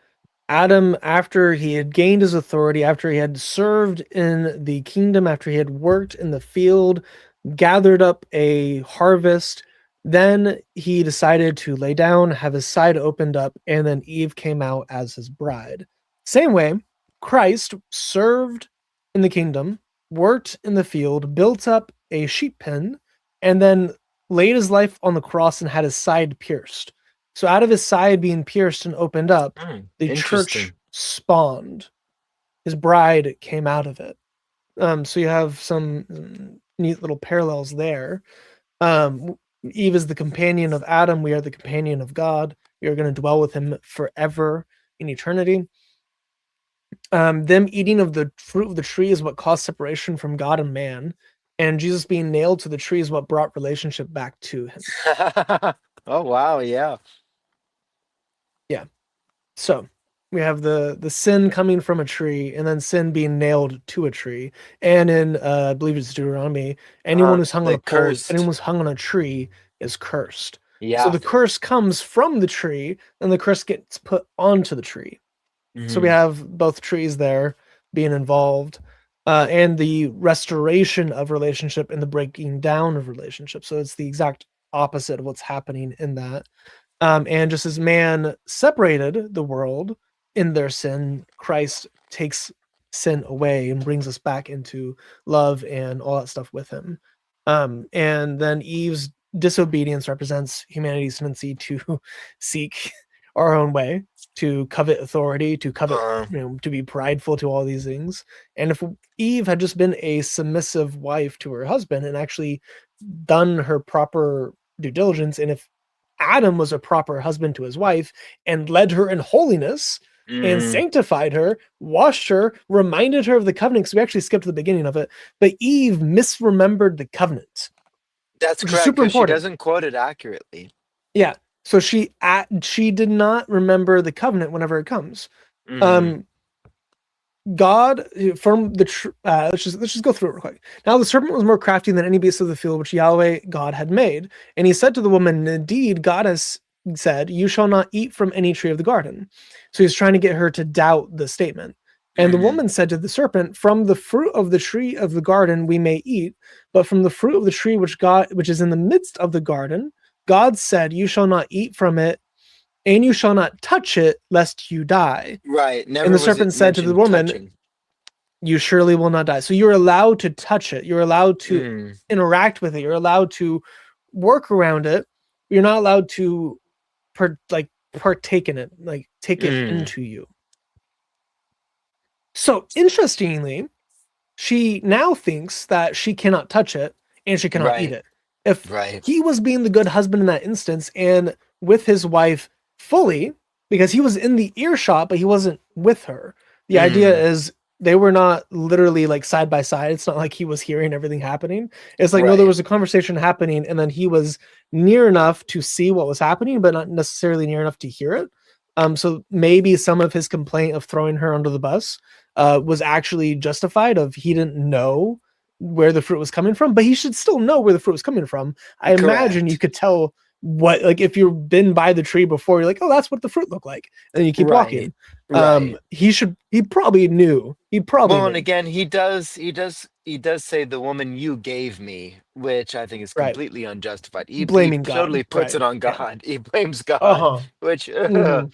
Speaker 1: Adam, after he had gained his authority, after he had served in the kingdom, after he had worked in the field, gathered up a harvest, then he decided to lay down, have his side opened up, and then Eve came out as his bride. Same way, Christ served in the kingdom, worked in the field, built up a sheep pen, and then laid his life on the cross and had his side pierced. So out of his side being pierced and opened up, the church spawned. His bride came out of it. So you have some neat little parallels there. Eve is the companion of Adam. We are the companion of God. We are going to dwell with him forever in eternity. Them eating of the fruit of the tree is what caused separation from God and man. And Jesus being nailed to the tree is what brought relationship back to him.
Speaker 5: Oh, wow. Yeah.
Speaker 1: Yeah. So we have the sin coming from a tree and then sin being nailed to a tree. And in, I believe it's Deuteronomy, anyone who's hung on a pole, anyone who's hung on a tree is cursed.
Speaker 5: Yeah.
Speaker 1: So the curse comes from the tree and the curse gets put onto the tree. So we have both trees there being involved, and the restoration of relationship and the breaking down of relationship. So it's the exact opposite of what's happening in that. And just as man separated the world in their sin, Christ takes sin away and brings us back into love and all that stuff with him. And then Eve's disobedience represents humanity's tendency to seek our own way, to covet authority, to covet, to be prideful, to all these things. And if Eve had just been a submissive wife to her husband and actually done her proper due diligence, and if Adam was a proper husband to his wife and led her in holiness and sanctified her, washed her, reminded her of the covenant, because we actually skipped the beginning of it, but Eve misremembered the covenant.
Speaker 5: That's correct,
Speaker 1: super important.
Speaker 5: She doesn't quote it accurately.
Speaker 1: Yeah. So she did not remember the covenant whenever it comes. God from the let's just go through it real quick. Now the serpent was more crafty than any beast of the field which Yahweh God had made, and he said to the woman, "Indeed, God has said, you shall not eat from any tree of the garden." So he's trying to get her to doubt the statement. And the woman said to the serpent, "From the fruit of the tree of the garden we may eat, but from the fruit of the tree which is in the midst of the garden, God said, you shall not eat from it, and you shall not touch it, lest you die.
Speaker 5: Right. Never
Speaker 1: And the
Speaker 5: was
Speaker 1: serpent
Speaker 5: it
Speaker 1: said to the
Speaker 5: mentioned
Speaker 1: woman,
Speaker 5: touching.
Speaker 1: you surely will not die. So you're allowed to touch it. You're allowed to
Speaker 5: Mm,
Speaker 1: interact with it. You're allowed to work around it. You're not allowed to partake in it, like take it
Speaker 5: mm,
Speaker 1: into you. So interestingly, she now thinks that she cannot touch it and she cannot eat
Speaker 5: right.
Speaker 1: it. If
Speaker 5: Right.
Speaker 1: he was being the good husband in that instance and with his wife fully, because he was in the earshot, but he wasn't with her. The idea
Speaker 5: Mm,
Speaker 1: is they were not literally like side by side. It's not like he was hearing everything happening. It's like, no, there
Speaker 5: right.
Speaker 1: was a conversation happening, and then he was near enough to see what was happening, but not necessarily near enough to hear it. So maybe some of his complaint of throwing her under the bus was actually justified of he didn't know where the fruit was coming from, but he should still know where the fruit was coming from. I imagine you
Speaker 5: Correct.
Speaker 1: could tell what, like if you've been by the tree before, you're like, oh, that's what the fruit looked like. And then you keep
Speaker 5: Right.
Speaker 1: walking.
Speaker 5: Right.
Speaker 1: He probably knew. He probably
Speaker 5: Well, and
Speaker 1: knew.
Speaker 5: again, he does say the woman you gave me, which I think is
Speaker 1: Right.
Speaker 5: completely unjustified. He
Speaker 1: Blaming God.
Speaker 5: totally puts
Speaker 1: Right.
Speaker 5: it on
Speaker 1: Yeah.
Speaker 5: God. He blames God,
Speaker 1: Uh-huh.
Speaker 5: which
Speaker 1: Mhm.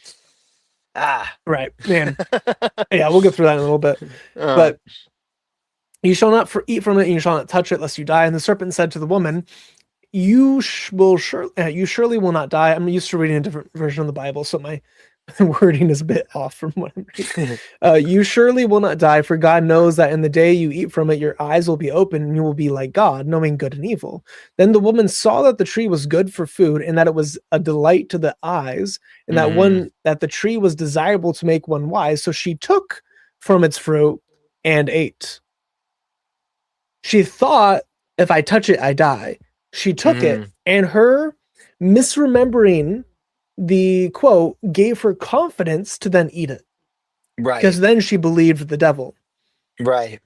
Speaker 5: ah.
Speaker 1: Right. Man. Yeah, we'll get through that in a little bit.
Speaker 5: Uh,
Speaker 1: But you shall not eat from it, and you shall not touch it, lest you die. And the serpent said to the woman, you surely will not die. I'm used to reading a different version of the Bible, so my wording is a bit off from what I'm reading. You surely will not die, for God knows that in the day you eat from it, your eyes will be open, and you will be like God, knowing good and evil. Then the woman saw that the tree was good for food, and that it was a delight to the eyes, and
Speaker 5: mhm.
Speaker 1: that the tree was desirable to make one wise. So she took from its fruit and ate. She thought, if I touch it, I die. She took it,
Speaker 5: Mhm.
Speaker 1: and her misremembering the quote gave her confidence to then eat it, because
Speaker 5: Right.
Speaker 1: then she believed the devil.
Speaker 5: Right.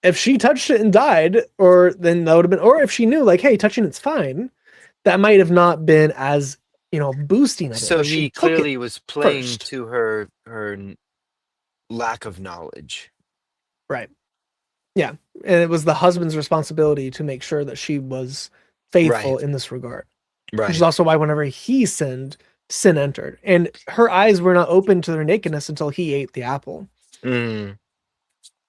Speaker 1: If she touched it and died, or then that would have been, or if she knew, like, hey, touching it's fine, that might have not been as, boosting of it.
Speaker 5: So
Speaker 1: But she
Speaker 5: he
Speaker 1: took it
Speaker 5: clearly was playing
Speaker 1: first.
Speaker 5: to her lack of knowledge.
Speaker 1: Right. Yeah. And it was the husband's responsibility to make sure that she was
Speaker 5: Right.
Speaker 1: faithful in this regard. Which is
Speaker 5: Right.
Speaker 1: also why whenever he sinned, sin entered. And her eyes were not open to their nakedness until he ate the apple.
Speaker 5: Mm.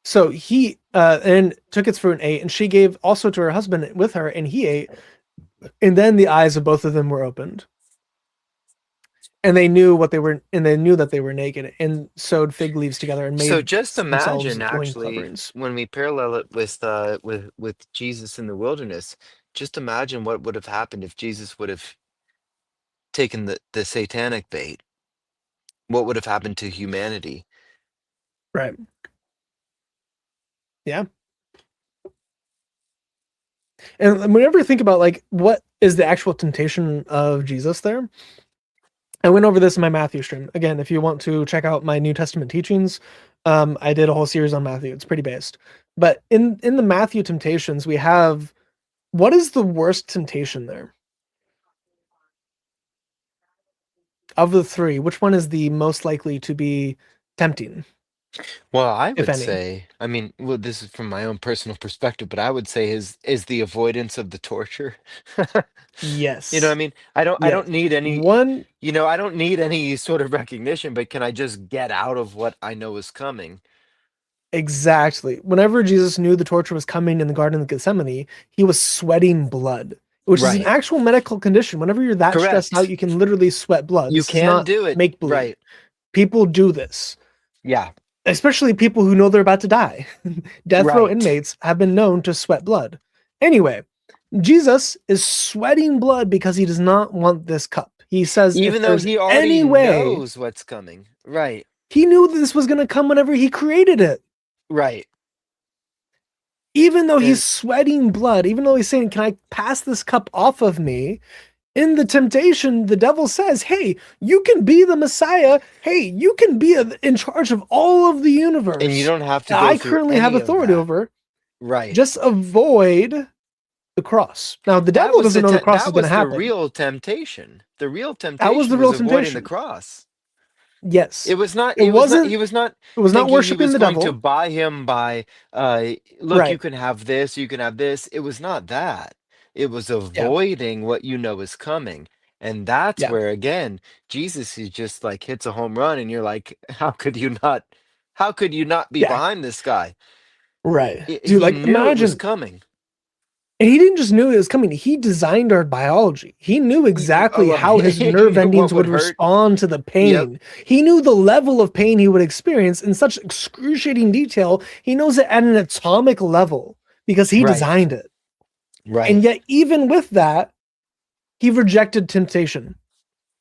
Speaker 1: So he and took its fruit and ate, and she gave also to her husband with her, and he ate. And then the eyes of both of them were opened. And they knew that they were naked, and sewed fig leaves together and
Speaker 5: So
Speaker 1: made
Speaker 5: just
Speaker 1: themselves
Speaker 5: imagine,
Speaker 1: loin
Speaker 5: actually,
Speaker 1: coverings.
Speaker 5: when we parallel it with Jesus in the wilderness, just imagine what would have happened if Jesus would have taken the satanic bait. What would have happened to humanity?
Speaker 1: Right. Yeah. And whenever you think about like what is the actual temptation of Jesus there, I went over this in my Matthew stream. Again, if you want to check out my New Testament teachings, I did a whole series on Matthew. It's pretty based. But in the Matthew temptations, we have, what is the worst temptation there? Of the three, which one is the most likely to be tempting,
Speaker 5: Well, I
Speaker 1: if
Speaker 5: would
Speaker 1: any?
Speaker 5: say, I mean, well, this is from my own personal perspective, but I would say is the avoidance of the torture. You know what I
Speaker 1: Yes.
Speaker 5: mean? I don't
Speaker 1: Yes.
Speaker 5: need any,
Speaker 1: One,
Speaker 5: I don't need any sort of recognition, but can I just get out of what I know is coming?
Speaker 1: exactly. Whenever Jesus knew the torture was coming in the Garden of Gethsemane, he was sweating blood, which is an
Speaker 5: Right.
Speaker 1: actual medical condition. Whenever you're that stressed out,
Speaker 5: Correct.
Speaker 1: you can literally sweat blood.
Speaker 5: You
Speaker 1: This is
Speaker 5: can
Speaker 1: not
Speaker 5: do it.
Speaker 1: make believe.
Speaker 5: Right.
Speaker 1: People do this,
Speaker 5: Yeah.
Speaker 1: especially people who know they're about to die. Death row
Speaker 5: Right.
Speaker 1: inmates have been known to sweat blood. Anyway, Jesus is sweating blood because he does not want this cup. He says, if
Speaker 5: Even though
Speaker 1: there's
Speaker 5: he already
Speaker 1: any way,
Speaker 5: knows what's coming. Right.
Speaker 1: he knew that this was going to come whenever he created it.
Speaker 5: Right.
Speaker 1: Even though he's
Speaker 5: And
Speaker 1: sweating blood, even though he's saying, can I pass this cup off of me? In the temptation, the devil says, hey, you can be the Messiah. Hey, you can be in charge of all of the
Speaker 5: you
Speaker 1: universe
Speaker 5: don't have to
Speaker 1: that
Speaker 5: go
Speaker 1: I
Speaker 5: through
Speaker 1: currently have
Speaker 5: any of
Speaker 1: authority
Speaker 5: that.
Speaker 1: over.
Speaker 5: Right.
Speaker 1: Just avoid the cross. Now, the
Speaker 5: That
Speaker 1: devil
Speaker 5: was
Speaker 1: doesn't know the cross is
Speaker 5: that
Speaker 1: going to
Speaker 5: was the
Speaker 1: happen.
Speaker 5: real temptation. The real
Speaker 1: That was the
Speaker 5: temptation
Speaker 1: real
Speaker 5: was avoiding the
Speaker 1: temptation.
Speaker 5: cross.
Speaker 1: Yes.
Speaker 5: It was not
Speaker 1: It wasn't,
Speaker 5: he was not
Speaker 1: it was not
Speaker 5: thinking he
Speaker 1: worshiping
Speaker 5: was
Speaker 1: the
Speaker 5: going to
Speaker 1: devil.
Speaker 5: buy him by look, you
Speaker 1: Right.
Speaker 5: can have this, you can have this. It was not that. It was
Speaker 1: Yeah.
Speaker 5: avoiding what you know is coming. And that's
Speaker 1: Yeah.
Speaker 5: where, again, Jesus is just like hits a home run, and you're like, how could you not be
Speaker 1: Yeah.
Speaker 5: behind this guy?
Speaker 1: Right. Dude,
Speaker 5: He
Speaker 1: like
Speaker 5: knew it was
Speaker 1: imagine.
Speaker 5: coming.
Speaker 1: And he didn't just knew it was coming. He designed our biology. He knew
Speaker 5: Oh,
Speaker 1: exactly
Speaker 5: well,
Speaker 1: how his
Speaker 5: he
Speaker 1: nerve
Speaker 5: knew what
Speaker 1: endings
Speaker 5: would
Speaker 1: would
Speaker 5: hurt.
Speaker 1: respond to the
Speaker 5: Yep.
Speaker 1: pain. He knew the level of pain he would experience in such excruciating detail. He knows it at an atomic level because he
Speaker 5: Right.
Speaker 1: designed it.
Speaker 5: Right.
Speaker 1: And yet, even with that, he rejected temptation.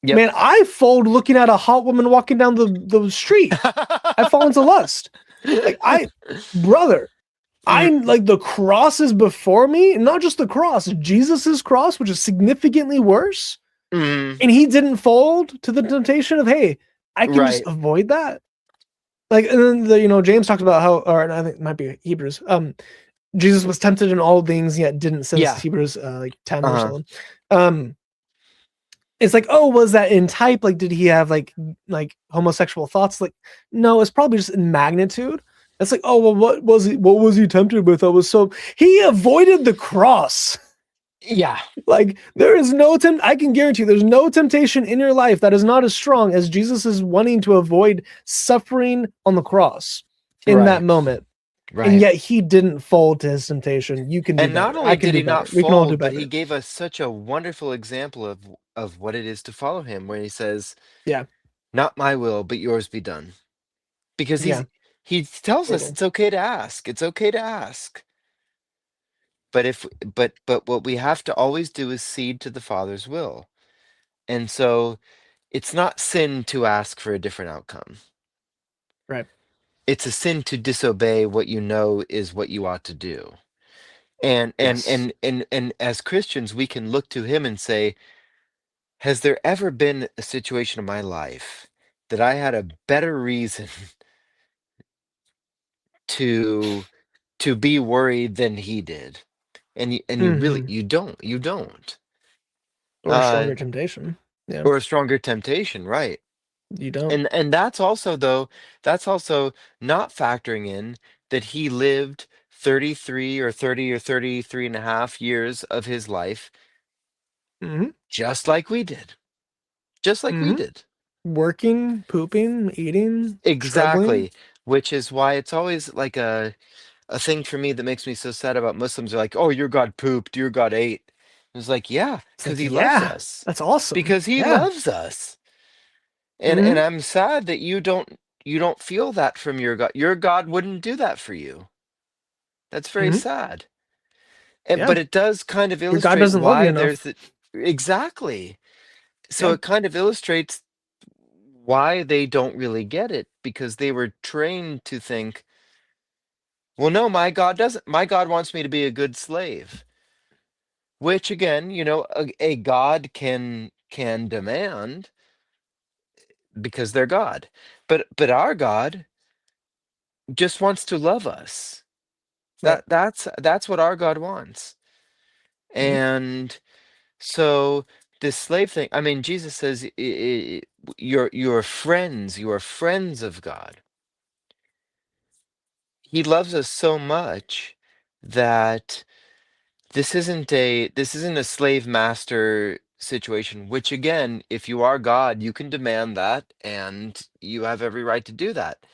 Speaker 5: Yep.
Speaker 1: Man, I fold looking at a hot woman walking down the street. I fall into lust. Like brother, I like the cross is before me, and not just the cross, Jesus's cross, which is significantly worse.
Speaker 5: Mhm.
Speaker 1: And he didn't fold to the temptation of, hey, I can just
Speaker 5: Right.
Speaker 1: avoid that. Like, and then James talked about how, or I think it might be Hebrews. Jesus was tempted in all things, yet didn't sin.
Speaker 5: Yeah.
Speaker 1: Hebrews like 10 or
Speaker 5: Uh-huh.
Speaker 1: so. It's like, oh, was that in type? Like, did he have like homosexual thoughts? Like, no, it's probably just in magnitude. It's like, oh well, what was he tempted with? He avoided the cross.
Speaker 5: Yeah.
Speaker 1: Like, there is no I can guarantee you there's no temptation in your life that is not as strong as Jesus is wanting to avoid suffering on the cross in that
Speaker 5: Right.
Speaker 1: moment.
Speaker 5: Right.
Speaker 1: And yet he didn't fold to his temptation. You can do
Speaker 5: And not
Speaker 1: better.
Speaker 5: only
Speaker 1: I can
Speaker 5: did
Speaker 1: do
Speaker 5: he
Speaker 1: better.
Speaker 5: not
Speaker 1: We can all do
Speaker 5: fold, but he
Speaker 1: better.
Speaker 5: gave us such a wonderful example of what it is to follow him, where he says,
Speaker 1: Yeah.
Speaker 5: "Not my will, but yours be done." Because
Speaker 1: Yeah.
Speaker 5: he tells us
Speaker 1: Total.
Speaker 5: it's okay to ask. It's okay to ask. But what we have to always do is cede to the Father's will. And so it's not sin to ask for a different outcome.
Speaker 1: Right.
Speaker 5: It's a sin to disobey what you know is what you ought to do.
Speaker 1: Yes.
Speaker 5: And as Christians, we can look to him and say, has there ever been a situation in my life that I had a better reason to be worried than he did? And you really
Speaker 1: Mhm.
Speaker 5: you don't.
Speaker 1: Or a
Speaker 5: Uh
Speaker 1: stronger temptation. Yeah.
Speaker 5: or a stronger temptation, right?
Speaker 1: You don't.
Speaker 5: And that's also not factoring in that he lived 33 or 30 or 33 and a half years of his life
Speaker 1: Mhm.
Speaker 5: just like we did. Just like we
Speaker 1: Mhm.
Speaker 5: did.
Speaker 1: Working, pooping, eating, struggling.
Speaker 5: Exactly. Which is why it's always like a thing for me that makes me so sad about Muslims. Are like, oh, your God pooped, your God ate. It's like, yeah,
Speaker 1: It's
Speaker 5: because
Speaker 1: like,
Speaker 5: he loves
Speaker 1: yeah,
Speaker 5: us.
Speaker 1: that's awesome.
Speaker 5: Because he
Speaker 1: Yeah.
Speaker 5: loves us. And
Speaker 1: Mhm.
Speaker 5: I'm sad that you don't feel that from your God. Your God wouldn't do that for you. That's very
Speaker 1: Mhm.
Speaker 5: sad.
Speaker 1: Yeah.
Speaker 5: But it does kind of
Speaker 1: Your God
Speaker 5: illustrate
Speaker 1: doesn't love you
Speaker 5: why there's
Speaker 1: enough.
Speaker 5: the exactly. So
Speaker 1: Yeah.
Speaker 5: it kind of illustrates why they don't really get it, because they were trained to think, well, no, my God doesn't. My God wants me to be a good slave, which again, a God can demand because they're God. But our God just wants to love us.
Speaker 1: Right.
Speaker 5: That's what our God wants.
Speaker 1: Mhm.
Speaker 5: And so this slave thing, I mean, Jesus says, you are friends of God. He loves us so much that this isn't a slave master situation, which again, if you are God, you can demand that, and you have every right to do that.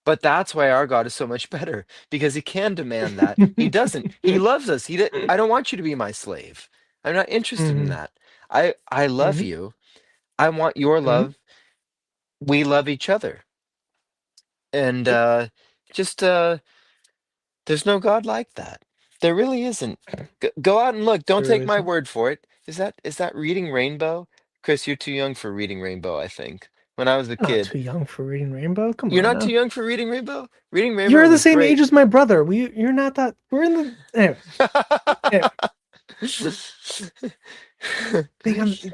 Speaker 5: But that's why our God is so much better, because he can demand that. He doesn't. He loves us. I don't want you to be my slave. I'm not interested in
Speaker 1: Mhm.
Speaker 5: that. I love
Speaker 1: Mhm.
Speaker 5: you. I want your
Speaker 1: Mhm.
Speaker 5: love. We love each other. And
Speaker 1: Yep.
Speaker 5: just there's no God like that. There really isn't. Go out and look. Don't
Speaker 1: There
Speaker 5: take
Speaker 1: really
Speaker 5: my
Speaker 1: isn't.
Speaker 5: word for it. Is that Reading Rainbow? Chris, you're too young for Reading Rainbow, I think. When I was a
Speaker 1: I'm not
Speaker 5: kid.
Speaker 1: too young for reading Rainbow. Come
Speaker 5: You're
Speaker 1: on
Speaker 5: not too
Speaker 1: now.
Speaker 5: young for Reading Rainbow? Reading Rainbow
Speaker 1: You're the
Speaker 5: was
Speaker 1: same age
Speaker 5: great.
Speaker 1: as my brother. You're not that. We're in the. Anyway.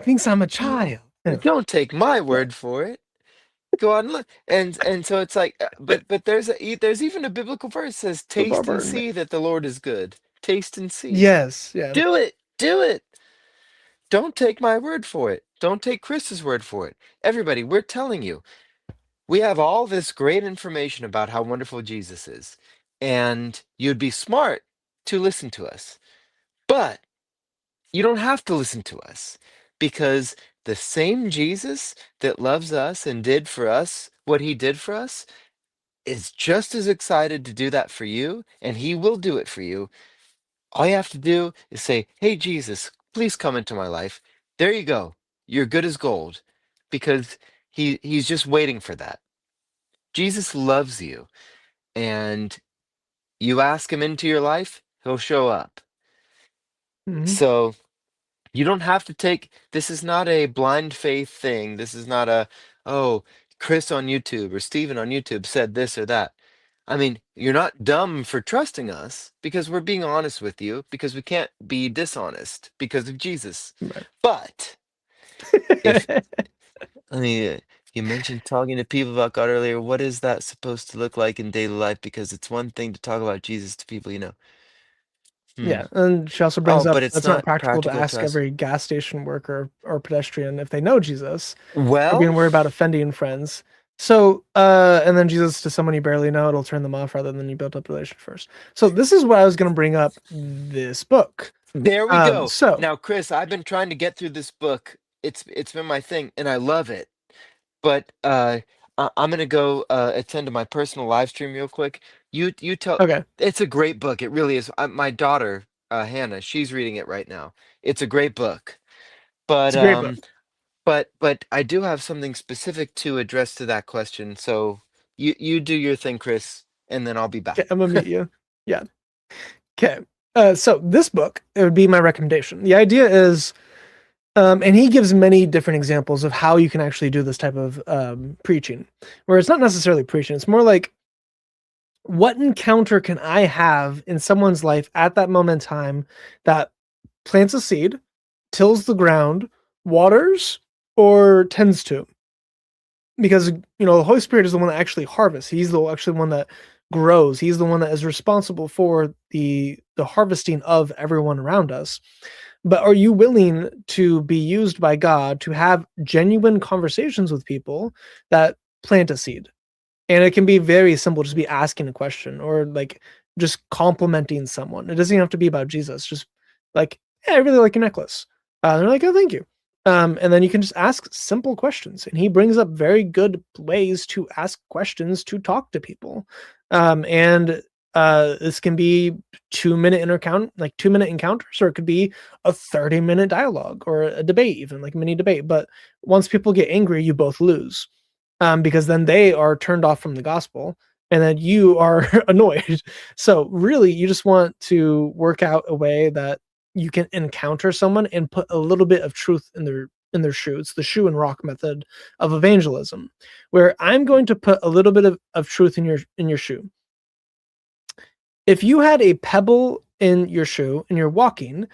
Speaker 1: Thinks I'm a child. Anyway.
Speaker 5: Don't take my
Speaker 1: Yeah.
Speaker 5: word for it. Go out and look. And so it's like, but there's even a biblical verse that says,
Speaker 1: The
Speaker 5: "Taste and
Speaker 1: barber and me.
Speaker 5: see that the Lord is good." Taste and see.
Speaker 1: Yes. Yeah.
Speaker 5: Do it. Do it. Don't take my word for it. Don't take Chris's word for it. Everybody, we're telling you, we have all this great information about how wonderful Jesus is, and you'd be smart to listen to us. But you don't have to listen to us, because the same Jesus that loves us and did for us what he did for us is just as excited to do that for you, and he will do it for you. All you have to do is say, "Hey, Jesus, please come into my life." There you go. You're good as gold because he's just waiting for that. Jesus loves you, and you ask him into your life, he'll show up.
Speaker 1: Mhm.
Speaker 5: So you don't have to take this is not a blind faith thing. This is not a, oh, Chris on YouTube or Steven on YouTube said this or that. I mean, you're not dumb for trusting us because we're being honest with you because we can't be dishonest because of Jesus.
Speaker 1: Right.
Speaker 5: But if I mean, you mentioned talking to people about God earlier. What is that supposed to look like in daily life? Because it's one thing to talk about Jesus to people, Hmm.
Speaker 1: Yeah, and she also
Speaker 5: Oh,
Speaker 1: brings up
Speaker 5: but it's
Speaker 1: that's not
Speaker 5: not
Speaker 1: practical to
Speaker 5: practical to
Speaker 1: ask
Speaker 5: us.
Speaker 1: every gas station worker or pedestrian if they know Jesus, or being
Speaker 5: Well,
Speaker 1: worried about offending friends. So, and then Jesus to someone you barely know, it'll turn them off rather than you build up a relation first. So this is what I was going to bring up this book.
Speaker 5: there we go.
Speaker 1: So
Speaker 5: Now, Chris, I've been trying to get through this book. It's been my thing, and I love it. But I'm gonna go attend to my personal live stream real quick. You tell.
Speaker 1: okay,
Speaker 5: It's a great book. It really is. My daughter Hannah, she's reading it right now. It's a great book. But
Speaker 1: it's a great book.
Speaker 5: but I do have something specific to address to that question. So you do your thing, Chris, and then I'll be
Speaker 1: Okay,
Speaker 5: back.
Speaker 1: I'm gonna meet you. Yeah. Okay. So this book, it would be my recommendation. The idea is, and he gives many different examples of how you can actually do this type of preaching, where it's not necessarily preaching. It's more like, what encounter can I have in someone's life at that moment in time that plants a seed, tills the ground, waters, or tends to? Because the Holy Spirit is the one that actually harvests. He's the actually one that grows. He's the one that is responsible for the harvesting of everyone around us. But are you willing to be used by God to have genuine conversations with people that plant a seed? And it can be very simple, just be asking a question or like just complimenting someone. It doesn't even have to be about Jesus. Just like, "Hey, I really like your necklace." They're like, "Oh, thank you." And then you can just ask simple questions. And he brings up very good ways to ask questions to talk to people. And this can be 2-minute like 2-minute encounters, or it could be a 30-minute dialogue or a debate, even like mini debate. But once people get angry, you both lose, because then they are turned off from the gospel and then you are annoyed. So really, you just want to work out a way that you can encounter someone and put a little bit of truth in their shoe. It's the shoe and rock method of evangelism, where I'm going to put a little bit of truth in your shoe. If you had a pebble in your shoe and you're walking,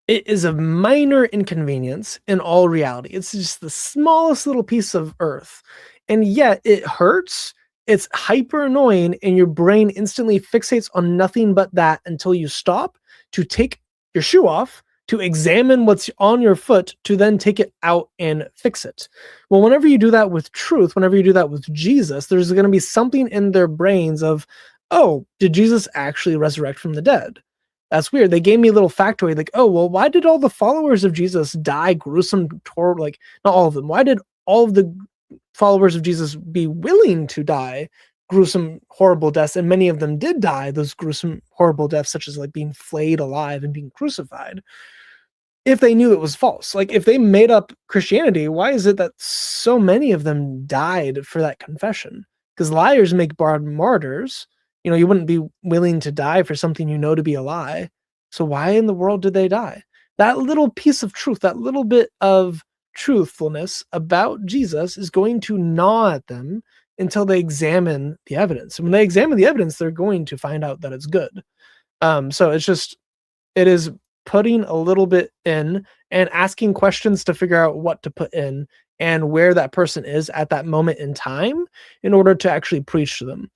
Speaker 1: it is a minor inconvenience in all reality. It's just the smallest little piece of earth. And yet it hurts. It's hyper annoying, and your brain instantly fixates on nothing but that until you stop to take your shoe off, to examine what's on your foot, to then take it out and fix it. Well, whenever you do that with truth, whenever you do that with Jesus, there's going to be something in their brains of, oh, did Jesus actually resurrect from the dead? That's weird. They gave me a little factoid, like, oh, well, why did all the followers of Jesus die gruesome, like, not all of them? Why did all of the followers of Jesus be willing to die gruesome, horrible deaths? And many of them did die those gruesome, horrible deaths, such as like being flayed alive and being crucified, if they knew it was false. Like, if they made up Christianity, why is it that so many of them died for that confession? Because liars make martyrs. You wouldn't be willing to die for something you know to be a lie. So why in the world did they die? That little piece of truth, that little bit of truthfulness about Jesus is going to gnaw at them until they examine the evidence. And when they examine the evidence, they're going to find out that it's good. So it is putting a little bit in and asking questions to figure out what to put in and where that person is at that moment in time in order to actually preach to them.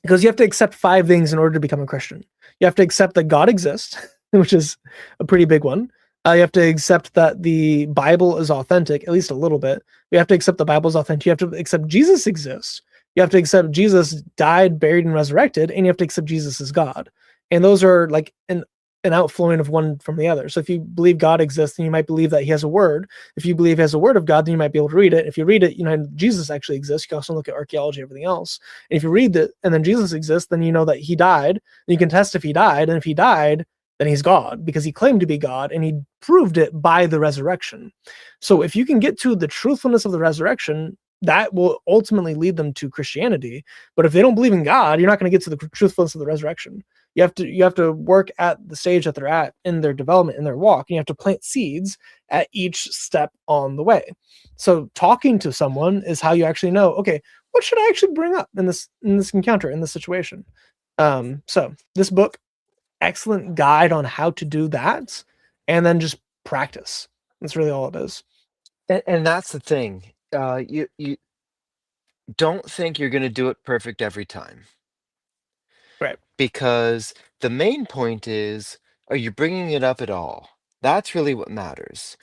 Speaker 1: Because you have to accept 5 things in order to become a Christian. You have to accept that God exists, which is a pretty big one. You have to accept that the Bible is authentic, at least a little bit. You have to accept the Bible is authentic. You have to accept Jesus exists. You have to accept Jesus died, buried, and resurrected, and you have to accept Jesus as God. And those are like, and an outflowing of one from the other. So if you believe God exists, then you might believe that he has a word. If you believe he has a word of God, then you might be able to read it. If you read it, you know Jesus actually exists. You can also look at archaeology, everything else. And if you read it and then Jesus exists, then you know that he died. And you can test if he died. And if he died, then he's God because he claimed to be God and he proved it by the resurrection. So if you can get to the truthfulness of the resurrection, that will ultimately lead them to Christianity. But if they don't believe in God, you're not going to get to the truthfulness of the resurrection. You have to work at the stage that they're at in their development, in their walk, and you have to plant seeds at each step on the way. So talking to someone is how you actually know, okay, what should I actually bring up in this encounter, in this situation? So this book, excellent guide on how to do that, and then just practice. That's really all it is.
Speaker 5: And that's the thing. You don't think you're going to do it perfect every time,
Speaker 1: Right.
Speaker 5: because the main point is, are you bringing it up at all? That's really what matters.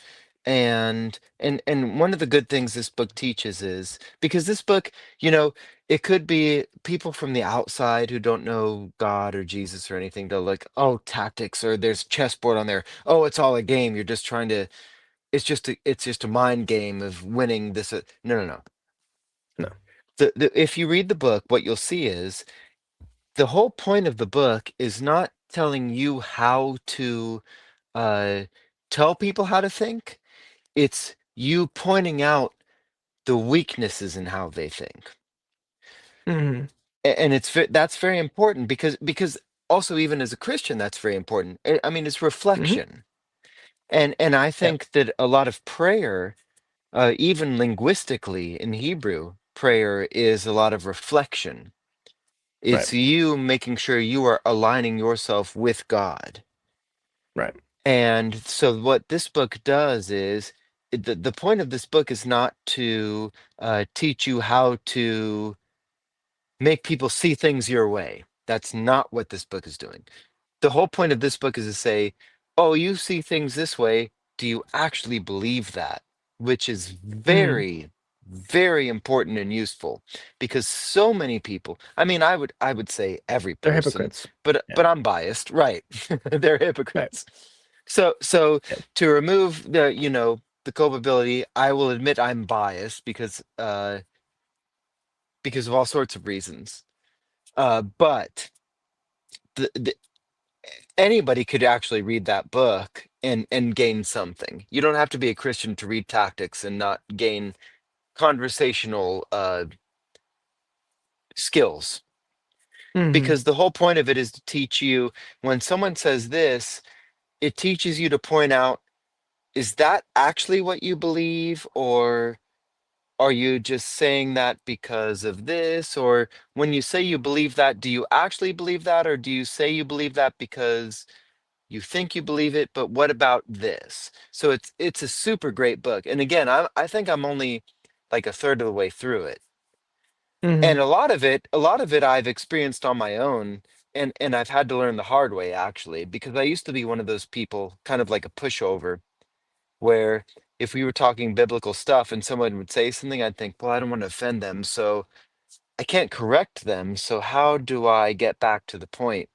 Speaker 5: And one of the good things this book teaches is, because this book, it could be people from the outside who don't know God or Jesus or anything, they'll like, oh, tactics, or there's chessboard on there. Oh, it's all a game. You're just trying to, it's just a mind game of winning this. No, no, no.
Speaker 1: No.
Speaker 5: If you read the book, what you'll see is the whole point of the book is not telling you how to uh, tell people how to think. It's you pointing out the weaknesses in how they think.
Speaker 1: Mm-hmm.
Speaker 5: And that's very important, because also, even as a Christian, that's very important. I mean, it's
Speaker 1: Mm-hmm.
Speaker 5: reflection. And I
Speaker 1: Yeah.
Speaker 5: think that a lot of prayer, even linguistically in Hebrew, prayer is a lot of reflection.
Speaker 1: Right.
Speaker 5: It's you making sure you are aligning yourself with God.
Speaker 1: Right.
Speaker 5: And so what this book does is, the point of this book is not to teach you how to make people see things your way. That's not what this book is doing. The whole point of this book is to say, oh, you see things this way. Do you actually believe that? Which is
Speaker 1: Mm-hmm.
Speaker 5: very, very important and useful, because so many people, I mean, I would say every
Speaker 1: They're
Speaker 5: person,
Speaker 1: hypocrites.
Speaker 5: but
Speaker 1: Yeah.
Speaker 5: but I'm biased, right? They're
Speaker 1: Right.
Speaker 5: hypocrites. So
Speaker 1: Yeah.
Speaker 5: to remove the culpability, I will admit I'm biased because of all sorts of reasons. But the anybody could actually read that book and gain something. You don't have to be a Christian to read tactics and not gain conversational skills.
Speaker 1: Mm-hmm.
Speaker 5: Because the whole point of it is to teach you, when someone says this, it teaches you to point out, is that actually what you believe? Or are you just saying that because of this? Or when you say you believe that, do you actually believe that? Or do you say you believe that because you think you believe it, but what about this? So it's a super great book. And again, I think I'm only like a third of the way through it.
Speaker 1: Mm-hmm.
Speaker 5: And a lot of it I've experienced on my own, and I've had to learn the hard way, actually, because I used to be one of those people, kind of like a pushover, where if we were talking biblical stuff and someone would say something, I'd think, well, I don't want to offend them, so I can't correct them. So how do I get back to the point?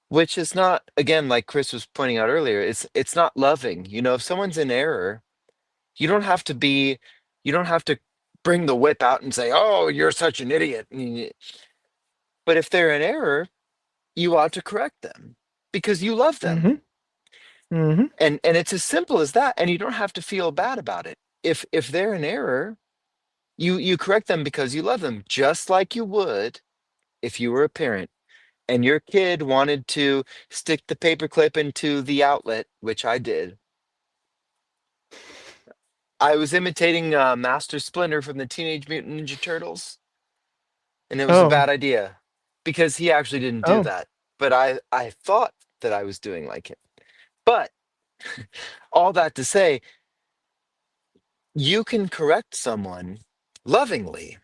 Speaker 5: Which is not, again, like Chris was pointing out earlier, it's not loving. If someone's in error, you don't have to be, you don't have to bring the whip out and say, "Oh, you're such an idiot." But if they're in error, you ought to correct them because you love them.
Speaker 1: Mm-hmm. Mm-hmm.
Speaker 5: And it's as simple as that. And you don't have to feel bad about it. If they're in error, you correct them because you love them, just like you would if you were a parent and your kid wanted to stick the paperclip into the outlet, which I did. I was imitating Master Splinter from the Teenage Mutant Ninja Turtles, and it was a
Speaker 1: Oh.
Speaker 5: bad idea because he actually didn't do
Speaker 1: Oh.
Speaker 5: that. But I thought that I was doing like him. But all that to say, you can correct someone lovingly,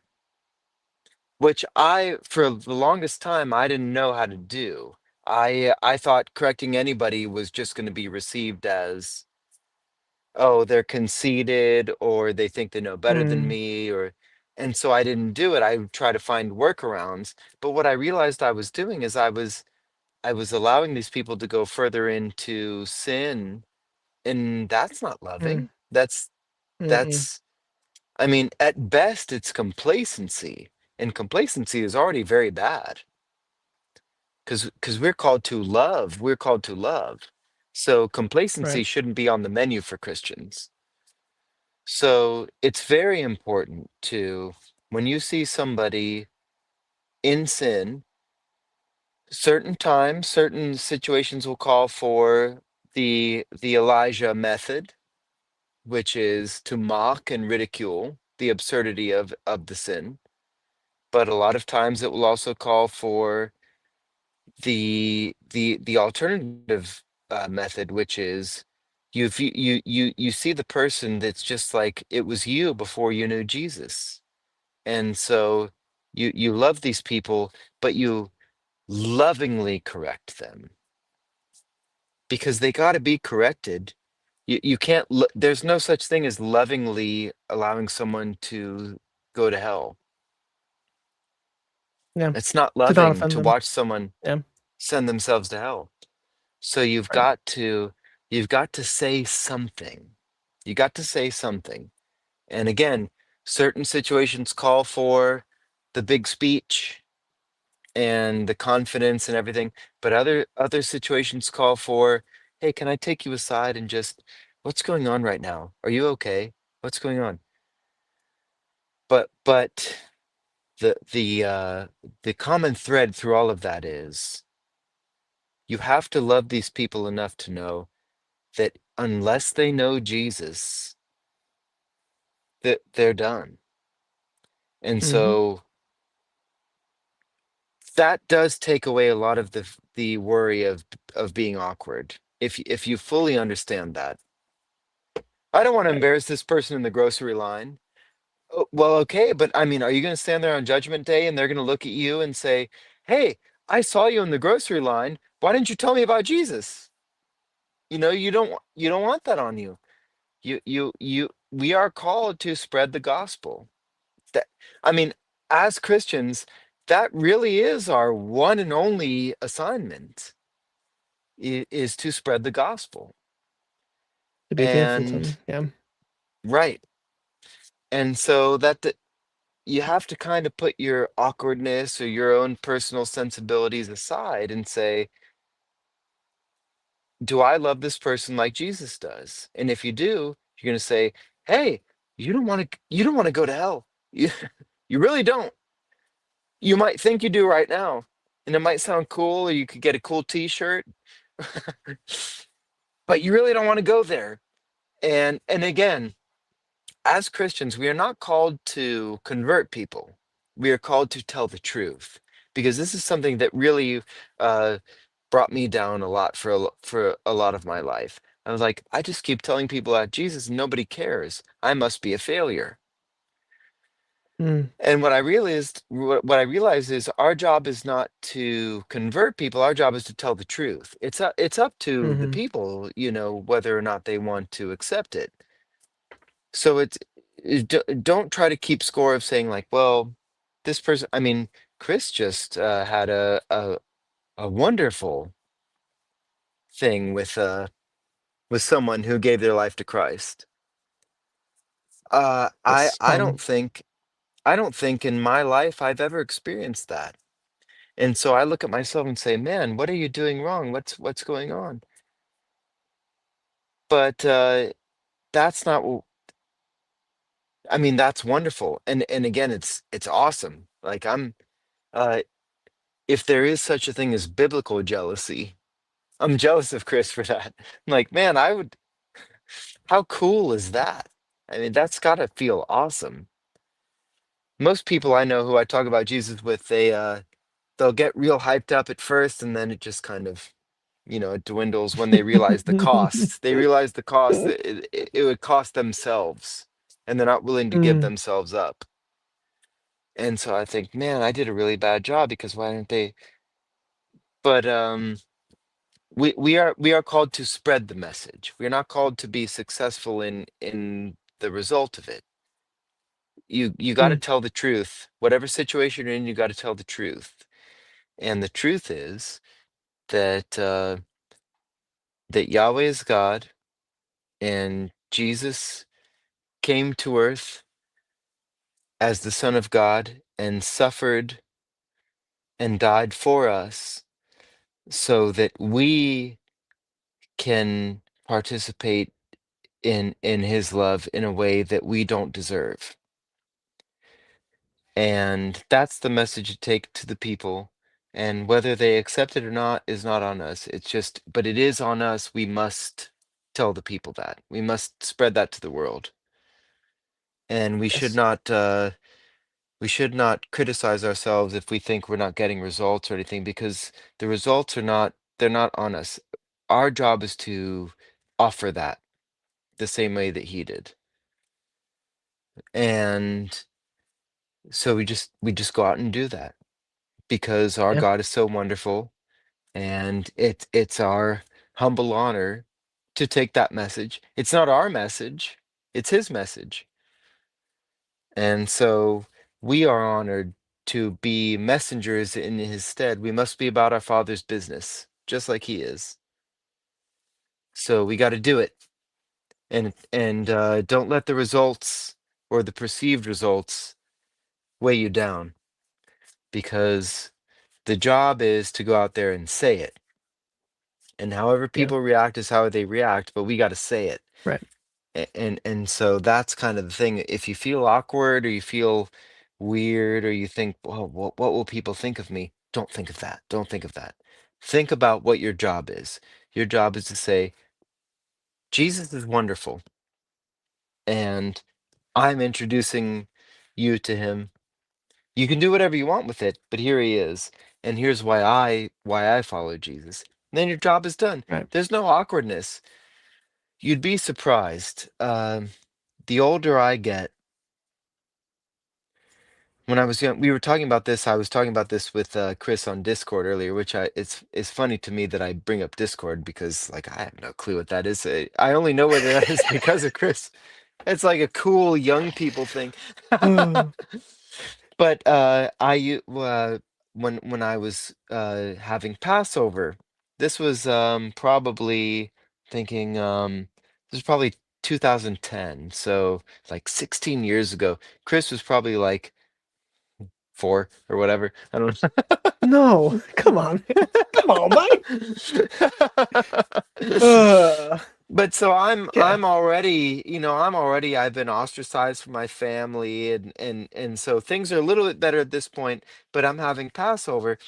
Speaker 5: which for the longest time, I didn't know how to do. I thought correcting anybody was just going to be received as, oh, they're conceited, or they think they know better than
Speaker 1: Mm.
Speaker 5: me, and so I didn't do it. I would try to find workarounds. But what I realized I was doing is I was allowing these people to go further into sin, and that's not
Speaker 1: Mm,
Speaker 5: loving.
Speaker 1: mm-mm.
Speaker 5: That's I mean, at best, it's complacency, and complacency is already very bad because we're called to love. We're called to love. So complacency
Speaker 1: Right.
Speaker 5: shouldn't be on the menu for Christians. So it's very important to, when you see somebody in sin, certain times, certain situations will call for the Elijah method, which is to mock and ridicule the absurdity of the sin. But a lot of times it will also call for the alternative method, which is you see the person that's just like it was you before you knew Jesus, and so you love these people, but you lovingly correct them because they got to be corrected. You can't. There's no such thing as lovingly allowing someone to go to hell.
Speaker 1: Yeah.
Speaker 5: It's not
Speaker 1: To not
Speaker 5: loving
Speaker 1: offend
Speaker 5: to
Speaker 1: them.
Speaker 5: watch someone
Speaker 1: Yeah.
Speaker 5: send themselves to hell. So
Speaker 1: Right.
Speaker 5: you've got to say something. You got to say something. And again, certain situations call for the big speech and the confidence and everything, but other situations call for, hey, can I take you aside and just, what's going on right now? Are you okay? What's going on? But the common thread through all of that is you have to love these people enough to know that unless they know Jesus, that they're done. And
Speaker 1: Mm-hmm.
Speaker 5: so that does take away a lot of the worry of being awkward. If you fully understand that. I don't want to
Speaker 1: Right.
Speaker 5: embarrass this person in the grocery line. Oh, well, okay, but I mean, are you going to stand there on Judgment Day and they're going to look at you and say, "Hey, I saw you in the grocery line. Why didn't you tell me about Jesus?" You don't want that on you. We are called to spread the gospel. That I mean, as Christians, that really is our one and only assignment is to spread the gospel.
Speaker 1: To be faithful to
Speaker 5: And
Speaker 1: them. Yeah.
Speaker 5: right. And so you have to kind of put your awkwardness or your own personal sensibilities aside and say, do I love this person like Jesus does? And if you do, you're going to say, hey, you don't want to go to hell. You, you really don't. You might think you do right now, and it might sound cool, or you could get a cool t-shirt, but you really don't want to go there. And again, as Christians, we are not called to convert people. We are called to tell the truth, because this is something that really uh, brought me down a lot for a lot of my life. I was like, I just keep telling people about Jesus, and nobody cares. I must be a failure.
Speaker 1: Mm.
Speaker 5: And what I realized is our job is not to convert people. Our job is to tell the truth. It's up to the
Speaker 1: Mm-hmm.
Speaker 5: people, whether or not they want to accept it. So don't try to keep score of saying like, well, this person. I mean, Chris just had a wonderful thing with someone who gave their life to Christ.
Speaker 1: Yes.
Speaker 5: I don't think in my life I've ever experienced that. And so I look at myself and say, "Man, what are you doing wrong? What's going on?" But that's not. I mean, that's wonderful, and again, it's awesome. Like uh, if there is such a thing as biblical jealousy, I'm jealous of Chris for that. I'm like, man, I would. How cool is that? I mean, that's gotta feel awesome. Most people I know who I talk about Jesus with, they'll get real hyped up at first, and then it just kind of it dwindles when they realize the cost. They realize the cost that it would cost themselves, and they're not willing to give
Speaker 1: Mm.
Speaker 5: themselves up. And so I think, man, I did a really bad job because why didn't they? But we are called to spread the message. We're not called to be successful in the result of it. You got to
Speaker 1: Mm.
Speaker 5: tell the truth. Whatever situation you're in, you got to tell the truth. And the truth is, that that Yahweh is God and Jesus came to earth as the Son of God and suffered and died for us so that we can participate in his love in a way that we don't deserve. And that's the message to take to the people. And whether they accept it or not is not on us. It's just, but it is on us. We must tell the people that. We must spread that to the world. And
Speaker 1: Yes.
Speaker 5: we should not criticize ourselves if we think we're not getting results or anything, because the results are not, they're not on us. Our job is to offer that the same way that he did. And so we just go out and do that because our
Speaker 1: Yeah.
Speaker 5: God is so wonderful, and it's our humble honor to take that message. It's not our message, it's his message. And so we are honored to be messengers in his stead. We must be about our Father's business, just like he is. So we got to do it, and don't let the results or the perceived results weigh you down, because the job is to go out there and say it. And however
Speaker 1: Yeah.
Speaker 5: people react is how they react, but we got to say it.
Speaker 1: Right.
Speaker 5: And so that's kind of the thing. If you feel awkward or you feel weird or you think, well, what will people think of me? Don't think of that. Don't think of that. Think about what your job is. Your job is to say, Jesus is wonderful, and I'm introducing you to him. You can do whatever you want with it, but here he is, and here's why I follow Jesus. Then your job is done.
Speaker 1: Right.
Speaker 5: There's no awkwardness. You'd be surprised. The older I get, when I was young, we were talking about this. I was talking about this with Chris on Discord earlier, which it's funny to me that I bring up Discord because like I have no clue what that is. I only know what it is because of Chris. It's like a cool young people thing.
Speaker 1: Oh,
Speaker 5: But when I was having Passover, this was probably thinking this was probably 2010, so like 16 years ago. Chris was probably like 4 or whatever. I don't
Speaker 1: no. Come on. Come on, Mike.
Speaker 5: know. But so
Speaker 1: Okay.
Speaker 5: I'm already, I've been ostracized from my family, and so things are a little bit better at this point, but I'm having Passover,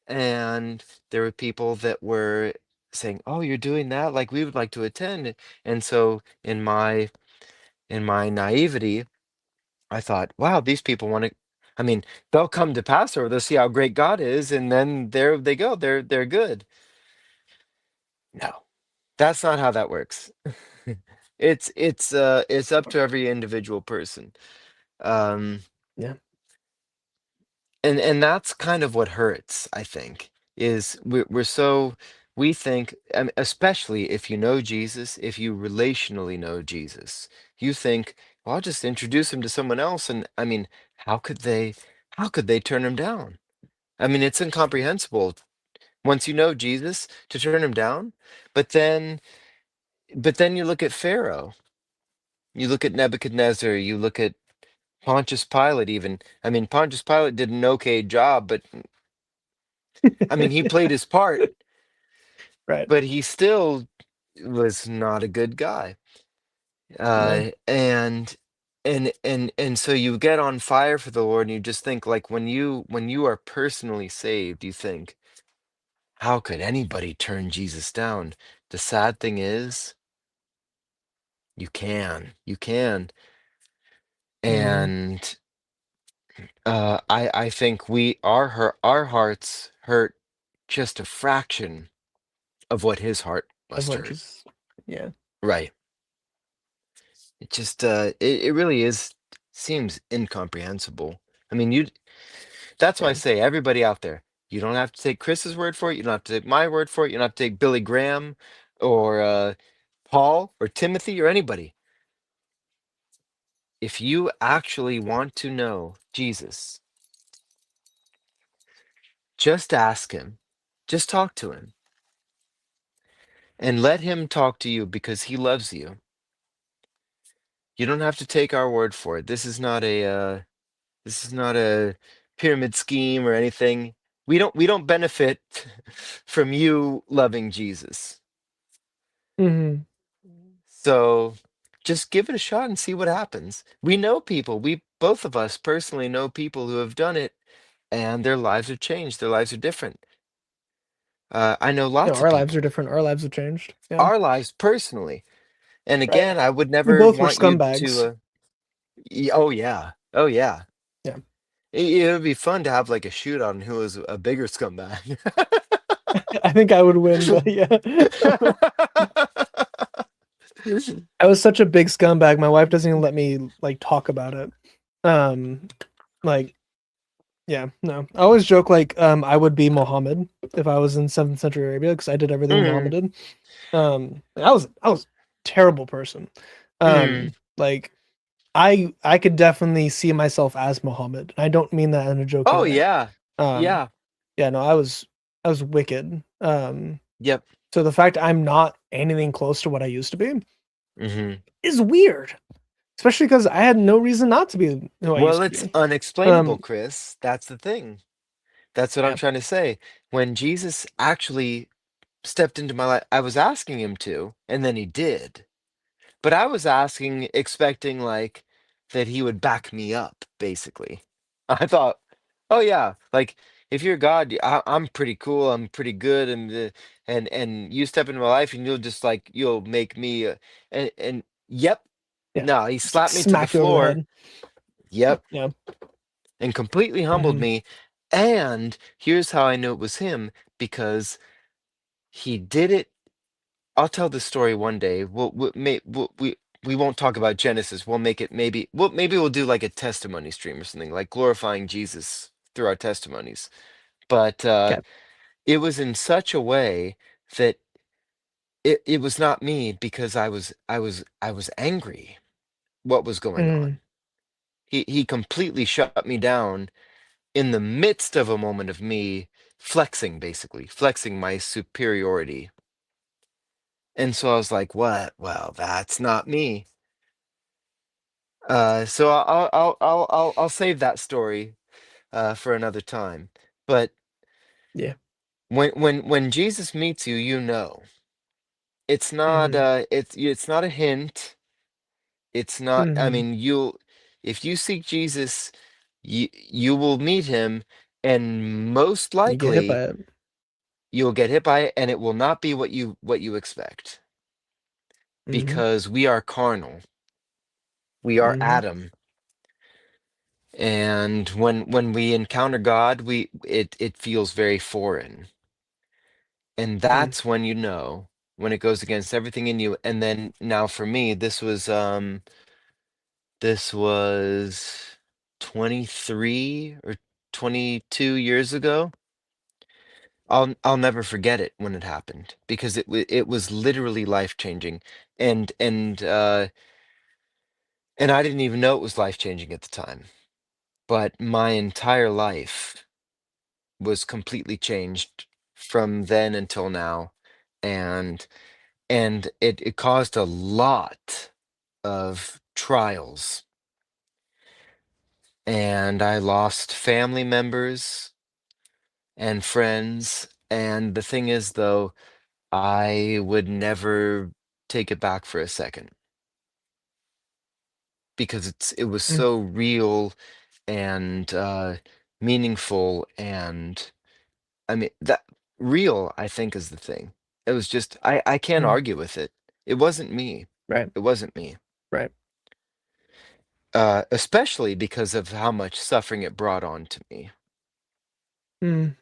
Speaker 5: and there were people that were saying, "Oh, you're doing that? Like we would like to attend." And so in my naivety, I thought, "Wow, these people want to, I mean, they'll come to Passover, they'll see how great God is, and then there they go. They're good." No. That's not how that works. It's up to every individual person. Um,
Speaker 1: Yeah.
Speaker 5: and that's kind of what hurts, I think, is we're so we think, especially if you know Jesus, if you relationally know Jesus, you think, well, I'll just introduce him to someone else, and I mean, how could they how could they turn him down? I mean, it's incomprehensible once you know Jesus to turn him down. But then you look at Pharaoh. You look at Nebuchadnezzar, you look at Pontius Pilate even. I mean, Pontius Pilate did an okay job, but I mean, he played his part,
Speaker 1: Right.
Speaker 5: but he still was not a good guy.
Speaker 1: No.
Speaker 5: And so you get on fire for the Lord, and you just think like when you are personally saved, you think, how could anybody turn Jesus down? The sad thing is, you can,
Speaker 1: Mm,
Speaker 5: and I think our hearts hurt just a fraction of what his heart
Speaker 1: of
Speaker 5: must
Speaker 1: what
Speaker 5: hurt.
Speaker 1: just yeah.
Speaker 5: Right. It just it really is seems incomprehensible. I mean, that's why I
Speaker 1: Yeah.
Speaker 5: say everybody out there, you don't have to take Chris's word for it, you don't have to take my word for it, you don't have to take Billy Graham or Paul or Timothy or anybody. If you actually want to know Jesus, just ask him. Just talk to him. and let him talk to you because he loves you. You don't have to take our word for it. This is not a pyramid scheme or anything. We don't benefit from you loving Jesus.
Speaker 1: Mm-hmm.
Speaker 5: So just give it a shot and see what happens. We know people. We both of us personally know people who have done it and their lives have changed. Their lives are different. I know
Speaker 1: Yeah,
Speaker 5: lots of
Speaker 1: our lives are
Speaker 5: people.
Speaker 1: different. Our lives have changed. Yeah.
Speaker 5: Our lives personally. And
Speaker 1: Right.
Speaker 5: again, I would
Speaker 1: We
Speaker 5: never
Speaker 1: both were
Speaker 5: want you to
Speaker 1: scumbags.
Speaker 5: oh yeah. Oh yeah.
Speaker 1: Yeah.
Speaker 5: It would be fun to have like a shootout on who was a bigger scumbag.
Speaker 1: I think I would win, but yeah. I was such a big scumbag. My wife doesn't even let me like talk about it. Um, like, yeah, no. I always joke like I would be Muhammad if I was in 7th century Arabia because I did everything Muhammad
Speaker 5: Mm,
Speaker 1: did. I was a terrible person.
Speaker 5: mm.
Speaker 1: Like I could definitely see myself as Muhammad. I don't mean that in a joking
Speaker 5: Oh
Speaker 1: way.
Speaker 5: yeah.
Speaker 1: Um,
Speaker 5: Yeah.
Speaker 1: yeah, no, I was wicked.
Speaker 5: Yep.
Speaker 1: So the fact I'm not anything close to what I used to be
Speaker 5: Hmm.
Speaker 1: is weird, especially because I had no reason not to be who I
Speaker 5: Well,
Speaker 1: used to
Speaker 5: it's
Speaker 1: be.
Speaker 5: unexplainable, Chris. That's the thing. That's what I'm
Speaker 1: Yeah,
Speaker 5: trying to say. When Jesus actually stepped into my life, I was asking him to, and then he did. But I was asking, expecting like that he would back me up, basically. I thought, oh yeah, like if you're God, I'm pretty cool, I'm pretty good, and you step into my life and you'll just like you'll make me, and yep,
Speaker 1: yeah.
Speaker 5: no, he
Speaker 1: Just like
Speaker 5: slapped me to the
Speaker 1: smack you over the
Speaker 5: floor,
Speaker 1: head.
Speaker 5: yep,
Speaker 1: Yeah.
Speaker 5: and completely humbled
Speaker 1: Hmm.
Speaker 5: me. And here's how I knew it was him because he did it. I'll tell the story one day. We won't talk about Genesis. We'll make it maybe we'll do like a testimony stream or something like glorifying Jesus through our testimonies. But
Speaker 1: Okay.
Speaker 5: it was in such a way that it was not me because I was angry what was going
Speaker 1: Mm,
Speaker 5: on. He completely shut me down in the midst of a moment of me flexing, basically flexing my superiority. And so I was like, what? Well, that's not me. So I'll save that story for another time. But
Speaker 1: yeah.
Speaker 5: when Jesus meets you, you know it's not
Speaker 1: Hmm.
Speaker 5: it's not a hint. It's not. I
Speaker 1: Hmm.
Speaker 5: mean, you'll if you seek Jesus, you will meet him, and most
Speaker 1: You get hit
Speaker 5: likely
Speaker 1: by it.
Speaker 5: you'll get hit by it, and it will not be what you expect
Speaker 1: Hmm.
Speaker 5: because we are carnal. We are
Speaker 1: Hmm.
Speaker 5: Adam. And when we encounter God, it feels very foreign. And
Speaker 1: Mm.
Speaker 5: that's when you know when it goes against everything in you. And then now for me, this was 23 or 22 years ago. I'll never forget it when it happened because it was literally life-changing. And I didn't even know it was life-changing at the time. But my entire life was completely changed from then until now, and it caused a lot of trials, and I lost family members and friends, and the thing is, though, I would never take it back for a second because it was
Speaker 1: Mm.
Speaker 5: so real and meaningful and I mean, that real, I think, is the thing. It was just I can't
Speaker 1: Mm.
Speaker 5: argue with it. It wasn't me.
Speaker 1: Right.
Speaker 5: It wasn't me.
Speaker 1: Right.
Speaker 5: Especially because of how much suffering it brought on to me.
Speaker 1: Mm.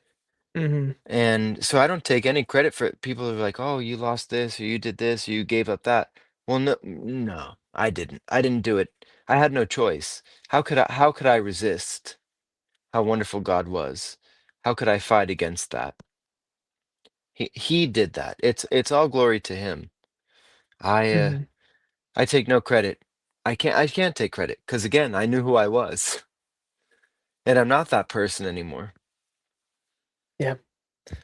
Speaker 1: Hmm.
Speaker 5: And so I don't take any credit for it. People are like, "Oh, you lost this, or you did this, or you gave up that." Well, no, no, I didn't. I didn't do it. I had no choice. How could I resist how wonderful God was? How could I fight against that? He did that. It's all glory to him. I uh,
Speaker 1: Hmm.
Speaker 5: I take no credit. I can't take credit because again, I knew who I was, and I'm not that person anymore.
Speaker 1: Yeah.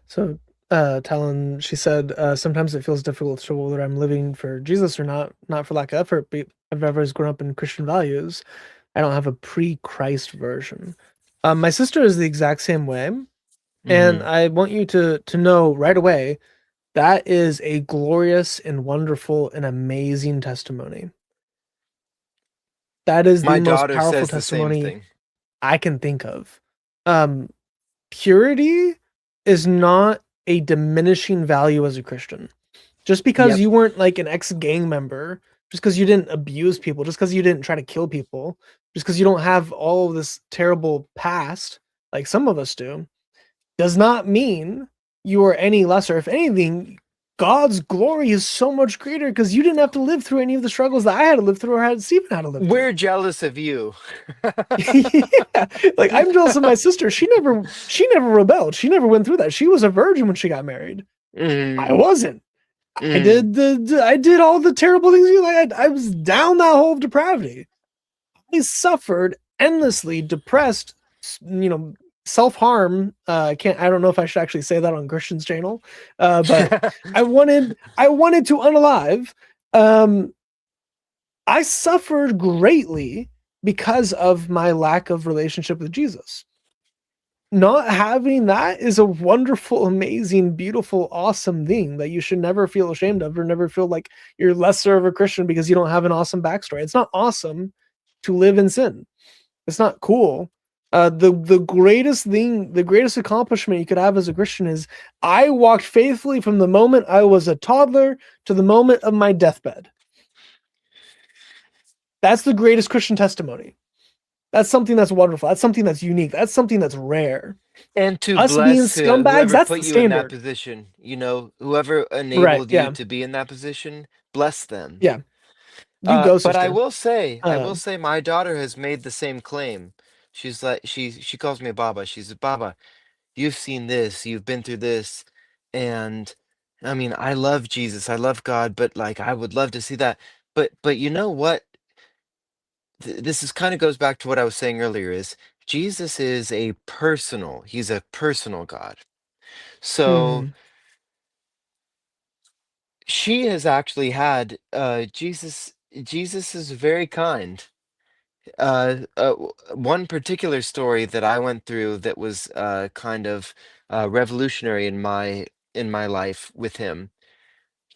Speaker 1: So telling, she said, sometimes it feels difficult to whether I'm living for Jesus or not for lack of effort, but I've always grown up in Christian values. I don't have a pre-Christ version. My sister is the exact same way, and
Speaker 3: Mhm.
Speaker 1: I want you to know right away that is a glorious and wonderful and amazing testimony. That is the
Speaker 5: My
Speaker 1: most
Speaker 5: daughter
Speaker 1: powerful
Speaker 5: says the same
Speaker 1: testimony
Speaker 5: thing.
Speaker 1: I can think of. Um, Purity is not a diminishing value as a Christian. Just because
Speaker 5: Yep.
Speaker 1: you weren't like an ex-gang member, just because you didn't abuse people, just because you didn't try to kill people, just because you don't have all of this terrible past, like some of us do, does not mean you are any lesser. If anything, God's glory is so much greater because you didn't have to live through any of the struggles that I had to live through or had Stephen had to live through.
Speaker 5: We're jealous of you.
Speaker 1: Yeah, like I'm jealous of my sister. She never rebelled. She never went through that. She was a virgin when she got married. I
Speaker 5: Mm,
Speaker 1: wasn't. I
Speaker 5: mm.
Speaker 1: did I did all the terrible things. I was down that hole of depravity. I suffered endlessly, depressed, self-harm. I don't know if I should actually say that on Christian's channel. But I wanted to unalive. Um, I suffered greatly because of my lack of relationship with Jesus. Not having that is a wonderful, amazing, beautiful, awesome thing that you should never feel ashamed of or never feel like you're lesser of a Christian because you don't have an awesome backstory. It's not awesome to live in sin. It's not cool. The greatest thing, the greatest accomplishment you could have as a Christian is I walked faithfully from the moment I was a toddler to the moment of my deathbed. That's the greatest Christian testimony. That's something that's wonderful. That's something that's unique. That's something that's rare.
Speaker 5: And to
Speaker 1: Us being
Speaker 5: bless
Speaker 1: scumbags,
Speaker 5: whoever
Speaker 1: that's
Speaker 5: put
Speaker 1: the
Speaker 5: you in that
Speaker 1: standard.
Speaker 5: position, whoever
Speaker 1: Right.
Speaker 5: enabled you
Speaker 1: Yeah.
Speaker 5: to be in that position, bless them.
Speaker 1: Yeah. You go,
Speaker 5: But
Speaker 1: sister.
Speaker 5: I will say my daughter has made the same claim. She's like, she calls me Baba. She says, Baba, you've seen this, you've been through this, and I mean, I love Jesus, I love God, but like I would love to see that. But you know what? This is kind of goes back to what I was saying earlier is Jesus is he's a personal God. So
Speaker 1: Mhm.
Speaker 5: she has actually had Jesus is very kind. One particular story that I went through that was kind of revolutionary in my life with him.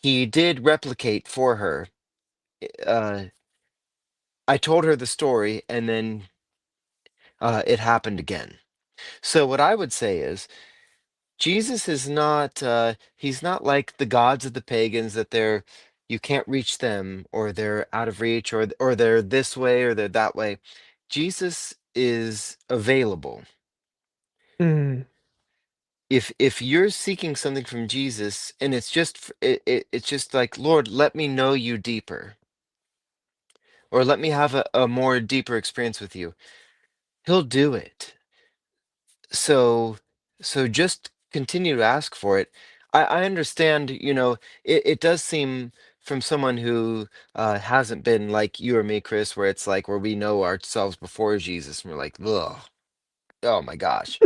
Speaker 5: He did replicate for her. Uh, I told her the story, and then it happened again. So what I would say is Jesus is not he's not like the gods of the pagans that you can't reach them or they're out of reach or they're this way or they're that way. Jesus is available.
Speaker 1: Mhm.
Speaker 5: If you're seeking something from Jesus and it's just like, Lord, let me know you deeper or let me have a more deeper experience with you. He'll do it. So so just continue to ask for it. I understand, it does seem from someone who hasn't been like you or me, Chris, where it's like where we know ourselves before Jesus and we're like, ugh, oh my gosh.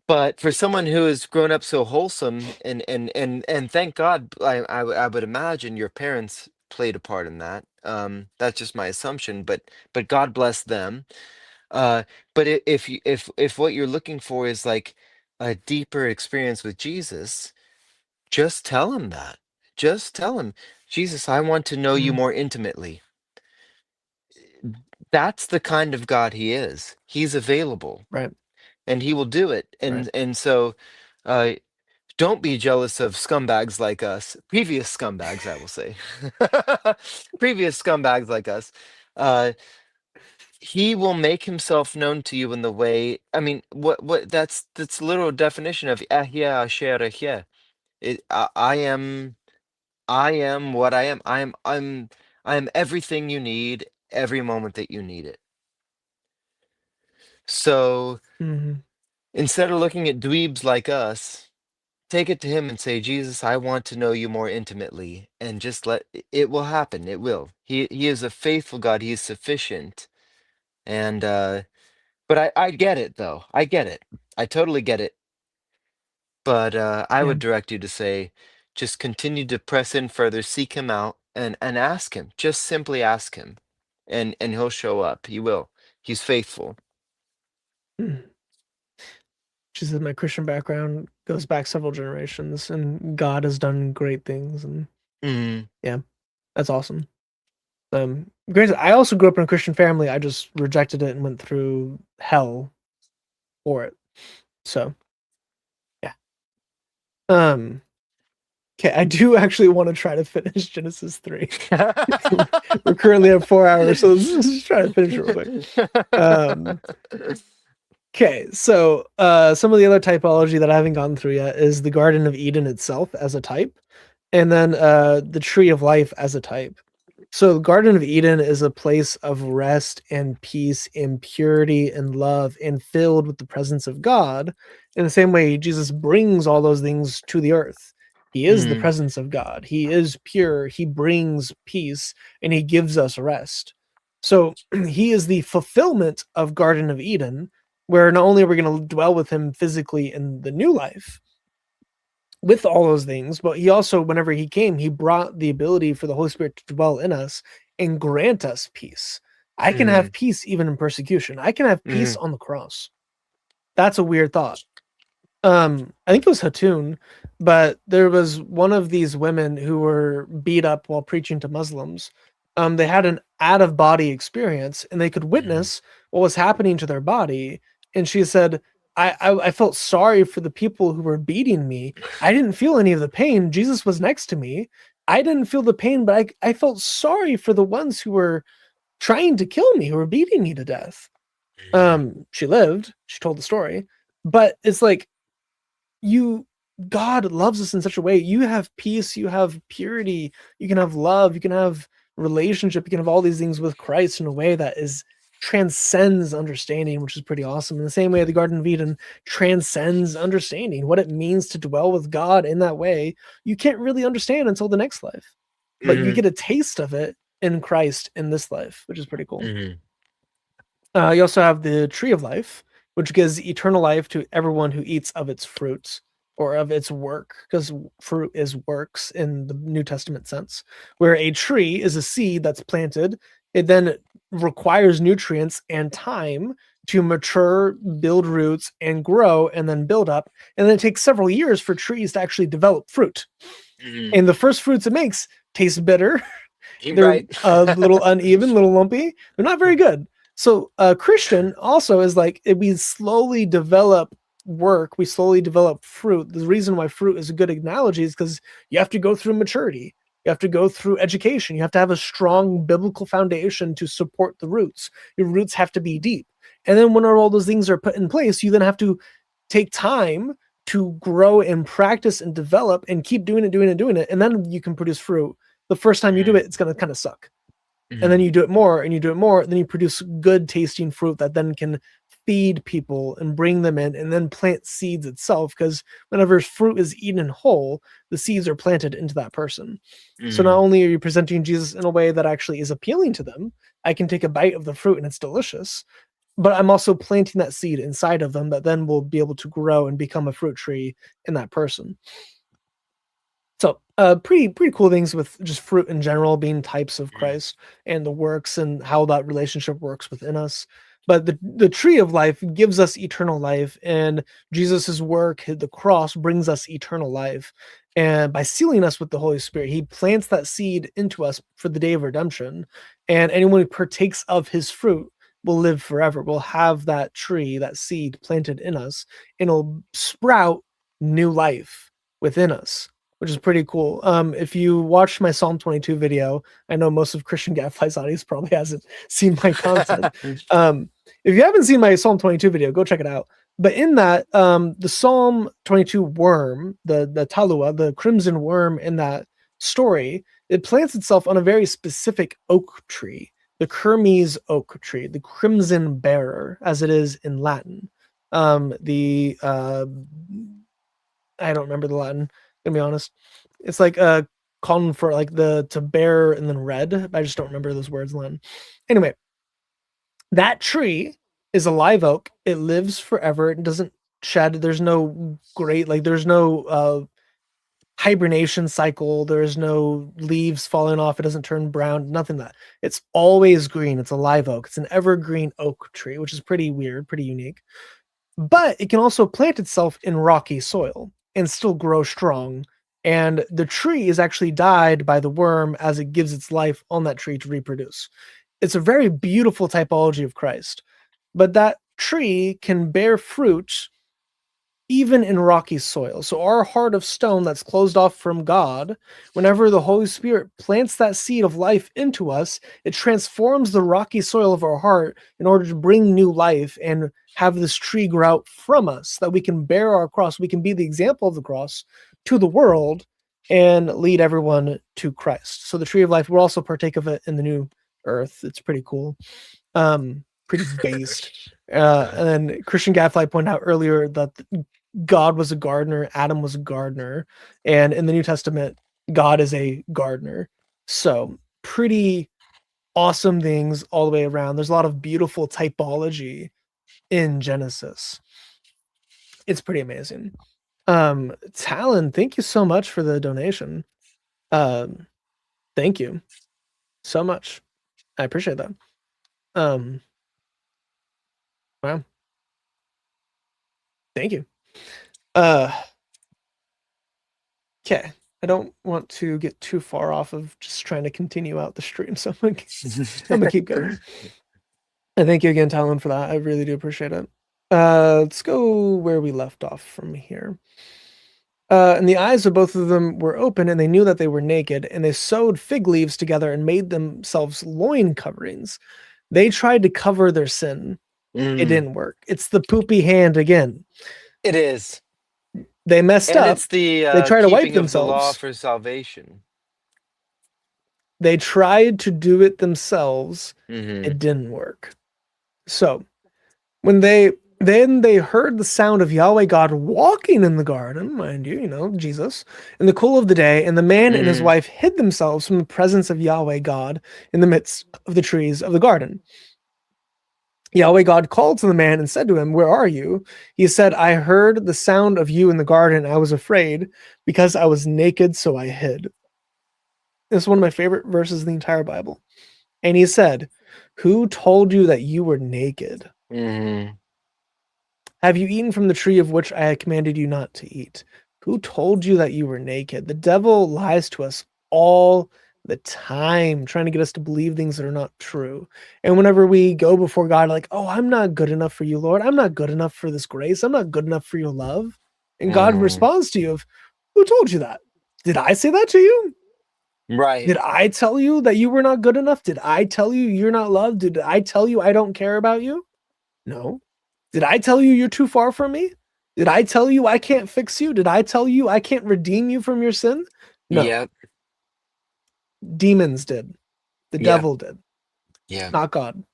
Speaker 5: But for someone who has grown up so wholesome and thank God, I would imagine your parents played a part in that. That's just my assumption, but God bless them. But if what you're looking for is like a deeper experience with Jesus, just tell him that. Just tell him, Jesus, I want to know you
Speaker 1: Mhm.
Speaker 5: more intimately. That's the kind of God he is. He's available
Speaker 1: Right.
Speaker 5: and he will do it.
Speaker 1: Right.
Speaker 5: And so uh don't be jealous of scumbags like us. Previous scumbags, I will say. Previous scumbags like us. Uh he will make himself known to you in the way. I mean, what that's literal definition of ahya asher ahya. I am what I am. I am everything you need every moment that you need it. So
Speaker 1: Mhm.
Speaker 5: instead of looking at dweebs like us, take it to him and say, Jesus, I want to know you more intimately, and just it will happen. It will. He is a faithful God. He is sufficient. And but I get it though. I get it. I totally get it.
Speaker 3: But I
Speaker 1: Yeah.
Speaker 3: would direct you to say, just continue to press in further, seek him out, and ask him. Just simply ask him, and he'll show up. He will. He's faithful.
Speaker 1: She said my Christian background goes back several generations, and God has done great things, and
Speaker 3: Mhm.
Speaker 1: yeah, that's awesome. Granted, I also grew up in a Christian family. I just rejected it and went through hell for it. So, yeah. Okay, I do actually want to try to finish Genesis 3. We're currently at 4 hours, so let's just try to finish it real quick. Okay, so some of the other typology that I haven't gone through yet is the Garden of Eden itself as a type, and then the Tree of Life as a type. So, the Garden of Eden is a place of rest and peace and purity and love and filled with the presence of God. In the same way, Jesus brings all those things to the earth. He is the
Speaker 3: Mhm.
Speaker 1: presence of God. He is pure. He brings peace and he gives us rest. So, he is the fulfillment of Garden of Eden, where not only are we going to dwell with him physically in the new life, with all those things, but he also, whenever he came, he brought the ability for the Holy Spirit to dwell in us and grant us peace. I can have peace even in persecution. I can have peace on the cross. That's a weird thought. I think it was Hatun, but there was one of these women who were beat up while preaching to Muslims. They had an out of body experience and they could witness what was happening to their body. And she said, I felt sorry for the people who were beating me. I didn't feel any of the pain. Jesus was next to me. I didn't feel the pain, but I felt sorry for the ones who were trying to kill me, who were beating me to death. She lived, she told the story, but it's like, God loves us in such a way. You have peace, you have purity, you can have love, you can have relationship, you can have all these things with Christ in a way that is transcends understanding, which is pretty awesome. In the same way, the Garden of Eden transcends understanding. What it means to dwell with God in that way, you can't really understand until the next life, but you get a taste of it in Christ in this life, which is pretty cool. You also have the Tree of Life, which gives eternal life to everyone who eats of its fruits or of its work, because fruit is works in the New Testament sense, where a tree is a seed that's planted. It then requires nutrients and time to mature, build roots, and grow, and then build up. And then it takes several years for trees to actually develop fruit. And the first fruits it makes taste bitter. They're a little uneven, a little lumpy. They're not very good. So Christian also is like, we slowly develop work, we slowly develop fruit. The reason why fruit is a good analogy is because you have to go through maturity. You have to go through education. You have to have a strong biblical foundation to support the roots. Your roots have to be deep. And then when all those things are put in place, you then have to take time to grow and practice and develop and keep doing it. And then you can produce fruit. The first time you do it, it's going to kind of suck. And then you do it more and you do it more. Then you produce good tasting fruit that then can feed people and bring them in and then plant seeds itself. Because whenever fruit is eaten whole, the seeds are planted into that person. So not only are you presenting Jesus in a way that actually is appealing to them, I can take a bite of the fruit and it's delicious, but I'm also planting that seed inside of them that then will be able to grow and become a fruit tree in that person. So pretty cool things with just fruit in general being types of Christ and the works and how that relationship works within us. But the tree of life gives us eternal life, and Jesus's work, the cross, brings us eternal life. And by sealing us with the Holy Spirit, he plants that seed into us for the day of redemption. And anyone who partakes of his fruit will live forever. We'll have that tree, that seed planted in us, and it'll sprout new life within us, which is pretty cool. If you watch my Psalm 22 video, I know most of Christian Gadfly's audience probably hasn't seen my content. If you haven't seen my Psalm 22 video, go check it out. But in that, the Psalm 22 worm, the talua, the crimson worm in that story, it plants itself on a very specific oak tree, the Kermes oak tree, the crimson bearer, as it is in Latin. I don't remember the Latin, gonna be honest. It's like calling for like the to bear and then red. I just don't remember those words in Latin. Anyway, that tree is a live oak. It lives forever. It doesn't shed. There's no there's no hibernation cycle. There's no leaves falling off. It doesn't turn brown. Nothing that. It's always green. It's a live oak. It's an evergreen oak tree, which is pretty weird, pretty unique. But it can also plant itself in rocky soil and still grow strong. And the tree is actually dyed by the worm as it gives its life on that tree to reproduce. It's a very beautiful typology of Christ. But that tree can bear fruit even in rocky soil. So our heart of stone that's closed off from God, whenever the Holy Spirit plants that seed of life into us, it transforms the rocky soil of our heart in order to bring new life and have this tree grow out from us, that we can bear our cross. We can be the example of the cross to the world and lead everyone to Christ. So the tree of life, we'll also partake of it in the new earth. It's pretty cool. Pretty based. And then Christian Gadfly pointed out earlier that God was a gardener, Adam was a gardener, and in the New Testament, God is a gardener. So pretty awesome things all the way around. There's a lot of beautiful typology in Genesis. It's pretty amazing. Talon, thank you so much for the donation. Thank you so much. I appreciate that. Wow. Thank you. Okay. I don't want to get too far off of just trying to continue out the stream, so I'm gonna keep going. And thank you again, Talon, for that. I really do appreciate it. Let's go where we left off from here. And the eyes of both of them were open, and they knew that they were naked, and they sewed fig leaves together and made themselves loin coverings. They tried to cover their sin. It didn't work. It's the poopy hand again.
Speaker 5: It is.
Speaker 1: They messed
Speaker 5: And
Speaker 1: up.
Speaker 5: it's the
Speaker 1: They try to wipe
Speaker 5: keeping of the law
Speaker 1: themselves.
Speaker 5: for salvation.
Speaker 1: They tried to do it themselves.
Speaker 5: Mhm.
Speaker 1: It didn't work. So when they heard the sound of Yahweh God walking in the garden, mind you, Jesus, in the cool of the day, and the man and his wife hid themselves from the presence of Yahweh God in the midst of the trees of the garden. Yahweh God called to the man and said to him, "Where are you?" He said, "I heard the sound of you in the garden. I was afraid because I was naked, so I hid." This is one of my favorite verses in the entire Bible. And he said, "Who told you that you were naked? Have you eaten from the tree of which I commanded you not to eat? Who told you that you were naked?" The devil lies to us all the time, trying to get us to believe things that are not true. And whenever we go before God, like, "Oh, I'm not good enough for you, Lord. I'm not good enough for this grace. I'm not good enough for your love." And God responds to you of, "Who told you that? Did I say that to you?
Speaker 5: Right.
Speaker 1: Did I tell you that you were not good enough? Did I tell you you're not loved? Did I tell you I don't care about you? No. Did I tell you you're too far from me? Did I tell you I can't fix you? Did I tell you I can't redeem you from your sin? No.
Speaker 5: Yep.
Speaker 1: Demons did. The
Speaker 5: Yeah.
Speaker 1: devil did.
Speaker 5: Yeah.
Speaker 1: Not God.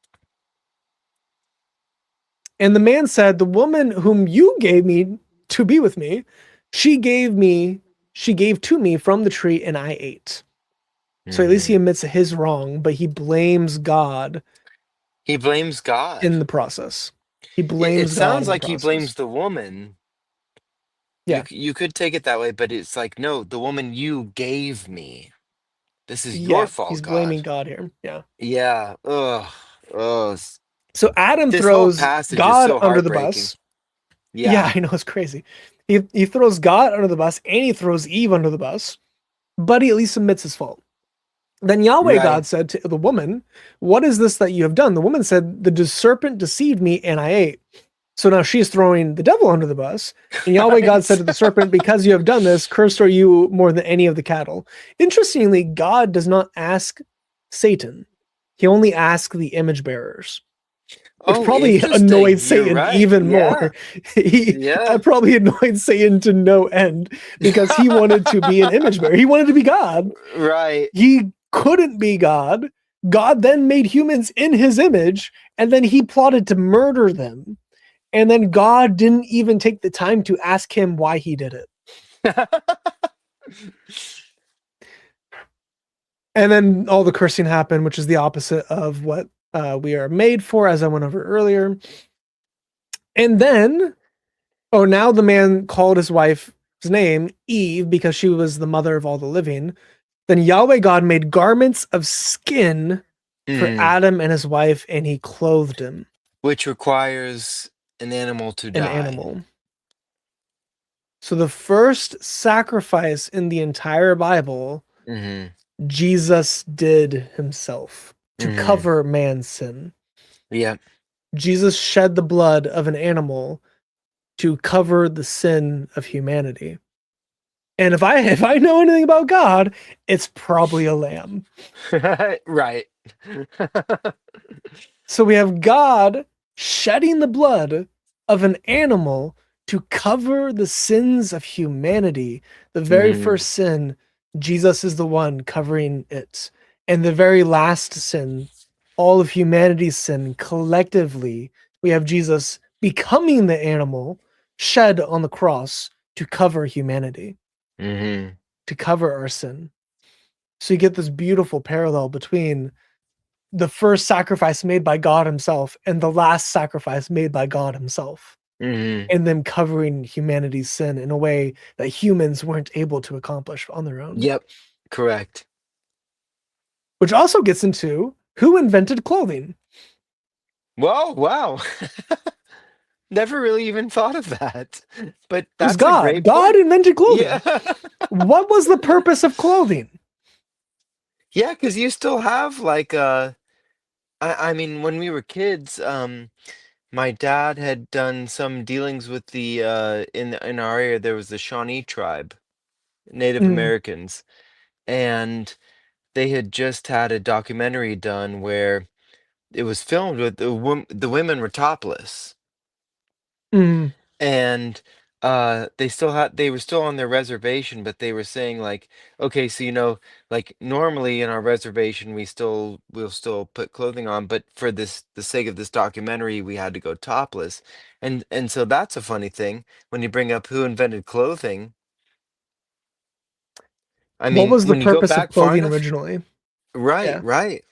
Speaker 1: And the man said, "The woman whom you gave me to be with me, she gave to me from the tree and I ate." So at least he admits his wrong, but he blames God
Speaker 5: He blames God.
Speaker 1: in the process. He
Speaker 5: It
Speaker 1: blames God
Speaker 5: sounds
Speaker 1: in the
Speaker 5: like he
Speaker 1: process.
Speaker 5: blames the woman.
Speaker 1: Yeah.
Speaker 5: You could take it that way, but it's like, no, the woman you gave me. This is your fault,
Speaker 1: He's
Speaker 5: God.
Speaker 1: blaming God here. Yeah.
Speaker 5: Yeah. Ugh. Ugh.
Speaker 1: So Adam
Speaker 5: This whole
Speaker 1: throws
Speaker 5: passage is
Speaker 1: God
Speaker 5: so
Speaker 1: under the
Speaker 5: heartbreaking.
Speaker 1: bus.
Speaker 5: Yeah.
Speaker 1: Yeah, I know, it's crazy. He throws God under the bus and he throws Eve under the bus, but he at least admits his fault. Then Yahweh
Speaker 5: Right.
Speaker 1: God said to the woman, "What is this that you have done?" The woman said, "The serpent deceived me and I ate." So now she's throwing the devil under the bus. And Yahweh God said to the serpent, "Because you have done this, cursed are you more than any of the cattle." Interestingly, God does not ask Satan. He only asks the image bearers, which
Speaker 5: Oh,
Speaker 1: probably
Speaker 5: interesting.
Speaker 1: annoyed
Speaker 5: You're
Speaker 1: Satan
Speaker 5: right.
Speaker 1: even
Speaker 5: Yeah.
Speaker 1: more.
Speaker 5: Yeah.
Speaker 1: That probably annoyed Satan to no end because he wanted to be an image bearer. He wanted to be God.
Speaker 5: Right.
Speaker 1: He couldn't be God. God then made humans in his image, and then he plotted to murder them. And then God didn't even take the time to ask him why he did it. And then all the cursing happened, which is the opposite of what we are made for, as I went over earlier. And then Oh, now the man called his wife's name Eve because she was the mother of all the living. Then Yahweh God made garments of skin for
Speaker 5: Mm.
Speaker 1: Adam and his wife, and he clothed him,
Speaker 5: Which requires an animal to
Speaker 1: an
Speaker 5: die.
Speaker 1: animal. So the first sacrifice in the entire Bible,
Speaker 5: Hmm.
Speaker 1: Jesus did himself to
Speaker 5: Mhm.
Speaker 1: cover man's sin.
Speaker 5: Yeah.
Speaker 1: Jesus shed the blood of an animal to cover the sin of humanity. And if I know anything about God, it's probably a lamb.
Speaker 5: Right.
Speaker 1: So we have God shedding the blood of an animal to cover the sins of humanity. The very
Speaker 5: Mhm.
Speaker 1: first sin, Jesus is the one covering it. And the very last sin, all of humanity's sin collectively, we have Jesus becoming the animal shed on the cross to cover humanity,
Speaker 5: Mhm.
Speaker 1: to cover our sin. So you get this beautiful parallel between the first sacrifice made by God himself and the last sacrifice made by God himself,
Speaker 5: Mhm.
Speaker 1: and them covering humanity's sin in a way that humans weren't able to accomplish on their own.
Speaker 5: Yep. Correct.
Speaker 1: Which also gets into who invented clothing.
Speaker 5: Whoa, wow. Never really even thought of that. But
Speaker 1: It was
Speaker 5: that's a
Speaker 1: God.
Speaker 5: great
Speaker 1: God
Speaker 5: point.
Speaker 1: invented clothing.
Speaker 5: Yeah.
Speaker 1: What was the purpose of clothing?
Speaker 5: Yeah, because you still have like I mean, when we were kids, my dad had done some dealings with the in our area there was the Shawnee tribe, Native
Speaker 1: Mm,
Speaker 5: Americans, and they had just had a documentary done where it was filmed with the women were topless,
Speaker 1: mm.
Speaker 5: and they were still on their reservation, but they were saying like, okay, so like normally in our reservation we'll still put clothing on, but for the sake of this documentary we had to go topless. And so that's a funny thing when you bring up who invented clothing. I
Speaker 1: What
Speaker 5: mean,
Speaker 1: was the
Speaker 5: when you go
Speaker 1: purpose of
Speaker 5: back far
Speaker 1: clothing
Speaker 5: enough.
Speaker 1: originally?
Speaker 5: Right,
Speaker 1: Yeah.
Speaker 5: right.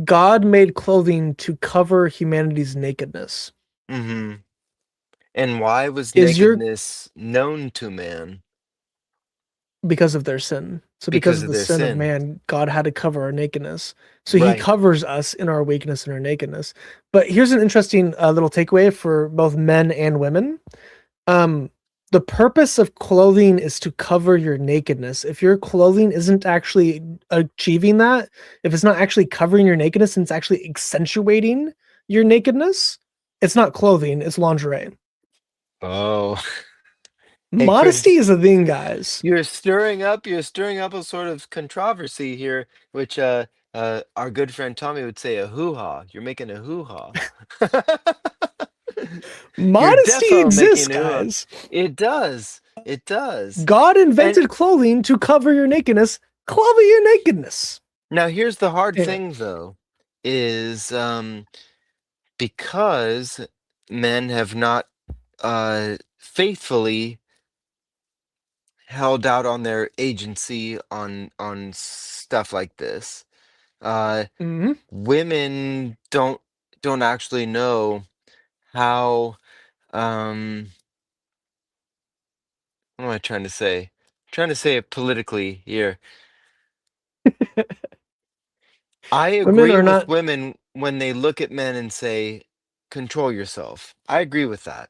Speaker 1: God made clothing to cover humanity's nakedness.
Speaker 5: Mm-hmm. And why was
Speaker 1: Is your
Speaker 5: nakedness known to man?
Speaker 1: Because of their sin. So because
Speaker 5: Because
Speaker 1: of
Speaker 5: of
Speaker 1: the
Speaker 5: their
Speaker 1: sin of
Speaker 5: sin.
Speaker 1: man, God had to cover our nakedness. So he
Speaker 5: Right.
Speaker 1: covers us in our weakness and our nakedness. But here's an interesting little takeaway for both men and women. Um, the purpose of clothing is to cover your nakedness. If your clothing isn't actually achieving that, if it's not actually covering your nakedness and it's actually accentuating your nakedness, it's not clothing, it's lingerie.
Speaker 5: Oh. Hey,
Speaker 1: Modesty
Speaker 5: Chris,
Speaker 1: is a thing, guys.
Speaker 5: you're stirring up a sort of controversy here, which our good friend Tommy would say a hoo-ha. You're making a hoo-ha. You're
Speaker 1: Modesty
Speaker 5: defo
Speaker 1: exists,
Speaker 5: making a hoo-ha.
Speaker 1: guys.
Speaker 5: It does. It does.
Speaker 1: God
Speaker 5: And
Speaker 1: invented clothing to cover your nakedness. Cover your nakedness.
Speaker 5: now here's the hard
Speaker 1: Anyway,
Speaker 5: thing though, is because men have not faithfully held out on their agency on stuff like this.
Speaker 1: mhm.
Speaker 5: Women don't actually know how what am I trying to say? Trying to say it politically here. I
Speaker 1: Women
Speaker 5: agree
Speaker 1: are
Speaker 5: with
Speaker 1: not
Speaker 5: women when they look at men and say, control yourself. I agree with that.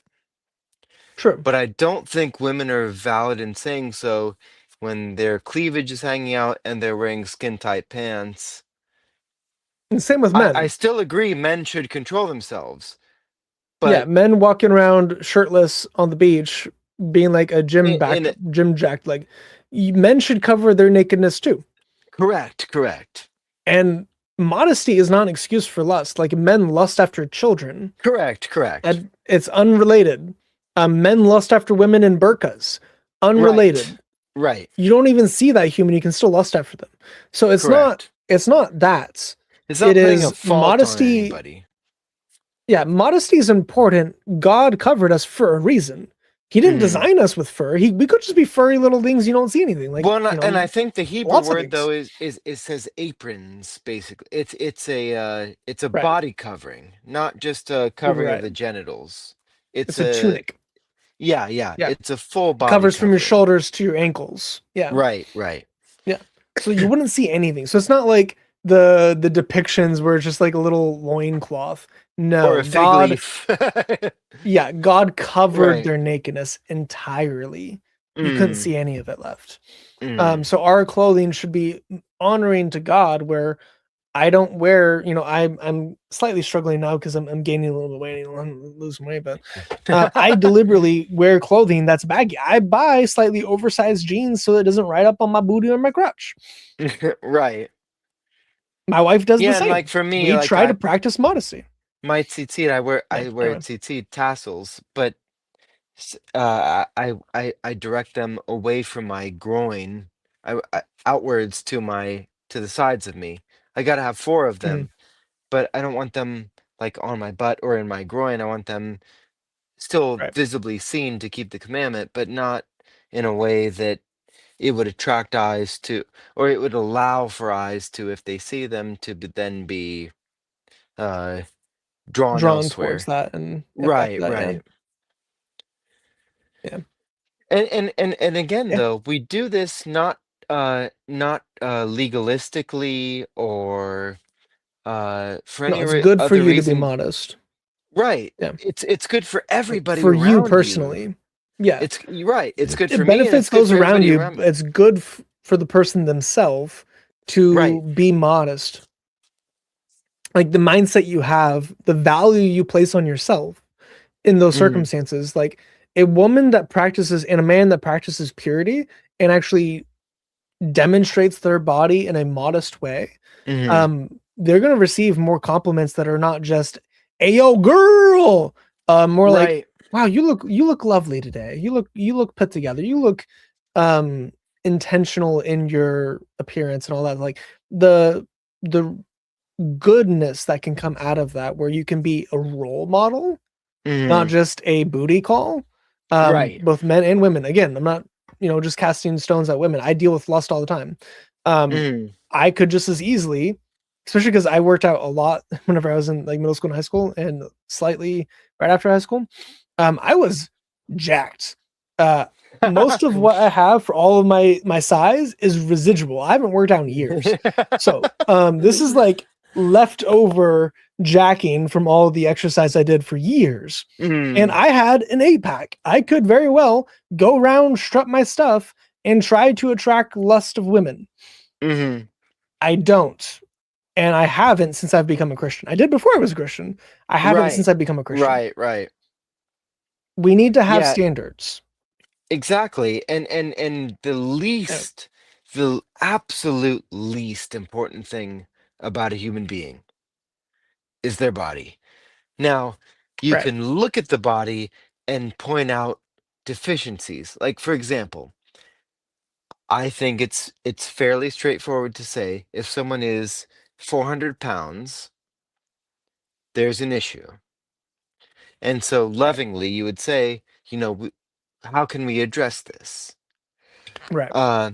Speaker 1: true.
Speaker 5: But I don't think women are valid in saying so when their cleavage is hanging out and they're wearing skin tight pants.
Speaker 1: And same with
Speaker 5: I
Speaker 1: men.
Speaker 5: still agree men should control themselves.
Speaker 1: Yeah,
Speaker 5: But
Speaker 1: men walking around shirtless on the beach, being like a
Speaker 5: in
Speaker 1: gym jacked. Like men should cover their nakedness too.
Speaker 5: correct.
Speaker 1: And modesty is not an excuse for lust. Like men lust after children,
Speaker 5: Correct.
Speaker 1: and it's unrelated. Men lust after women in burqas,
Speaker 5: Right.
Speaker 1: unrelated.
Speaker 5: Right.
Speaker 1: You don't even see that human, you can still lust after them. So
Speaker 5: Correct.
Speaker 1: it's not that.
Speaker 5: It's
Speaker 1: It
Speaker 5: not putting a
Speaker 1: is
Speaker 5: fault on
Speaker 1: modesty.
Speaker 5: anybody.
Speaker 1: Yeah, modesty is important. God covered us for a reason. He didn't
Speaker 5: Mhm.
Speaker 1: design us with fur. We could just be furry little things you don't see anything. Like,
Speaker 5: Well, and I think the Hebrew
Speaker 1: lots of
Speaker 5: word
Speaker 1: things.
Speaker 5: though is it says aprons basically. It's a
Speaker 1: Right.
Speaker 5: body covering, not just a covering of
Speaker 1: Right.
Speaker 5: the genitals.
Speaker 3: it's
Speaker 1: a
Speaker 3: a
Speaker 1: tunic.
Speaker 3: yeah,
Speaker 1: Yeah.
Speaker 3: it's a full
Speaker 1: It
Speaker 3: body
Speaker 1: covers from your
Speaker 3: covering.
Speaker 1: shoulders to your ankles. Yeah.
Speaker 3: Right, right.
Speaker 1: Yeah. So you wouldn't see anything. So it's not like the depictions where it's just like a little loincloth.
Speaker 3: Or
Speaker 1: No,
Speaker 3: a fig
Speaker 1: God,
Speaker 3: leaf.
Speaker 1: yeah, God covered
Speaker 3: Right.
Speaker 1: their nakedness entirely. You couldn't
Speaker 3: Mm,
Speaker 1: see any of it left.
Speaker 3: mm.
Speaker 1: So our clothing should be honoring to God, where I don't wear, I'm slightly struggling now because I'm gaining a little bit of weight, I'm losing weight, but I deliberately wear clothing that's baggy. I buy slightly oversized jeans so it doesn't ride up on my booty or my crotch.
Speaker 3: Right.
Speaker 1: My wife does the
Speaker 3: Yeah, and like
Speaker 1: same.
Speaker 3: for me,
Speaker 1: We
Speaker 3: like
Speaker 1: try to practice modesty.
Speaker 3: my tzitzit,
Speaker 1: Yeah.
Speaker 3: I wear
Speaker 1: Anyway.
Speaker 3: tzitzit tassels, but I direct them away from my groin, outwards to the sides of me. I gotta have four of
Speaker 1: Mhm.
Speaker 3: them, but I don't want them like on my butt or in my groin. I want them still
Speaker 1: Right.
Speaker 3: visibly seen to keep the commandment, but not in a way that it would attract eyes to, or it would allow for eyes to, if they see them, to then be uh, drawn
Speaker 1: Drawn towards
Speaker 3: elsewhere.
Speaker 1: that and affect
Speaker 3: Right,
Speaker 1: that. Yeah.
Speaker 3: right.
Speaker 1: Yeah.
Speaker 3: And again,
Speaker 1: Yeah.
Speaker 3: though, we do this not legalistically or for
Speaker 1: No,
Speaker 3: any
Speaker 1: it's good for
Speaker 3: other
Speaker 1: you to be
Speaker 3: reason.
Speaker 1: modest.
Speaker 3: Right.
Speaker 1: Yeah.
Speaker 3: It's good for
Speaker 1: Like
Speaker 3: everybody
Speaker 1: for you
Speaker 3: around you.
Speaker 1: personally. Yeah.
Speaker 3: You're right. It's good for
Speaker 1: It
Speaker 3: me and it's
Speaker 1: benefits
Speaker 3: good
Speaker 1: those
Speaker 3: for
Speaker 1: around
Speaker 3: everybody
Speaker 1: you.
Speaker 3: around me.
Speaker 1: It's good for the person themselves to
Speaker 3: Right.
Speaker 1: be modest. Like the mindset you have, the value you place on yourself in those
Speaker 3: Hmm.
Speaker 1: circumstances. Like a woman that practices and a man that practices purity and actually demonstrates their body in a modest way,
Speaker 3: Hmm.
Speaker 1: they're gonna receive more compliments that are not just "Hey yo, girl," more like
Speaker 3: Right.
Speaker 1: "Wow, you look lovely today. You look put together. You look um intentional in your appearance and all that." Like the goodness that can come out of that, where you can be a role model, not
Speaker 3: Hmm.
Speaker 1: just a booty call.
Speaker 3: Right.
Speaker 1: Both men and women. Again, I'm not, just casting stones at women. I deal with lust all the time. Um,
Speaker 3: Hmm.
Speaker 1: I could just as easily, especially because I worked out a lot whenever I was in like middle school and high school, and slightly right after high school. I was jacked. Uh, Most of what I have for all of my size is residual. I haven't worked out in years, so this is like leftover jacking from all the exercise I did for years. And
Speaker 3: Hmm.
Speaker 1: I had an 8-pack. I could very well go around, strut my stuff, and try to attract lust of women.
Speaker 3: Hmm.
Speaker 1: I don't. And I haven't since I've become a Christian. I did before I was a Christian. I haven't
Speaker 3: Right.
Speaker 1: since I've become a Christian.
Speaker 3: Right. Right.
Speaker 1: We need to have
Speaker 3: Yeah,
Speaker 1: standards.
Speaker 3: exactly. And
Speaker 1: Yeah.
Speaker 3: the absolute least important thing about a human being is their body. Now, you
Speaker 1: Right.
Speaker 3: can look at the body and point out deficiencies. Like, for example, I think it's fairly straightforward to say if someone is 400 pounds, there's an issue. And so
Speaker 1: Right.
Speaker 3: lovingly, you would say, how can we address this?
Speaker 1: Right.
Speaker 3: Uh,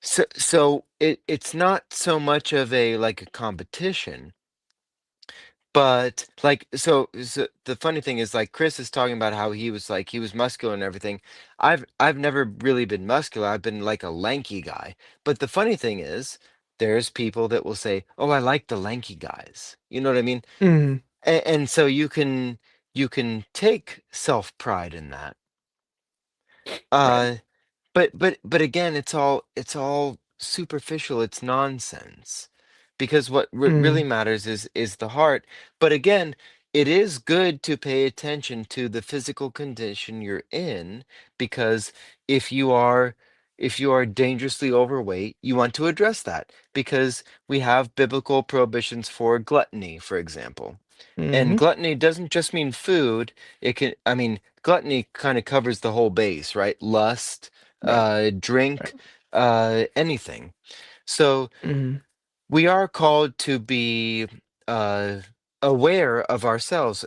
Speaker 3: so it's not so much of a like a competition, but like so the funny thing is like Chris is talking about how he was muscular and everything. I've never really been muscular. I've been like a lanky guy. But the funny thing is there's people that will say, "Oh, I like the lanky guys." You know what I mean?
Speaker 1: Mhm.
Speaker 3: And so you can take self-pride in that.
Speaker 1: Right.
Speaker 3: Uh but again, it's all superficial. It's nonsense. Because what really
Speaker 1: Mhm.
Speaker 3: matters is the heart. But again, it is good to pay attention to the physical condition you're in because if you are if you are dangerously overweight, you want to address that because we have biblical prohibitions for gluttony, for example. And
Speaker 1: Mhm.
Speaker 3: gluttony doesn't just mean food. I mean, gluttony kind of covers the whole base, right? Lust,
Speaker 1: Right. Right.
Speaker 3: drink, anything. So
Speaker 1: Mhm.
Speaker 3: we are called to be uh, aware of ourselves,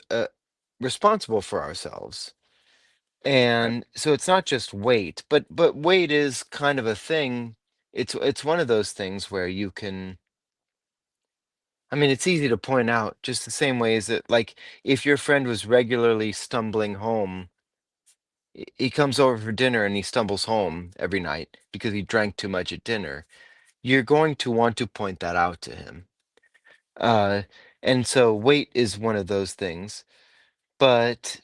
Speaker 3: responsible for ourselves.
Speaker 1: Right.
Speaker 3: And so it's not just weight, but weight is kind of a thing. It's one of those things where you can
Speaker 5: I mean, it's easy to point out, just the same way as that, like, if your friend was regularly stumbling home, he comes over for dinner and he stumbles home every night because he drank too much at dinner, you're going to want to point that out to him. Uh, and so weight is one of those things, but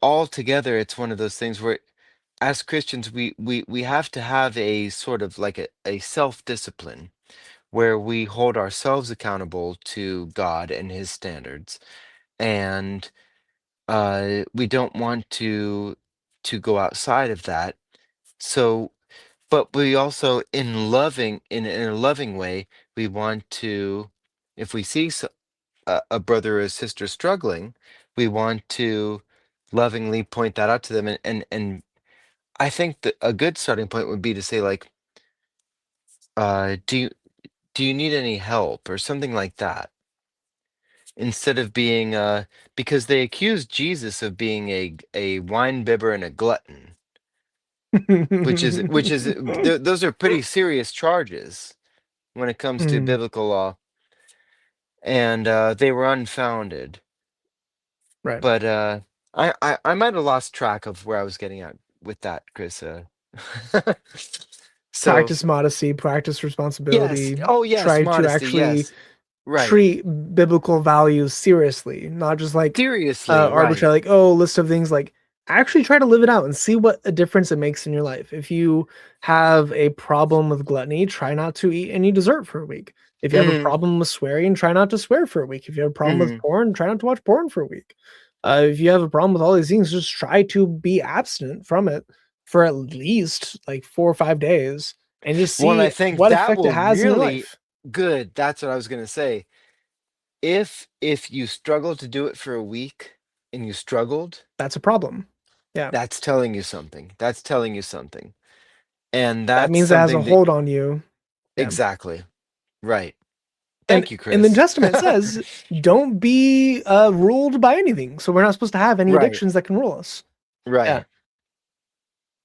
Speaker 5: altogether, it's one of those things where, as Christians, we have to have a sort of like a self-discipline where we hold ourselves accountable to God and His standards, and we don't want to go outside of that. So, but we also, in a loving way, we want to, if we see a brother or a sister struggling, we want to lovingly point that out to them, and I think that a good starting point would be to say, like, do you need any help or something like that, instead of being because they accused Jesus of being a wine bibber and a glutton, those are pretty serious charges when it comes to
Speaker 1: Mm,
Speaker 5: biblical law, and they were unfounded.
Speaker 1: right.
Speaker 5: But I might have lost track of where I was getting at with that, Chris. So
Speaker 1: Practice modesty, practice
Speaker 5: yes,
Speaker 1: responsibility,
Speaker 5: oh yes,
Speaker 1: try to
Speaker 5: modesty,
Speaker 1: actually
Speaker 5: yes, right,
Speaker 1: treat biblical values seriously, not just like
Speaker 5: seriously, right.
Speaker 1: arbitrary, like, oh, list of things. Like, actually try to live it out and see what a difference it makes in your life. If you have a problem with gluttony, try not to eat any dessert for a week. If you have a
Speaker 5: Mm,
Speaker 1: problem with swearing, try not to swear for a week. If you have a problem with
Speaker 5: mm.
Speaker 1: porn, try not to watch porn for a week. If you have a problem with all these things, just try to be abstinent from it for at least like 4 or 5 days and just
Speaker 5: Well, and I
Speaker 1: see
Speaker 5: think
Speaker 1: what
Speaker 5: that
Speaker 1: effect it
Speaker 5: will
Speaker 1: has in your
Speaker 5: really
Speaker 1: life.
Speaker 5: good. That's what I was gonna say. If you struggle to do it for a week and you struggled,
Speaker 1: That's a problem. Yeah.
Speaker 5: that's telling you something. That's telling you something. And
Speaker 1: That
Speaker 5: that's
Speaker 1: means it has a
Speaker 5: something that
Speaker 1: hold on you. Yeah.
Speaker 5: exactly. Right.
Speaker 1: And
Speaker 5: Thank you,
Speaker 1: in the
Speaker 5: Chris.
Speaker 1: Testament it says, don't be ruled by anything. So we're not supposed to have any
Speaker 5: Right.
Speaker 1: addictions that can rule us. Yeah.
Speaker 5: Right.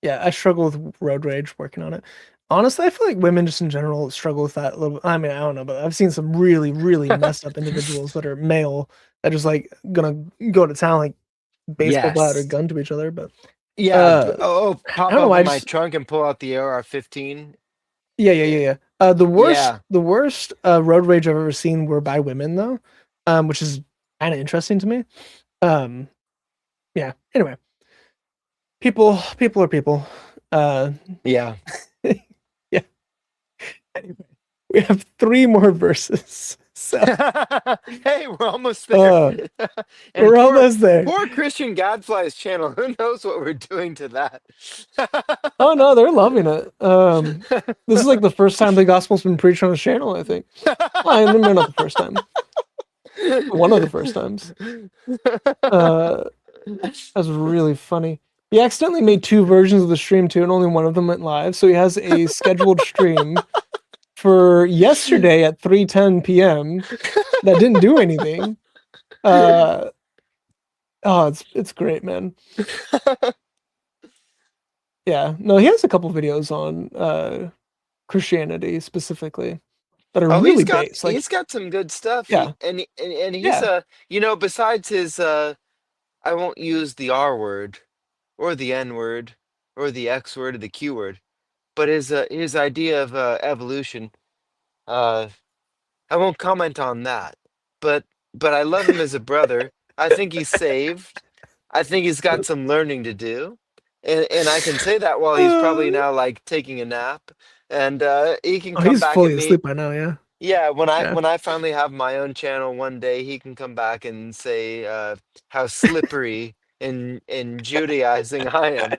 Speaker 1: Yeah. I struggle with road rage working on it. Honestly, I feel like women just in general struggle with that a little. I mean, I don't know, but I've seen some really, really messed up individuals that are male that just like gonna go to town like baseball bat or
Speaker 5: Yes.
Speaker 1: got to each other. But
Speaker 5: Yeah.
Speaker 1: uh I
Speaker 5: Pop
Speaker 1: don't know why I
Speaker 5: open my
Speaker 1: just
Speaker 5: trunk and pull out the AR-15.
Speaker 1: yeah. The worst
Speaker 5: Yeah.
Speaker 1: road rage I've ever seen were by women though, which is kind of interesting to me. Um, yeah. Anyway, people are people. Uh,
Speaker 5: Yeah.
Speaker 1: yeah. Anyway, we have three more verses. So
Speaker 5: Hey, we're almost there.
Speaker 1: uh,
Speaker 5: And
Speaker 1: we're almost there.
Speaker 5: poor Christian Gadfly's channel. Who knows what we're doing to that?
Speaker 1: Oh no, they're loving it. This is like the first time the gospel's been preached on the channel. I think. Well, maybe not the first time. One of the first times. That's really funny. He accidentally made two versions of the stream too, and only one of them went live. So he has a scheduled stream for yesterday at 3:10 p.m. that didn't do anything. Oh, it's great, man. Yeah, no, he has a couple videos on Christianity specifically that are
Speaker 5: Oh,
Speaker 1: really based. Like,
Speaker 5: he's got some good stuff.
Speaker 1: yeah,
Speaker 5: And he's
Speaker 1: yeah,
Speaker 5: besides his I won't use the R word or the N word or the X word or the Q word, but his idea of evolution, uh I won't comment on that. But I love him as a brother. I think he's saved. I think he's got some learning to do. And I can say that while he's probably
Speaker 1: uh,
Speaker 5: now like taking a nap, and he can
Speaker 1: oh,
Speaker 5: come
Speaker 1: he's
Speaker 5: back
Speaker 1: fully
Speaker 5: at me.
Speaker 1: asleep by now. Yeah,
Speaker 5: Yeah,
Speaker 1: yeah.
Speaker 5: when I finally have my own channel one day, he can come back and say how slippery and Judaizing I am.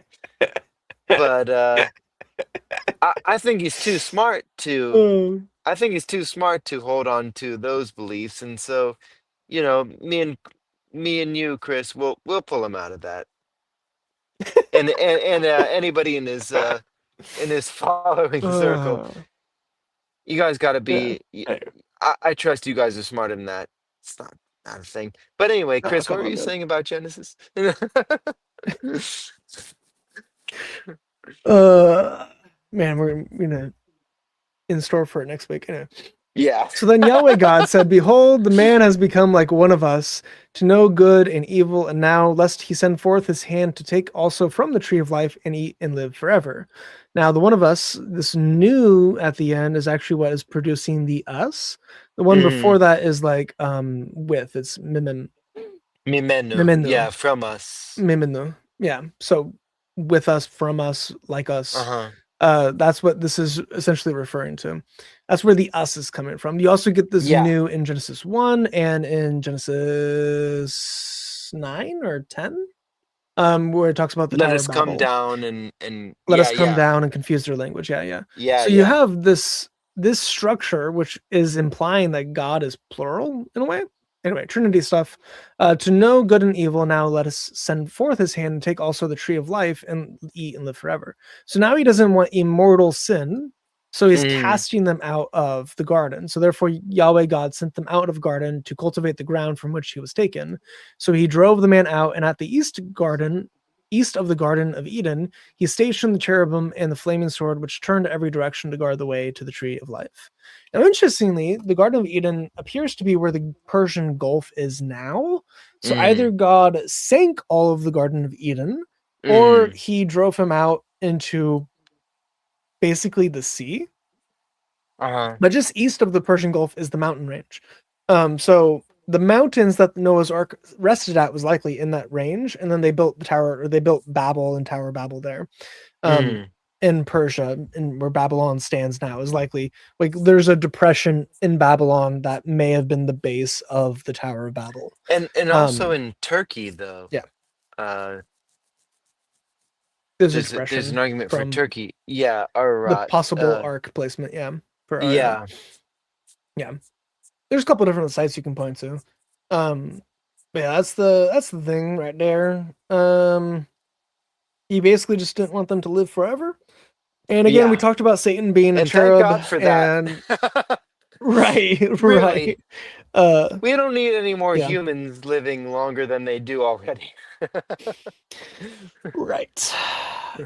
Speaker 5: But I think he's too smart to.
Speaker 1: Oh,
Speaker 5: I think he's too smart to hold on to those beliefs, and so, you know, me and you, Chris, we'll pull him out of that. And anybody in his following circle,
Speaker 1: uh,
Speaker 5: you guys got to
Speaker 1: yeah.
Speaker 5: be. I trust you guys are smarter than that. It's not a thing. But anyway,
Speaker 1: Oh,
Speaker 5: Chris, what
Speaker 1: come
Speaker 5: were
Speaker 1: on,
Speaker 5: you
Speaker 1: man.
Speaker 5: saying about Genesis?
Speaker 1: Uh, man, we're in store for it next week. Anyway.
Speaker 5: Yeah.
Speaker 1: So then Yahweh God said, Behold, the man has become like one of us, to know good and evil, and now lest he send forth his hand to take also from the tree of life and eat and live forever. Now, the one of us, this new at the end, is actually what is producing the us. The one before that is like with, it's mimen.
Speaker 5: Mimenu.
Speaker 1: Mimenu.
Speaker 5: Yeah, from us.
Speaker 1: Mimenu. Yeah. So with us, from us, like us.
Speaker 5: Uh-huh.
Speaker 1: That's what this is essentially referring to. That's where the us is coming from. You also get this
Speaker 5: Yeah.
Speaker 1: new in Genesis 1 and in Genesis 9 or 10, where it talks about the
Speaker 5: Let
Speaker 1: Tower
Speaker 5: us
Speaker 1: of
Speaker 5: come
Speaker 1: Babel.
Speaker 5: down and
Speaker 1: Let
Speaker 5: yeah,
Speaker 1: us come
Speaker 5: yeah.
Speaker 1: down and confuse their language. Yeah.
Speaker 5: Yeah,
Speaker 1: So you
Speaker 5: yeah.
Speaker 1: have this structure, which is implying that God is plural in a way. Anyway, Trinity stuff. To know good and evil, now let us send forth his hand and take also the tree of life and eat and live forever. So now he doesn't want immortal sin. So he's casting them out of the garden. So therefore, Yahweh God sent them out of garden to cultivate the ground from which he was taken. So he drove the man out, and at the east of the Garden of Eden, he stationed the cherubim and the flaming sword, which turned every direction to guard the way to the tree of life. Now, interestingly, the Garden of Eden appears to be where the Persian Gulf is now. So either God sank all of the Garden of Eden, or he drove him out into basically the sea. But just east of the Persian Gulf is the mountain range. So the mountains that Noah's Ark rested at was likely in that range, and then they built the tower, or they built Babel and Tower Babel there. In Persia, and where Babylon stands now, is likely like there's a depression in Babylon that may have been the base of the Tower of Babel.
Speaker 5: And also in Turkey though.
Speaker 1: Yeah.
Speaker 5: There's an argument for Turkey. Yeah, or
Speaker 1: the possible ark placement. Yeah. For
Speaker 5: yeah.
Speaker 1: Yeah. There's a couple different sites you can point to. But yeah, that's the thing right there. He basically just didn't want them to live forever. And again, we talked about Satan being a
Speaker 5: And
Speaker 1: cherub.
Speaker 5: thank God for that.
Speaker 1: Right.
Speaker 5: Really.
Speaker 1: Right.
Speaker 5: We don't need any more humans living longer than they do already.
Speaker 1: Right.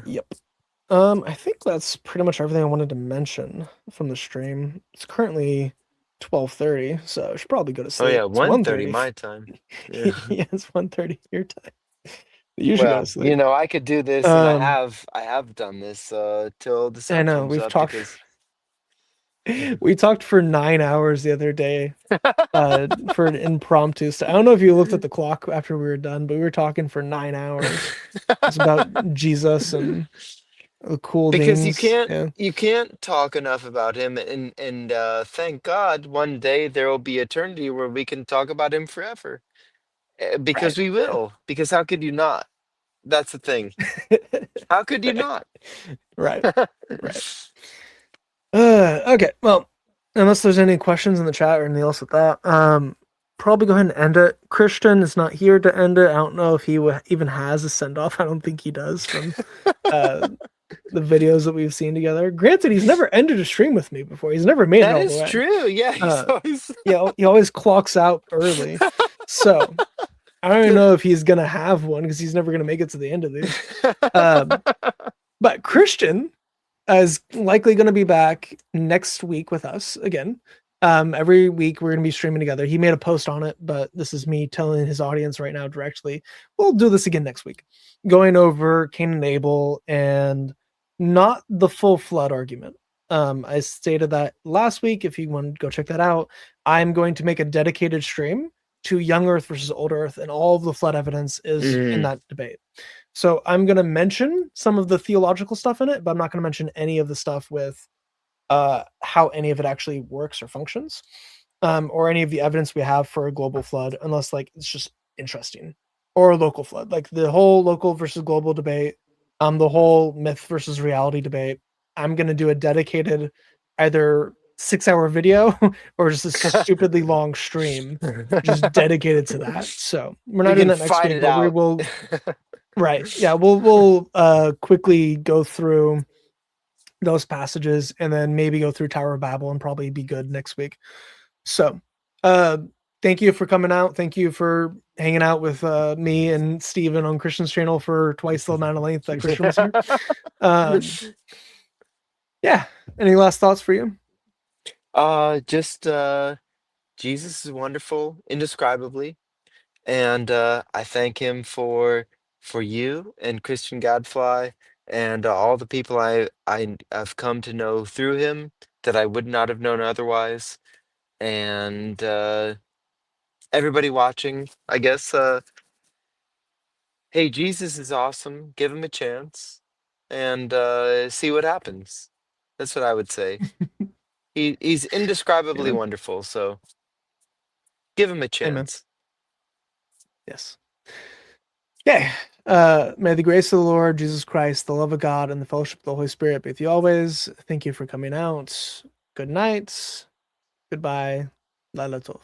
Speaker 1: Yep. I think that's pretty much everything I wanted to mention from the stream. It's currently 12:30, so I should probably go to sleep.
Speaker 5: Oh yeah,
Speaker 1: It's
Speaker 5: 1:30 my time.
Speaker 1: Yeah, it's 1:30 your time. You should go to sleep.
Speaker 5: You know, I could do this, and I have done this till the sun
Speaker 1: I know
Speaker 5: comes
Speaker 1: we've
Speaker 5: up
Speaker 1: talked.
Speaker 5: because
Speaker 1: We talked for 9 hours the other day for an impromptu. I don't know if you looked at the clock after we were done, but we were talking for 9 hours. It's about Jesus and cool
Speaker 5: because
Speaker 1: things.
Speaker 5: You can't talk enough about him, and thank God one day there will be eternity where we can talk about him forever, because we will. Because how could you not? That's the thing. How could you not?
Speaker 1: Right. Okay. Well, unless there's any questions in the chat or anything else with that, probably go ahead and end it. Christian is not here to end it. I don't know if he even has a send off. I don't think he does from the videos that we've seen together. Granted, he's never ended a stream with me before. He's never made it all the way.
Speaker 5: That is true. Yeah, he's always...
Speaker 1: he always clocks out early. So I don't even know if he's gonna have one because he's never gonna make it to the end of these. But Christian is likely going to be back next week with us again. Every week we're going to be streaming together. He made a post on it, but this is me telling his audience right now directly. We'll do this again next week, going over Cain and Abel and not the full flood argument. I stated that last week. If you want to go check that out, I'm going to make a dedicated stream to young Earth versus old Earth, and all of the flood evidence is in that debate. So I'm going to mention some of the theological stuff in it, but I'm not going to mention any of the stuff with how any of it actually works or functions, or any of the evidence we have for a global flood, unless like it's just interesting, or a local flood, like the whole local versus global debate, the whole myth versus reality debate. I'm going to do a dedicated either 6-hour video or just a stupidly long stream just dedicated to that. So we're not doing that next week, but we will. Right. Yeah, we'll quickly go through those passages and then maybe go through Tower of Babel and probably be good next week. So thank you for coming out. Thank you for hanging out with me and Steven on Christian's channel for twice the amount of length that Christian was here. Yeah. Any last thoughts for you?
Speaker 5: Just Jesus is wonderful, indescribably, and I thank him for you and Christian Gadfly and all the people I've come to know through him that I would not have known otherwise, and everybody watching. I guess, hey, Jesus is awesome. Give him a chance, and see what happens. That's what I would say. He's indescribably
Speaker 1: Amen.
Speaker 5: wonderful, so give him a
Speaker 1: Amen.
Speaker 5: chance.
Speaker 1: Yes. Okay. May the grace of the Lord Jesus Christ, the love of God, and the fellowship of the Holy Spirit be with you always. Thank you for coming out. Good night. Goodbye. Laila Tov.